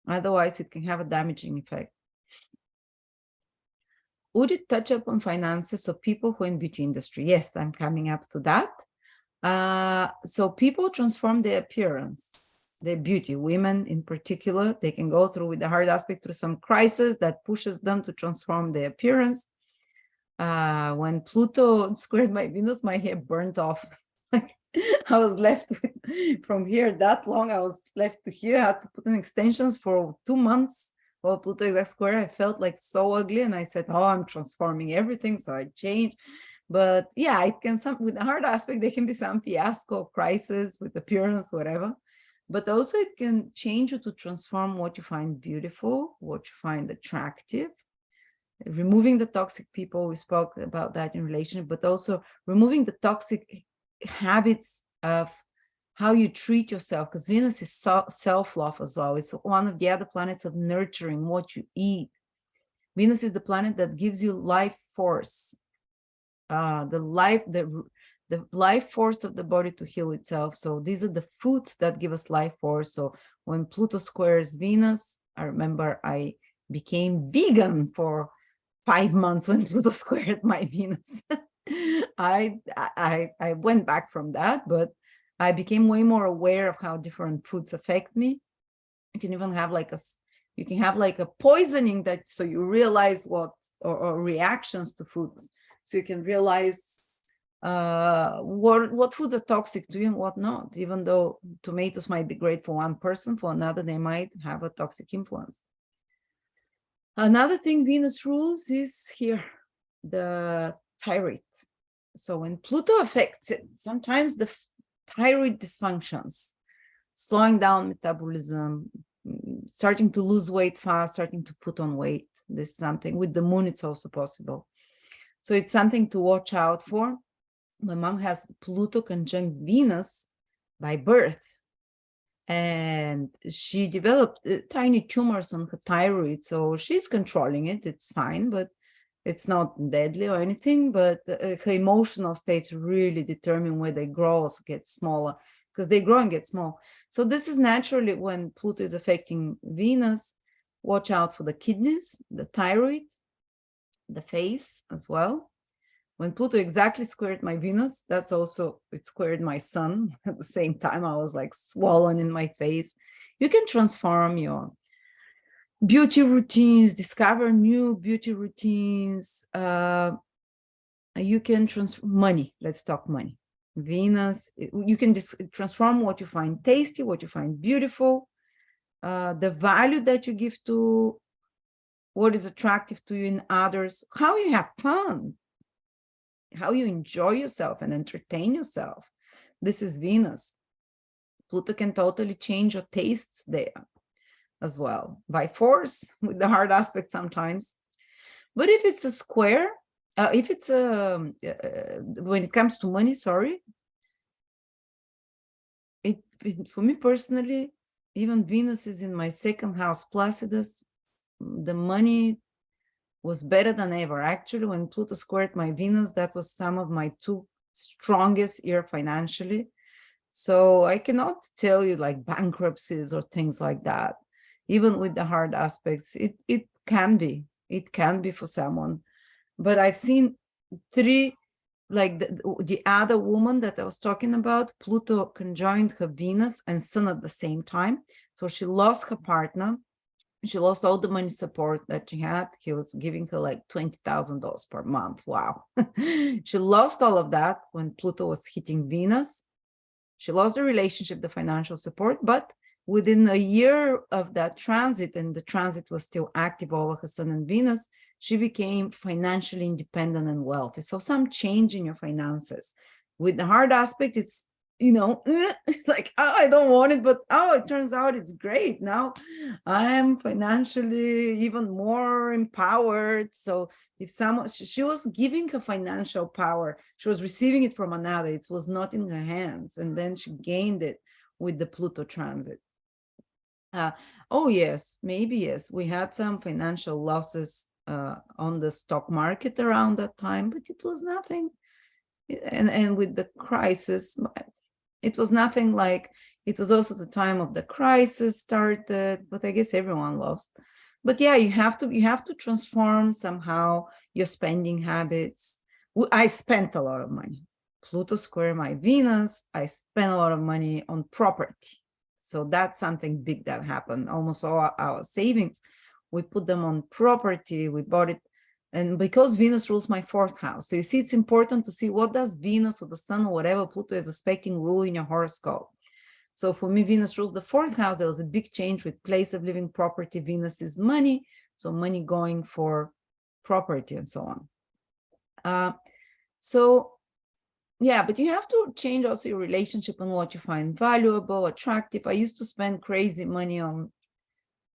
A: Otherwise, it can have a damaging effect. Would it touch upon finances of people who are in beauty industry? Yes, I'm coming up to that. So people transform their appearance, their beauty, women in particular, they can go through with the hard aspect through some crisis that pushes them to transform their appearance. When Pluto squared my Venus, my hair burnt off. Like I was left with, from here that long, I was left to here. I had to put in extensions for 2 months. While Pluto exact square, I felt like so ugly, and I said, "Oh, I'm transforming everything," so I changed. But yeah, it can with a hard aspect, there can be some fiasco, crisis with appearance, whatever. But also it can change you to transform what you find beautiful, what you find attractive, removing the toxic people. We spoke about that in relationship, but also removing the toxic habits of how you treat yourself, because Venus is self-love as well. It's one of the other planets of nurturing what you eat. Venus is the planet that gives you life force, the life force of the body to heal itself. So these are the foods that give us life force. So when Pluto squares Venus, I remember I became vegan for 5 months when Pluto squared my Venus. I went back from that, but I became way more aware of how different foods affect me. You can even have like a poisoning that, so you realize what, or reactions to foods. So you can realize what foods are toxic to you and what not, even though tomatoes might be great for one person, for another, they might have a toxic influence. Another thing Venus rules is here, the thyroid. So when Pluto affects it, sometimes the thyroid dysfunctions, slowing down metabolism, starting to lose weight fast, starting to put on weight. This is something with the moon, it's also possible. So it's something to watch out for. My mom has Pluto conjunct Venus by birth, and she developed tiny tumors on her thyroid. So she's controlling it. It's fine, but it's not deadly or anything. But her emotional states really determine where they grow or get smaller, because they grow and get small. So this is naturally when Pluto is affecting Venus. Watch out for the kidneys, the thyroid, the face as well. When Pluto exactly squared my Venus, that's also, it squared my sun at the same time. I was like swollen in my face. You can transform your beauty routines, discover new beauty routines. You can transform money. Let's talk money. Venus, you can just transform what you find tasty, what you find beautiful, the value that you give to what is attractive to you in others, how you have fun, how you enjoy yourself and entertain yourself. This is Venus. Pluto can totally change your tastes there as well, by force, with the hard aspect sometimes. But if it's a square, if it's a, when it comes to money, sorry, for me personally, even Venus is in my second house, Placidus, the money was better than ever. Actually, when Pluto squared my Venus, that was some of my 2 strongest year financially. So I cannot tell you like bankruptcies or things like that. Even with the hard aspects, it can be for someone. But I've seen 3, like the other woman that I was talking about, Pluto conjoined her Venus and Sun at the same time. So she lost her partner. She lost all the money support that she had. He was giving her like $20,000 per month. Wow. She lost all of that when Pluto was hitting Venus. She lost the relationship, the financial support, but within a year of that transit, and the transit was still active over her Sun and Venus, she became financially independent and wealthy. So some change in your finances. With the hard aspect, it's, like, oh, I don't want it, but oh, it turns out it's great. Now I am financially even more empowered. So if someone, she was giving her financial power, she was receiving it from another, it was not in her hands. And then she gained it with the Pluto transit. Oh, yes, maybe yes. We had some financial losses on the stock market around that time, but it was nothing. And with the crisis, it was nothing like, it was also the time of the crisis started, but I guess everyone lost. But yeah, you have to transform somehow your spending habits. I spent a lot of money. Pluto square my Venus, I spent a lot of money on property. So that's something big that happened. Almost all our savings, we put them on property, we bought it. And because Venus rules my 4th house. So you see, it's important to see what does Venus or the Sun or whatever Pluto is expecting rule in your horoscope. So for me, Venus rules the 4th house. There was a big change with place of living, property. Venus is money. So money going for property and so on. So yeah, but you have to change also your relationship on what you find valuable, attractive. I used to spend crazy money on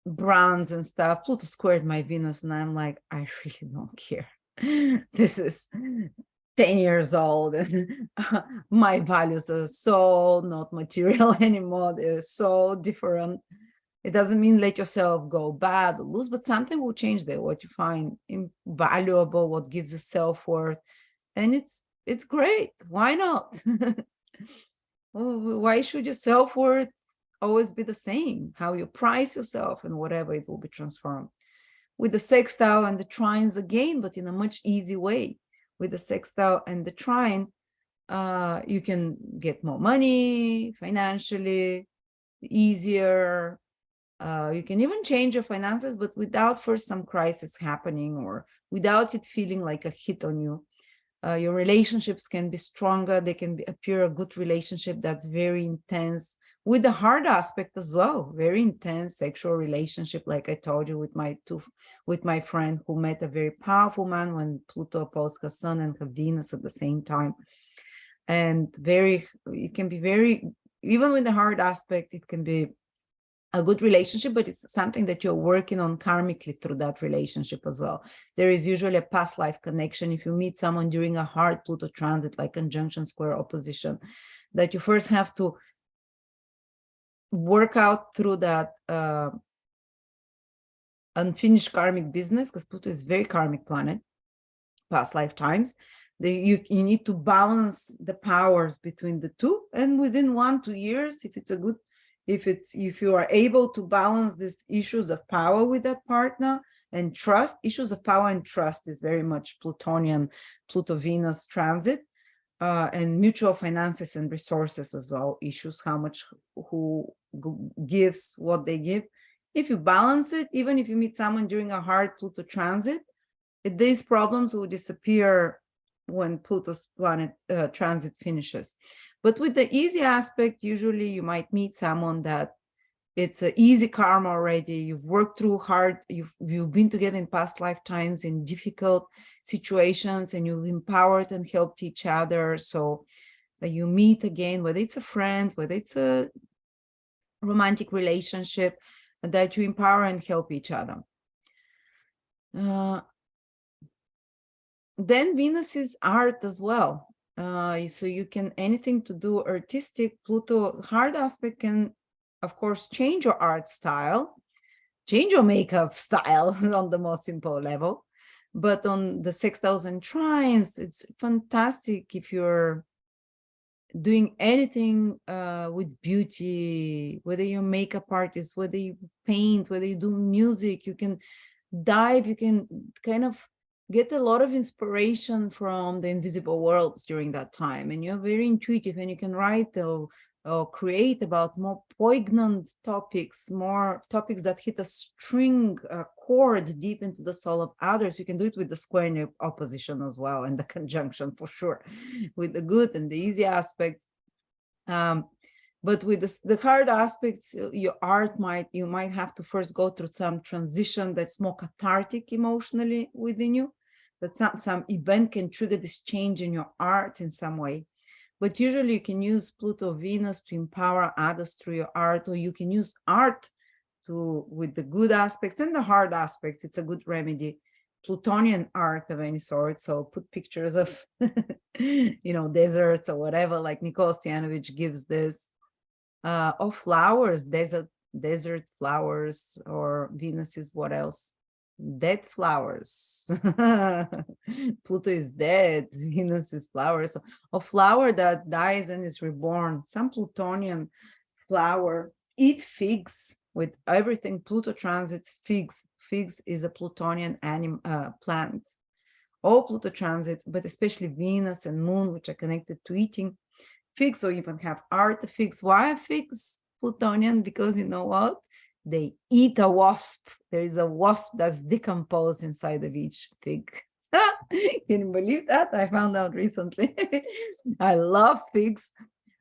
A: brands and stuff. Pluto squared my Venus, and I'm like, I really don't care. This is 10 years old, and my values are so not material anymore. They're so different. It doesn't mean let yourself go bad or lose, but something will change there. What you find invaluable, what gives you self-worth, and it's great. Why not? Why should your self-worth always be the same? How you price yourself and whatever, it will be transformed. With the sextile and the trines again, but in a much easy way. With the sextile and the trine, you can get more money financially, easier. You can even change your finances, but without first some crisis happening or without it feeling like a hit on you. Your relationships can be stronger. They can appear a good relationship that's very intense, with the hard aspect as well, very intense sexual relationship, like I told you, with my friend who met a very powerful man when Pluto opposed her Sun and her Venus at the same time. And it can be very, even with the hard aspect, it can be a good relationship, but it's something that you're working on karmically through that relationship as well. There is usually a past life connection. If you meet someone during a hard Pluto transit, like conjunction, square, opposition, that you first have to work out through that unfinished karmic business, because Pluto is very karmic planet, past lifetimes. You need to balance the powers between the two, and within 1-2 years, if you are able to balance these issues of power with that partner and trust, issues of power and trust is very much Plutonian, Pluto-Venus transit, and mutual finances and resources as well, issues, how much, who gives, what they give. If you balance it, even if you meet someone during a hard Pluto transit, these problems will disappear when Pluto's planet transit finishes. But with the easy aspect, usually you might meet someone that it's an easy karma already. You've worked through hard, you've been together in past lifetimes in difficult situations, and you've empowered and helped each other. So you meet again, whether it's a friend, whether it's a romantic relationship, that you empower and help each other. Then Venus is art as well. So you can, anything to do artistic. Pluto hard aspect can, of course, change your art style, change your makeup style on the most simple level. But on the 6,000 trines, it's fantastic if you're doing anything with beauty, whether you're a makeup artist, whether you paint, whether you do music, you can dive, you can kind of get a lot of inspiration from the invisible worlds during that time. And you're very intuitive, and you can write or create about more poignant topics, more topics that hit a string, a chord deep into the soul of others. You can do it with the square and the opposition as well, and the conjunction for sure, with the good and the easy aspects. But with the hard aspects, your art you might have to first go through some transition that's more cathartic emotionally within you. That some event can trigger this change in your art in some way. But usually you can use Pluto, Venus to empower others through your art, or you can use art with the good aspects and the hard aspects. It's a good remedy. Plutonian art of any sort. So put pictures of, deserts or whatever, like Nicole Stoyanovich gives this, or flowers, desert flowers, or Venus is what else? Dead flowers. Pluto is dead, Venus is flowers. So a flower that dies and is reborn, some Plutonian flower. Eat figs with everything. Pluto transits figs. Figs is a Plutonian plant. All Pluto transits, but especially Venus and Moon, which are connected to eating. Figs, or even have art figs. Why are figs Plutonian? Because you know what? They eat a wasp. There is a wasp that's decomposed inside of each fig. Can you believe that? I found out recently. I love figs,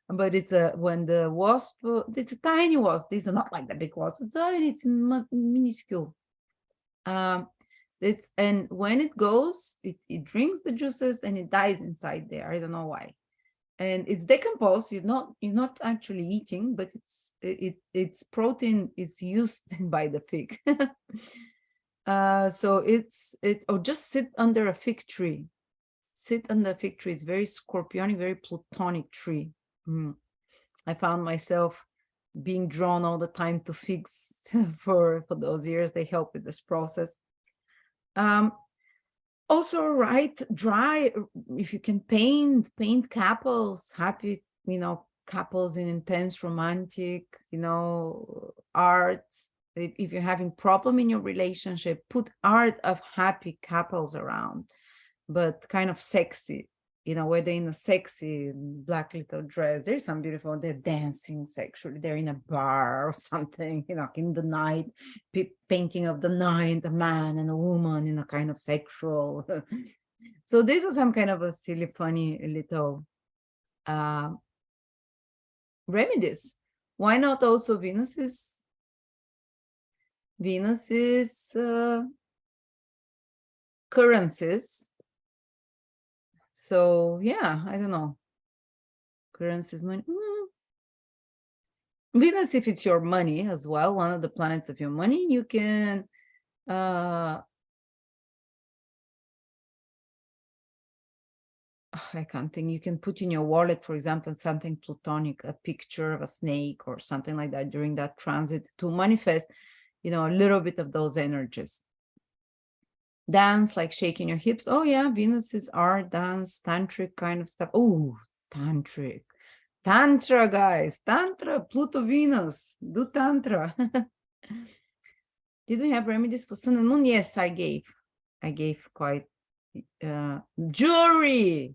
A: but it's when the wasp, it's a tiny wasp. These are not like the big wasp. It's tiny, it's minuscule. And when it goes, it drinks the juices and it dies inside there. I don't know why. And it's decomposed. You're not actually eating, but its protein is used by the fig. So or just sit under a fig tree. Sit under a fig tree. It's very scorpionic, very plutonic tree. I found myself being drawn all the time to figs for those years. They help with this process. Also, dry, if you can paint couples, happy, couples in intense romantic, art. If you're having problem in your relationship, put art of happy couples around, but kind of sexy, where they're in a sexy black little dress. There's some beautiful, they're dancing sexually, they're in a bar or something, in the night, painting of the night, a man and a woman in a kind of sexual. So this is some kind of a silly, funny little remedies. Why not also Venus's currencies? So yeah, I don't know. Currencies, money. Venus, if it's your money as well, one of the planets of your money, you can I can't think. You can put in your wallet, for example, something plutonic, a picture of a snake or something like that during that transit to manifest, a little bit of those energies. Dance, like shaking your hips. Oh yeah, Venus is art, dance, tantric kind of stuff. Oh, tantric. Tantra, guys. Tantra, Pluto, Venus. Do tantra. Did we have remedies for Sun and Moon? Yes, I gave quite jewelry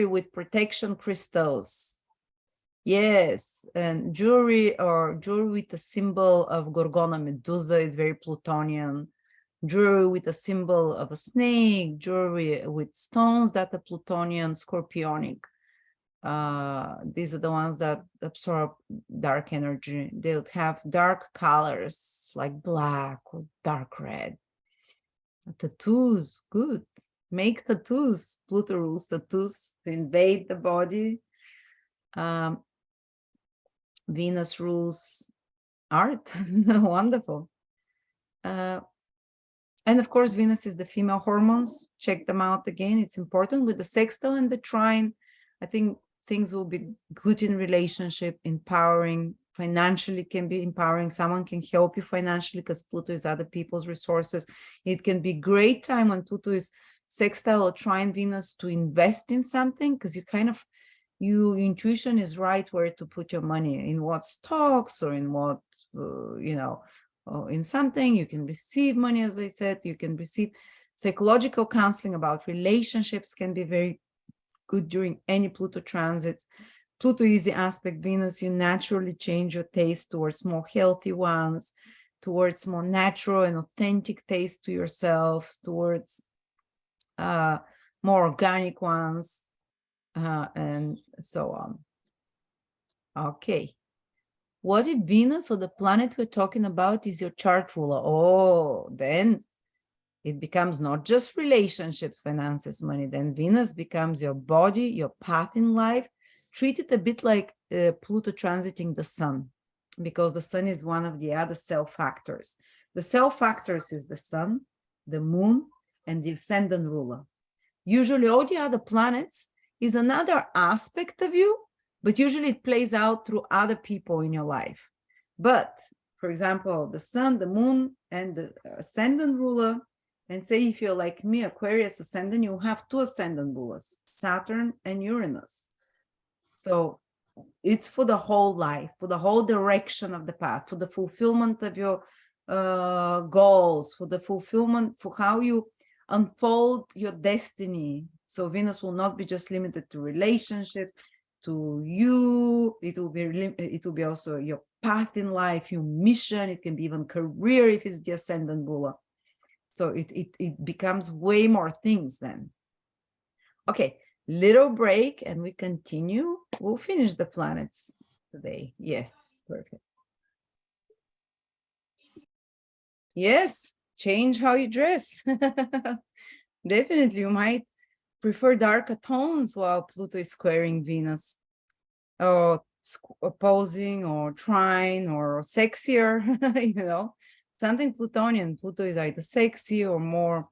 A: with protection crystals. Yes, and jewelry with a symbol of Gorgona Medusa is very Plutonian. Jewelry with a symbol of a snake, jewelry with stones that are Plutonian, Scorpionic. These are the ones that absorb dark energy. They would have dark colors like black or dark red. Tattoos, good. Make tattoos. Pluto rules tattoos to invade the body. Venus rules art. Wonderful. And of course, Venus is the female hormones. Check them out again. It's important with the sextile and the trine. I think things will be good in relationship, empowering, financially can be empowering. Someone can help you financially because Pluto is other people's resources. It can be great time when Pluto is sextile or trine Venus to invest in something because your intuition is right where to put your money, in what stocks or in what, in something. You can receive money, as I said. You can receive psychological counseling about relationships, can be very good during any Pluto transits. Pluto is the aspect Venus, you naturally change your taste towards more healthy ones, towards more natural and authentic taste to yourself, towards more organic ones, and so on. Okay. What if Venus, or the planet we're talking about, is your chart ruler? Oh, then it becomes not just relationships, finances, money. Then Venus becomes your body, your path in life. Treat it a bit like Pluto transiting the sun, because the sun is one of the other self factors. The self factors is the sun, the moon, and the ascendant ruler. Usually all the other planets is another aspect of you, but usually it plays out through other people in your life. But for example, the sun, the moon, and the ascendant ruler, and say if you're like me, Aquarius ascendant, you have two ascendant rulers, Saturn and Uranus. So it's for the whole life, for the whole direction of the path, for the fulfillment of your goals, for the fulfillment, for how you unfold your destiny. So Venus will not be just limited to relationships, to you. It will be also your path in life, your mission. It can be even career if it's the ascendant ruler. So it becomes way more things then. Okay, little break and we continue. We'll finish the planets today. Yes, perfect. Yes, change how you dress. Definitely, you might prefer darker tones while Pluto is squaring Venus, or opposing, or trine, or sexier, you know, something Plutonian. Pluto is either sexy or more,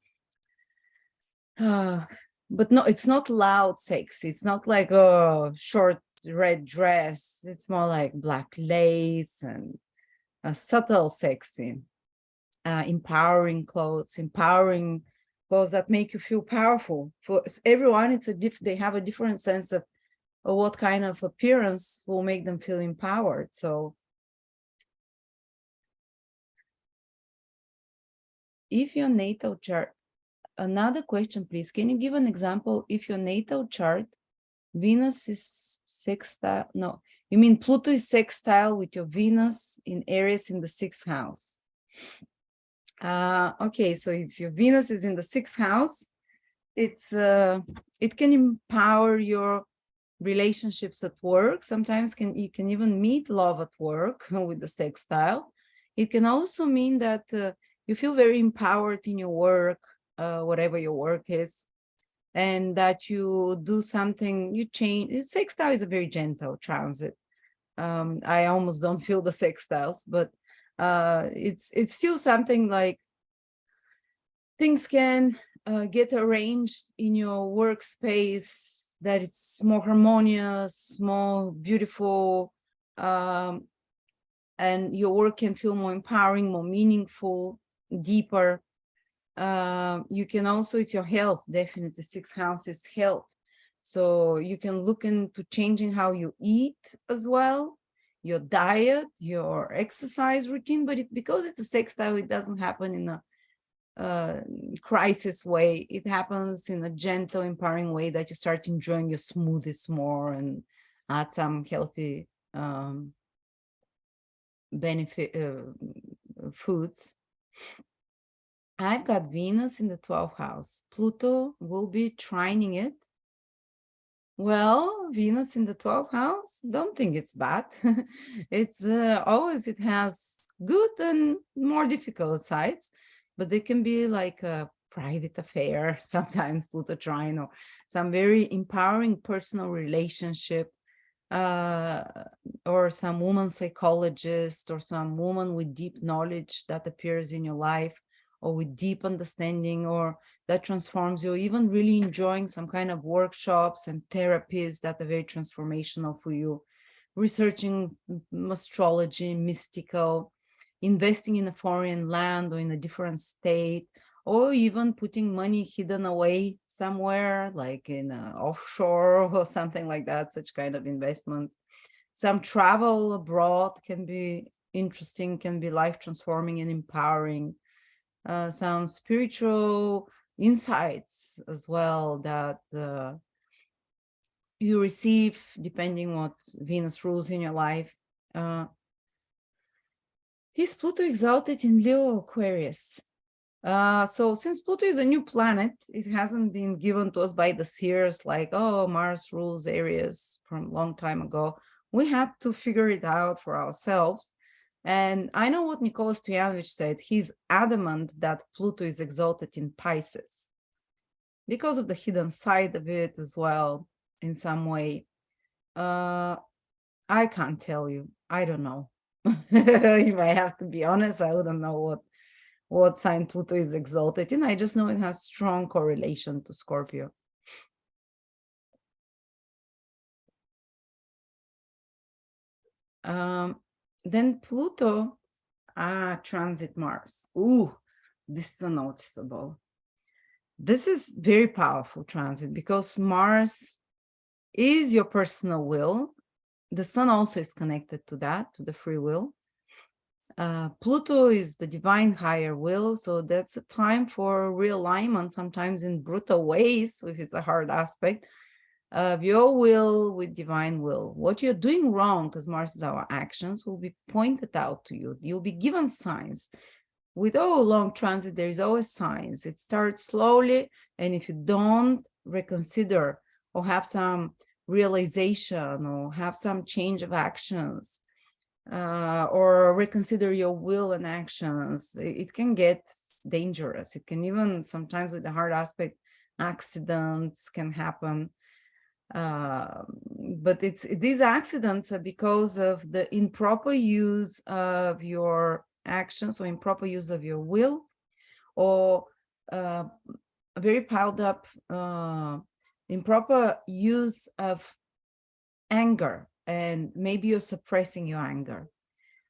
A: but no, it's not loud sexy. It's not like a short red dress. It's more like black lace and a subtle sexy. Empowering clothes that make you feel powerful. For everyone, it's they have a different sense of what kind of appearance will make them feel empowered. So if your natal chart, another question, please, can you give an example if your natal chart, Venus is sextile, no, you mean Pluto is sextile with your Venus in Aries in the 6th house. Okay, so if your Venus is in the 6th house, it can empower your relationships at work. Sometimes you can even meet love at work with the sextile. It can also mean that you feel very empowered in your work, whatever your work is, and that you do something, you change. Sextile is a very gentle transit. I almost don't feel the sextiles, but it's still something like things can get arranged in your workspace, that it's more harmonious, more beautiful, and your work can feel more empowering, more meaningful, deeper. You can also, it's your health, definitely 6th house is health. So you can look into changing how you eat as well, your diet, your exercise routine, but because it's a sextile, it doesn't happen in a crisis way. It happens in a gentle, empowering way that you start enjoying your smoothies more and add some healthy benefit foods. I've got Venus in the 12th house. Pluto will be trining it. Well, Venus in the 12th house, don't think it's bad. It's always, it has good and more difficult sides, but they can be like a private affair, sometimes Pluto trine, or some very empowering personal relationship, or some woman psychologist, or some woman with deep knowledge that appears in your life, or with deep understanding, or that transforms you, even really enjoying some kind of workshops and therapies that are very transformational for you, researching astrology, mystical, investing in a foreign land or in a different state, or even putting money hidden away somewhere, like in offshore or something like that, such kind of investments. Some travel abroad can be interesting, can be life transforming and empowering. Some spiritual insights as well that you receive depending what Venus rules in your life. Is Pluto exalted in Leo Aquarius? So since Pluto is a new planet, it hasn't been given to us by the seers like, oh, Mars rules Aries from a long time ago. we had to figure it out for ourselves. And I know what Nicholas Stoyanovich said. He's adamant that Pluto is exalted in Pisces because of the hidden side of it as well, in some way. I can't tell you. I don't know. If I have to be honest, I wouldn't know what sign Pluto is exalted in. I just know it has strong correlation to Scorpio. Then Pluto transit Mars. Ooh, this is a noticeable. This is very powerful transit because Mars is your personal will. The sun also is connected to that, to the free will. Pluto is the divine higher will, so that's a time for realignment, sometimes in brutal ways, if it's a hard aspect of your will with divine will. What you're doing wrong, because Mars is our actions, will be pointed out to you. You'll be given signs. With all long transit, there is always signs. It starts slowly, and if you don't reconsider or have some realization or have some change of actions, or reconsider your will and actions, it can get dangerous. It can even sometimes, with the hard aspect, accidents can happen. But these accidents are because of the improper use of your actions or improper use of your will, or very piled up improper use of anger. And maybe you're suppressing your anger.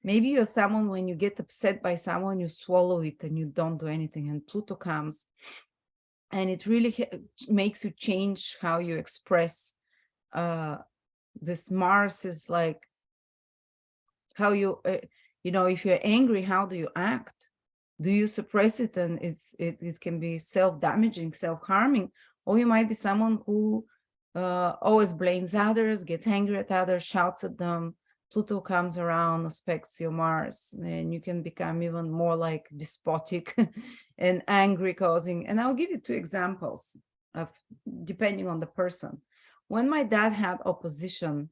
A: Maybe you're someone, when you get upset by someone, you swallow it and you don't do anything. And Pluto comes and it really makes you change how you express. This Mars is like how you, if you're angry, how do you act? Do you suppress it? And it can be self-damaging, self-harming, or you might be someone who always blames others, gets angry at others, shouts at them. Pluto comes around, aspects your Mars, and you can become even more like despotic and angry, causing. And I'll give you 2 examples of, depending on the person. When my dad had opposition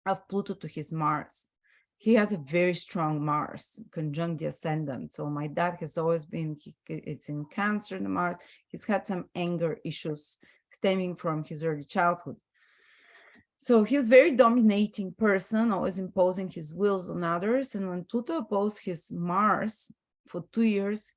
A: of Pluto to his Mars, he has a very strong Mars, conjunct the ascendant. So my dad has always been, it's in Cancer in the Mars. He's had some anger issues stemming from his early childhood. So he was a very dominating person, always imposing his wills on others. And when Pluto opposed his Mars for 2 years,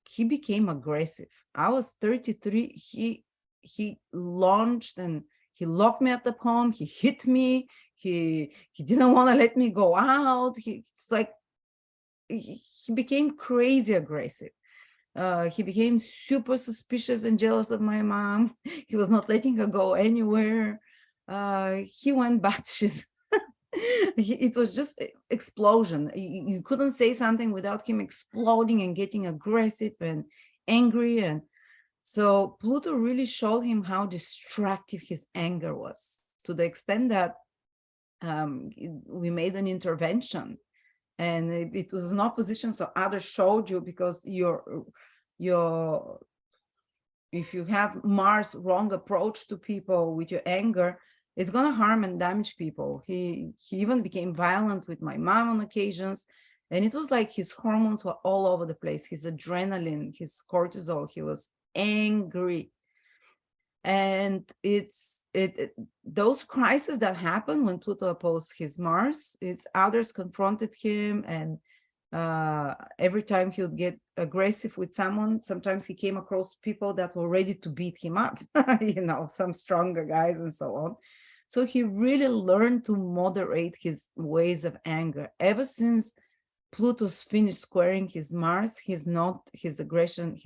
A: he became aggressive. I was 33. He launched and he locked me at the home. He hit me. He didn't want to let me go out. It's like he became crazy aggressive. He became super suspicious and jealous of my mom. He was not letting her go anywhere. He went batshit. It was just explosion. You couldn't say something without him exploding and getting aggressive and angry. And so Pluto really showed him how destructive his anger was, to the extent that we made an intervention, and it was an opposition. So others showed you, because if you have Mars wrong approach to people with your anger, it's going to harm and damage people. He even became violent with my mom on occasions, and it was like his hormones were all over the place, his adrenaline, his cortisol. He was angry. And those crises that happen when Pluto opposed his Mars, it's others confronted him, and every time he would get aggressive with someone, sometimes he came across people that were ready to beat him up, some stronger guys and so on. So he really learned to moderate his ways of anger. Ever since Pluto's finished squaring his Mars, his aggression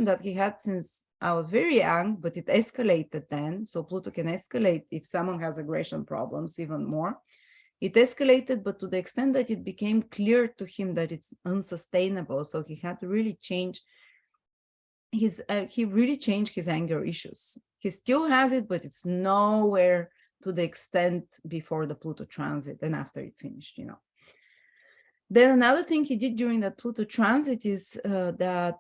A: that he had since I was very young, but it escalated then. So Pluto can escalate if someone has aggression problems even more. It escalated, but to the extent that it became clear to him that it's unsustainable. So he had to really change he really changed his anger issues. He still has it, but it's nowhere to the extent before the Pluto transit and after it finished, Then another thing he did during that Pluto transit is that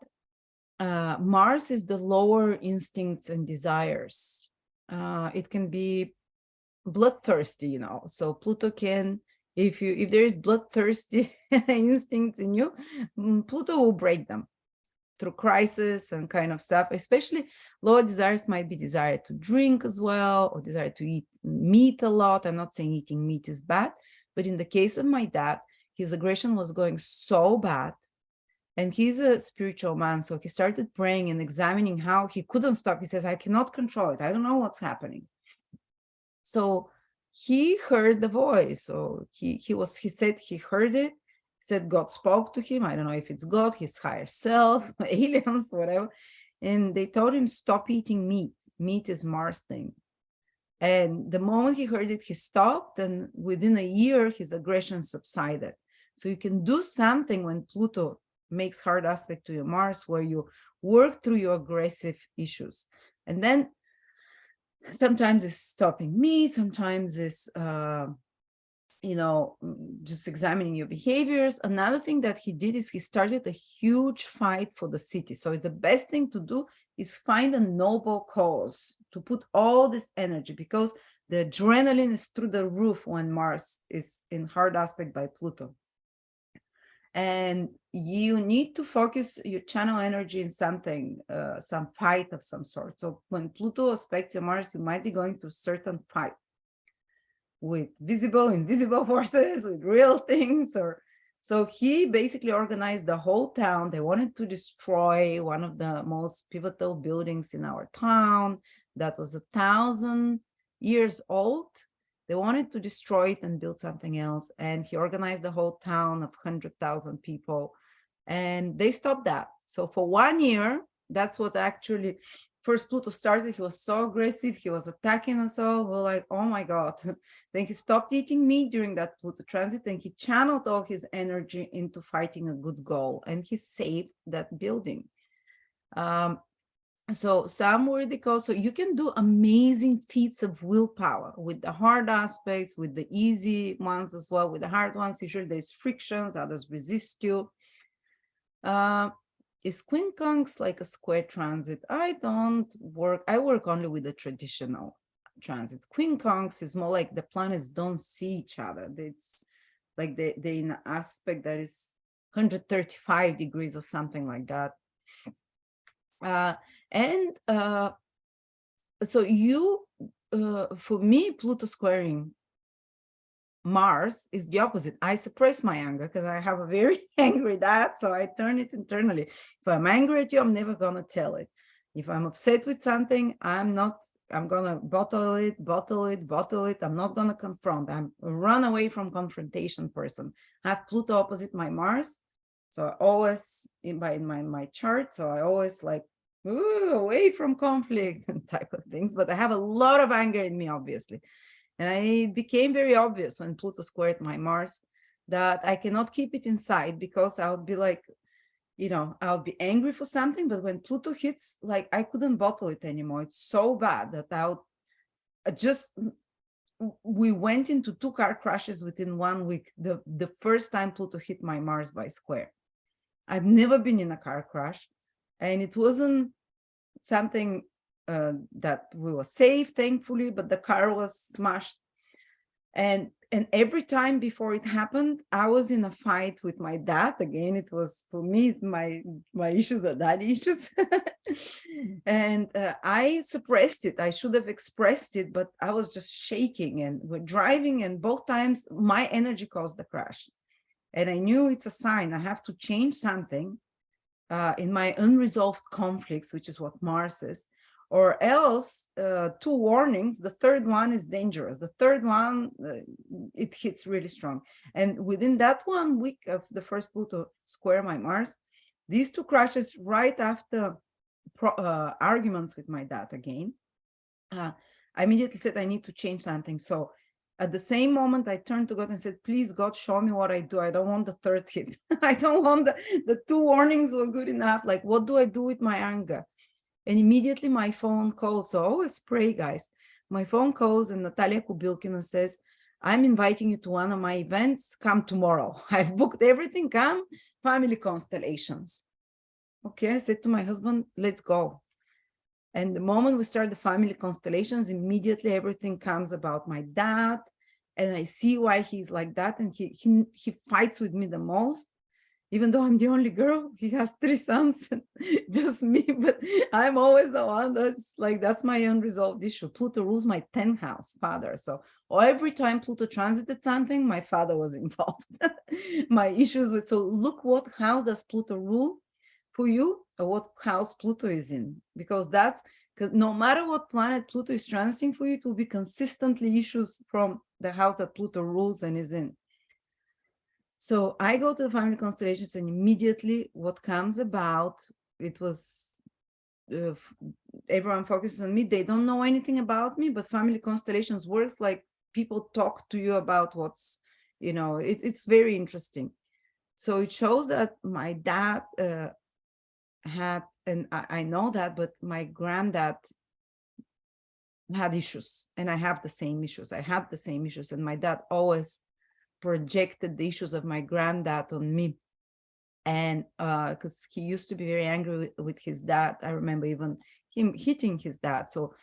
A: Mars is the lower instincts and desires. It can be bloodthirsty, you know. So Pluto can, if there is bloodthirsty instincts in you, Pluto will break them through crisis and kind of stuff. Especially lower desires might be desire to drink as well, or desire to eat meat a lot. I'm not saying eating meat is bad, but in the case of my dad, his aggression was going so bad. And he's a spiritual man, so he started praying and examining how he couldn't stop. He says, I cannot control it. I don't know what's happening. So he heard the voice. So he said he heard it. He said God spoke to him. I don't know if it's God, his higher self, aliens, whatever. And they told him, stop eating meat. Meat is Mars thing. And the moment he heard it, he stopped. And within a year, his aggression subsided. So you can do something when Pluto makes hard aspect to your Mars, where you work through your aggressive issues. And then sometimes it's stopping meat, sometimes it's just examining your behaviors. Another thing that he did is he started a huge fight for the city. So the best thing to do is find a noble cause to put all this energy, because the adrenaline is through the roof when Mars is in hard aspect by Pluto. And you need to focus your channel energy in something, some fight of some sort. So when Pluto aspects your Mars, you might be going through certain fight with visible, invisible forces, with real things. So he basically organized the whole town. They wanted to destroy one of the most pivotal buildings in our town that was 1,000 years old. They wanted to destroy it and build something else. And he organized the whole town of 100,000 people. And they stopped that. So for 1 year, that's what actually first Pluto started. He was so aggressive. He was attacking us all. We're like, oh my God. Then he stopped eating meat during that Pluto transit, and he channeled all his energy into fighting a good goal. And he saved that building. So some were the cause. So you can do amazing feats of willpower with the hard aspects, with the easy ones as well. With the hard ones, usually there's frictions, others resist you. Is quincunx like a square transit? I work only with the traditional transit. Quincunx is more like the planets don't see each other. It's like they're in an aspect that is 135 degrees or something like that. So for me, Pluto squaring Mars is the opposite. I suppress my anger because I have a very angry dad, so I turn it internally. If I'm angry at you, I'm never gonna tell it. If I'm upset with something, I'm gonna bottle it. I'm not gonna confront. I'm a run away from confrontation person. I have Pluto opposite my Mars. So I always in my chart, so I always like away from conflict and type of things. But I have a lot of anger in me, obviously. And it became very obvious when Pluto squared my Mars that I cannot keep it inside, because I would be like, I'll be angry for something, but when Pluto hits, like I couldn't bottle it anymore. It's so bad that we went into 2 car crashes within 1 week. The first time Pluto hit my Mars by square. I've never been in a car crash, and it wasn't something that we were safe, thankfully, but the car was smashed. And every time before it happened, I was in a fight with my dad. Again, it was, for me, my issues are daddy issues. And I suppressed it. I should have expressed it, but I was just shaking, and we're driving, and both times my energy caused the crash. And I knew it's a sign. I have to change something in my unresolved conflicts, which is what Mars is, or else 2 warnings. The third one is dangerous. The third one, it hits really strong. And within that 1 week of the first Pluto square my Mars, these 2 crashes right after arguments with my dad again, I immediately said, I need to change something. So at the same moment, I turned to God and said, please, God, show me what I do. I don't want the 3rd hit. I don't want the 2 warnings were good enough. Like, what do I do with my anger? And immediately my phone calls. So always pray, guys. My phone calls, and Natalia Kubilkina says, I'm inviting you to one of my events. Come tomorrow. I've booked everything. Come, family constellations. Okay, I said to my husband, let's go. And the moment we start the family constellations, immediately everything comes about my dad. And I see why he's like that. And he fights with me the most. Even though I'm the only girl, he has 3 sons, just me, but I'm always the one that's like, that's my unresolved issue. Pluto rules my 10th house, father. So every time Pluto transited something, my father was involved. My issues with, so look what house does Pluto rule for you, or what house Pluto is in, because that's, because no matter what planet Pluto is transiting for you, it will be consistently issues from the house that Pluto rules and is in. So I go to the family constellations, and immediately what comes about, it was everyone focuses on me. They don't know anything about me, but family constellations works like people talk to you about what's, it's very interesting. So it shows that my dad had, and I know that, but my granddad had issues, and I have the same issues. I had the same issues, and my dad always projected the issues of my granddad on me. And because he used to be very angry with his dad. I remember even him hitting his dad. So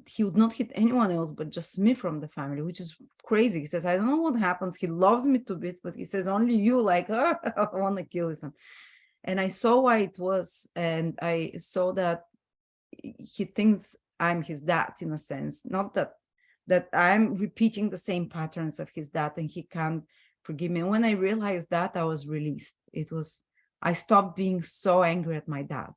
A: he would not hit anyone else but just me from the family, which is crazy. He says, I don't know what happens. He loves me to bits, but he says, only you, like, oh, I want to kill him. And I saw why it was. And I saw that he thinks I'm his dad, in a sense, not that I'm repeating the same patterns of his dad, and he can't forgive me. And when I realized that, I was released. I stopped being so angry at my dad.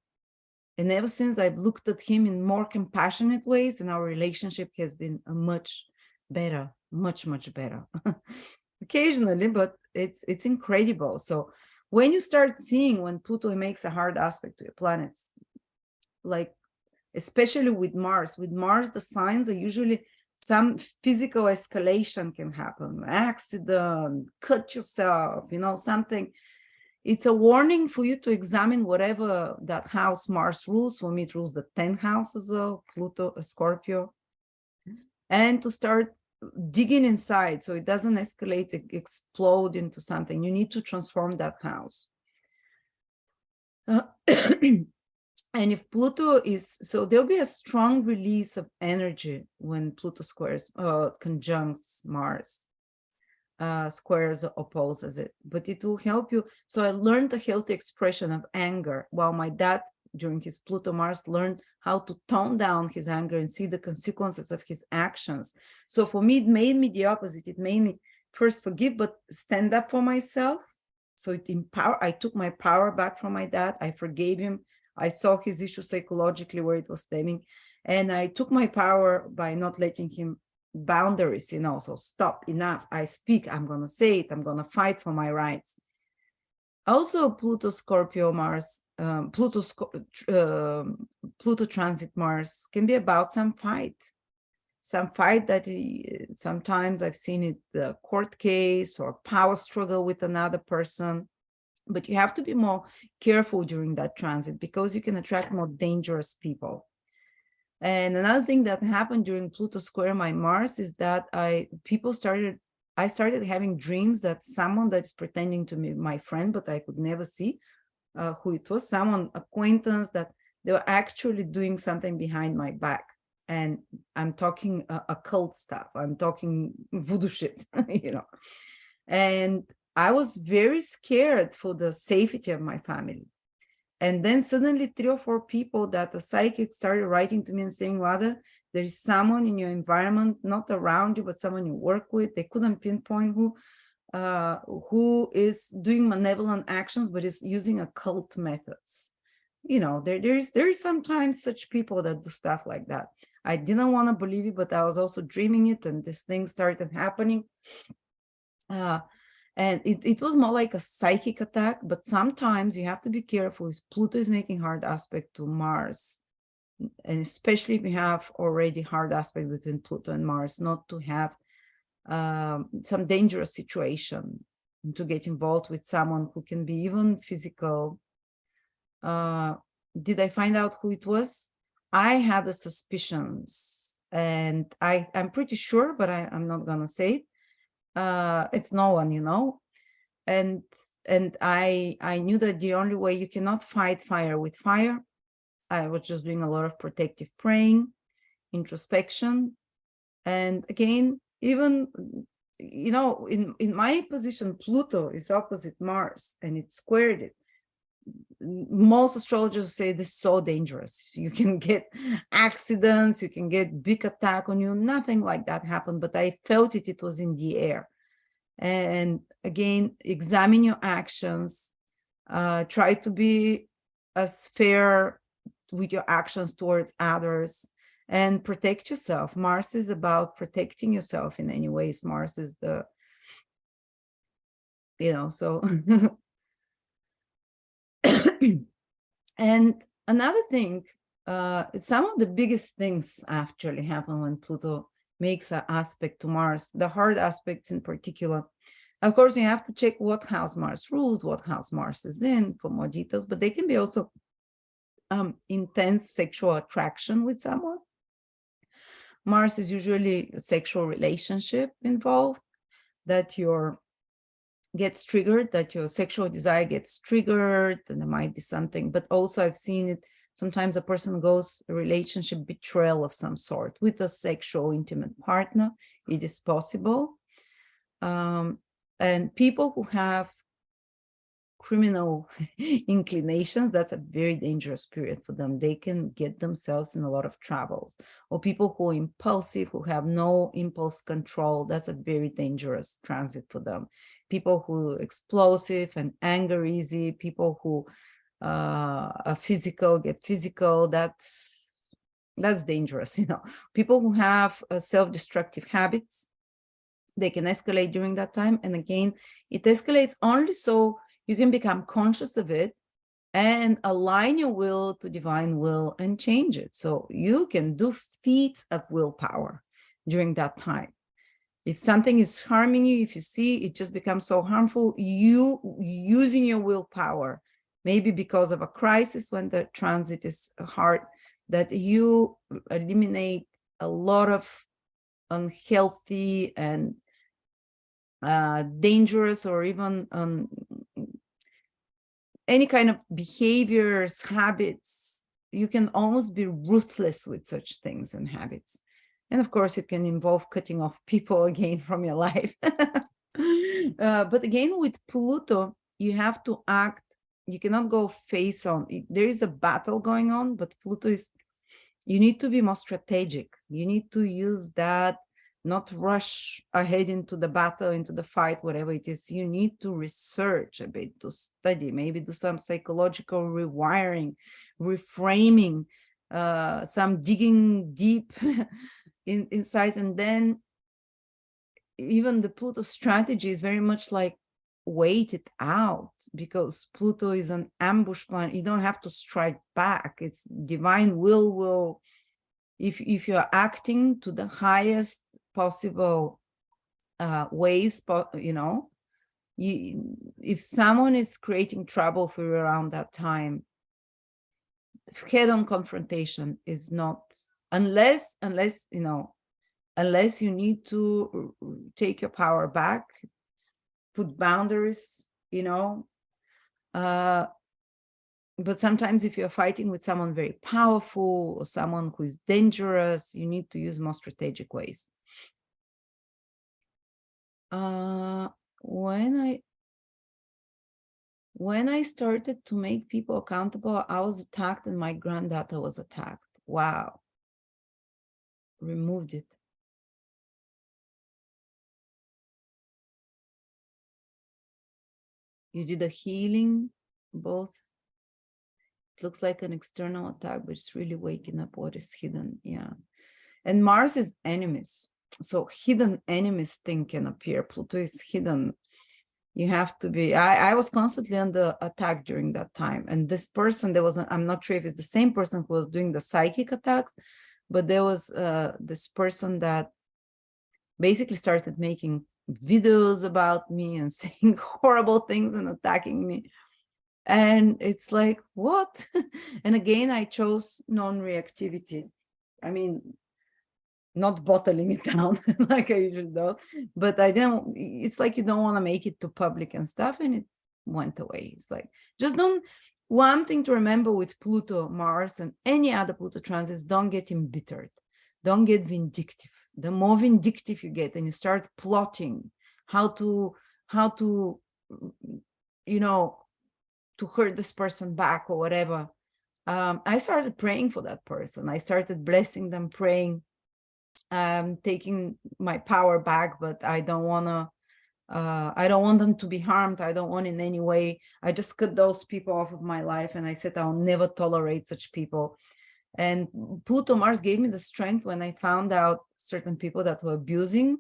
A: And ever since, I've looked at him in more compassionate ways, and our relationship has been much better, much, much better. Occasionally, but it's incredible. So when you start seeing when Pluto makes a hard aspect to your planets, like especially with Mars, the signs are usually some physical escalation can happen, accident, cut yourself, something. It's a warning for you to examine whatever that house Mars rules. For me, it rules the 10th house as well, Pluto, Scorpio, and to start digging inside so it doesn't escalate, explode into something. You need to transform that house. And if Pluto is, so there'll be a strong release of energy when Pluto squares, conjuncts Mars, squares or opposes it, but it will help you. So I learned the healthy expression of anger, while my dad, during his Pluto Mars, learned how to tone down his anger and see the consequences of his actions. So for me, it made me the opposite. It made me first forgive, but stand up for myself. So I took my power back from my dad. I forgave him. I saw his issue psychologically where it was stemming, and I took my power by not letting him boundaries, so stop, enough. I speak, I'm going to say it, I'm going to fight for my rights. Also, Pluto Scorpio Mars, Pluto transit Mars can be about some fight that sometimes I've seen it, the court case or power struggle with another person. But you have to be more careful during that transit, because you can attract more dangerous people. And another thing that happened during Pluto square my Mars is that I started having dreams that someone that is pretending to be my friend, but I could never see who it was, someone acquaintance, that they were actually doing something behind my back. And I'm talking occult stuff. I'm talking voodoo shit, And I was very scared for the safety of my family. And then suddenly 3 or 4 people that the psychic started writing to me and saying, Lada, there is someone in your environment, not around you, but someone you work with. They couldn't pinpoint who is doing malevolent actions, but is using occult methods. There is sometimes such people that do stuff like that. I didn't want to believe it, but I was also dreaming it, and this thing started happening. And it was more like a psychic attack, but sometimes you have to be careful. Pluto is making hard aspect to Mars, and especially if you have already hard aspect between Pluto and Mars, not to have some dangerous situation, to get involved with someone who can be even physical. Did I find out who it was? I had the suspicions, and I'm pretty sure, but I'm not gonna say it. It's no one, and I knew that the only way, you cannot fight fire with fire. I was just doing a lot of protective praying, introspection. And again, even, you know, in my position, Pluto is opposite Mars and it's squared it. Most astrologers say this is so dangerous. You can get accidents, you can get big attack on you. Nothing like that happened, but I felt it, it was in the air. And again, examine your actions, try to be as fair with your actions towards others, and protect yourself. Mars is about protecting yourself in any ways. Mars is the, you know, so. And another thing, some of the biggest things actually happen when Pluto makes an aspect to Mars, the hard aspects in particular. Of course, you have to check what house Mars rules, what house Mars is in for more details, but they can be also intense sexual attraction with someone. Mars is usually a sexual relationship involved, that gets triggered, that your sexual desire gets triggered, and there might be something. But also I've seen it, sometimes a person goes a relationship betrayal of some sort with a sexual intimate partner. It is possible. And people who have criminal inclinations, that's a very dangerous period for them. They can get themselves in a lot of troubles. Or people who are impulsive, who have no impulse control, that's a very dangerous transit for them. People who are explosive and anger easy, people who are physical, get physical, that's dangerous, you know. People who have self-destructive habits, they can escalate during that time. And again, it escalates only so you can become conscious of it and align your will to divine will and change it. So you can do feats of willpower during that time. If something is harming you, if you see it just becomes so harmful, you using your willpower, maybe because of a crisis when the transit is hard, that you eliminate a lot of unhealthy and dangerous, or even any kind of behaviors, habits. You can almost be ruthless with such things and habits. And of course, it can involve cutting off people again from your life. But again, with Pluto, you have to act. You cannot go face on. There is a battle going on, but Pluto is, you need to be more strategic. You need to use that, not rush ahead into the battle, into the fight, whatever it is. You need to research a bit, to study, maybe do some psychological rewiring, reframing, some digging deep inside. And then even the Pluto strategy is very much like wait it out, because Pluto is an ambush plan. You don't have to strike back. It's divine will, if you're acting to the highest possible ways, you know, if someone is creating trouble for you around that time, head-on confrontation is not, unless you know, unless you need to take your power back, put boundaries, you know. But sometimes if you're fighting with someone very powerful or someone who is dangerous, you need to use more strategic ways. When I started to make people accountable, I was attacked and my granddaughter was attacked. Wow. Removed it. You did a healing, both. It looks like an external attack, but it's really waking up what is hidden. Yeah. And Mars is enemies. So hidden enemies thing can appear. Pluto is hidden. You have to be, I was constantly under attack during that time. And this person, there was, I'm not sure if it's the same person who was doing the psychic attacks, but there was this person that basically started making videos about me and saying horrible things and attacking me. And it's like, what? And again, I chose non-reactivity. I mean, not bottling it down like I usually do, but I don't, it's like you don't want to make it too public and stuff, and it went away. It's like, just don't, one thing to remember with Pluto, Mars, and any other Pluto transits, don't get embittered. Don't get vindictive. The more vindictive you get and you start plotting how to, you know, to hurt this person back or whatever. I started praying for that person. I started blessing them, praying, taking my power back, but I don't want them to be harmed. I don't want in any way. I just cut those people off of my life. And I said, I'll never tolerate such people. And Pluto Mars gave me the strength when I found out certain people that were abusing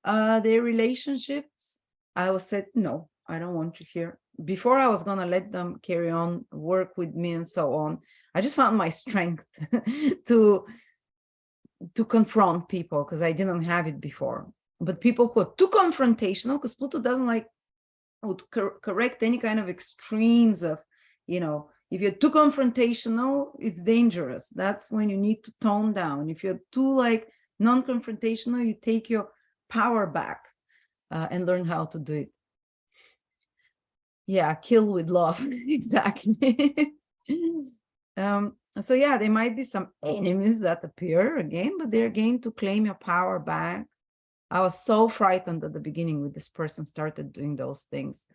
A: their relationships. I was said, no, I don't want you here. Before I was going to let them carry on, work with me and so on, I just found my strength to confront people because I didn't have it before. But people who are too confrontational, because Pluto doesn't like to correct any kind of extremes of, you know, if you're too confrontational, it's dangerous. That's when you need to tone down. If you're too like non-confrontational, you take your power back and learn how to do it. Yeah, kill with love. Exactly. So yeah, there might be some enemies that appear again, but they're again to claim your power back. I was so frightened at the beginning when this person started doing those things.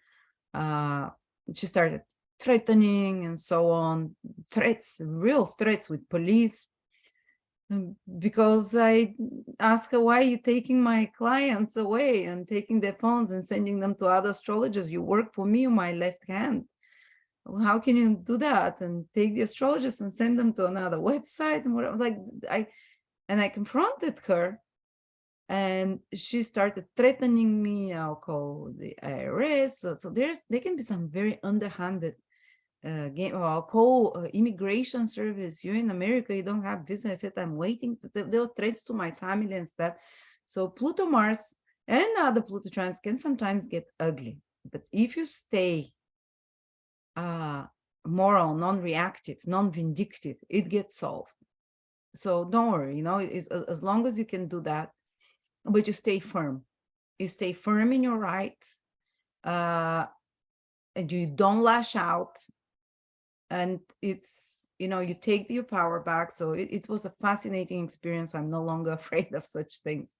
A: She started threatening and so on, threats, real threats with police. Because I asked her, why are you taking my clients away and taking their phones and sending them to other astrologers? You work for me on my left hand. How can you do that and take the astrologers and send them to another website? And whatever. Like I confronted her, and she started threatening me. I'll call the IRS. So there can be some very underhanded game. Or I'll call immigration service. You're in America, you don't have visa. I said, I'm waiting. There were threats to my family and stuff. So Pluto, Mars, and other Pluto transits can sometimes get ugly. But if you stay moral, non-reactive, non-vindictive, it gets solved. So don't worry, you know, as long as you can do that, but you stay firm. You stay firm in your rights, and you don't lash out. And it's, you know, you take your power back. So it was a fascinating experience. I'm no longer afraid of such things.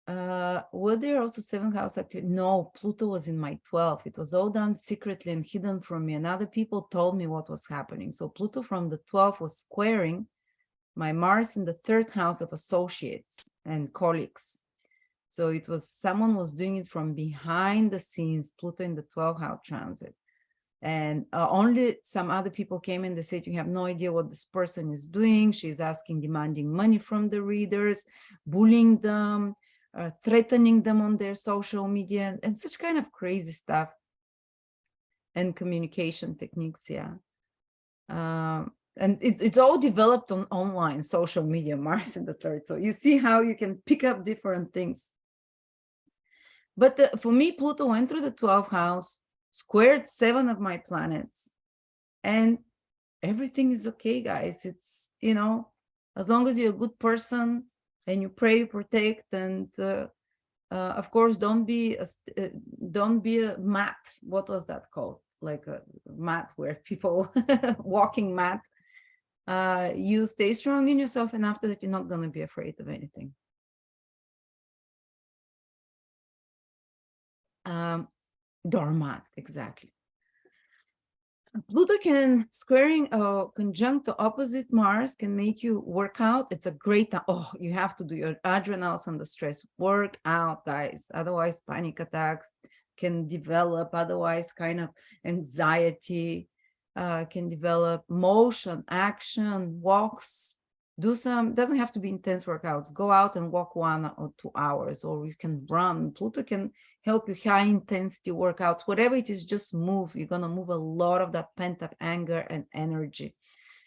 A: Were there also 7th house active? No, Pluto was in my 12th. It was all done secretly and hidden from me, and other people told me what was happening. So Pluto from the 12th was squaring my Mars in the 3rd house of associates and colleagues. So it was, someone was doing it from behind the scenes, Pluto in the 12th house transit. And only some other people came in, they said, you have no idea what this person is doing. She's asking, demanding money from the readers, bullying them, threatening them on their social media, and such kind of crazy stuff. And communication techniques, yeah. And it's all developed on online social media, Mars in the 3rd. So you see how you can pick up different things. But for me, Pluto went through the 12th house, squared 7 of my planets, and everything is okay, guys. It's, you know, as long as you're a good person and you pray, protect, and of course, don't be a mat. What was that called? Like a mat where people walking mat. You stay strong in yourself, and after that, you're not going to be afraid of anything. Doormat, exactly. Pluto can squaring or conjunct the opposite Mars can make you work out. It's a great time. Oh, you have to do your adrenals under stress. Work out, guys. Otherwise, panic attacks can develop. Otherwise, kind of anxiety can develop. Motion, action, walks. Do some, doesn't have to be intense workouts. Go out and walk 1 or 2 hours, or you can run. Pluto can help you high intensity workouts, whatever it is, just move. You're going to move a lot of that pent up anger and energy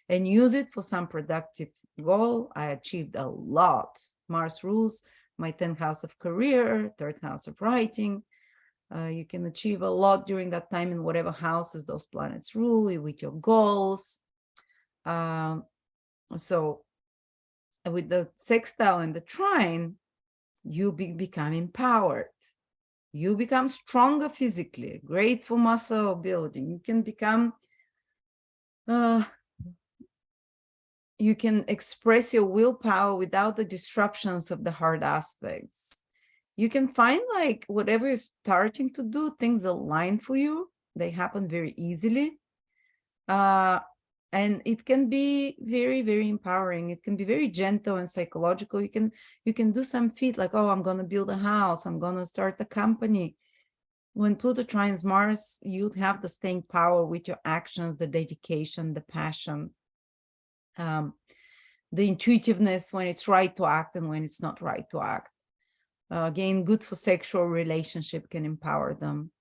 A: and use it for some productive goal. I achieved a lot. Mars rules my 10th house of career, 3rd house of writing. You can achieve a lot during that time in whatever houses those planets rule with your goals. So with the sextile and the trine, you become empowered. you become stronger physically, great for muscle building. You can become, you can express your willpower without the disruptions of the hard aspects. You can find like whatever you're starting to do, things align for you. They happen very easily. And it can be very, very empowering. It can be very gentle and psychological. You can do some feat like, oh, I'm going to build a house. I'm going to start a company. When Pluto trines Mars, you'd have the staying power with your actions, the dedication, the passion, the intuitiveness when it's right to act and when it's not right to act. Again, good for sexual relationship, can empower them.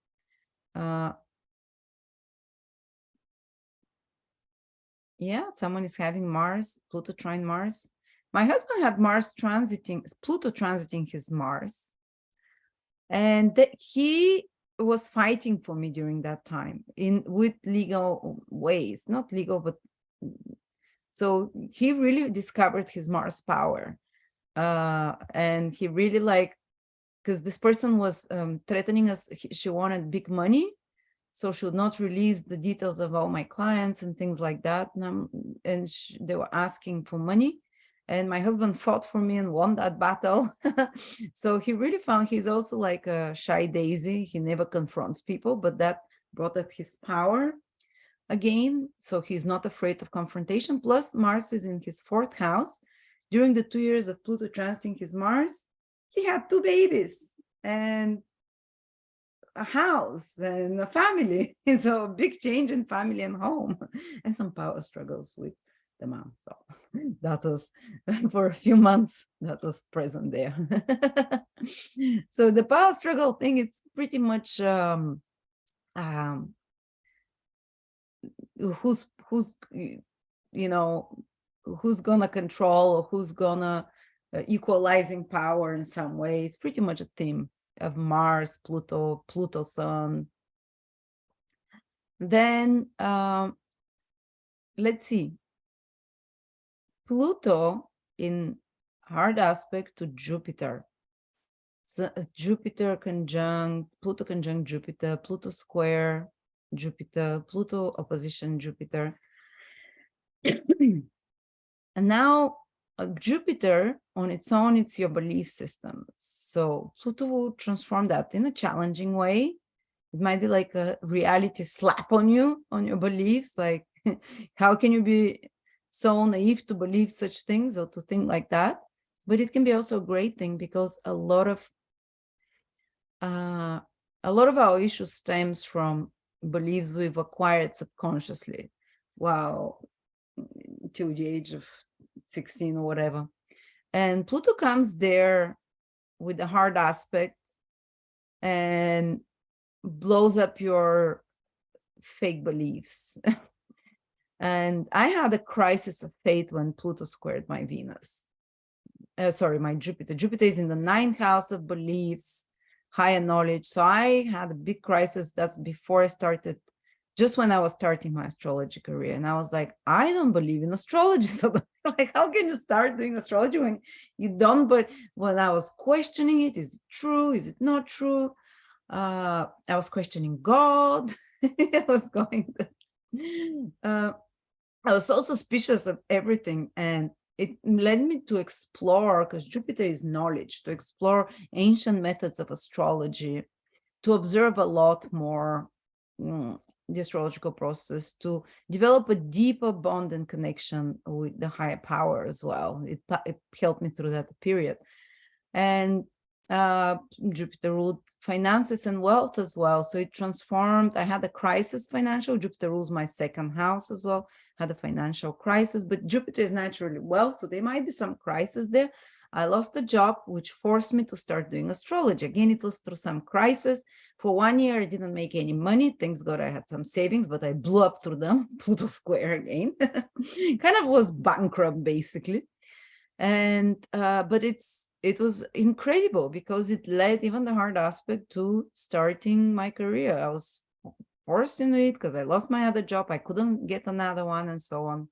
A: Yeah, someone is having Mars, Pluto trine Mars. My husband had Pluto transiting his Mars. And he was fighting for me during that time with legal ways, not legal, but so he really discovered his Mars power. And he really because this person was threatening us, she wanted big money. So she would not release the details of all my clients and things like that. And they were asking for money. And my husband fought for me and won that battle. So he really found he's also like a shy daisy. He never confronts people, but that brought up his power again. So he's not afraid of confrontation. Plus Mars is in his 4th house. During the 2 years of Pluto transiting his Mars, he had 2 babies and a house and a family. So a big change in family and home and some power struggles with the mom. So that was for a few months that was present there. So the power struggle thing, it's pretty much who's who's gonna control or who's gonna equalizing power in some way. It's pretty much a theme of Mars, Pluto, Pluto Sun. Then let's see. Pluto in hard aspect to Jupiter. So Jupiter conjunct, Pluto conjunct Jupiter, Pluto square Jupiter, Pluto opposition Jupiter. And now Jupiter on its own, it's your belief system. So Pluto will transform that in a challenging way. It might be like a reality slap on you, on your beliefs. Like, how can you be so naive to believe such things or to think like that? But it can be also a great thing because a lot of our issues stems from beliefs we've acquired subconsciously, till the age of 16 or whatever. And Pluto comes there with a hard aspect and blows up your fake beliefs. And I had a crisis of faith when Pluto squared my Venus. My Jupiter. Jupiter is in the 9th house of beliefs, higher knowledge. So I had a big crisis. That's before I started, just when I was starting my astrology career. And I was like, I don't believe in astrology. So like, how can you start doing astrology when you don't? But when I was questioning it, is it true? Is it not true? I was questioning God. I was going I was so suspicious of everything. And it led me to explore, because Jupiter is knowledge, to explore ancient methods of astrology, to observe a lot more the astrological process, to develop a deeper bond and connection with the higher power as well. It helped me through that period. And Jupiter ruled finances and wealth as well. So it transformed. I had a crisis financial. Jupiter rules my 2nd house as well. Had a financial crisis, but Jupiter is naturally wealth. So there might be some crisis there. I lost a job, which forced me to start doing astrology. Again, it was through some crisis. For 1 year, I didn't make any money. Thanks God I had some savings, but I blew up through them. Pluto square again. Kind of was bankrupt, basically. And but it was incredible because it led even the hard aspect to starting my career. I was forced into it because I lost my other job. I couldn't get another one and so on.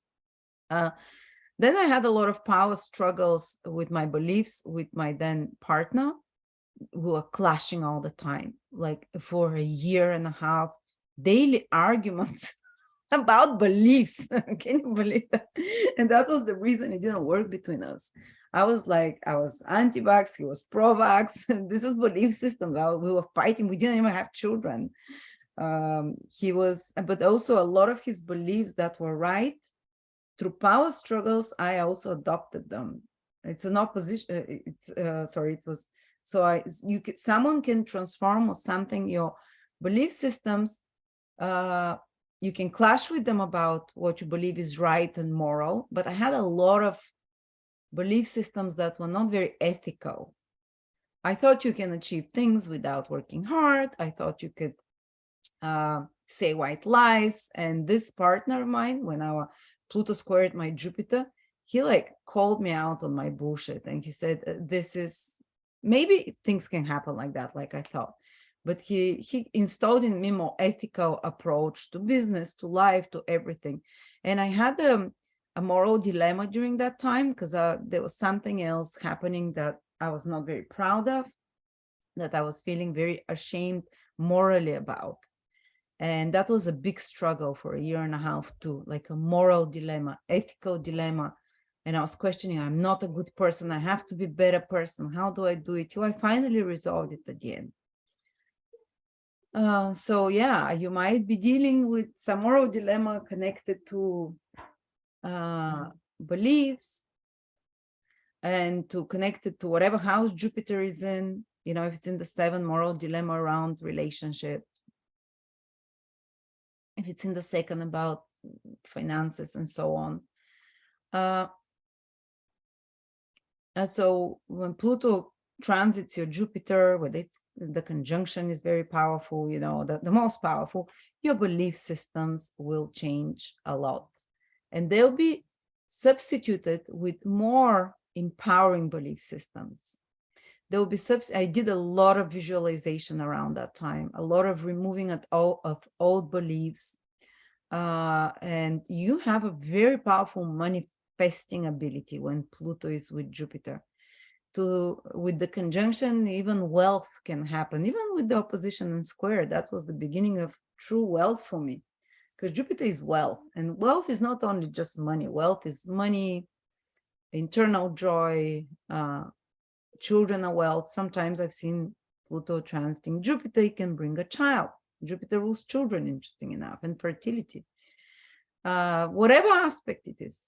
A: Then I had a lot of power struggles with my beliefs with my then partner. we were clashing all the time, like for a year and a half, daily arguments about beliefs. Can you believe that? And that was the reason it didn't work between us. I was anti-vax, he was pro-vax. This is belief system. We were fighting. We didn't even have children. But also a lot of his beliefs that were right, through power struggles, I also adopted them. It's an opposition. Someone can transform or something, your belief systems, you can clash with them about what you believe is right and moral, but I had a lot of belief systems that were not very ethical. I thought you can achieve things without working hard. I thought you could say white lies. And this partner of mine, when our Pluto squared my Jupiter, he called me out on my bullshit. And he said, this is, maybe things can happen like that, like I thought. But he installed in me more ethical approach to business, to life, to everything. And I had a moral dilemma during that time, because there was something else happening that I was not very proud of, that I was feeling very ashamed morally about. And that was a big struggle for a year and a half too, like a moral dilemma, ethical dilemma. And I was questioning, I'm not a good person. I have to be a better person. How do I do it? Till I finally resolved it at the end. So yeah, you might be dealing with some moral dilemma connected to beliefs, and to connected to whatever house Jupiter is in. If it's in the 7, moral dilemma around relationship. If it's in the 2nd, about finances and so on. And so when Pluto transits your Jupiter, whether the conjunction is very powerful, the most powerful, your belief systems will change a lot. And they'll be substituted with more empowering belief systems. There will be I did a lot of visualization around that time, a lot of removing of old beliefs. And you have a very powerful manifesting ability when Pluto is with Jupiter. With the conjunction, even wealth can happen, even with the opposition and square. That was the beginning of true wealth for me, because Jupiter is wealth, and wealth is not only just money. Wealth is money, internal joy, children are wealth. Sometimes I've seen Pluto transiting Jupiter, it can bring a child. Jupiter rules children, interesting enough, and fertility. Whatever aspect it is,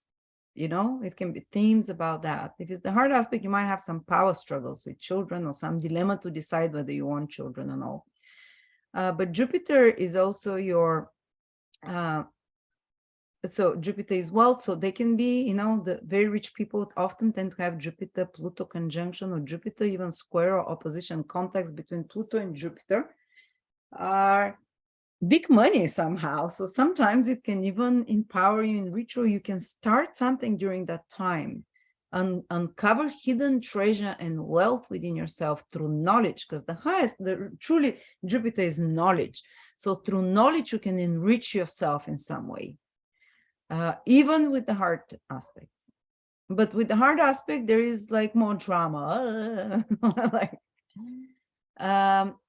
A: it can be themes about that. If it's the hard aspect, you might have some power struggles with children, or some dilemma to decide whether you want children or not. But Jupiter is also your, so Jupiter is wealth, so they can be, the very rich people often tend to have Jupiter, Pluto conjunction, or Jupiter even square or opposition contacts between Pluto and Jupiter are big money somehow. So sometimes it can even empower you in ritual. You can start something during that time and uncover hidden treasure and wealth within yourself through knowledge, because truly Jupiter is knowledge. So through knowledge, you can enrich yourself in some way, even with the hard aspects. But with the hard aspect, there is more drama.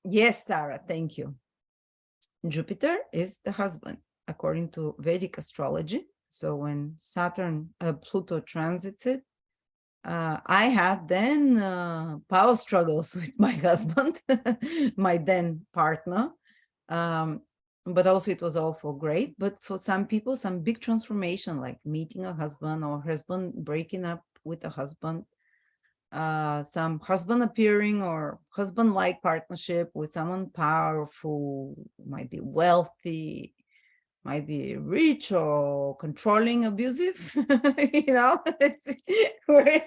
A: Yes, Sarah, thank you. Jupiter is the husband, according to Vedic astrology. So when Pluto transits it, I had then power struggles with my husband, my then partner. But also it was all for great. But for some people, some big transformation, like meeting a husband, or husband breaking up with a husband, some husband appearing or husband-like partnership with someone powerful, might be wealthy, might be rich or controlling, abusive. It's where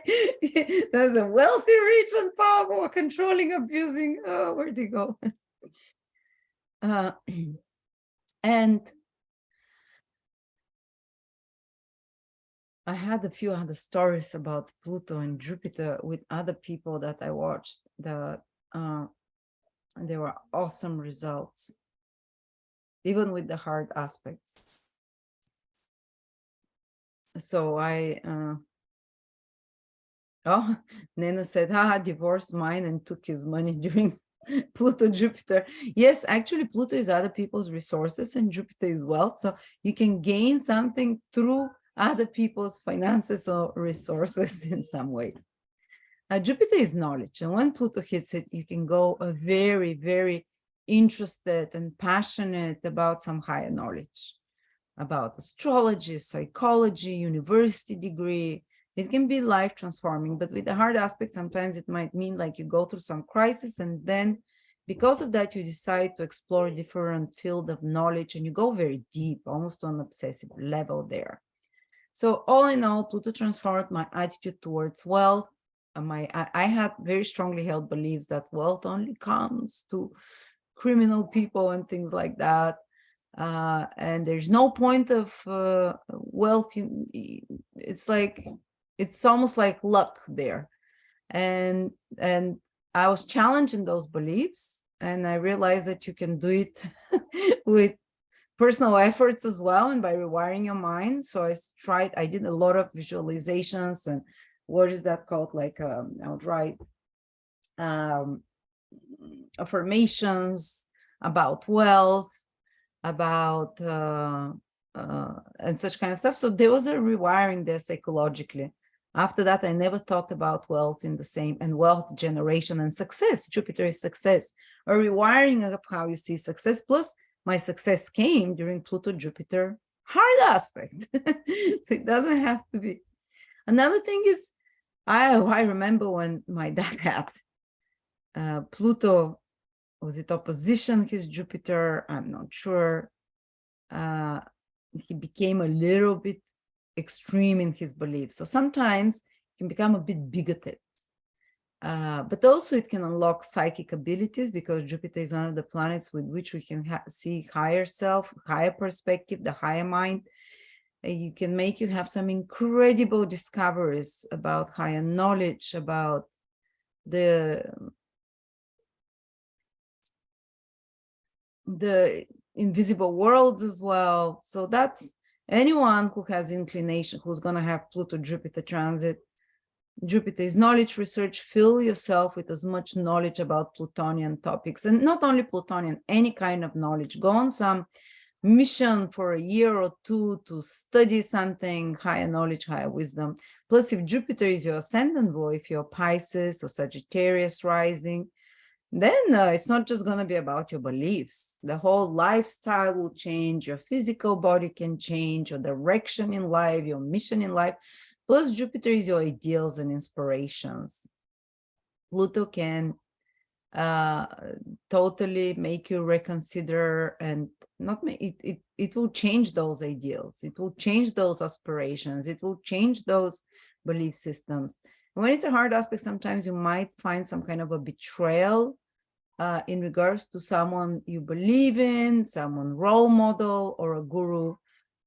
A: there's a wealthy, rich, and powerful, controlling, abusing. Oh, where'd he go? And I had a few other stories about Pluto and Jupiter with other people that I watched, that there were awesome results, even with the hard aspects. So Oh, Nena said, haha, divorced mine and took his money during Pluto, Jupiter. Yes, actually, Pluto is other people's resources and Jupiter is wealth. So you can gain something through other people's finances or resources in some way. Jupiter is knowledge. And when Pluto hits it, you can go very, very interested and passionate about some higher knowledge, about astrology, psychology, university degree. It can be life transforming, but with the hard aspect, sometimes it might mean like you go through some crisis and then because of that, you decide to explore a different field of knowledge and you go very deep, almost on an obsessive level there. So all in all, Pluto transformed my attitude towards wealth. I had very strongly held beliefs that wealth only comes to criminal people and things like that. And there's no point of wealth. It's like, it's almost like luck there. And I was challenging those beliefs and I realized that you can do it with personal efforts as well and by rewiring your mind. So I did a lot of visualizations and what is that called? Like I would write affirmations about wealth, about and such kind of stuff. So there was a rewiring there psychologically. After that, I never thought about wealth in the same, and wealth generation and success. Jupiter is success, a rewiring of how you see success. Plus, my success came during Pluto Jupiter hard aspect. So it doesn't have to be. Another thing is, I remember when my dad had Pluto, was it opposition his Jupiter? I'm not sure. He became a little bit extreme in his beliefs. So sometimes he can become a bit bigoted. But also it can unlock psychic abilities because Jupiter is one of the planets with which we can see higher self, higher perspective, the higher mind. You can make you have some incredible discoveries about higher knowledge, about the invisible worlds as well. So that's anyone who has inclination, who's going to have Pluto Jupiter transit. Jupiter is knowledge research. Fill yourself with as much knowledge about Plutonian topics, and not only Plutonian, any kind of knowledge. Go on some mission for a year or two to study something, higher knowledge, higher wisdom. Plus, if Jupiter is your ascendant, or if you're Pisces or Sagittarius rising, then it's not just going to be about your beliefs. The whole lifestyle will change. Your physical body can change, your direction in life, your mission in life. Plus, Jupiter is your ideals and inspirations. Pluto can totally make you reconsider and not make it will change those ideals. It will change those aspirations. It will change those belief systems. When it's a hard aspect, sometimes you might find some kind of a betrayal in regards to someone you believe in, someone role model or a guru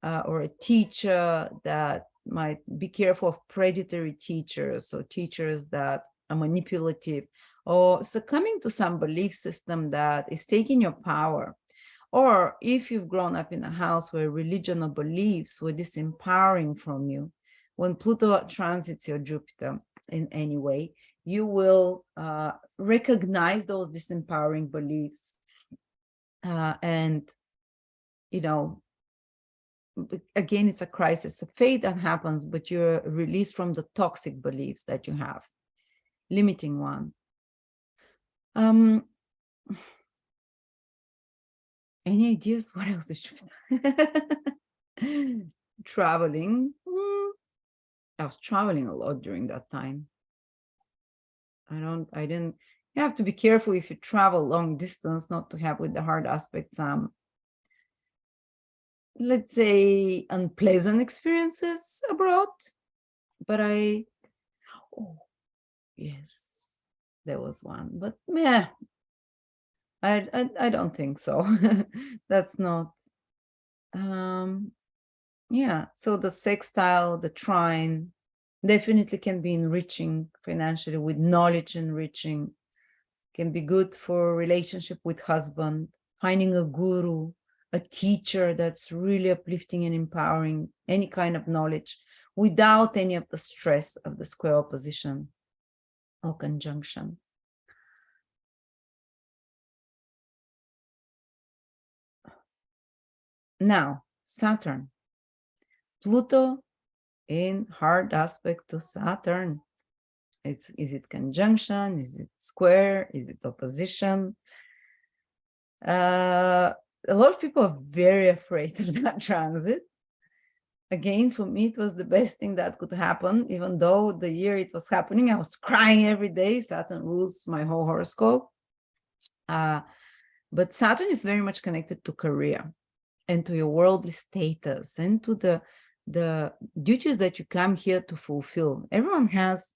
A: or a teacher. That might be careful of predatory teachers, or teachers that are manipulative, or succumbing to some belief system that is taking your power. Or if you've grown up in a house where religion or beliefs were disempowering from you, when Pluto transits your Jupiter in any way, you will recognize those disempowering beliefs. And, you know, again, it's a crisis of fate that happens, but you're released from the toxic beliefs that you have, limiting one. Any ideas? What else is traveling? I was traveling a lot during that time. I didn't, you have to be careful if you travel long distance, not to have with the hard aspects, let's say, unpleasant experiences abroad. But oh, yes, there was one, but yeah, I don't think so. That's not, yeah. So the sextile, the trine, definitely can be enriching financially, with knowledge enriching, can be good for relationship with husband, finding a guru, a teacher that's really uplifting and empowering, any kind of knowledge, without any of the stress of the square opposition or conjunction. Now, Saturn. Pluto in hard aspect to Saturn. Is it conjunction? Is it square? Is it opposition? A lot of people are very afraid of that transit. Again, for me, it was the best thing that could happen, even though the year it was happening, I was crying every day. Saturn rules my whole horoscope. But Saturn is very much connected to career and to your worldly status and to the duties that you come here to fulfill. Everyone has,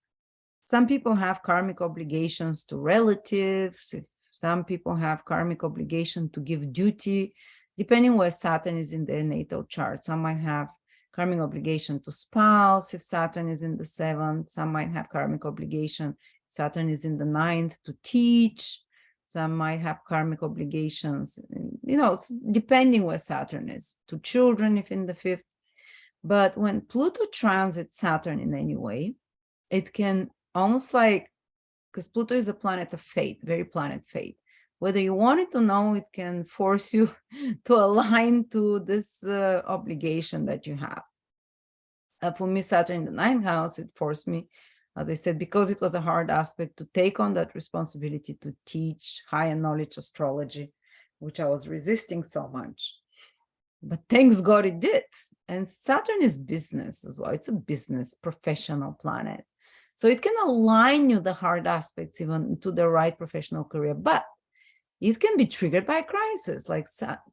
A: some people have karmic obligations to relatives. Some people have karmic obligation to give duty, depending where Saturn is in their natal chart. Some might have karmic obligation to spouse if Saturn is in the 7th. Some might have karmic obligation, Saturn is in the 9th, to teach. Some might have karmic obligations, depending where Saturn is, to children if in the 5th. But when Pluto transits Saturn in any way, it can almost like, because Pluto is a planet of fate, very planet fate. Whether you want it to know, it can force you to align to this obligation that you have. For me, Saturn in the 9th house, it forced me, as I said, because it was a hard aspect, to take on that responsibility to teach higher knowledge astrology, which I was resisting so much. But thanks God it did. And Saturn is business as well. It's a business, professional planet. So it can align you the hard aspects even to the right professional career. But it can be triggered by a crisis, like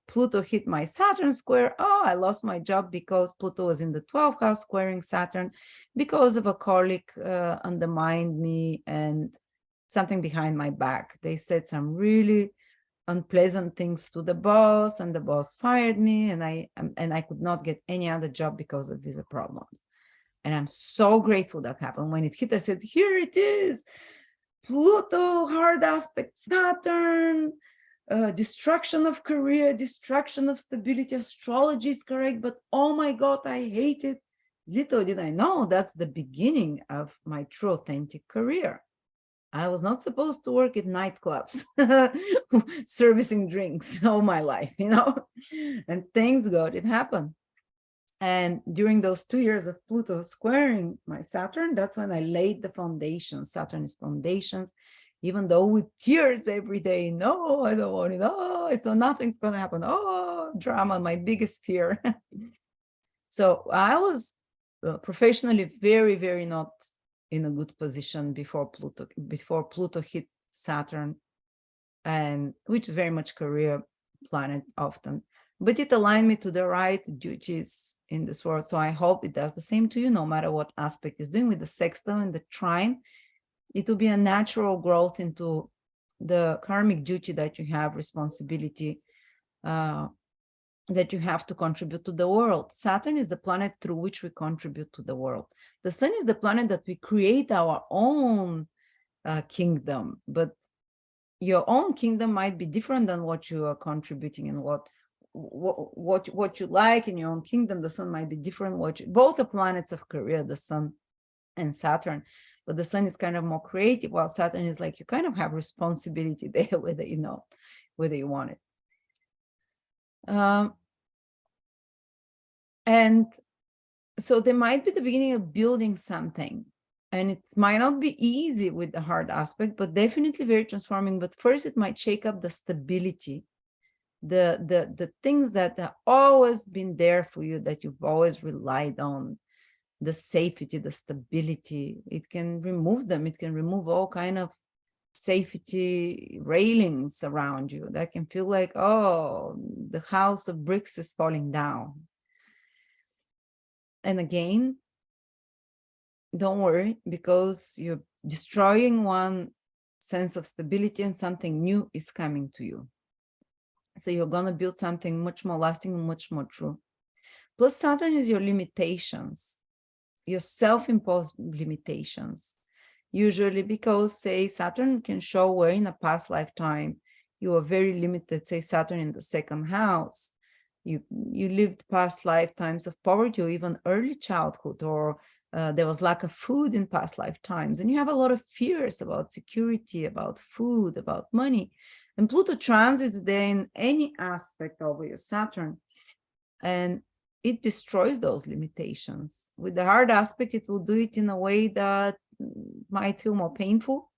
A: Pluto hit my Saturn square. Oh, I lost my job because Pluto was in the 12th house squaring Saturn, because of a colleague undermined me and something behind my back. They said some really unpleasant things to the boss, and the boss fired me, and I could not get any other job because of visa problems. And I'm so grateful that happened. When it hit, I said, here it is. Pluto, hard aspect, Saturn, destruction of career, destruction of stability. Astrology is correct, but oh my God, I hate it. Little did I know that's the beginning of my true authentic career. I was not supposed to work at nightclubs, servicing drinks all my life, and thanks God it happened. And during those 2 years of Pluto squaring my Saturn, that's when I laid the foundation. Saturn is foundations, even though with tears every day. No, I don't want it. Oh, so nothing's going to happen. Oh, drama, my biggest fear. So I was professionally very, very not in a good position before Pluto hit Saturn, and which is very much career planet often. But it aligned me to the right duties in this world. So I hope it does the same to you, no matter what aspect is doing with the sextile and the trine. It will be a natural growth into the karmic duty that you have, responsibility that you have to contribute to the world. Saturn is the planet through which we contribute to the world. The sun is the planet that we create our own kingdom, but your own kingdom might be different than what you are contributing, and what you like in your own kingdom. The sun might be different. Both are planets of career, the sun and Saturn, but the sun is kind of more creative, while Saturn is like, you kind of have responsibility there, whether you want it. And so there might be the beginning of building something, and it might not be easy with the hard aspect, but definitely very transforming. But first it might shake up the stability, the things that have always been there for you, that you've always relied on, the safety, the stability. It can remove them. It can remove all kind of safety railings around you that can feel like, oh, the house of bricks is falling down. And again, don't worry, because you're destroying one sense of stability and something new is coming to you. So you're going to build something much more lasting and much more true. Plus, Saturn is your limitations, your self-imposed limitations. Usually because, say, Saturn can show where in a past lifetime you are very limited, say Saturn in the 2nd house. you lived past lifetimes of poverty or even early childhood, or there was lack of food in past lifetimes, and you have a lot of fears about security, about food, about money. And Pluto transits there in any aspect of your Saturn, and it destroys those limitations. With the hard aspect, it will do it in a way that might feel more painful,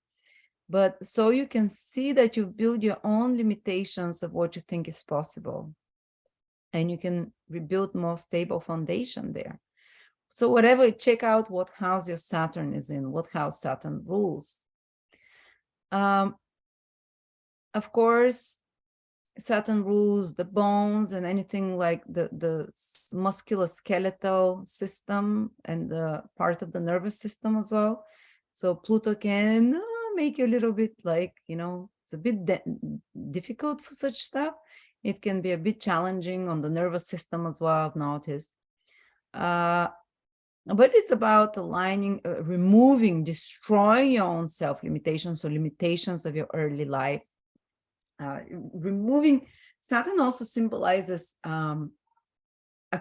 A: but so you can see that you build your own limitations of what you think is possible, and you can rebuild more stable foundation there. So whatever, check out what house your Saturn is in, what house Saturn rules. Of course, Saturn rules the bones and anything like the musculoskeletal system and the part of the nervous system as well. So Pluto can make you a little bit like, it's a bit difficult for such stuff. It can be a bit challenging on the nervous system as well, I've noticed. But it's about aligning, removing, destroying your own self-limitations or limitations of your early life. Removing, Saturn also symbolizes a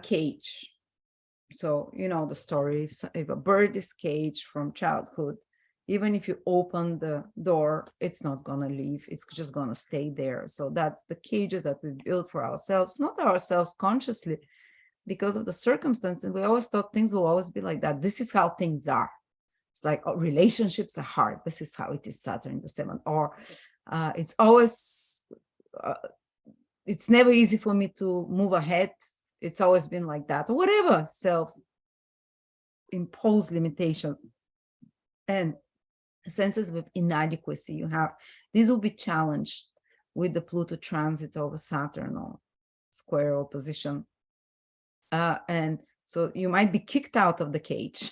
A: cage. So, the story, if a bird is caged from childhood, even if you open the door, it's not going to leave. It's just going to stay there. So that's the cages that we build for ourselves, not ourselves consciously, because of the circumstances. We always thought things will always be like that. This is how things are. It's like, relationships are hard. This is how it is, Saturn the 7th. Or it's always, it's never easy for me to move ahead. It's always been like that, or whatever self-imposed limitations and senses of inadequacy you have. These will be challenged with the Pluto transit over Saturn or square opposition. And so you might be kicked out of the cage,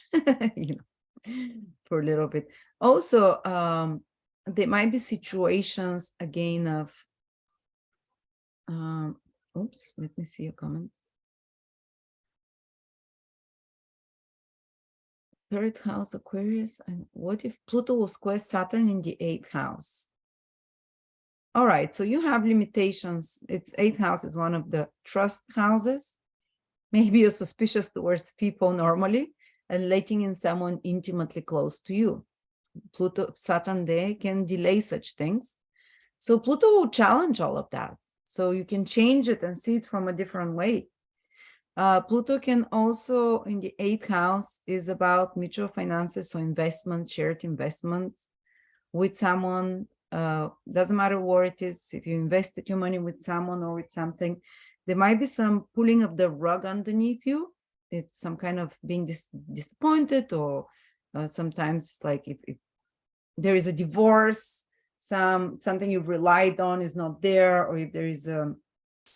A: for a little bit. Also, there might be situations again of, oops, let me see your comments. Third house, Aquarius. And what if Pluto will square Saturn in the 8th house? All right, so you have limitations. It's 8th house is one of the trust houses. Maybe you're suspicious towards people normally and letting in someone intimately close to you. Pluto, Saturn there can delay such things. So Pluto will challenge all of that. So you can change it and see it from a different way. Pluto can also, in the 8th house, is about mutual finances, so investment, shared investments with someone. Doesn't matter where it is. If you invested your money with someone or with something, there might be some pulling of the rug underneath you. It's some kind of being disappointed, or sometimes like if there is a divorce, something you've relied on is not there, or if there is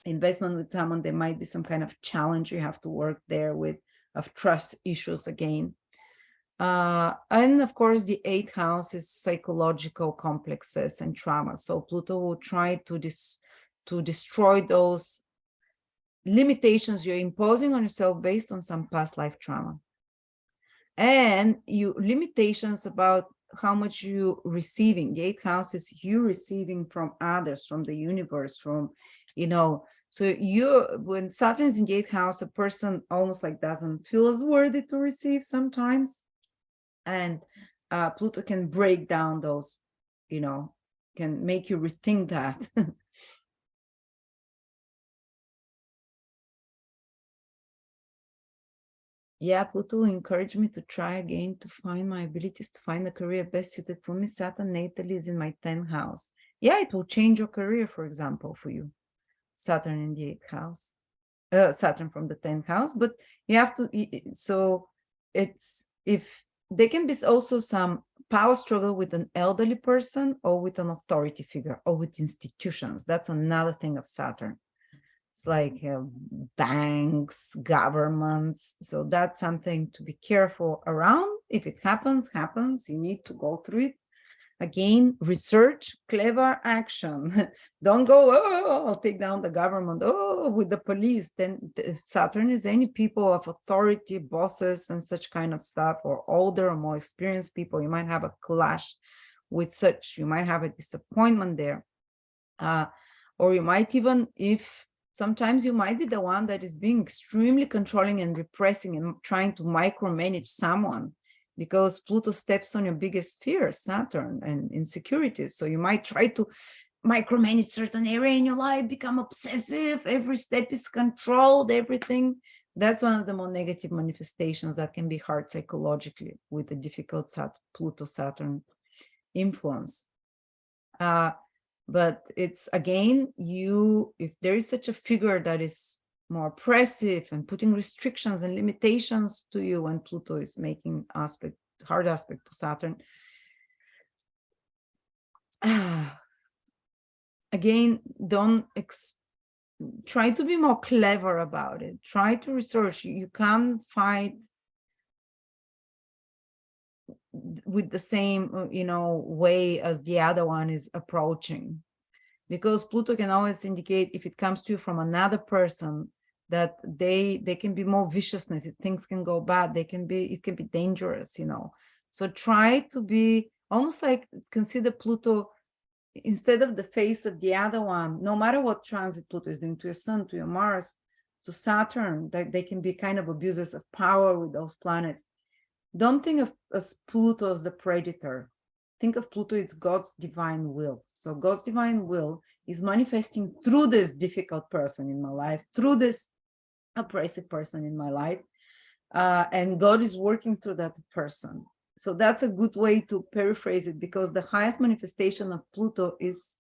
A: investment with someone, there might be some kind of challenge you have to work there with, of trust issues again. And of course, the 8th house is psychological complexes and trauma. So Pluto will try to destroy those limitations you're imposing on yourself based on some past life trauma. And limitations about how much you receiving. The 8th house is you receiving from others, from the universe, from, so when Saturn is in the 8th house, a person almost like doesn't feel as worthy to receive sometimes. And Pluto can break down those, can make you rethink that. Yeah, Pluto encouraged me to try again to find my abilities to find a career best suited for me. Saturn natally is in my 10th house. Yeah, it will change your career, for example, for you. Saturn in the 8th house. Saturn from the 10th house, but you have to, so it's, if there can be also some power struggle with an elderly person or with an authority figure or with institutions. That's another thing of Saturn. It's like banks, governments. So that's something to be careful around. If it happens, you need to go through it. Again, research, clever action. Don't go, I'll take down the government, with the police. Then Saturn is any people of authority, bosses, and such kind of stuff, or older or more experienced people. You might have a clash with such, you might have a disappointment there. Or you might even, if sometimes you might be the one that is being extremely controlling and repressing and trying to micromanage someone, because Pluto steps on your biggest fears, Saturn, and insecurities. So you might try to micromanage certain area in your life, become obsessive, every step is controlled, everything. That's one of the more negative manifestations that can be hard psychologically with a difficult Pluto-Saturn influence. But it's, again, if there is such a figure that is more oppressive and putting restrictions and limitations to you when Pluto is making hard aspect to Saturn, again, try to be more clever about it. Try to research. You can't fight with the same, way as the other one is approaching, because Pluto can always indicate, if it comes to you from another person, that they can be more viciousness. If things can go bad, it can be dangerous, So try to be almost like, consider Pluto instead of the face of the other one. No matter what transit Pluto is doing to your Sun, to your Mars, to Saturn, that they can be kind of abusers of power with those planets. Don't think of Pluto as the predator. Think of Pluto, it's God's divine will. So God's divine will is manifesting through this difficult person in my life, through this oppressive person in my life, and God is working through that person. So that's a good way to paraphrase it, because the highest manifestation of Pluto is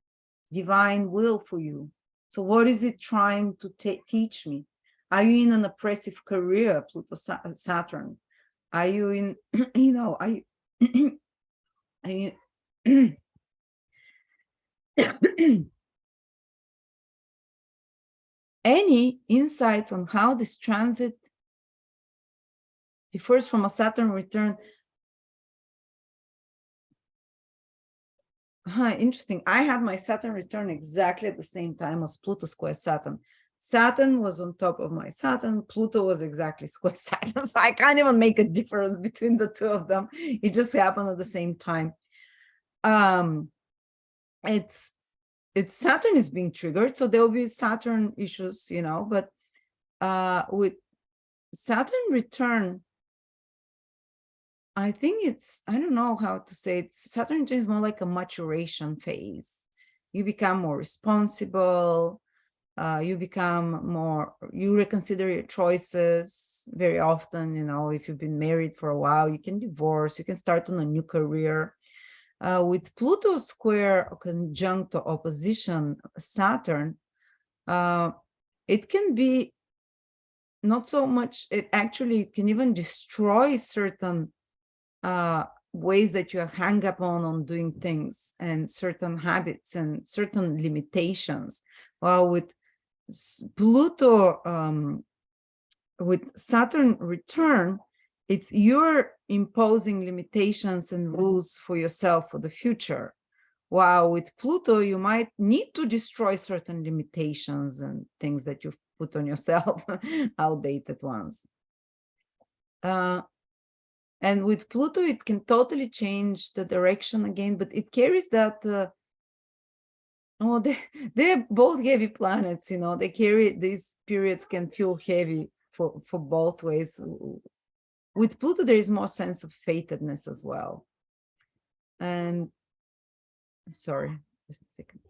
A: divine will for you. So what is it trying to teach me? Are you in an oppressive career, Pluto, Saturn? Are you in, are you any insights on how this transit differs from a Saturn return? Interesting. I had my Saturn return exactly at the same time as Pluto square Saturn. Saturn was on top of my Saturn. Pluto was exactly square Saturn. So I can't even make a difference between the two of them. It just happened at the same time. It's Saturn is being triggered, so there will be Saturn issues, but with Saturn return, I think I don't know how to say it. Saturn return is more like a maturation phase. You become more responsible. You reconsider your choices very often. If you've been married for a while, you can divorce, you can start on a new career. With Pluto square conjunct or opposition Saturn, it can be not so much, it can even destroy certain ways that you are hung up on doing things, and certain habits and certain limitations. While with Pluto, with Saturn return, it's you're imposing limitations and rules for yourself for the future. While with Pluto, you might need to destroy certain limitations and things that you've put on yourself, outdated ones. And with Pluto, it can totally change the direction again, but it carries that, they're both heavy planets, they carry, these periods can feel heavy for both ways. With Pluto, there is more sense of fatedness as well. And sorry, just a second.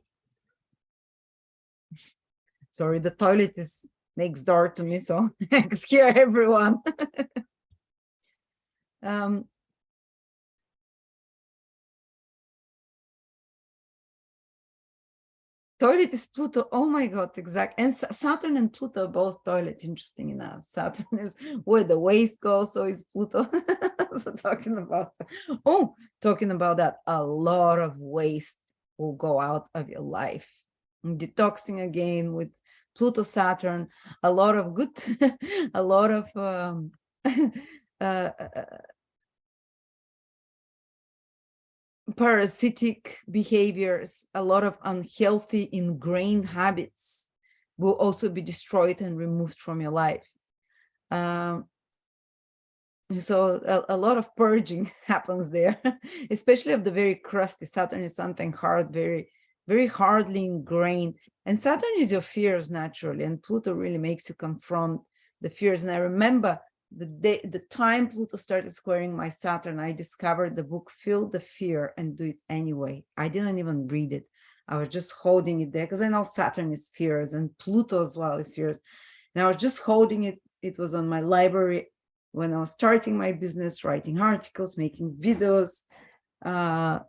A: Sorry, the toilet is next door to me, so excuse everyone. Toilet is Pluto. Oh my God, exactly. And Saturn and Pluto are both toilet, interesting enough. Saturn is where the waste goes, so is Pluto. So talking about that, a lot of waste will go out of your life. And detoxing again with Pluto, Saturn, a lot of good, a lot of parasitic behaviors, a lot of unhealthy ingrained habits will also be destroyed and removed from your life. So a lot of purging happens there, especially of the very crusty. Saturn is something hard, very, very hardly ingrained. And Saturn is your fears naturally, and Pluto really makes you confront the fears. And I remember the time Pluto started squaring my Saturn, I discovered the book Feel the Fear and Do It Anyway. I didn't even read it. I was just holding it there because I know Saturn is fears and Pluto as well is fears. And I was just holding it. It was on my library when I was starting my business, writing articles, making videos. I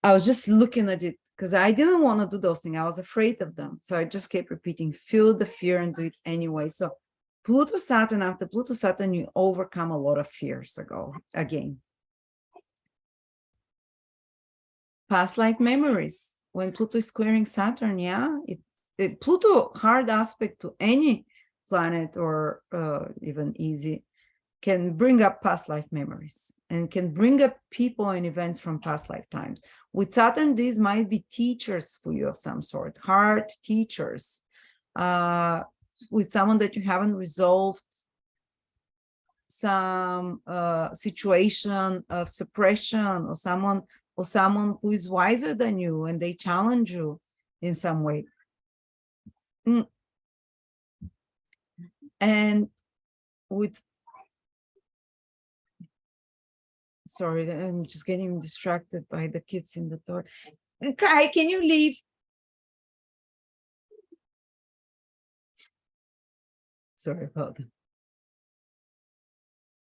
A: was just looking at it because I didn't want to do those things. I was afraid of them. So I just kept repeating, feel the fear and do it anyway. So Pluto Saturn, after Pluto Saturn, you overcome a lot of fears again. Past life memories. When Pluto is squaring Saturn, yeah, Pluto, hard aspect to any planet or even easy, can bring up past life memories and can bring up people and events from past lifetimes. With Saturn, these might be teachers for you of some sort, hard teachers, with someone that you haven't resolved some situation of suppression, or someone who is wiser than you and they challenge you in some way. And with, sorry, I'm just getting distracted by the kids in the door. Kai, can you leave? Sorry about that.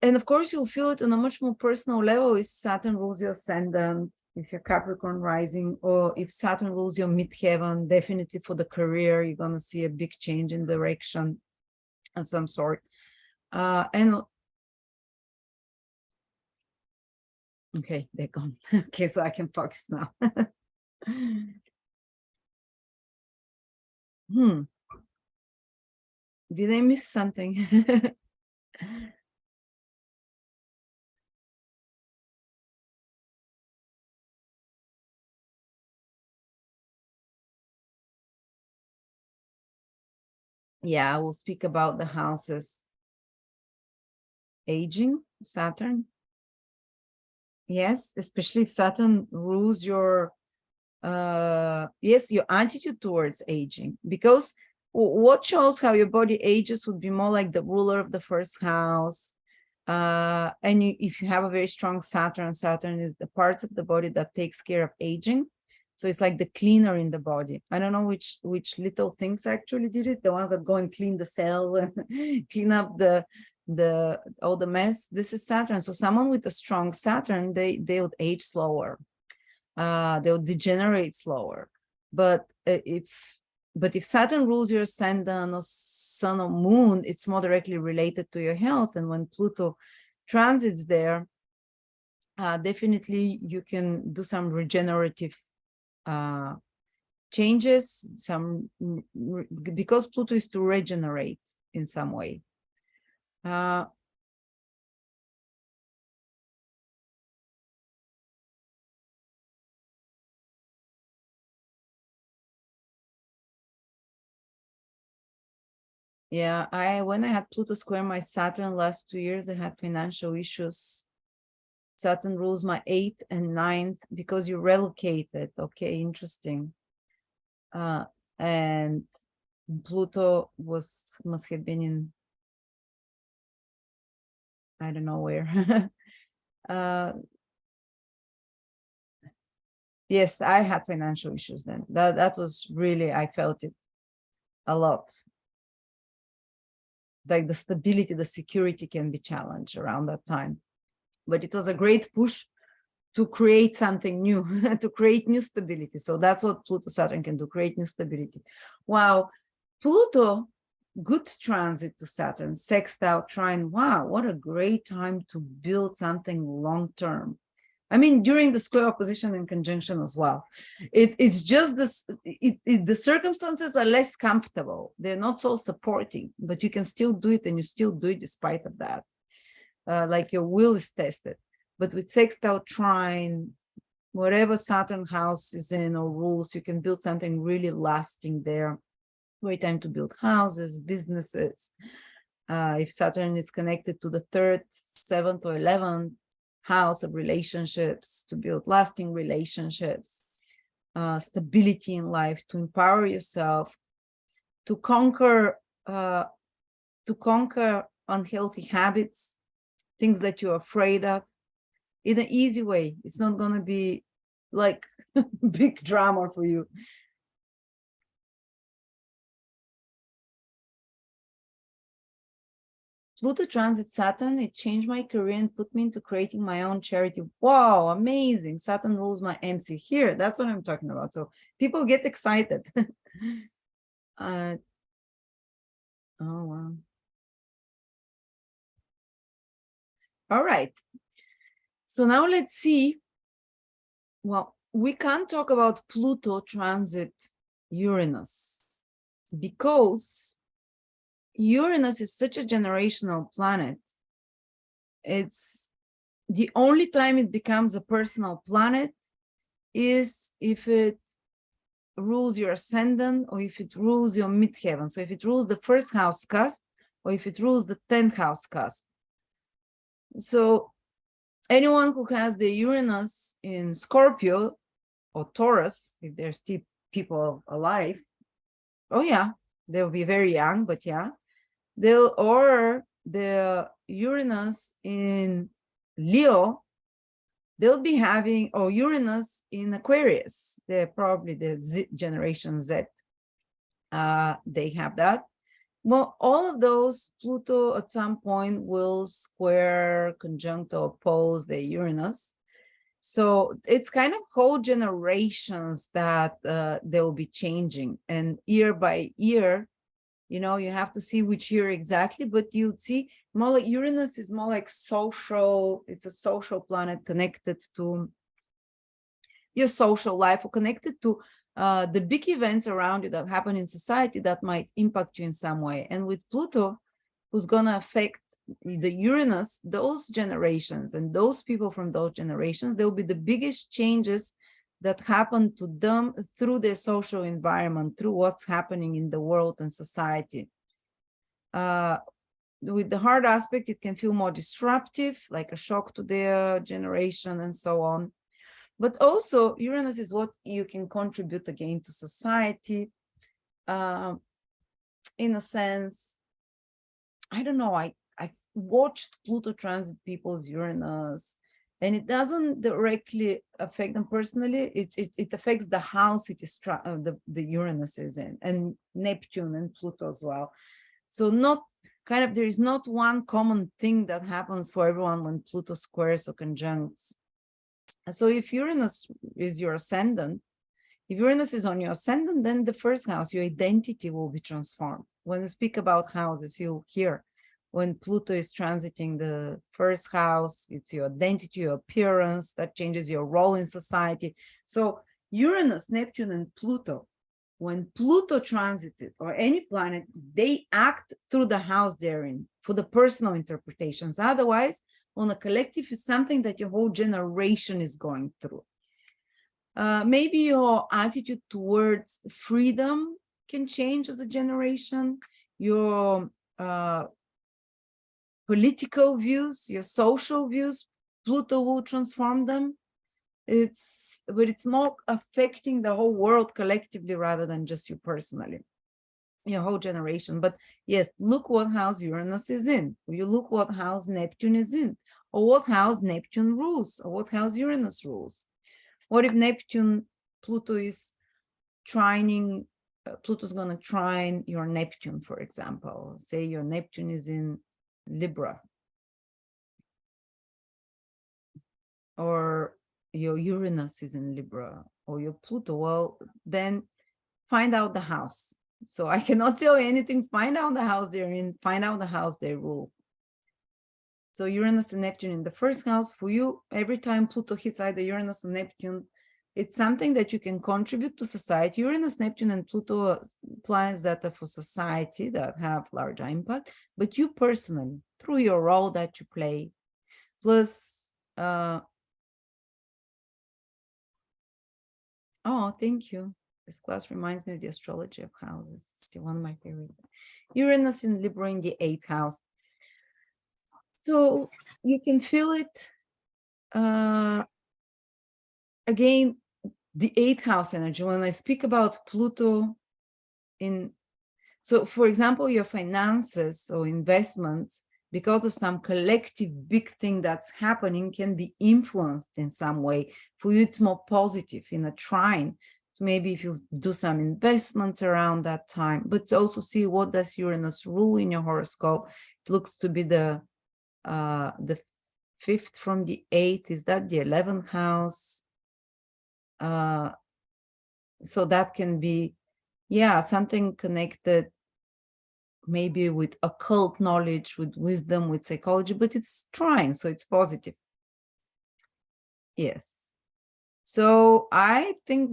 A: And of course, you'll feel it on a much more personal level if Saturn rules your ascendant, if you're Capricorn rising, or if Saturn rules your midheaven. Definitely for the career, you're going to see a big change in direction of some sort. And okay, they're gone. Okay, so I can focus now. Did I miss something? Yeah, I will speak about the houses. Aging, Saturn. Yes, especially if Saturn rules your yes, your attitude towards aging, because what shows how your body ages would be more like the ruler of the first house. And if you have a very strong Saturn is the parts of the body that takes care of aging. So it's like the cleaner in the body. I don't know which little things actually did it. The ones that go and clean the cell and clean up all the mess. This is Saturn. So someone with a strong Saturn, they would age slower. They'll degenerate slower. But if Saturn rules your ascendant or sun or moon, it's more directly related to your health. And when Pluto transits there, definitely you can do some regenerative changes, because Pluto is to regenerate in some way. Yeah, when I had Pluto square my Saturn last 2 years, I had financial issues. Saturn rules my 8th and 9th because you relocated. Okay, interesting. And Pluto must have been in, I don't know where. Yes, I had financial issues then. That was really, I felt it a lot. Like the stability, the security can be challenged around that time. But it was a great push to create something new, to create new stability. So that's what Pluto Saturn can do, create new stability. Wow, Pluto, good transit to Saturn, sextile trine. Wow, what a great time to build something long-term. I mean, during the square opposition and conjunction as well. It's just this, the circumstances are less comfortable. They're not so supporting, but you can still do it, and you still do it despite of that. Like your will is tested. But with sextile trine, whatever Saturn house is in or rules, you can build something really lasting there. Great time to build houses, businesses. If Saturn is connected to the 3rd, 7th, or 11th house of relationships, to build lasting relationships, stability in life, to empower yourself, to conquer unhealthy habits, things that you're afraid of, in an easy way. It's not going to be like big drama for you. Pluto transit Saturn, it changed my career and put me into creating my own charity. Wow, amazing. Saturn rules my MC here. That's what I'm talking about. So people get excited. Oh, wow. All right. So now let's see. Well, we can't talk about Pluto transit Uranus because Uranus is such a generational planet. It's the only time it becomes a personal planet is if it rules your ascendant or if it rules your midheaven. So if it rules the first house cusp or if it rules the 10th house cusp. So anyone who has the Uranus in Scorpio or Taurus, if there's still people alive, oh yeah, they'll be very young, but yeah, or the Uranus in Leo, they'll be having, or Uranus in Aquarius, they're probably the generation Z, they have that. Well, all of those, Pluto at some point will square, conjunct, or oppose the Uranus. So it's kind of whole generations that they will be changing, and year by year, you know, you have to see which year exactly, but you'd see more like Uranus is more like social. It's a social planet connected to your social life or connected to the big events around you that happen in society that might impact you in some way. And with Pluto, who's going to affect the Uranus, those generations and those people from those generations, there will be the biggest changes that happen to them through their social environment, through what's happening in the world and society. With the hard aspect, it can feel more disruptive, like a shock to their generation and so on. But also, Uranus is what you can contribute again to society. In a sense, I don't know, I've watched Pluto transit people's Uranus, and it doesn't directly affect them personally. It affects the house it is the Uranus is in, and Neptune and Pluto as well. So there is not one common thing that happens for everyone when Pluto squares or conjuncts. So if Uranus is your ascendant, if Uranus is on your ascendant, then the first house, your identity will be transformed. When you speak about houses, you'll hear when Pluto is transiting the first house, it's your identity, your appearance, that changes your role in society. So Uranus, Neptune, and Pluto, when Pluto transits it, or any planet, they act through the house they're in for the personal interpretations. Otherwise, on a collective is something that your whole generation is going through. Maybe your attitude towards freedom can change as a generation. Your political views, your social views, Pluto will transform them. But it's more affecting the whole world collectively rather than just you personally, your whole generation. But yes, look what house Uranus is in. You look what house Neptune is in, or what house Neptune rules, or what house Uranus rules. What if Pluto is trining, Pluto's going to trine your Neptune, for example. Say your Neptune is in Libra, or your Uranus is in Libra, or your Pluto. Well, then find out the house. So I cannot tell you anything. Find out the house they're in, find out the house they rule. So Uranus and Neptune in the first house for you, every time Pluto hits either Uranus or Neptune, it's something that you can contribute to society. Uranus, Neptune, and Pluto are planets that are for society, that have larger impact, but you personally, through your role that you play, plus, oh, thank you. This class reminds me of the astrology of houses. It's still one of my favorite. Uranus in Libra in the 8th house. So you can feel it. Again, the 8th house energy. When I speak about Pluto So for example, your finances or investments, because of some collective big thing that's happening, can be influenced in some way. For you, it's more positive in a trine. So maybe if you do some investments around that time, but also see what does Uranus rule in your horoscope. It looks to be the 5th from the 8th. Is that the 11th house? So that can be, yeah, something connected maybe with occult knowledge, with wisdom, with psychology, but it's trying, so it's positive. Yes. So I think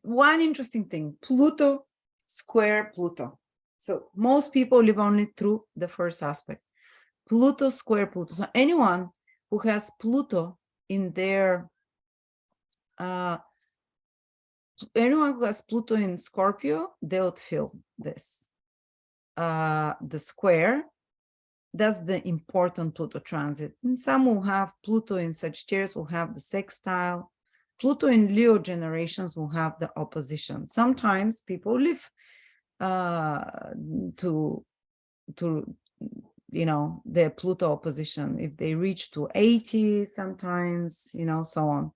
A: one interesting thing, Pluto square Pluto. So most people live only through the first aspect. Pluto square Pluto. So anyone who has Pluto in their, anyone who has Pluto in Scorpio, they would feel this. The square, that's the important Pluto transit. And some will have Pluto in Sagittarius, will have the sextile. Pluto in Leo generations will have the opposition. Sometimes people live to you know, their Pluto opposition. If they reach to 80, sometimes, you know, so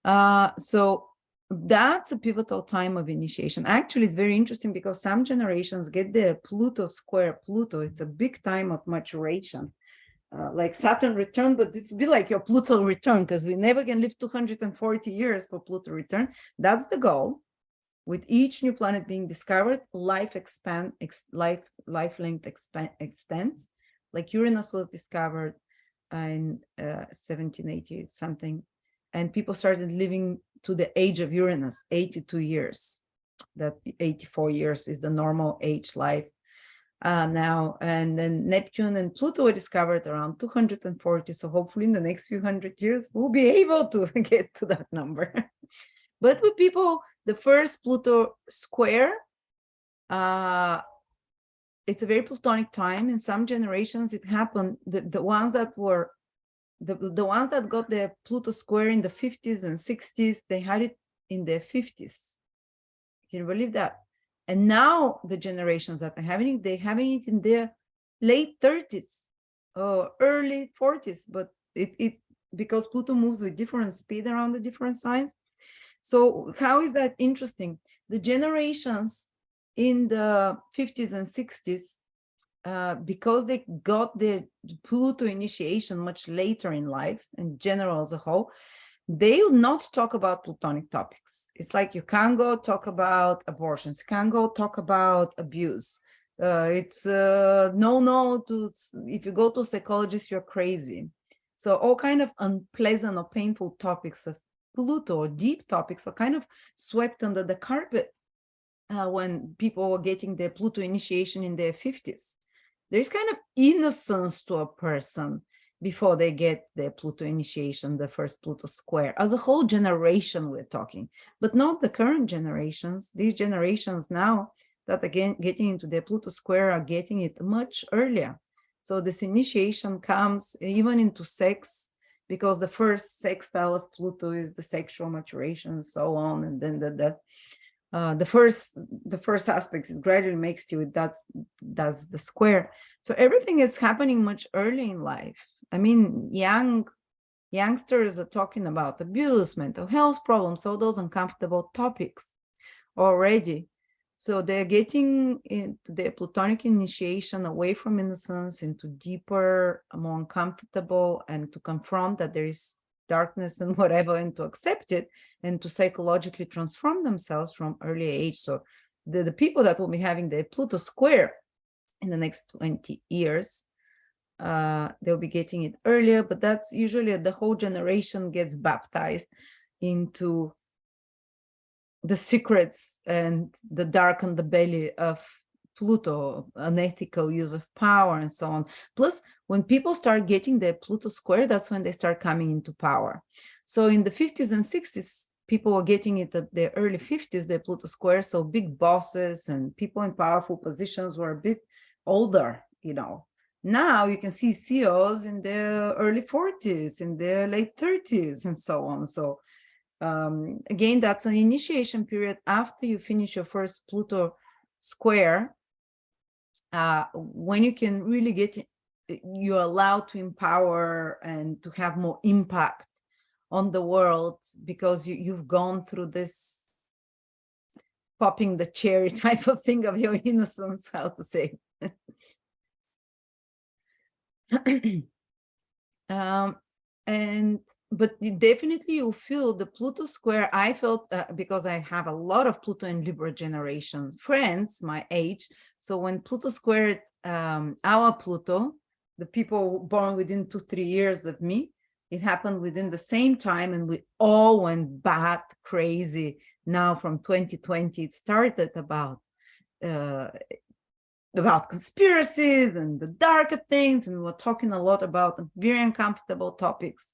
A: on. So that's a pivotal time of initiation. Actually, it's very interesting because some generations get the Pluto square Pluto. It's a big time of maturation, like Saturn return, but it's be like your Pluto return, because we never can live 240 years for Pluto return. That's the goal. With each new planet being discovered, life length extends. Like Uranus was discovered in 1780 something, and people started living to the age of Uranus, 82 years. That 84 years is the normal age life now. And then Neptune and Pluto were discovered around 240. So hopefully in the next few hundred years, we'll be able to get to that number. But with people, the first Pluto square, it's a very Plutonic time. In some generations, it happened, the ones that were, the ones that got the Pluto square in the 50s and 60s, they had it in their 50s. Can you believe that? And now the generations that are having it, they're having it in their late 30s or early 40s, but it because Pluto moves with different speed around the different signs. So how is that interesting? The generations in the 50s and 60s, because they got the Pluto initiation much later in life, in general as a whole, they will not talk about Plutonic topics. It's like you can't go talk about abortions, you can't go talk about abuse. It's no to, if you go to a psychologist, you're crazy. So all kind of unpleasant or painful topics of Pluto or deep topics are kind of swept under the carpet when people were getting their Pluto initiation in their 50s. There's kind of innocence to a person before they get their Pluto initiation, the first Pluto square. As a whole generation, we're talking, but not the current generations. These generations now that again getting into their Pluto square are getting it much earlier. So this initiation comes even into sex, because the first sextile of Pluto is the sexual maturation and so on, and then the first aspect is gradually makes to it, that's the square. So everything is happening much early in life. I mean, youngsters are talking about abuse, mental health problems, all those uncomfortable topics already. So they're getting into their Plutonic initiation away from innocence into deeper, more uncomfortable, and to confront that there is darkness and whatever, and to accept it, and to psychologically transform themselves from early age. So the people that will be having the Pluto square in the next 20 years, they'll be getting it earlier, but that's usually the whole generation gets baptized into the secrets and the dark underbelly of Pluto, unethical use of power and so on. Plus, when people start getting their Pluto square, that's when they start coming into power. So in the 50s and 60s, people were getting it at their early 50s, their Pluto square. So big bosses and people in powerful positions were a bit older, you know. Now you can see CEOs in their early 40s, in their late 30s, and so on. So again, that's an initiation period after you finish your first Pluto square, when you can really you're allowed to empower and to have more impact on the world, because you've gone through this popping the cherry type of thing of your innocence, how to say. But definitely you feel the Pluto square. I felt because I have a lot of Pluto and Libra generation friends my age. So when Pluto squared our Pluto, the people born within 2-3 years of me, it happened within the same time, and we all went bat crazy. Now from 2020, it started about conspiracies and the darker things, and we're talking a lot about very uncomfortable topics.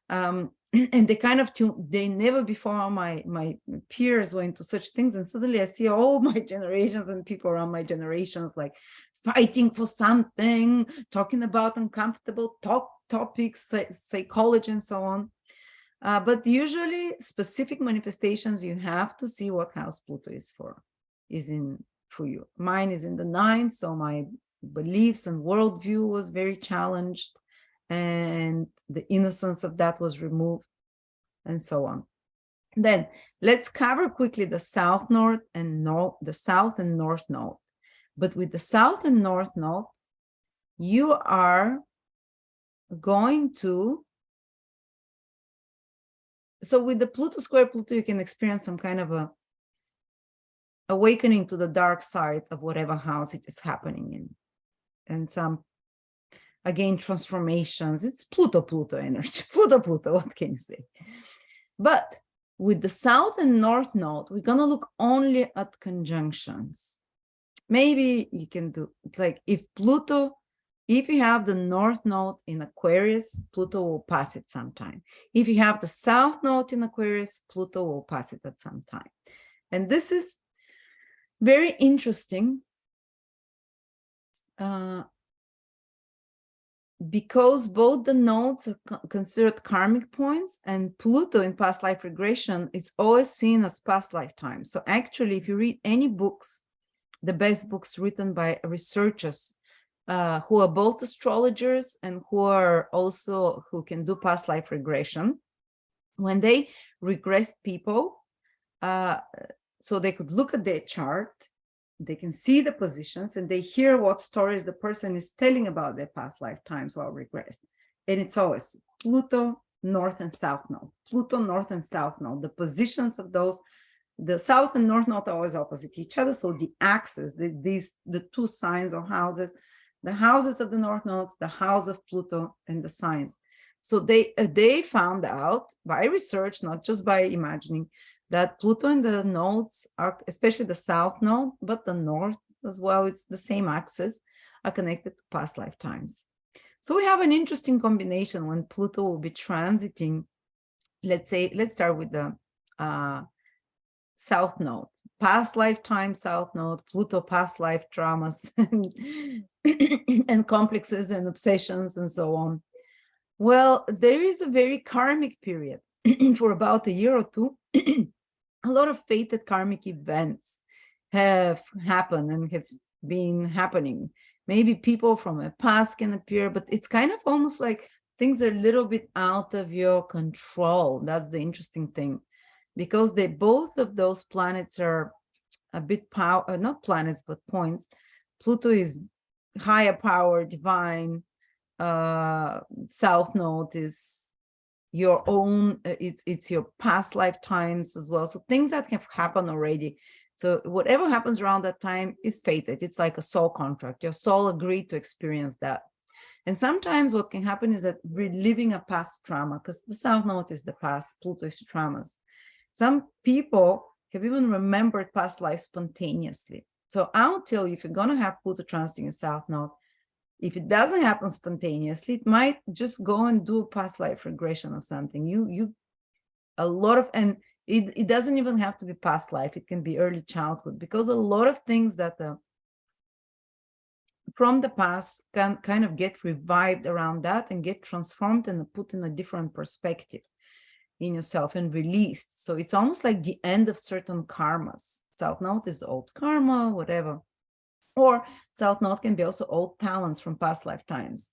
A: And they never before my peers were into such things, and suddenly I see all my generations and people around my generations like fighting for something, talking about uncomfortable topics, psychology and so on. But usually specific manifestations, you have to see what house Pluto is for you. Mine is in the 9th, so my beliefs and worldview was very challenged, and the innocence of that was removed, and so on. Then let's cover quickly the south north and north node. But with the south and north node, you are going to, so with the Pluto square Pluto, you can experience some kind of a awakening to the dark side of whatever house it is happening in, and some, again, transformations. It's Pluto energy. Pluto, what can you say? But with the south and north node, we're going to look only at conjunctions. Maybe you can do, it's like if you have the north node in Aquarius, Pluto will pass it sometime. If you have the south node in Aquarius, Pluto will pass it at some time. And this is very interesting because both the nodes are considered karmic points, and Pluto in past life regression is always seen as past lifetimes. So actually, if you read any books, the best books written by researchers who are both astrologers and who can do past life regression, when they regress people, so they could look at their chart, they can see the positions, and they hear what stories the person is telling about their past lifetimes while regressed. And it's always Pluto, north and south node. Pluto, north and south node. The positions of those, the south and north node are always opposite each other. So the axis, the two signs or houses, the houses of the north nodes, the house of Pluto, and the signs. So they found out by research, not just by imagining, that Pluto and the nodes are, especially the south node, but the north as well, it's the same axis, are connected to past lifetimes. So we have an interesting combination when Pluto will be transiting. Let's start with the south node, past lifetime south node, Pluto, past life traumas and complexes and obsessions and so on. Well, there is a very karmic period for about a year or two. A lot of fated karmic events have happened and have been happening. Maybe people from a past can appear, but it's kind of almost like things are a little bit out of your control. That's the interesting thing, because both of those planets are a bit not planets, but points. Pluto is higher power, divine. South node is your own, it's your past lifetimes as well. So things that have happened already. So whatever happens around that time is fated. It's like a soul contract. Your soul agreed to experience that. And sometimes what can happen is that reliving a past trauma, because the south node is the past, Pluto is traumas. Some people have even remembered past life spontaneously. So I'll tell you, if you're going to have Pluto transiting your south node, if it doesn't happen spontaneously, it might just go and do a past life regression or something. And it doesn't even have to be past life. It can be early childhood, because a lot of things that from the past can kind of get revived around that and get transformed and put in a different perspective in yourself and released. So it's almost like the end of certain karmas. South Node is old karma, whatever. Or South Node can be also old talents from past lifetimes.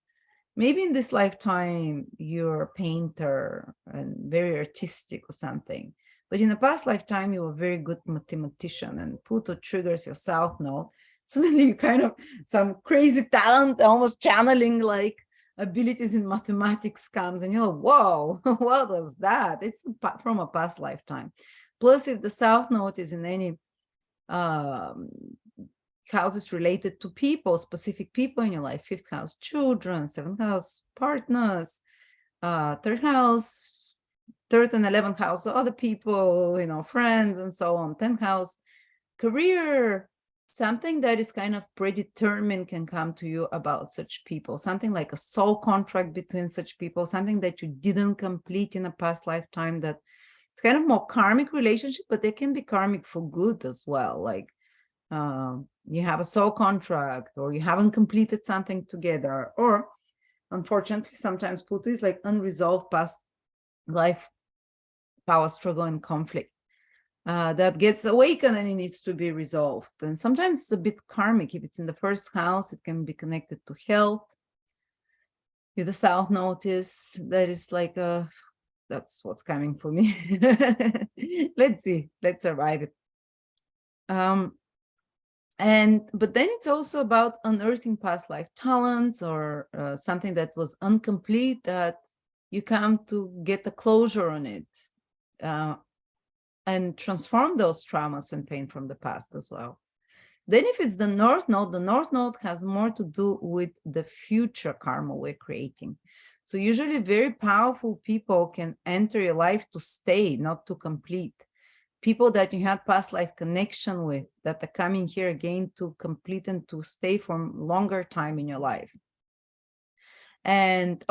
A: Maybe in this lifetime, you're a painter and very artistic or something. But in a past lifetime, you were a very good mathematician, and Pluto triggers your South Node. Suddenly you kind of some crazy talent, almost channeling like abilities in mathematics comes, and you're like, whoa, what was that? It's from a past lifetime. Plus, if the South Node is in any houses related to people, specific people in your life, 5th house, children, 7th house, partners, 3rd house, 3rd and 11th house, other people, you know, friends and so on, 10th house, career, something that is kind of predetermined can come to you about such people, something like a soul contract between such people, something that you didn't complete in a past lifetime, that it's kind of more karmic relationship, but they can be karmic for good as well. Like you have a soul contract, or you haven't completed something together, or unfortunately, sometimes Pluto is like unresolved past life power struggle and conflict that gets awakened and it needs to be resolved. And sometimes it's a bit karmic. If it's in the 1st house, it can be connected to health. If the South Node is, that is like that's what's coming for me. Let's see, let's survive it. But then it's also about unearthing past life talents, or something that was incomplete, that you come to get a closure on it, and transform those traumas and pain from the past as well. Then if it's the North Node has more to do with the future karma we're creating. So usually very powerful people can enter your life to stay, not to complete. People that you had past life connection with, that are coming here again to complete and to stay for longer time in your life. And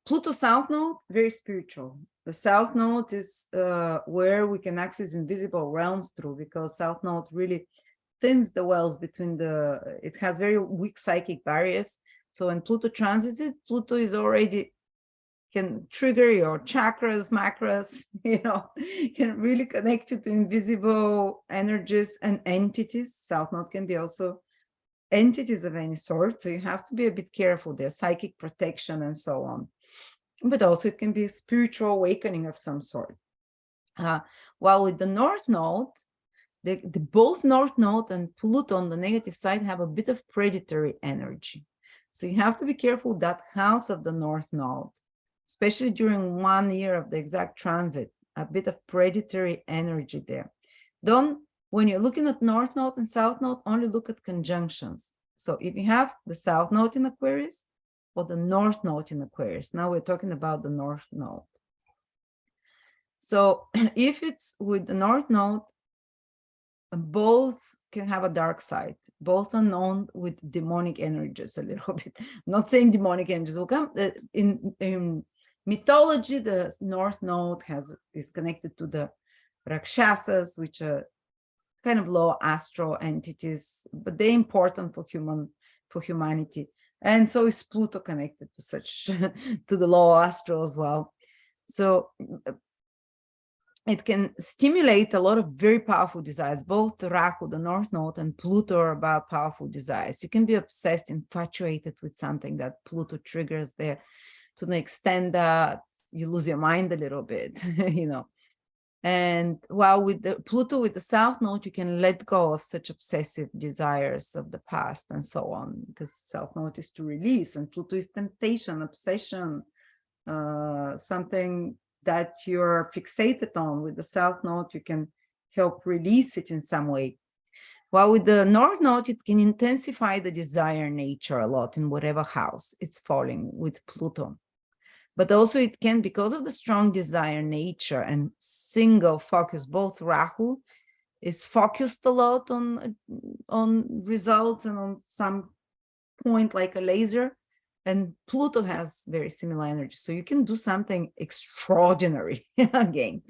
A: Pluto South Node, very spiritual. The South Node is where we can access invisible realms through, because South Node really thins the wells between it has very weak psychic barriers. So when Pluto transits it, Pluto is already can trigger your chakras, makras, you know, can really connect you to invisible energies and entities. South Node can be also entities of any sort. So you have to be a bit careful. There's psychic protection and so on. But also it can be a spiritual awakening of some sort. While with the North Node, the both North Node and Pluto on the negative side have a bit of predatory energy. So you have to be careful that house of the North Node, especially during 1 year of the exact transit, a bit of predatory energy there. When you're looking at North Node and South Node, only look at conjunctions. So if you have the South Node in Aquarius or the North Node in Aquarius, now we're talking about the North Node. So if it's with the North Node, both can have a dark side. Both are known with demonic energies a little bit. I'm not saying demonic energies will come. In mythology, the North Node is connected to the Rakshasas, which are kind of low astral entities, but they're important for humanity. And so is Pluto connected to such to the low astral as well. So it can stimulate a lot of very powerful desires. Both the Rahu, the North Node, and Pluto are about powerful desires. You can be obsessed, infatuated with something that Pluto triggers there, to the extent that you lose your mind a little bit, you know. And while with the Pluto, with the South Node, you can let go of such obsessive desires of the past and so on, because South Node is to release, and Pluto is temptation, obsession, something that you're fixated on. With the South Node, you can help release it in some way. While with the North Node, it can intensify the desire nature a lot in whatever house it's falling with Pluto. But also it can, because of the strong desire nature and single focus, both Rahu is focused a lot on results and on some point like a laser, and Pluto has very similar energy. So you can do something extraordinary again,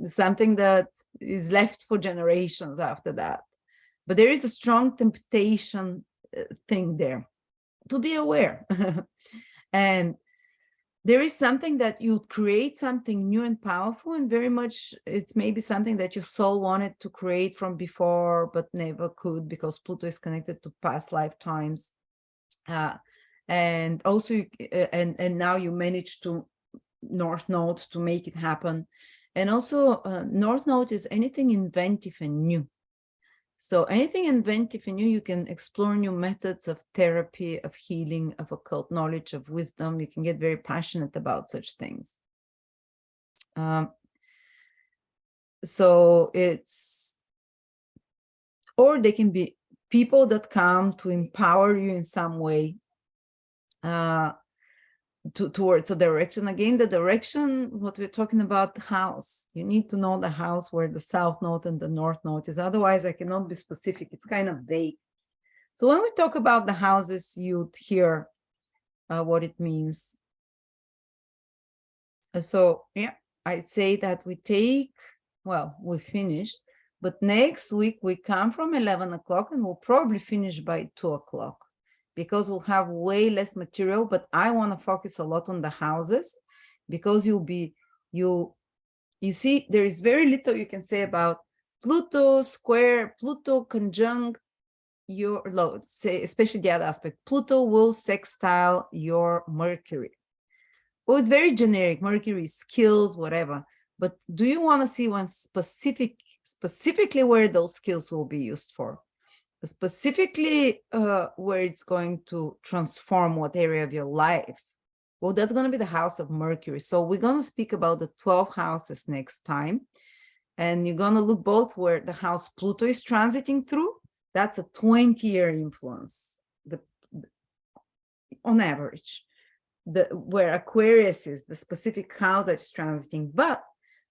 A: something that is left for generations after that. But there is a strong temptation thing there to be aware. And there is something that you create something new and powerful, and very much it's maybe something that your soul wanted to create from before but never could, because Pluto is connected to past lifetimes. And also and now you manage to North Node to make it happen. And also North Node is anything inventive and new. So anything inventive and new, you can explore new methods of therapy, of healing, of occult knowledge, of wisdom. You can get very passionate about such things. So it's, or they can be people that come to empower you in some way towards a direction. Again, the direction, what we're talking about, the house. You need to know the house where the South Node and the North Node is. Otherwise, I cannot be specific. It's kind of vague. So when we talk about the houses, you'd hear what it means. So yeah, I say that we take, well, we finished, but next week we come from 11 o'clock and we'll probably finish by 2 o'clock, because we'll have way less material. But I want to focus a lot on the houses, because you see, there is very little you can say about Pluto square, Pluto conjunct your load, say, especially the other aspect. Pluto will sextile your Mercury. Well, it's very generic. Mercury skills, whatever. But do you want to see one specifically where those skills will be used for? Specifically where it's going to transform what area of your life? Well, that's going to be the house of Mercury. So we're going to speak about the 12 houses next time. And you're going to look both where the house Pluto is transiting through. That's a 20-year influence, on average. Where Aquarius is, the specific house that's transiting. But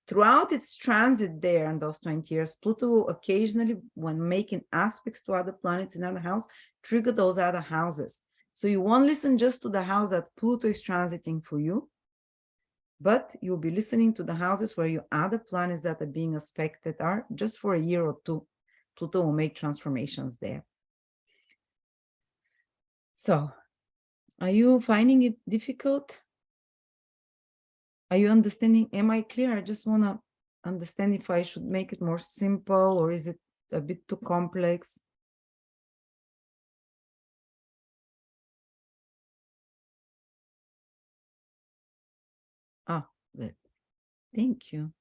A: throughout its transit there in those 20 years, Pluto will occasionally, when making aspects to other planets in other house, trigger those other houses. So you won't listen just to the house that Pluto is transiting for you, but you'll be listening to the houses where your other planets that are being aspected are. Just for a year or two, Pluto will make transformations there. So, are you finding it difficult? Are you understanding? Am I clear? I just want to understand if I should make it more simple, or is it a bit too complex? Ah, good. Thank you.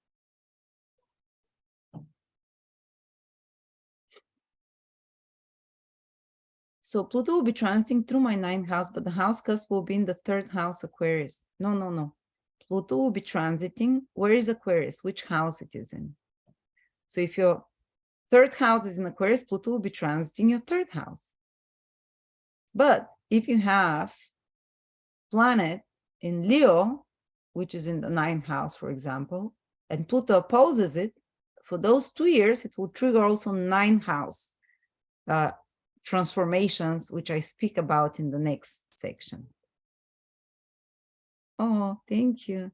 A: So Pluto will be transiting through my 9th house, but the house cusp will be in the 3rd house, Aquarius. No. Pluto will be transiting. Where is Aquarius? Which house it is in? So if your 3rd house is in Aquarius, Pluto will be transiting your 3rd house. But if you have planet in Leo, which is in the 9th house, for example, and Pluto opposes it, for those 2 years, it will trigger also 9th house transformations, which I speak about in the next section. Oh, thank you.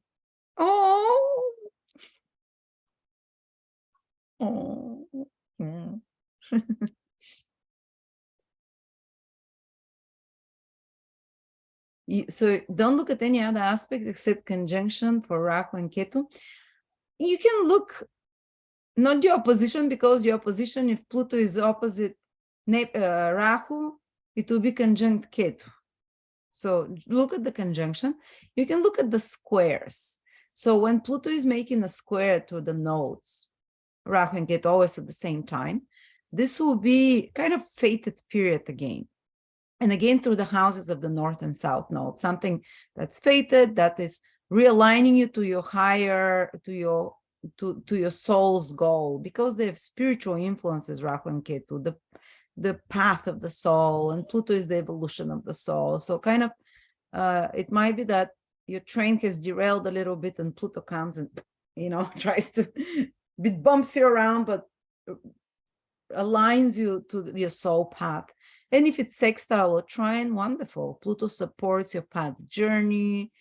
A: Oh. Yeah. So don't look at any other aspect except conjunction for Rahu and Ketu. You can look not your opposition, because your opposition, if Pluto is opposite Rahu, it will be conjunct Ketu. So look at the conjunction. You can look at the squares. So when Pluto is making a square to the nodes, Rahu and Ketu always at the same time, this will be kind of fated period again. And again, through the houses of the North and South node, something that's fated, that is realigning you to your higher, to your soul's goal, because they have spiritual influences, Rahu and Ketu, the path of the soul, and Pluto is the evolution of the soul. So kind of, it might be that your train has derailed a little bit and Pluto comes and, tries to, it bumps you around, but aligns you to your soul path. And if it's sextile or trine, wonderful. Pluto supports your path journey.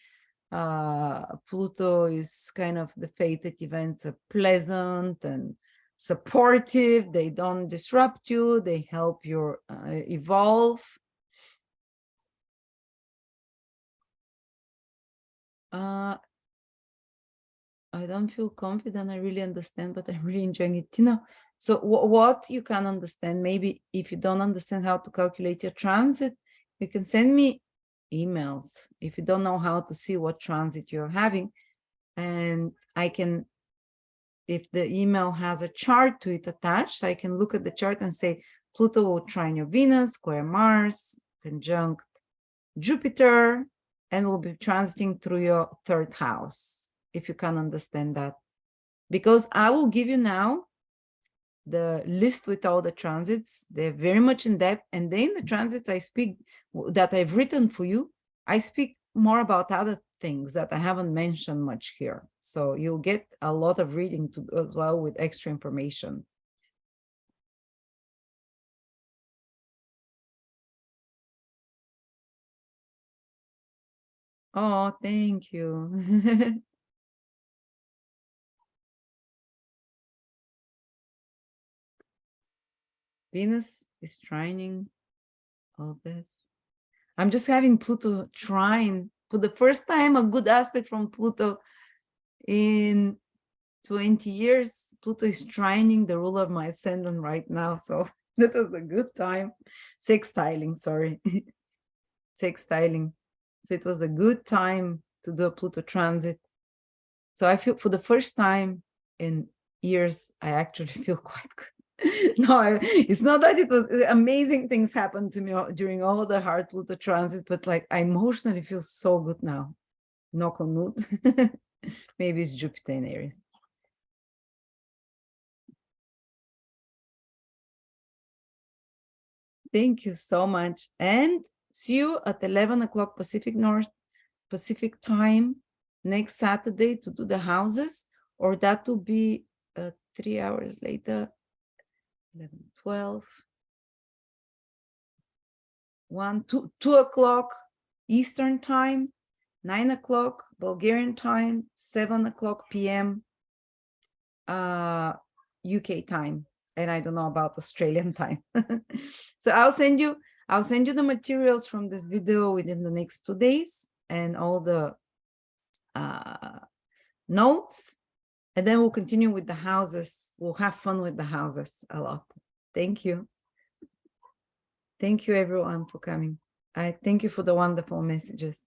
A: Pluto is kind of the fated events are pleasant and supportive. They don't disrupt you. They help you evolve. I don't feel confident. I really understand, but I'm really enjoying it. Tina, so what you can understand, maybe if you don't understand how to calculate your transit, you can send me emails if you don't know how to see what transit you're having. And I can, if the email has a chart to it attached, I can look at the chart and say, Pluto will trine your Venus, square Mars, conjunct Jupiter, and will be transiting through your third house, if you can understand that. Because I will give you now the list with all the transits. They're very much in depth. And then the transits I speak that I've written for you, I speak more about other things that I haven't mentioned much here. So you'll get a lot of reading to as well with extra information. Oh, thank you. Venus is trining all this. I'm just having Pluto trine for the first time, a good aspect from Pluto in 20 years. Pluto is trining the ruler of my ascendant right now. So that was a good time. Sextiling, sorry. Sextiling. So it was a good time to do a Pluto transit. So I feel for the first time in years, I actually feel quite good. No, it's not that it was amazing things happened to me during all the hard Pluto transits, but like I emotionally feel so good now. Knock on wood. Maybe it's Jupiter in Aries. Thank you so much. And see you at 11 o'clock Pacific time next Saturday to do the houses, or that will be 3 hours later, 11, 12, 1, 2 o'clock Eastern time, 9 o'clock Bulgarian time, 7 o'clock p.m. UK time. And I don't know about Australian time. So I'll send you the materials from this video within the next 2 days and all the notes. And then we'll continue with the houses. We'll have fun with the houses a lot. Thank you. Thank you everyone for coming. I thank you for the wonderful messages.